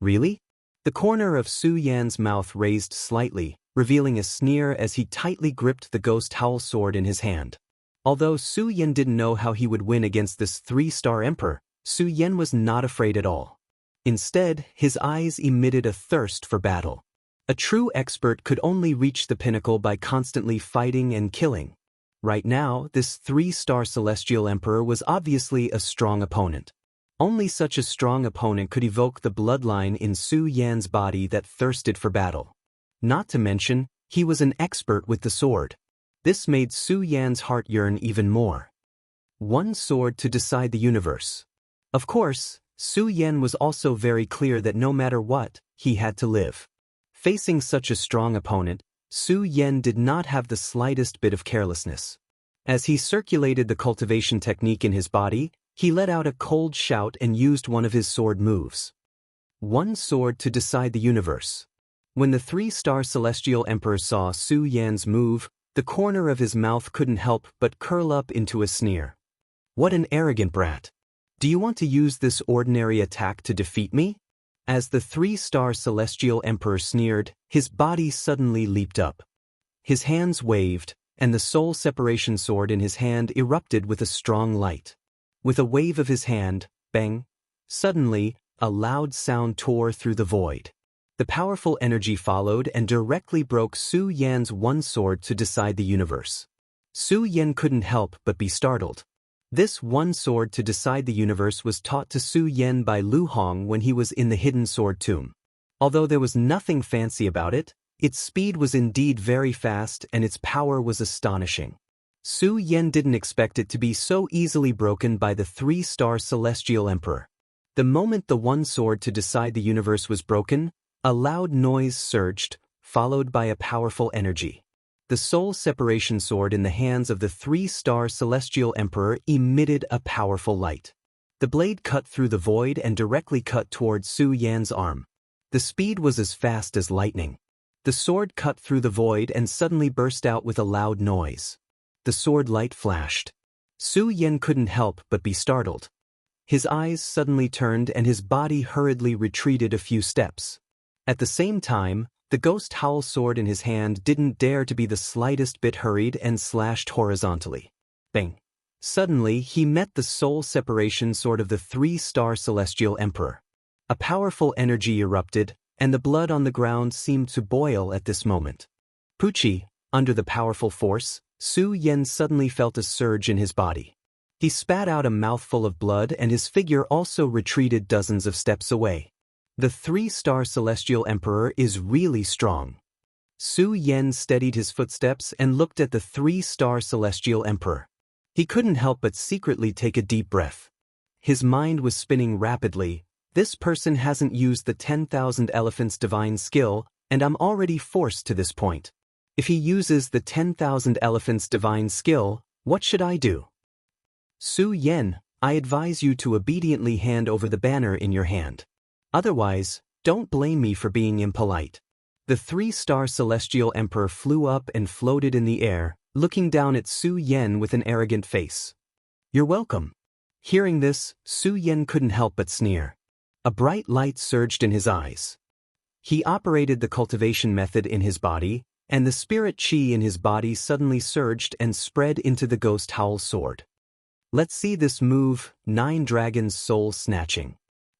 Really? The corner of Su Yan's mouth raised slightly, revealing a sneer as he tightly gripped the ghost howl sword in his hand. Although Su Yan didn't know how he would win against this 3-star Emperor, Su Yan was not afraid at all. Instead, his eyes emitted a thirst for battle. A true expert could only reach the pinnacle by constantly fighting and killing. Right now, this 3-star Celestial Emperor was obviously a strong opponent. Only such a strong opponent could evoke the bloodline in Su Yan's body that thirsted for battle. Not to mention, he was an expert with the sword. This made Su Yan's heart yearn even more. One sword to decide the universe. Of course, Su Yan was also very clear that no matter what, he had to live. Facing such a strong opponent, Su Yan did not have the slightest bit of carelessness. As he circulated the cultivation technique in his body, he let out a cold shout and used one of his sword moves. One sword to decide the universe. When the 3-star Celestial Emperor saw Su Yan's move, the corner of his mouth couldn't help but curl up into a sneer. What an arrogant brat. Do you want to use this ordinary attack to defeat me? As the three-star celestial emperor sneered, his body suddenly leaped up. His hands waved, and the soul separation sword in his hand erupted with a strong light. With a wave of his hand, bang! Suddenly, a loud sound tore through the void. The powerful energy followed and directly broke Su Yan's one sword to decide the universe. Su Yan couldn't help but be startled. This one sword to decide the universe was taught to Su Yan by Lu Hong when he was in the hidden sword tomb. Although there was nothing fancy about it, its speed was indeed very fast and its power was astonishing. Su Yan didn't expect it to be so easily broken by the three-star celestial emperor. The moment the one sword to decide the universe was broken, a loud noise surged, followed by a powerful energy. The soul separation sword in the hands of the three-star celestial emperor emitted a powerful light. The blade cut through the void and directly cut toward Su Yan's arm. The speed was as fast as lightning. The sword cut through the void and suddenly burst out with a loud noise. The sword light flashed. Su Yan couldn't help but be startled. His eyes suddenly turned and his body hurriedly retreated a few steps. At the same time, the ghost howl sword in his hand didn't dare to be the slightest bit hurried and slashed horizontally. Bang! Suddenly he met the soul separation sword of the three-star celestial emperor. A powerful energy erupted, and the blood on the ground seemed to boil at this moment. Pucci, under the powerful force, Su Yan suddenly felt a surge in his body. He spat out a mouthful of blood and his figure also retreated dozens of steps away. The three-star celestial emperor is really strong. Su Yan steadied his footsteps and looked at the three-star celestial emperor. He couldn't help but secretly take a deep breath. His mind was spinning rapidly. This person hasn't used the 10,000 elephants divine skill, and I'm already forced to this point. If he uses the 10,000 elephants divine skill, what should I do? Su Yan, I advise you to obediently hand over the banner in your hand. Otherwise, don't blame me for being impolite. The three-star celestial emperor flew up and floated in the air, looking down at Su Yan with an arrogant face. You're welcome. Hearing this, Su Yan couldn't help but sneer. A bright light surged in his eyes. He operated the cultivation method in his body, and the spirit chi in his body suddenly surged and spread into the ghost howl sword. Let's see this move, 9 Dragons Soul Snatching.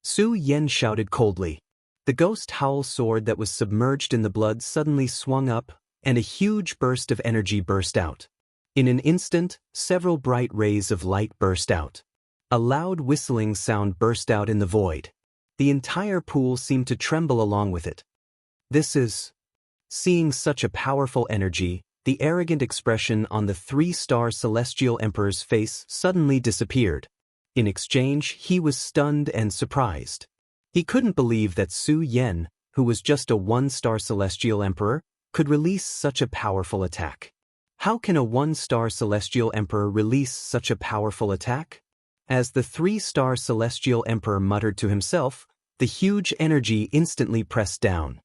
Su Yan shouted coldly. The ghost howl sword that was submerged in the blood suddenly swung up, and a huge burst of energy burst out. In an instant, several bright rays of light burst out. A loud whistling sound burst out in the void. The entire pool seemed to tremble along with it. This is... Seeing such a powerful energy, the arrogant expression on the three-star celestial emperor's face suddenly disappeared. In exchange, he was stunned and surprised. He couldn't believe that Su Yan, who was just a one-star celestial emperor, could release such a powerful attack. How can a one-star celestial emperor release such a powerful attack? As the three-star celestial emperor muttered to himself, the huge energy instantly pressed down.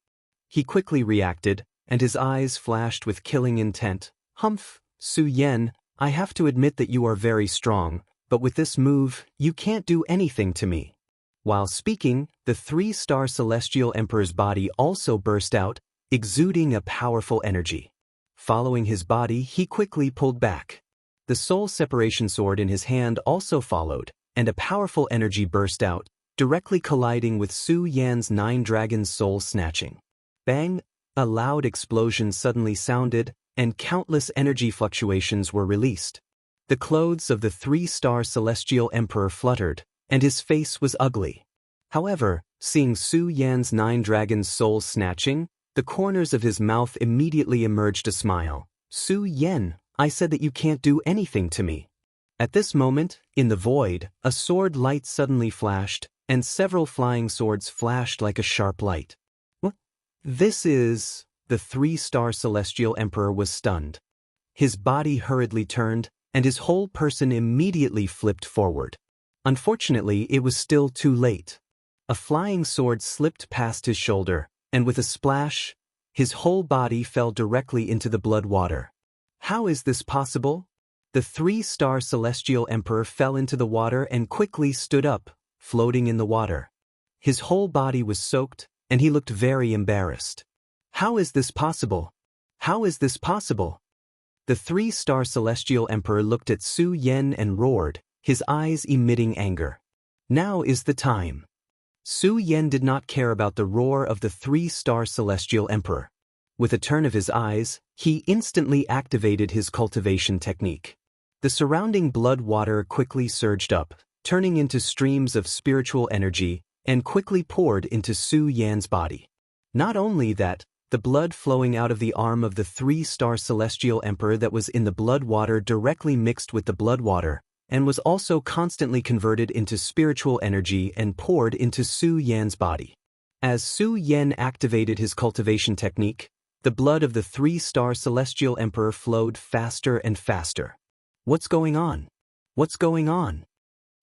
He quickly reacted, and his eyes flashed with killing intent. Humph, Su Yan, I have to admit that you are very strong, but with this move, you can't do anything to me. While speaking, the three-star celestial emperor's body also burst out, exuding a powerful energy. Following his body, he quickly pulled back. The soul separation sword in his hand also followed, and a powerful energy burst out, directly colliding with Su Yan's 9 Dragons Soul Snatching. Bang! A loud explosion suddenly sounded, and countless energy fluctuations were released. The clothes of the three-star celestial emperor fluttered, and his face was ugly. However, seeing Su Yan's 9 Dragons Soul Snatching, the corners of his mouth immediately emerged a smile. Su Yan, I said that you can't do anything to me. At this moment, in the void, a sword light suddenly flashed, and several flying swords flashed like a sharp light. What? This is... The three-star celestial emperor was stunned. His body hurriedly turned, and his whole person immediately flipped forward. Unfortunately, it was still too late. A flying sword slipped past his shoulder, and with a splash, his whole body fell directly into the blood water. How is this possible? The three-star celestial emperor fell into the water and quickly stood up, floating in the water. His whole body was soaked, and he looked very embarrassed. How is this possible? How is this possible? The three-star celestial emperor looked at Su Yan and roared, his eyes emitting anger. Now is the time. Su Yan did not care about the roar of the three-star celestial emperor. With a turn of his eyes, he instantly activated his cultivation technique. The surrounding blood water quickly surged up, turning into streams of spiritual energy, and quickly poured into Su Yan's body. Not only that, the blood flowing out of the arm of the three-star celestial emperor that was in the blood water directly mixed with the blood water, and was also constantly converted into spiritual energy and poured into Su Yan's body. As Su Yan activated his cultivation technique, the blood of the three-star celestial emperor flowed faster and faster. What's going on? What's going on?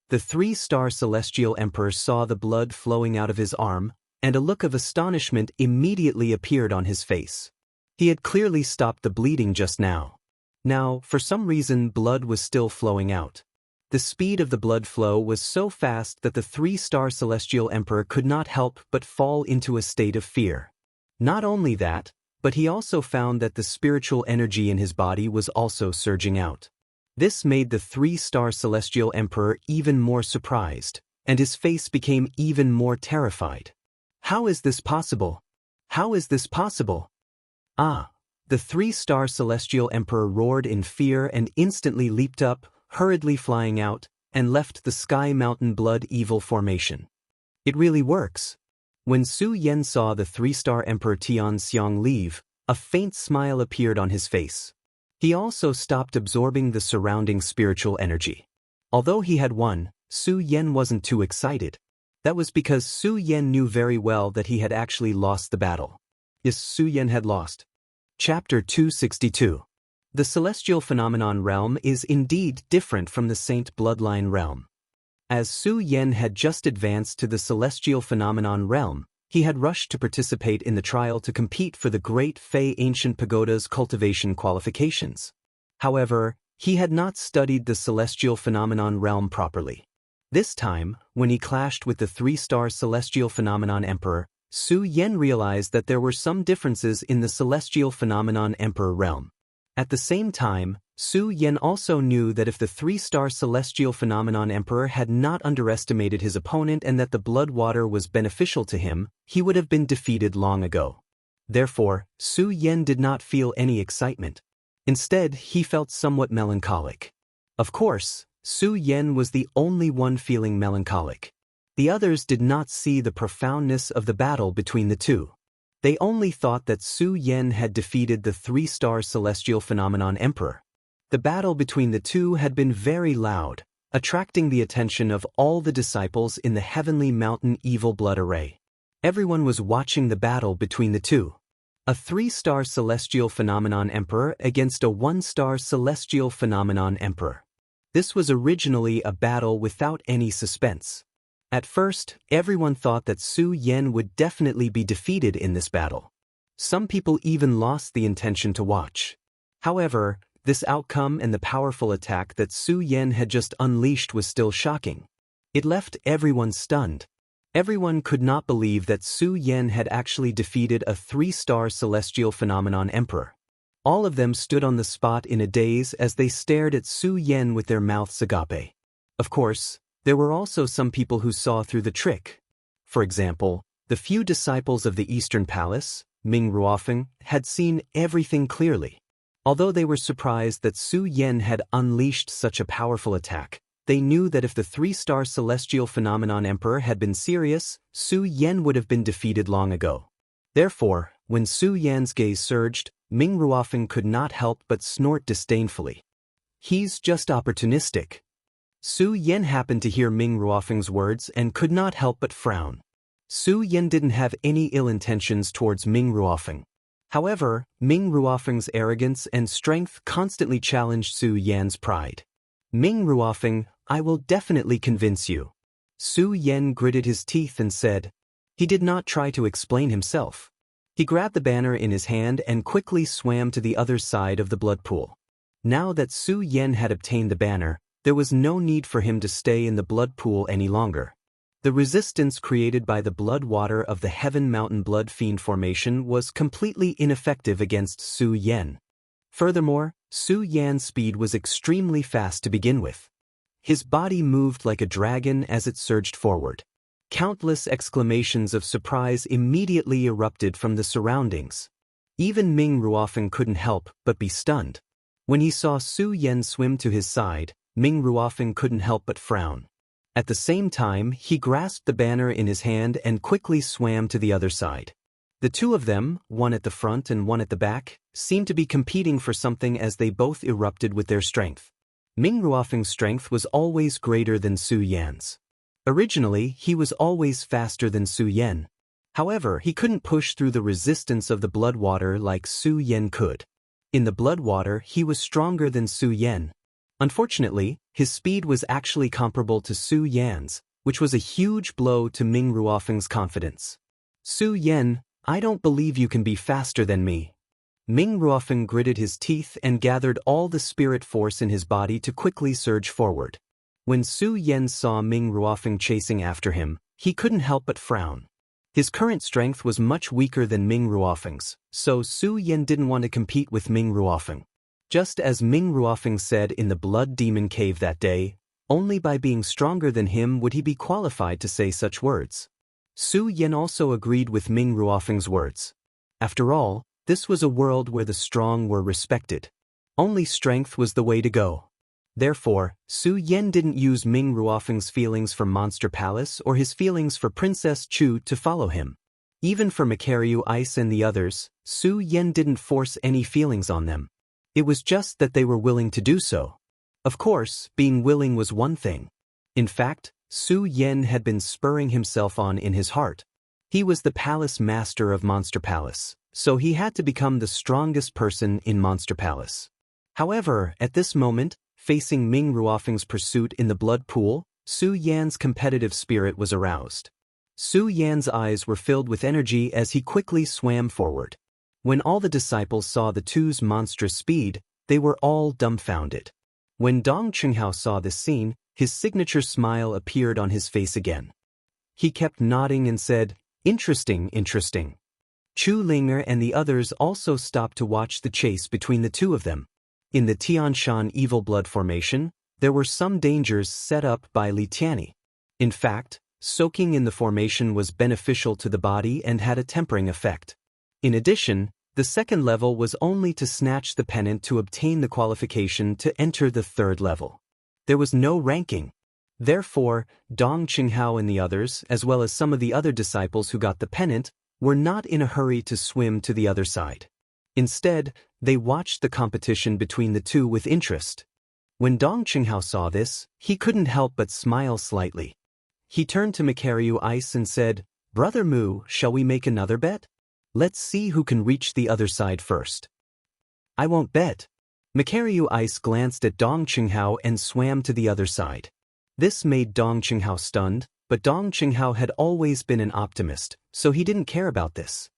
The three-star celestial emperor saw the blood flowing out of his arm, and a look of astonishment immediately appeared on his face. He had clearly stopped the bleeding just now. Now, for some reason, blood was still flowing out. The speed of the blood flow was so fast that the three-star celestial emperor could not help but fall into a state of fear. Not only that, but he also found that the spiritual energy in his body was also surging out. This made the three-star celestial emperor even more surprised, and his face became even more terrified. How is this possible? How is this possible? Ah! The three-star celestial emperor roared in fear and instantly leaped up, hurriedly flying out, and left the Sky Mountain Blood Evil formation. It really works. When Su Yan saw the three-star emperor Xianxia leave, a faint smile appeared on his face. He also stopped absorbing the surrounding spiritual energy. Although he had won, Su Yan wasn't too excited. That was because Su Yan knew very well that he had actually lost the battle. Yes, Su Yan had lost. Chapter 262. The celestial phenomenon realm is indeed different from the saint bloodline realm. As Su Yan had just advanced to the celestial phenomenon realm, he had rushed to participate in the trial to compete for the Great Fey Ancient Pagoda's cultivation qualifications. However, he had not studied the celestial phenomenon realm properly. This time, when he clashed with the three-star celestial phenomenon emperor, Su Yan realized that there were some differences in the celestial phenomenon emperor realm. At the same time, Su Yan also knew that if the three-star celestial phenomenon emperor had not underestimated his opponent and that the blood water was beneficial to him, he would have been defeated long ago. Therefore, Su Yan did not feel any excitement. Instead, he felt somewhat melancholic. Of course, Su Yan was the only one feeling melancholic. The others did not see the profoundness of the battle between the two. They only thought that Su Yan had defeated the three-star celestial phenomenon emperor. The battle between the two had been very loud, attracting the attention of all the disciples in the Heavenly Mountain Evil Blood Array. Everyone was watching the battle between the two. A three-star celestial phenomenon emperor against a one-star celestial phenomenon emperor. This was originally a battle without any suspense. At first, everyone thought that Su Yan would definitely be defeated in this battle. Some people even lost the intention to watch. However, this outcome and the powerful attack that Su Yan had just unleashed was still shocking. It left everyone stunned. Everyone could not believe that Su Yan had actually defeated a three-star celestial phenomenon emperor. All of them stood on the spot in a daze as they stared at Su Yan with their mouths agape. Of course, there were also some people who saw through the trick. For example, the few disciples of the Eastern Palace, Ming Ruofeng, had seen everything clearly. Although they were surprised that Su Yan had unleashed such a powerful attack, they knew that if the three-star celestial phenomenon emperor had been serious, Su Yan would have been defeated long ago. Therefore, when Su Yan's gaze surged, Ming Ruofeng could not help but snort disdainfully. He's just opportunistic. Su Yan happened to hear Ming Ruofeng's words and could not help but frown. Su Yan didn't have any ill intentions towards Ming Ruofeng. However, Ming Ruofeng's arrogance and strength constantly challenged Su Yan's pride. Ming Ruofeng, I will definitely convince you. Su Yan gritted his teeth and said. He did not try to explain himself. He grabbed the banner in his hand and quickly swam to the other side of the blood pool. Now that Su Yan had obtained the banner, there was no need for him to stay in the blood pool any longer. The resistance created by the blood water of the Heaven Mountain Blood Fiend formation was completely ineffective against Su Yan. Furthermore, Su Yan's speed was extremely fast to begin with. His body moved like a dragon as it surged forward. Countless exclamations of surprise immediately erupted from the surroundings. Even Ming Ruofeng couldn't help but be stunned. When he saw Su Yan swim to his side, Ming Ruofeng couldn't help but frown. At the same time, he grasped the banner in his hand and quickly swam to the other side. The two of them, one at the front and one at the back, seemed to be competing for something as they both erupted with their strength. Ming Ruofeng's strength was always greater than Su Yan's. Originally, he was always faster than Su Yan. However, he couldn't push through the resistance of the blood water like Su Yan could. In the blood water, he was stronger than Su Yan. Unfortunately, his speed was actually comparable to Su Yan's, which was a huge blow to Ming Ruofeng's confidence. Su Yan, I don't believe you can be faster than me. Ming Ruofeng gritted his teeth and gathered all the spirit force in his body to quickly surge forward. When Su Yan saw Ming Ruofeng chasing after him, he couldn't help but frown. His current strength was much weaker than Ming Ruofeng's, so Su Yan didn't want to compete with Ming Ruofeng. Just as Ming Ruofeng said in the Blood Demon Cave that day, only by being stronger than him would he be qualified to say such words. Su Yan also agreed with Ming Ruofeng's words. After all, this was a world where the strong were respected. Only strength was the way to go. Therefore, Su Yan didn't use Ming Ruofeng's feelings for Monster Palace or his feelings for Princess Chu to follow him. Even for Makaryu Ice and the others, Su Yan didn't force any feelings on them. It was just that they were willing to do so. Of course, being willing was one thing. In fact, Su Yan had been spurring himself on in his heart. He was the palace master of Monster Palace, so he had to become the strongest person in Monster Palace. However, at this moment, facing Ming Ruofeng's pursuit in the blood pool, Su Yan's competitive spirit was aroused. Su Yan's eyes were filled with energy as he quickly swam forward. When all the disciples saw the two's monstrous speed, they were all dumbfounded. When Dong Qinghao saw this scene, his signature smile appeared on his face again. He kept nodding and said, "Interesting, interesting." Chu Linger and the others also stopped to watch the chase between the two of them. In the Tianshan Evil Blood formation, there were some dangers set up by Li Tianyi. In fact, soaking in the formation was beneficial to the body and had a tempering effect. In addition, the second level was only to snatch the pennant to obtain the qualification to enter the third level. There was no ranking. Therefore, Dong Qinghao and the others, as well as some of the other disciples who got the pennant, were not in a hurry to swim to the other side. Instead, they watched the competition between the two with interest. When Dong Qinghao saw this, he couldn't help but smile slightly. He turned to Makaryu Ice and said, "Brother Mu, shall we make another bet? Let's see who can reach the other side first." "I won't bet." Makaryu Ice glanced at Dong Qinghao and swam to the other side. This made Dong Qinghao stunned, but Dong Qinghao had always been an optimist, so he didn't care about this.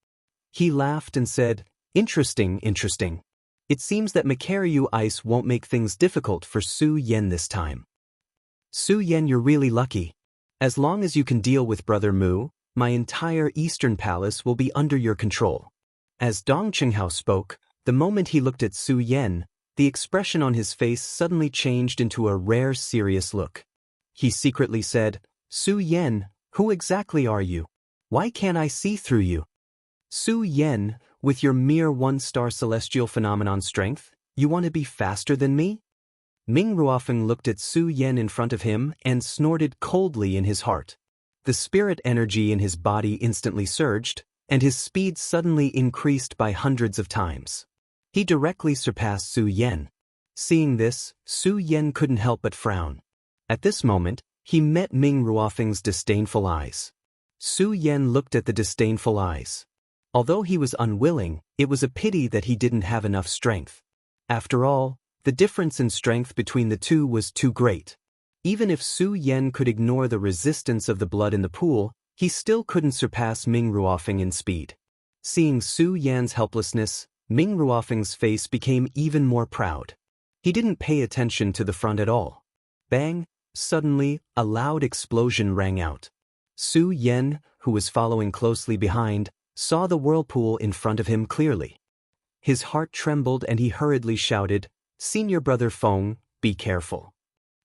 He laughed and said, "Interesting, interesting. It seems that Makaryu Ice won't make things difficult for Su Yan this time." "Su Yan, you're really lucky. As long as you can deal with Brother Mu, my entire Eastern Palace will be under your control." As Dong Qinghao spoke, the moment he looked at Su Yan, the expression on his face suddenly changed into a rare serious look. He secretly said, "Su Yan, who exactly are you? Why can't I see through you? Su Yan, with your mere one-star celestial phenomenon strength, you want to be faster than me?" Ming Ruofeng looked at Su Yan in front of him and snorted coldly in his heart. The spirit energy in his body instantly surged, and his speed suddenly increased by hundreds of times. He directly surpassed Su Yan. Seeing this, Su Yan couldn't help but frown. At this moment, he met Ming Ruofeng's disdainful eyes. Su Yan looked at the disdainful eyes. Although he was unwilling, it was a pity that he didn't have enough strength. After all, the difference in strength between the two was too great. Even if Su Yan could ignore the resistance of the blood in the pool, he still couldn't surpass Ming Ruofeng in speed. Seeing Su Yan's helplessness, Ming Ruofeng's face became even more proud. He didn't pay attention to the front at all. Bang! Suddenly, a loud explosion rang out. Su Yan, who was following closely behind, saw the whirlpool in front of him clearly. His heart trembled and he hurriedly shouted, "Senior brother Feng, be careful."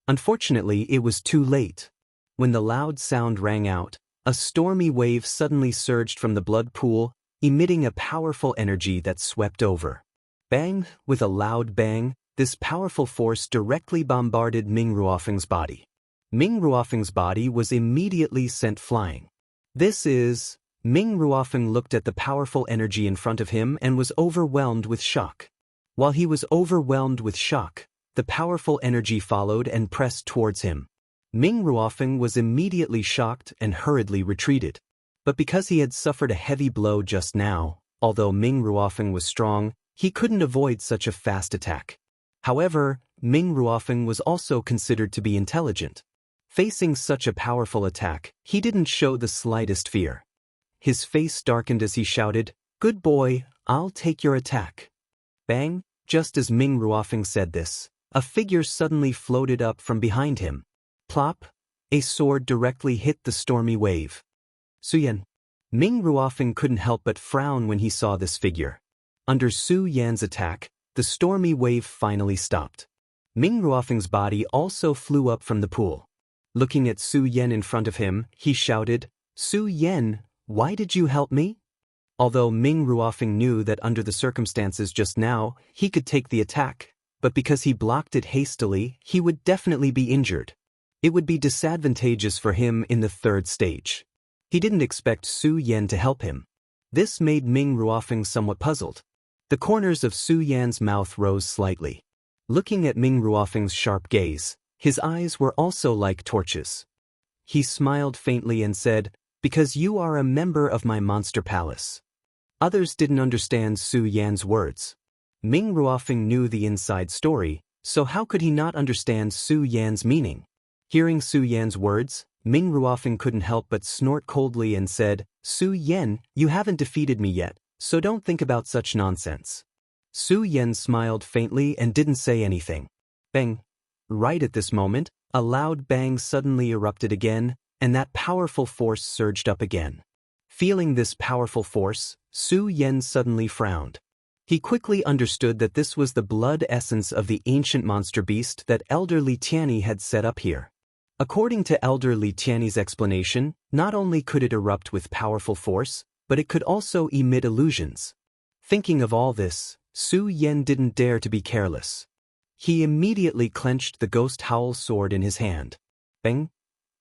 Unfortunately, it was too late. When the loud sound rang out, a stormy wave suddenly surged from the blood pool, emitting a powerful energy that swept over. Bang! With a loud bang, this powerful force directly bombarded Ming Ruofeng's body. Ming Ruofeng's body was immediately sent flying. Ming Ruofeng looked at the powerful energy in front of him and was overwhelmed with shock. While he was overwhelmed with shock, the powerful energy followed and pressed towards him. Ming Ruofeng was immediately shocked and hurriedly retreated. But because he had suffered a heavy blow just now, although Ming Ruofeng was strong, he couldn't avoid such a fast attack. However, Ming Ruofeng was also considered to be intelligent. Facing such a powerful attack, he didn't show the slightest fear. His face darkened as he shouted, "Good boy, I'll take your attack." Bang! Just as Ming Ruofeng said this, a figure suddenly floated up from behind him. Plop! A sword directly hit the stormy wave. Su Yan. Ming Ruofeng couldn't help but frown when he saw this figure. Under Su Yan's attack, the stormy wave finally stopped. Ming Ruofeng's body also flew up from the pool. Looking at Su Yan in front of him, he shouted, "Su Yan, why did you help me?" Although Ming Ruofeng knew that under the circumstances just now, he could take the attack, but because he blocked it hastily, he would definitely be injured. It would be disadvantageous for him in the third stage. He didn't expect Su Yan to help him. This made Ming Ruofeng somewhat puzzled. The corners of Su Yan's mouth rose slightly. Looking at Ming Ruofeng's sharp gaze, his eyes were also like torches. He smiled faintly and said, "Because you are a member of my monster palace." Others didn't understand Su Yan's words. Ming Ruofeng knew the inside story, so how could he not understand Su Yan's meaning? Hearing Su Yan's words, Ming Ruofeng couldn't help but snort coldly and said, "Su Yan, you haven't defeated me yet, so don't think about such nonsense." Su Yan smiled faintly and didn't say anything. Bang! Right at this moment, a loud bang suddenly erupted again, and that powerful force surged up again. Feeling this powerful force, Su Yan suddenly frowned. He quickly understood that this was the blood essence of the ancient monster beast that Elder Li Tianyi had set up here. According to Elder Li Tianyi's explanation, not only could it erupt with powerful force, but it could also emit illusions. Thinking of all this, Su Yan didn't dare to be careless. He immediately clenched the ghost howl sword in his hand. Bang!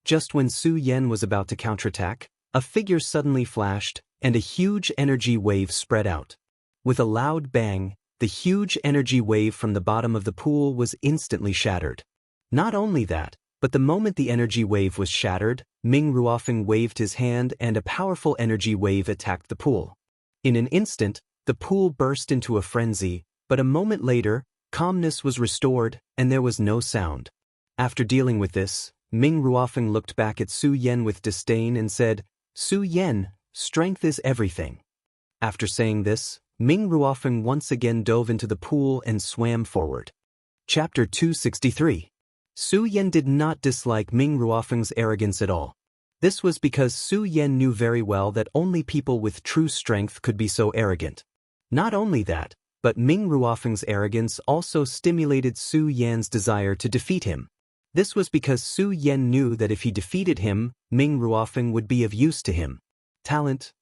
Just when Su Yan was about to counterattack, a figure suddenly flashed, and a huge energy wave spread out. With a loud bang, the huge energy wave from the bottom of the pool was instantly shattered. Not only that, but the moment the energy wave was shattered, Ming Ruofeng waved his hand and a powerful energy wave attacked the pool. In an instant, the pool burst into a frenzy, but a moment later, calmness was restored and there was no sound. After dealing with this, Ming Ruofeng looked back at Su Yan with disdain and said, "Su Yan, strength is everything." After saying this, Ming Ruofeng once again dove into the pool and swam forward. Chapter 263. Su Yan did not dislike Ming Ruofeng's arrogance at all. This was because Su Yan knew very well that only people with true strength could be so arrogant. Not only that, but Ming Ruofeng's arrogance also stimulated Su Yan's desire to defeat him. This was because Su Yan knew that if he defeated him, Ming Ruofeng would be of use to him. Talent.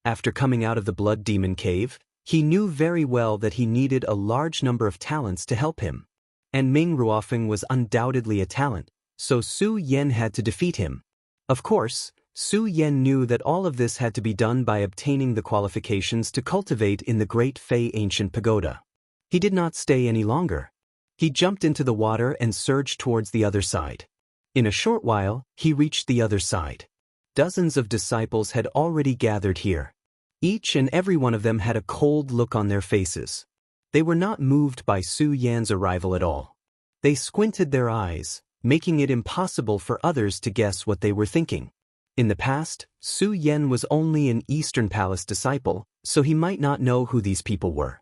After coming out of the Blood Demon Cave, he knew very well that he needed a large number of talents to help him. And Ming Ruofeng was undoubtedly a talent, so Su Yan had to defeat him. Of course, Su Yan knew that all of this had to be done by obtaining the qualifications to cultivate in the Great Fei Ancient Pagoda. He did not stay any longer. He jumped into the water and surged towards the other side. In a short while, he reached the other side. Dozens of disciples had already gathered here. Each and every one of them had a cold look on their faces. They were not moved by Su Yan's arrival at all. They squinted their eyes, making it impossible for others to guess what they were thinking. In the past, Su Yan was only an Eastern Palace disciple, so he might not know who these people were.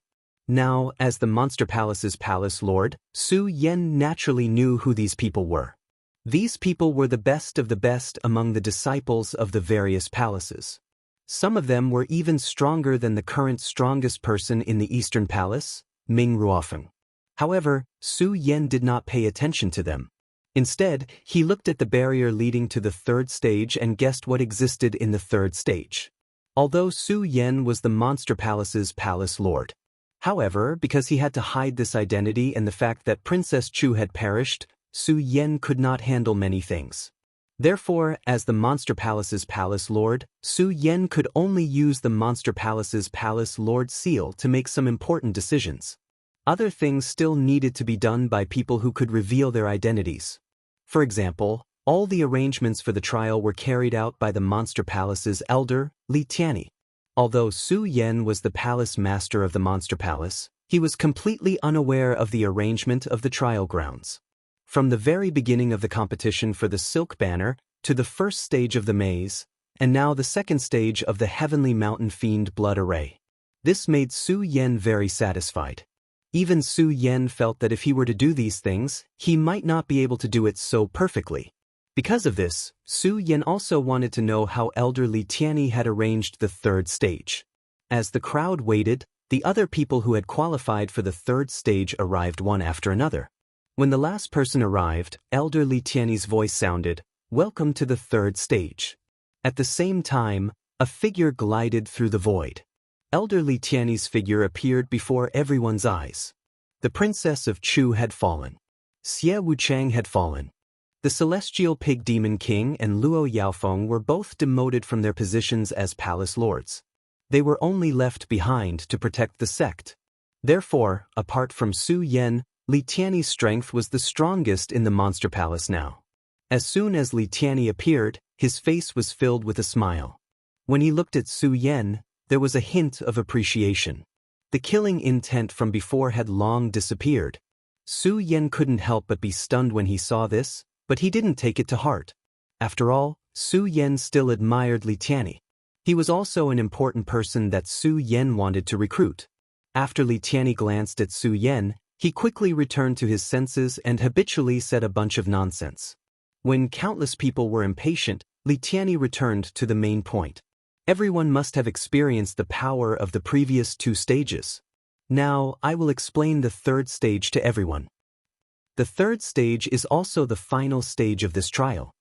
Now, as the Monster Palace's palace lord, Su Yan naturally knew who these people were. These people were the best of the best among the disciples of the various palaces. Some of them were even stronger than the current strongest person in the Eastern Palace, Ming Ruofeng. However, Su Yan did not pay attention to them. Instead, he looked at the barrier leading to the third stage and guessed what existed in the third stage. Although Su Yan was the Monster Palace's palace lord. However, because he had to hide this identity and the fact that Princess Chu had perished, Su Yan could not handle many things. Therefore, as the Monster Palace's palace lord, Su Yan could only use the Monster Palace's palace lord seal to make some important decisions. Other things still needed to be done by people who could reveal their identities. For example, all the arrangements for the trial were carried out by the Monster Palace's elder, Li Tianyi. Although Su Yan was the palace master of the Monster Palace, he was completely unaware of the arrangement of the trial grounds. From the very beginning of the competition for the Silk Banner, to the first stage of the maze, and now the second stage of the Heavenly Mountain Fiend Blood Array. This made Su Yan very satisfied. Even Su Yan felt that if he were to do these things, he might not be able to do it so perfectly. Because of this, Su Yan also wanted to know how Elder Li Tianyi had arranged the third stage. As the crowd waited, the other people who had qualified for the third stage arrived one after another. When the last person arrived, Elder Li Tianyi's voice sounded, "Welcome to the third stage." At the same time, a figure glided through the void. Elder Li Tianyi's figure appeared before everyone's eyes. The Princess of Chu had fallen. Xie Wuchang had fallen. The Celestial Pig Demon King and Luo Yaofeng were both demoted from their positions as palace lords. They were only left behind to protect the sect. Therefore, apart from Su Yan, Li Tianyi's strength was the strongest in the Monster Palace now. As soon as Li Tianyi appeared, his face was filled with a smile. When he looked at Su Yan, there was a hint of appreciation. The killing intent from before had long disappeared. Su Yan couldn't help but be stunned when he saw this, but he didn't take it to heart. After all, Su Yan still admired Li Tianyi. He was also an important person that Su Yan wanted to recruit. After Li Tianyi glanced at Su Yan, he quickly returned to his senses and habitually said a bunch of nonsense. When countless people were impatient, Li Tianyi returned to the main point. Everyone must have experienced the power of the previous two stages. Now, I will explain the third stage to everyone. The third stage is also the final stage of this trial.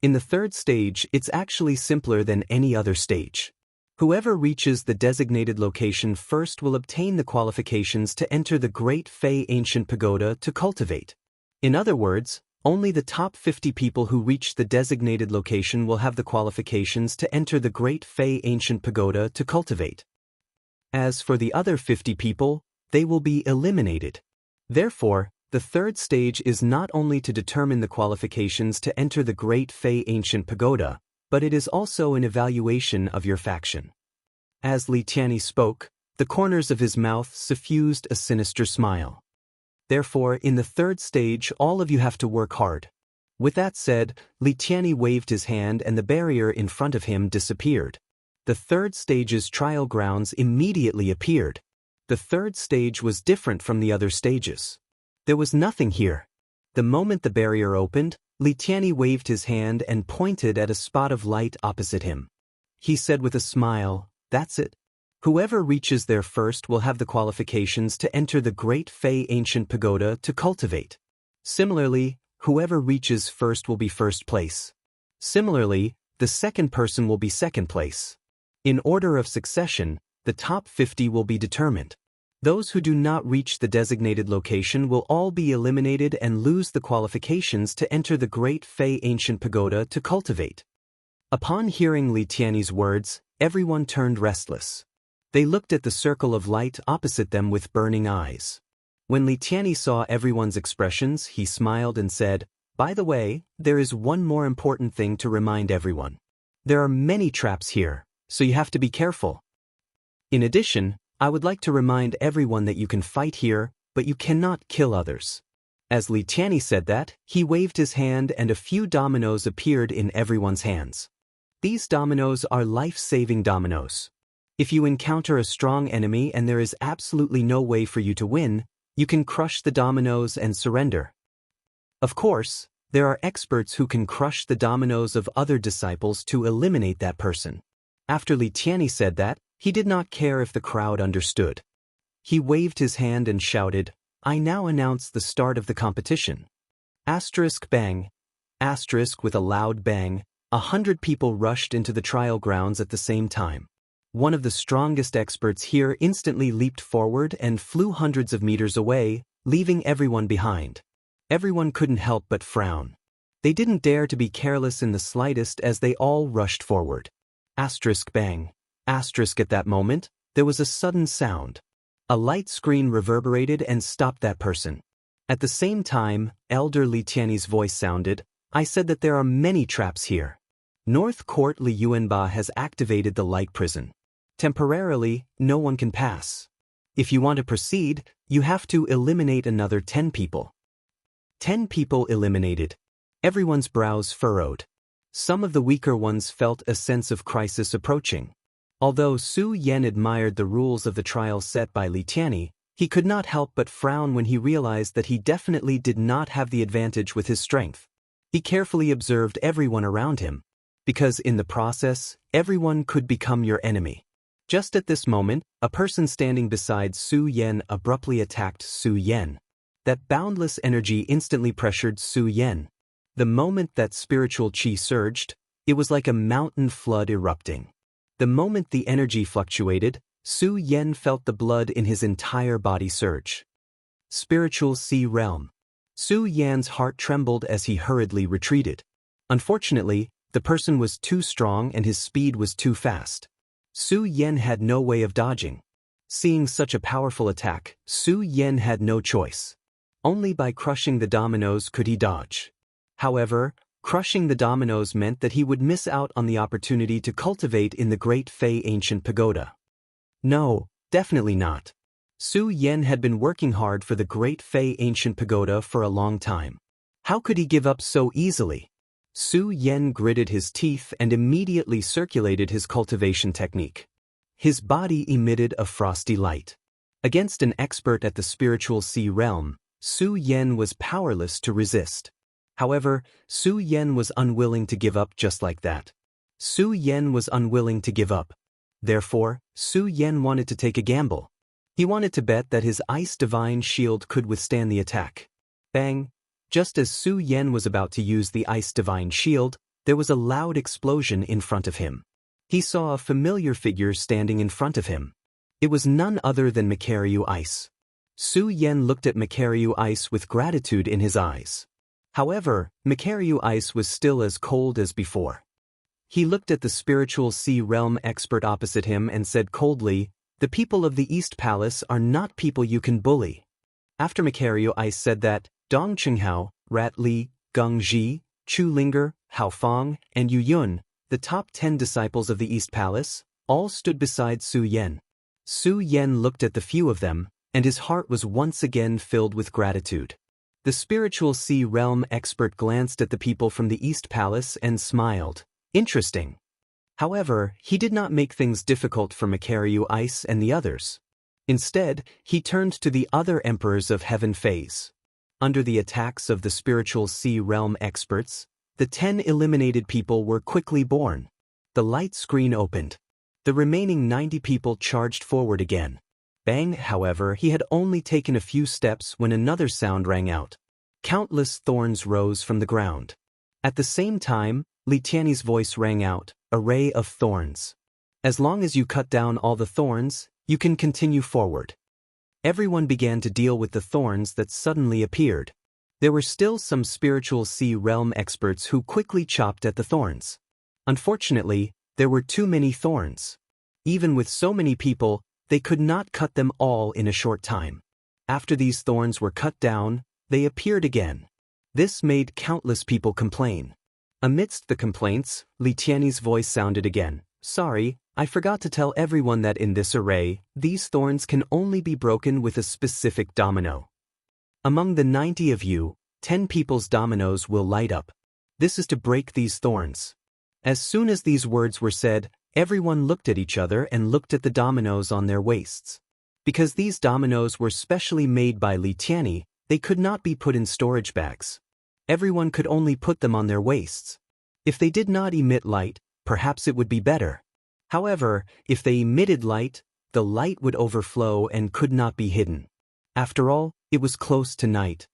In the third stage, it's actually simpler than any other stage. Whoever reaches the designated location first will obtain the qualifications to enter the Great Fei Ancient Pagoda to cultivate. In other words, only the top 50 people who reach the designated location will have the qualifications to enter the Great Fei Ancient Pagoda to cultivate. As for the other 50 people, they will be eliminated. Therefore, the third stage is not only to determine the qualifications to enter the Great Fei Ancient Pagoda, but it is also an evaluation of your faction. As Li Tianyi spoke, the corners of his mouth suffused a sinister smile. Therefore, in the third stage, all of you have to work hard. With that said, Li Tianyi waved his hand and the barrier in front of him disappeared. The third stage's trial grounds immediately appeared. The third stage was different from the other stages. There was nothing here. The moment the barrier opened, Li Tianyi waved his hand and pointed at a spot of light opposite him. He said with a smile, "That's it. Whoever reaches there first will have the qualifications to enter the Great Fei Ancient Pagoda to cultivate. Similarly, whoever reaches first will be first place. Similarly, the second person will be second place. In order of succession, the top 50 will be determined. Those who do not reach the designated location will all be eliminated and lose the qualifications to enter the Great Fei Ancient Pagoda to cultivate." Upon hearing Li Tianyi's words, everyone turned restless. They looked at the circle of light opposite them with burning eyes. When Li Tianyi saw everyone's expressions, he smiled and said, "By the way, there is one more important thing to remind everyone. There are many traps here, so you have to be careful. In addition, I would like to remind everyone that you can fight here, but you cannot kill others." As Li Tianyi said that, he waved his hand and a few dominoes appeared in everyone's hands. These dominoes are life-saving dominoes. If you encounter a strong enemy and there is absolutely no way for you to win, you can crush the dominoes and surrender. Of course, There are experts who can crush the dominoes of other disciples to eliminate that person. After Li Tianyi said that, he did not care if the crowd understood. He waved his hand and shouted, "I now announce the start of the competition." Asterisk bang. Asterisk with a loud bang, 100 people rushed into the trial grounds at the same time. One of the strongest experts here instantly leaped forward and flew hundreds of meters away, leaving everyone behind. Everyone couldn't help but frown. They didn't dare to be careless in the slightest as they all rushed forward. Asterisk bang. Asterisk at that moment, there was a sudden sound. A light screen reverberated and stopped that person. At the same time, Elder Li Tianyi's voice sounded, "I said that there are many traps here. North Court Li Yuanba has activated the light prison. Temporarily, no one can pass. If you want to proceed, you have to eliminate another 10 people. 10 people eliminated. Everyone's brows furrowed. Some of the weaker ones felt a sense of crisis approaching. Although Su Yan admired the rules of the trial set by Li Tianyi, he could not help but frown when he realized that he definitely did not have the advantage with his strength. He carefully observed everyone around him, because in the process, everyone could become your enemy. Just at this moment, a person standing beside Su Yan abruptly attacked Su Yan. That boundless energy instantly pressured Su Yan. The moment that spiritual qi surged, it was like a mountain flood erupting. The moment the energy fluctuated, Su Yan felt the blood in his entire body surge. Spiritual Sea Realm. Su Yan's heart trembled as he hurriedly retreated. Unfortunately, the person was too strong and his speed was too fast. Su Yan had no way of dodging. Seeing such a powerful attack, Su Yan had no choice. Only by crushing the dominoes could he dodge. However, crushing the dominoes meant that he would miss out on the opportunity to cultivate in the Great Fei Ancient Pagoda. No, definitely not. Su Yan had been working hard for the Great Fei Ancient Pagoda for a long time. How could he give up so easily? Su Yan gritted his teeth and immediately circulated his cultivation technique. His body emitted a frosty light. Against an expert at the spiritual sea realm, Su Yan was powerless to resist. However, Su Yan was unwilling to give up just like that. Su Yan was unwilling to give up. Therefore, Su Yan wanted to take a gamble. He wanted to bet that his Ice Divine Shield could withstand the attack. Bang! Just as Su Yan was about to use the Ice Divine Shield, there was a loud explosion in front of him. He saw a familiar figure standing in front of him. It was none other than Makaryu Ice. Su Yan looked at Makaryu Ice with gratitude in his eyes. However, Makaryu Ice was still as cold as before. He looked at the spiritual sea realm expert opposite him and said coldly, "The people of the East Palace are not people you can bully." After Makaryu Ice said that, Dong Qinghao, Rat Li, Geng Ji, Chu Linger, Hao Fong, and Yu Yun, the top 10 disciples of the East Palace, all stood beside Su Yan. Su Yan looked at the few of them, and his heart was once again filled with gratitude. The spiritual sea realm expert glanced at the people from the East Palace and smiled. Interesting. However, he did not make things difficult for Makaryu Ice and the others. Instead, he turned to the other emperors of Heaven Phase. Under the attacks of the spiritual sea realm experts, the 10 eliminated people were quickly born. The light screen opened. The remaining 90 people charged forward again. Bang, however, he had only taken a few steps when another sound rang out. Countless thorns rose from the ground. At the same time, Li Tianyi's voice rang out, "Array of thorns. As long as you cut down all the thorns, you can continue forward." Everyone began to deal with the thorns that suddenly appeared. There were still some spiritual sea realm experts who quickly chopped at the thorns. Unfortunately, there were too many thorns. Even with so many people, they could not cut them all in a short time. After these thorns were cut down, they appeared again. This made countless people complain. Amidst the complaints, Li Tianyi's voice sounded again. "Sorry, I forgot to tell everyone that in this array, these thorns can only be broken with a specific domino. Among the 90 of you, 10 people's dominoes will light up. This is to break these thorns." As soon as these words were said, everyone looked at each other and looked at the dominoes on their waists. Because these dominoes were specially made by Li Tianyi, they could not be put in storage bags. Everyone could only put them on their waists. If they did not emit light, perhaps it would be better. However, if they emitted light, the light would overflow and could not be hidden. After all, it was close to night.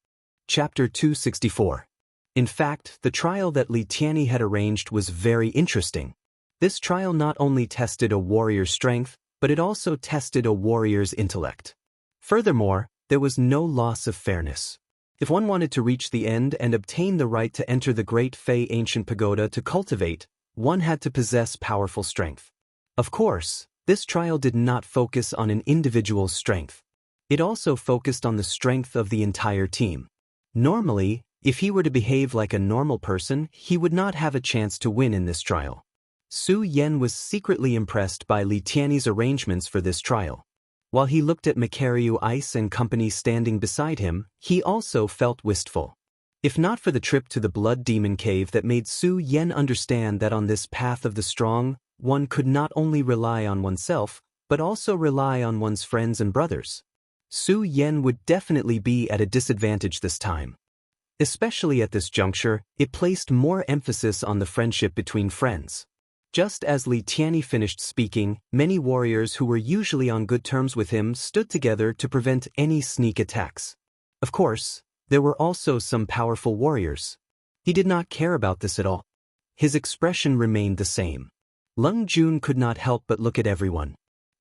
Chapter 264. In fact, the trial that Li Tianyi had arranged was very interesting. This trial not only tested a warrior's strength, but it also tested a warrior's intellect. Furthermore, there was no loss of fairness. If one wanted to reach the end and obtain the right to enter the Great Fei Ancient Pagoda to cultivate, one had to possess powerful strength. Of course, this trial did not focus on an individual's strength. It also focused on the strength of the entire team. Normally, if he were to behave like a normal person, he would not have a chance to win in this trial. Su Yan was secretly impressed by Li Tianyi's arrangements for this trial. While he looked at Makaryu Ice and company standing beside him, he also felt wistful. If not for the trip to the Blood Demon Cave that made Su Yan understand that on this path of the strong, one could not only rely on oneself, but also rely on one's friends and brothers. Su Yan would definitely be at a disadvantage this time. Especially at this juncture, it placed more emphasis on the friendship between friends. Just as Li Tianyi finished speaking, many warriors who were usually on good terms with him stood together to prevent any sneak attacks. Of course, there were also some powerful warriors. He did not care about this at all. His expression remained the same. Lung Jun could not help but look at everyone.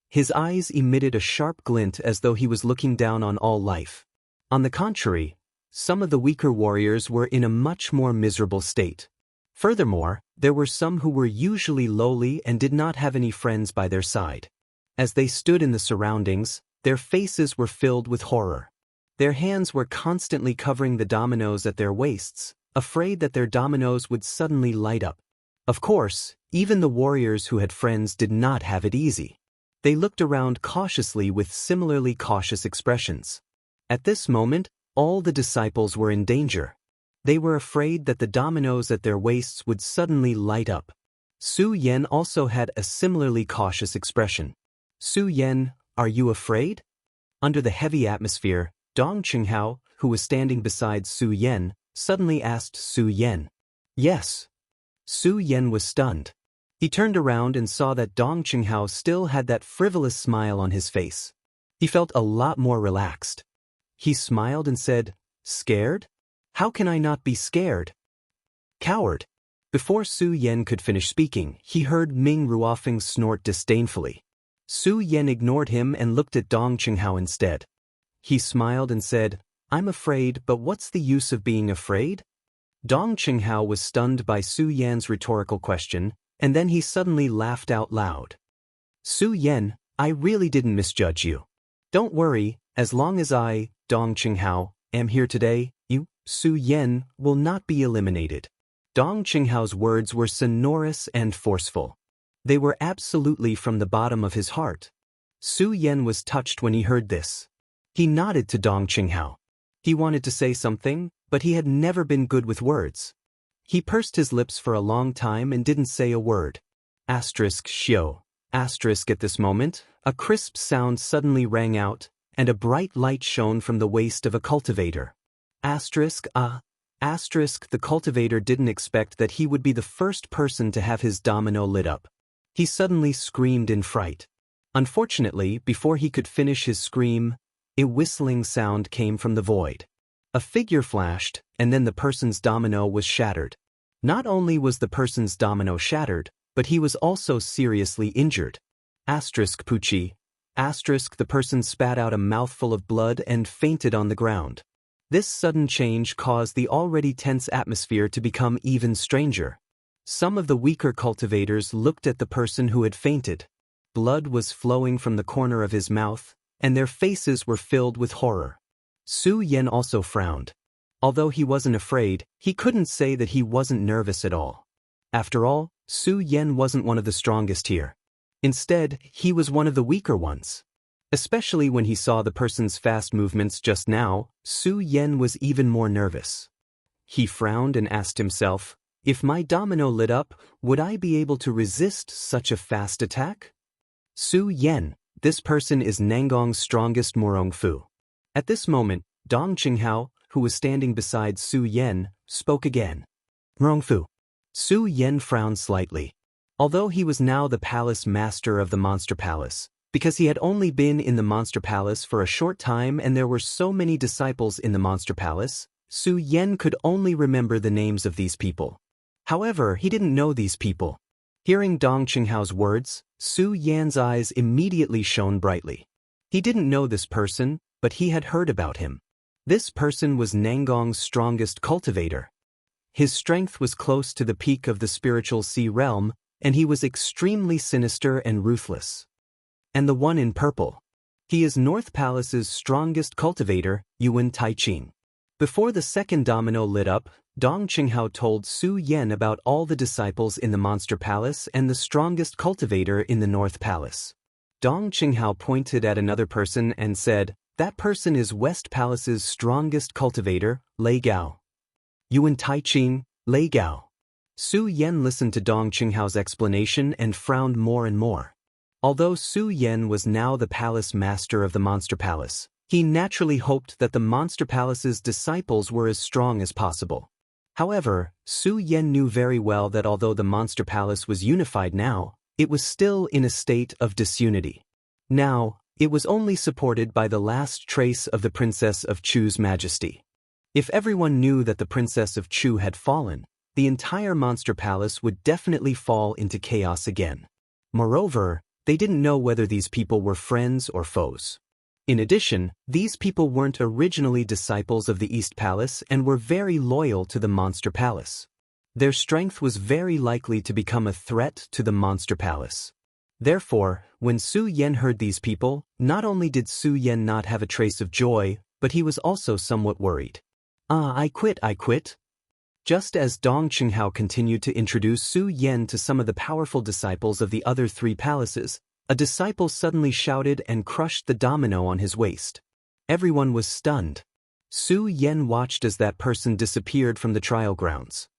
His eyes emitted a sharp glint as though he was looking down on all life. On the contrary, some of the weaker warriors were in a much more miserable state. Furthermore, there were some who were usually lowly and did not have any friends by their side. As they stood in the surroundings, their faces were filled with horror. Their hands were constantly covering the dominoes at their waists, afraid that their dominoes would suddenly light up. Of course, even the warriors who had friends did not have it easy. They looked around cautiously with similarly cautious expressions. At this moment, all the disciples were in danger. They were afraid that the dominoes at their waists would suddenly light up. Su Yan also had a similarly cautious expression. Su Yan, are you afraid? Under the heavy atmosphere, Dong Qinghao, who was standing beside Su Yan, suddenly asked Su Yan. Yes. Su Yan was stunned. He turned around and saw that Dong Qinghao still had that frivolous smile on his face. He felt a lot more relaxed. He smiled and said, Scared? How can I not be scared? Coward. Before Su Yan could finish speaking, he heard Ming Ruofeng snort disdainfully. Su Yan ignored him and looked at Dong Qinghao instead. He smiled and said, I'm afraid, but what's the use of being afraid? Dong Qinghao was stunned by Su Yan's rhetorical question, and then he suddenly laughed out loud. Su Yan, I really didn't misjudge you. Don't worry, as long as I, Dong Qinghao, am here today, you, Su Yan, will not be eliminated. Dong Qinghao's words were sonorous and forceful. They were absolutely from the bottom of his heart. Su Yan was touched when he heard this. He nodded to Dong Qinghao. He wanted to say something, but he had never been good with words. He pursed his lips for a long time and didn't say a word. Xiao. At this moment, a crisp sound suddenly rang out, and a bright light shone from the waist of a cultivator. The cultivator didn't expect that he would be the first person to have his domino lit up. He suddenly screamed in fright. Unfortunately, before he could finish his scream, a whistling sound came from the void. A figure flashed, and then the person's domino was shattered. Not only was the person's domino shattered, but he was also seriously injured. Pucci. The person spat out a mouthful of blood and fainted on the ground. This sudden change caused the already tense atmosphere to become even stranger. Some of the weaker cultivators looked at the person who had fainted. Blood was flowing from the corner of his mouth, and their faces were filled with horror. Su Yan also frowned. Although he wasn't afraid, he couldn't say that he wasn't nervous at all. After all, Su Yan wasn't one of the strongest here. Instead, he was one of the weaker ones. Especially when he saw the person's fast movements just now, Su Yan was even more nervous. He frowned and asked himself, if my domino lit up, would I be able to resist such a fast attack? Su Yan, this person is Nangong's strongest Morong Fu. At this moment, Dong Qinghao, who was standing beside Su Yan, spoke again. Rongfu. Su Yan frowned slightly. Although he was now the palace master of the Monster Palace, because he had only been in the Monster Palace for a short time and there were so many disciples in the Monster Palace, Su Yan could only remember the names of these people. However, he didn't know these people. Hearing Dong Qinghao's words, Su Yan's eyes immediately shone brightly. He didn't know this person, but he had heard about him. This person was Nangong's strongest cultivator. His strength was close to the peak of the spiritual sea realm, and he was extremely sinister and ruthless. And the one in purple. He is North Palace's strongest cultivator, Yuan Taiqing. Before the second domino lit up, Dong Qinghao told Su Yan about all the disciples in the Monster Palace and the strongest cultivator in the North Palace. Dong Qinghao pointed at another person and said, "That person is West Palace's strongest cultivator, Lei Gao." Yuan Taiqing, Lei Gao. Su Yan listened to Dong Qinghao's explanation and frowned more and more. Although Su Yan was now the palace master of the Monster Palace, he naturally hoped that the Monster Palace's disciples were as strong as possible. However, Su Yan knew very well that although the Monster Palace was unified now, it was still in a state of disunity. Now, it was only supported by the last trace of the Princess of Chu's majesty. If everyone knew that the Princess of Chu had fallen, the entire Monster Palace would definitely fall into chaos again. Moreover, they didn't know whether these people were friends or foes. In addition, these people weren't originally disciples of the East Palace and were very loyal to the Monster Palace. Their strength was very likely to become a threat to the Monster Palace. Therefore, when Su Yan heard these people, not only did Su Yan not have a trace of joy, but he was also somewhat worried. I quit. Just as Dong Qinghao continued to introduce Su Yan to some of the powerful disciples of the other three palaces, a disciple suddenly shouted and crushed the domino on his waist. Everyone was stunned. Su Yan watched as that person disappeared from the trial grounds.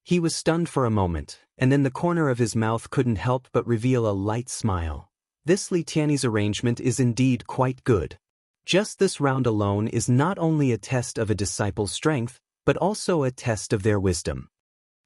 He was stunned for a moment, and then the corner of his mouth couldn't help but reveal a light smile. This Li Tianyi's arrangement is indeed quite good. Just this round alone is not only a test of a disciple's strength, but also a test of their wisdom.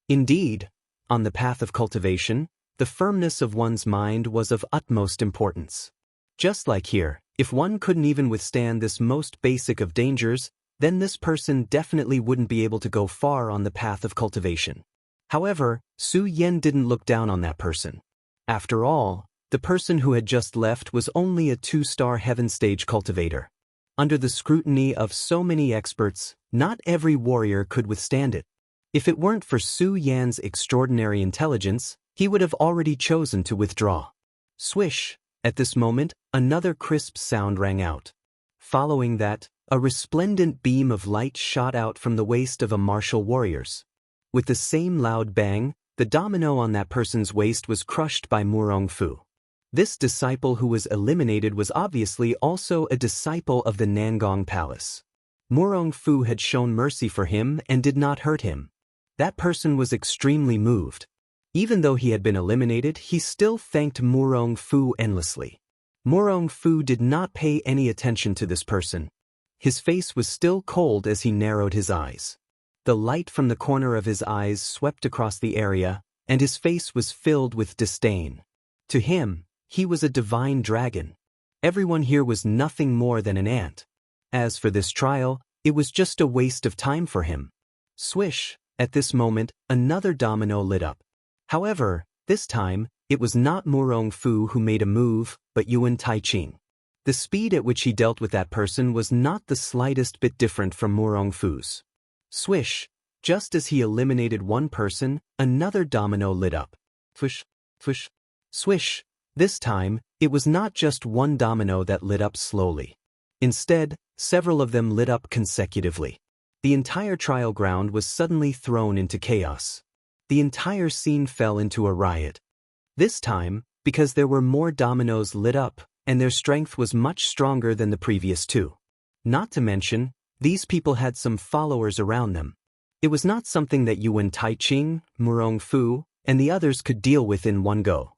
Indeed, on the path of cultivation, the firmness of one's mind was of utmost importance. Just like here, if one couldn't even withstand this most basic of dangers, then this person definitely wouldn't be able to go far on the path of cultivation. However, Su Yan didn't look down on that person. After all, the person who had just left was only a 2-star heaven stage cultivator. Under the scrutiny of so many experts, not every warrior could withstand it. If it weren't for Su Yan's extraordinary intelligence, he would have already chosen to withdraw. Swish! At this moment, another crisp sound rang out. Following that, a resplendent beam of light shot out from the waist of a martial warrior's. With the same loud bang, the domino on that person's waist was crushed by Murong Fu. This disciple who was eliminated was obviously also a disciple of the Nangong Palace. Murong Fu had shown mercy for him and did not hurt him. That person was extremely moved. Even though he had been eliminated, he still thanked Murong Fu endlessly. Murong Fu did not pay any attention to this person. His face was still cold as he narrowed his eyes. The light from the corner of his eyes swept across the area, and his face was filled with disdain. To him, he was a divine dragon. Everyone here was nothing more than an ant. As for this trial, it was just a waste of time for him. Swish! At this moment, another domino lit up. However, this time, it was not Murong Fu who made a move, but Yuan Taiqing. The speed at which he dealt with that person was not the slightest bit different from Murong Fu's. Swish! Just as he eliminated one person, another domino lit up. Fush! Fush! Swish! This time, it was not just one domino that lit up slowly. Instead, several of them lit up consecutively. The entire trial ground was suddenly thrown into chaos. The entire scene fell into a riot. This time, because there were more dominoes lit up, and their strength was much stronger than the previous two. Not to mention, these people had some followers around them. It was not something that Yuan Taiqing, Murong Fu, and the others could deal with in one go.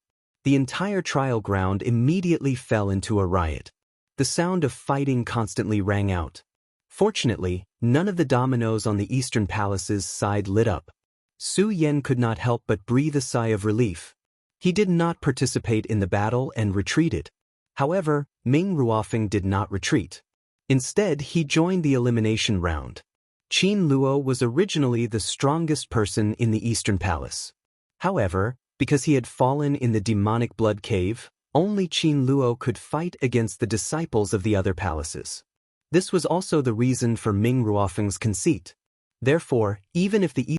The entire trial ground immediately fell into a riot. The sound of fighting constantly rang out. Fortunately, none of the dominoes on the eastern palace's side lit up. Su Yan could not help but breathe a sigh of relief. He did not participate in the battle and retreated. However, Ming Ruofeng did not retreat. Instead, he joined the elimination round. Qin Luo was originally the strongest person in the Eastern Palace. However, because he had fallen in the demonic blood cave, only Qin Luo could fight against the disciples of the other palaces. This was also the reason for Ming Ruofeng's conceit. Therefore, even if the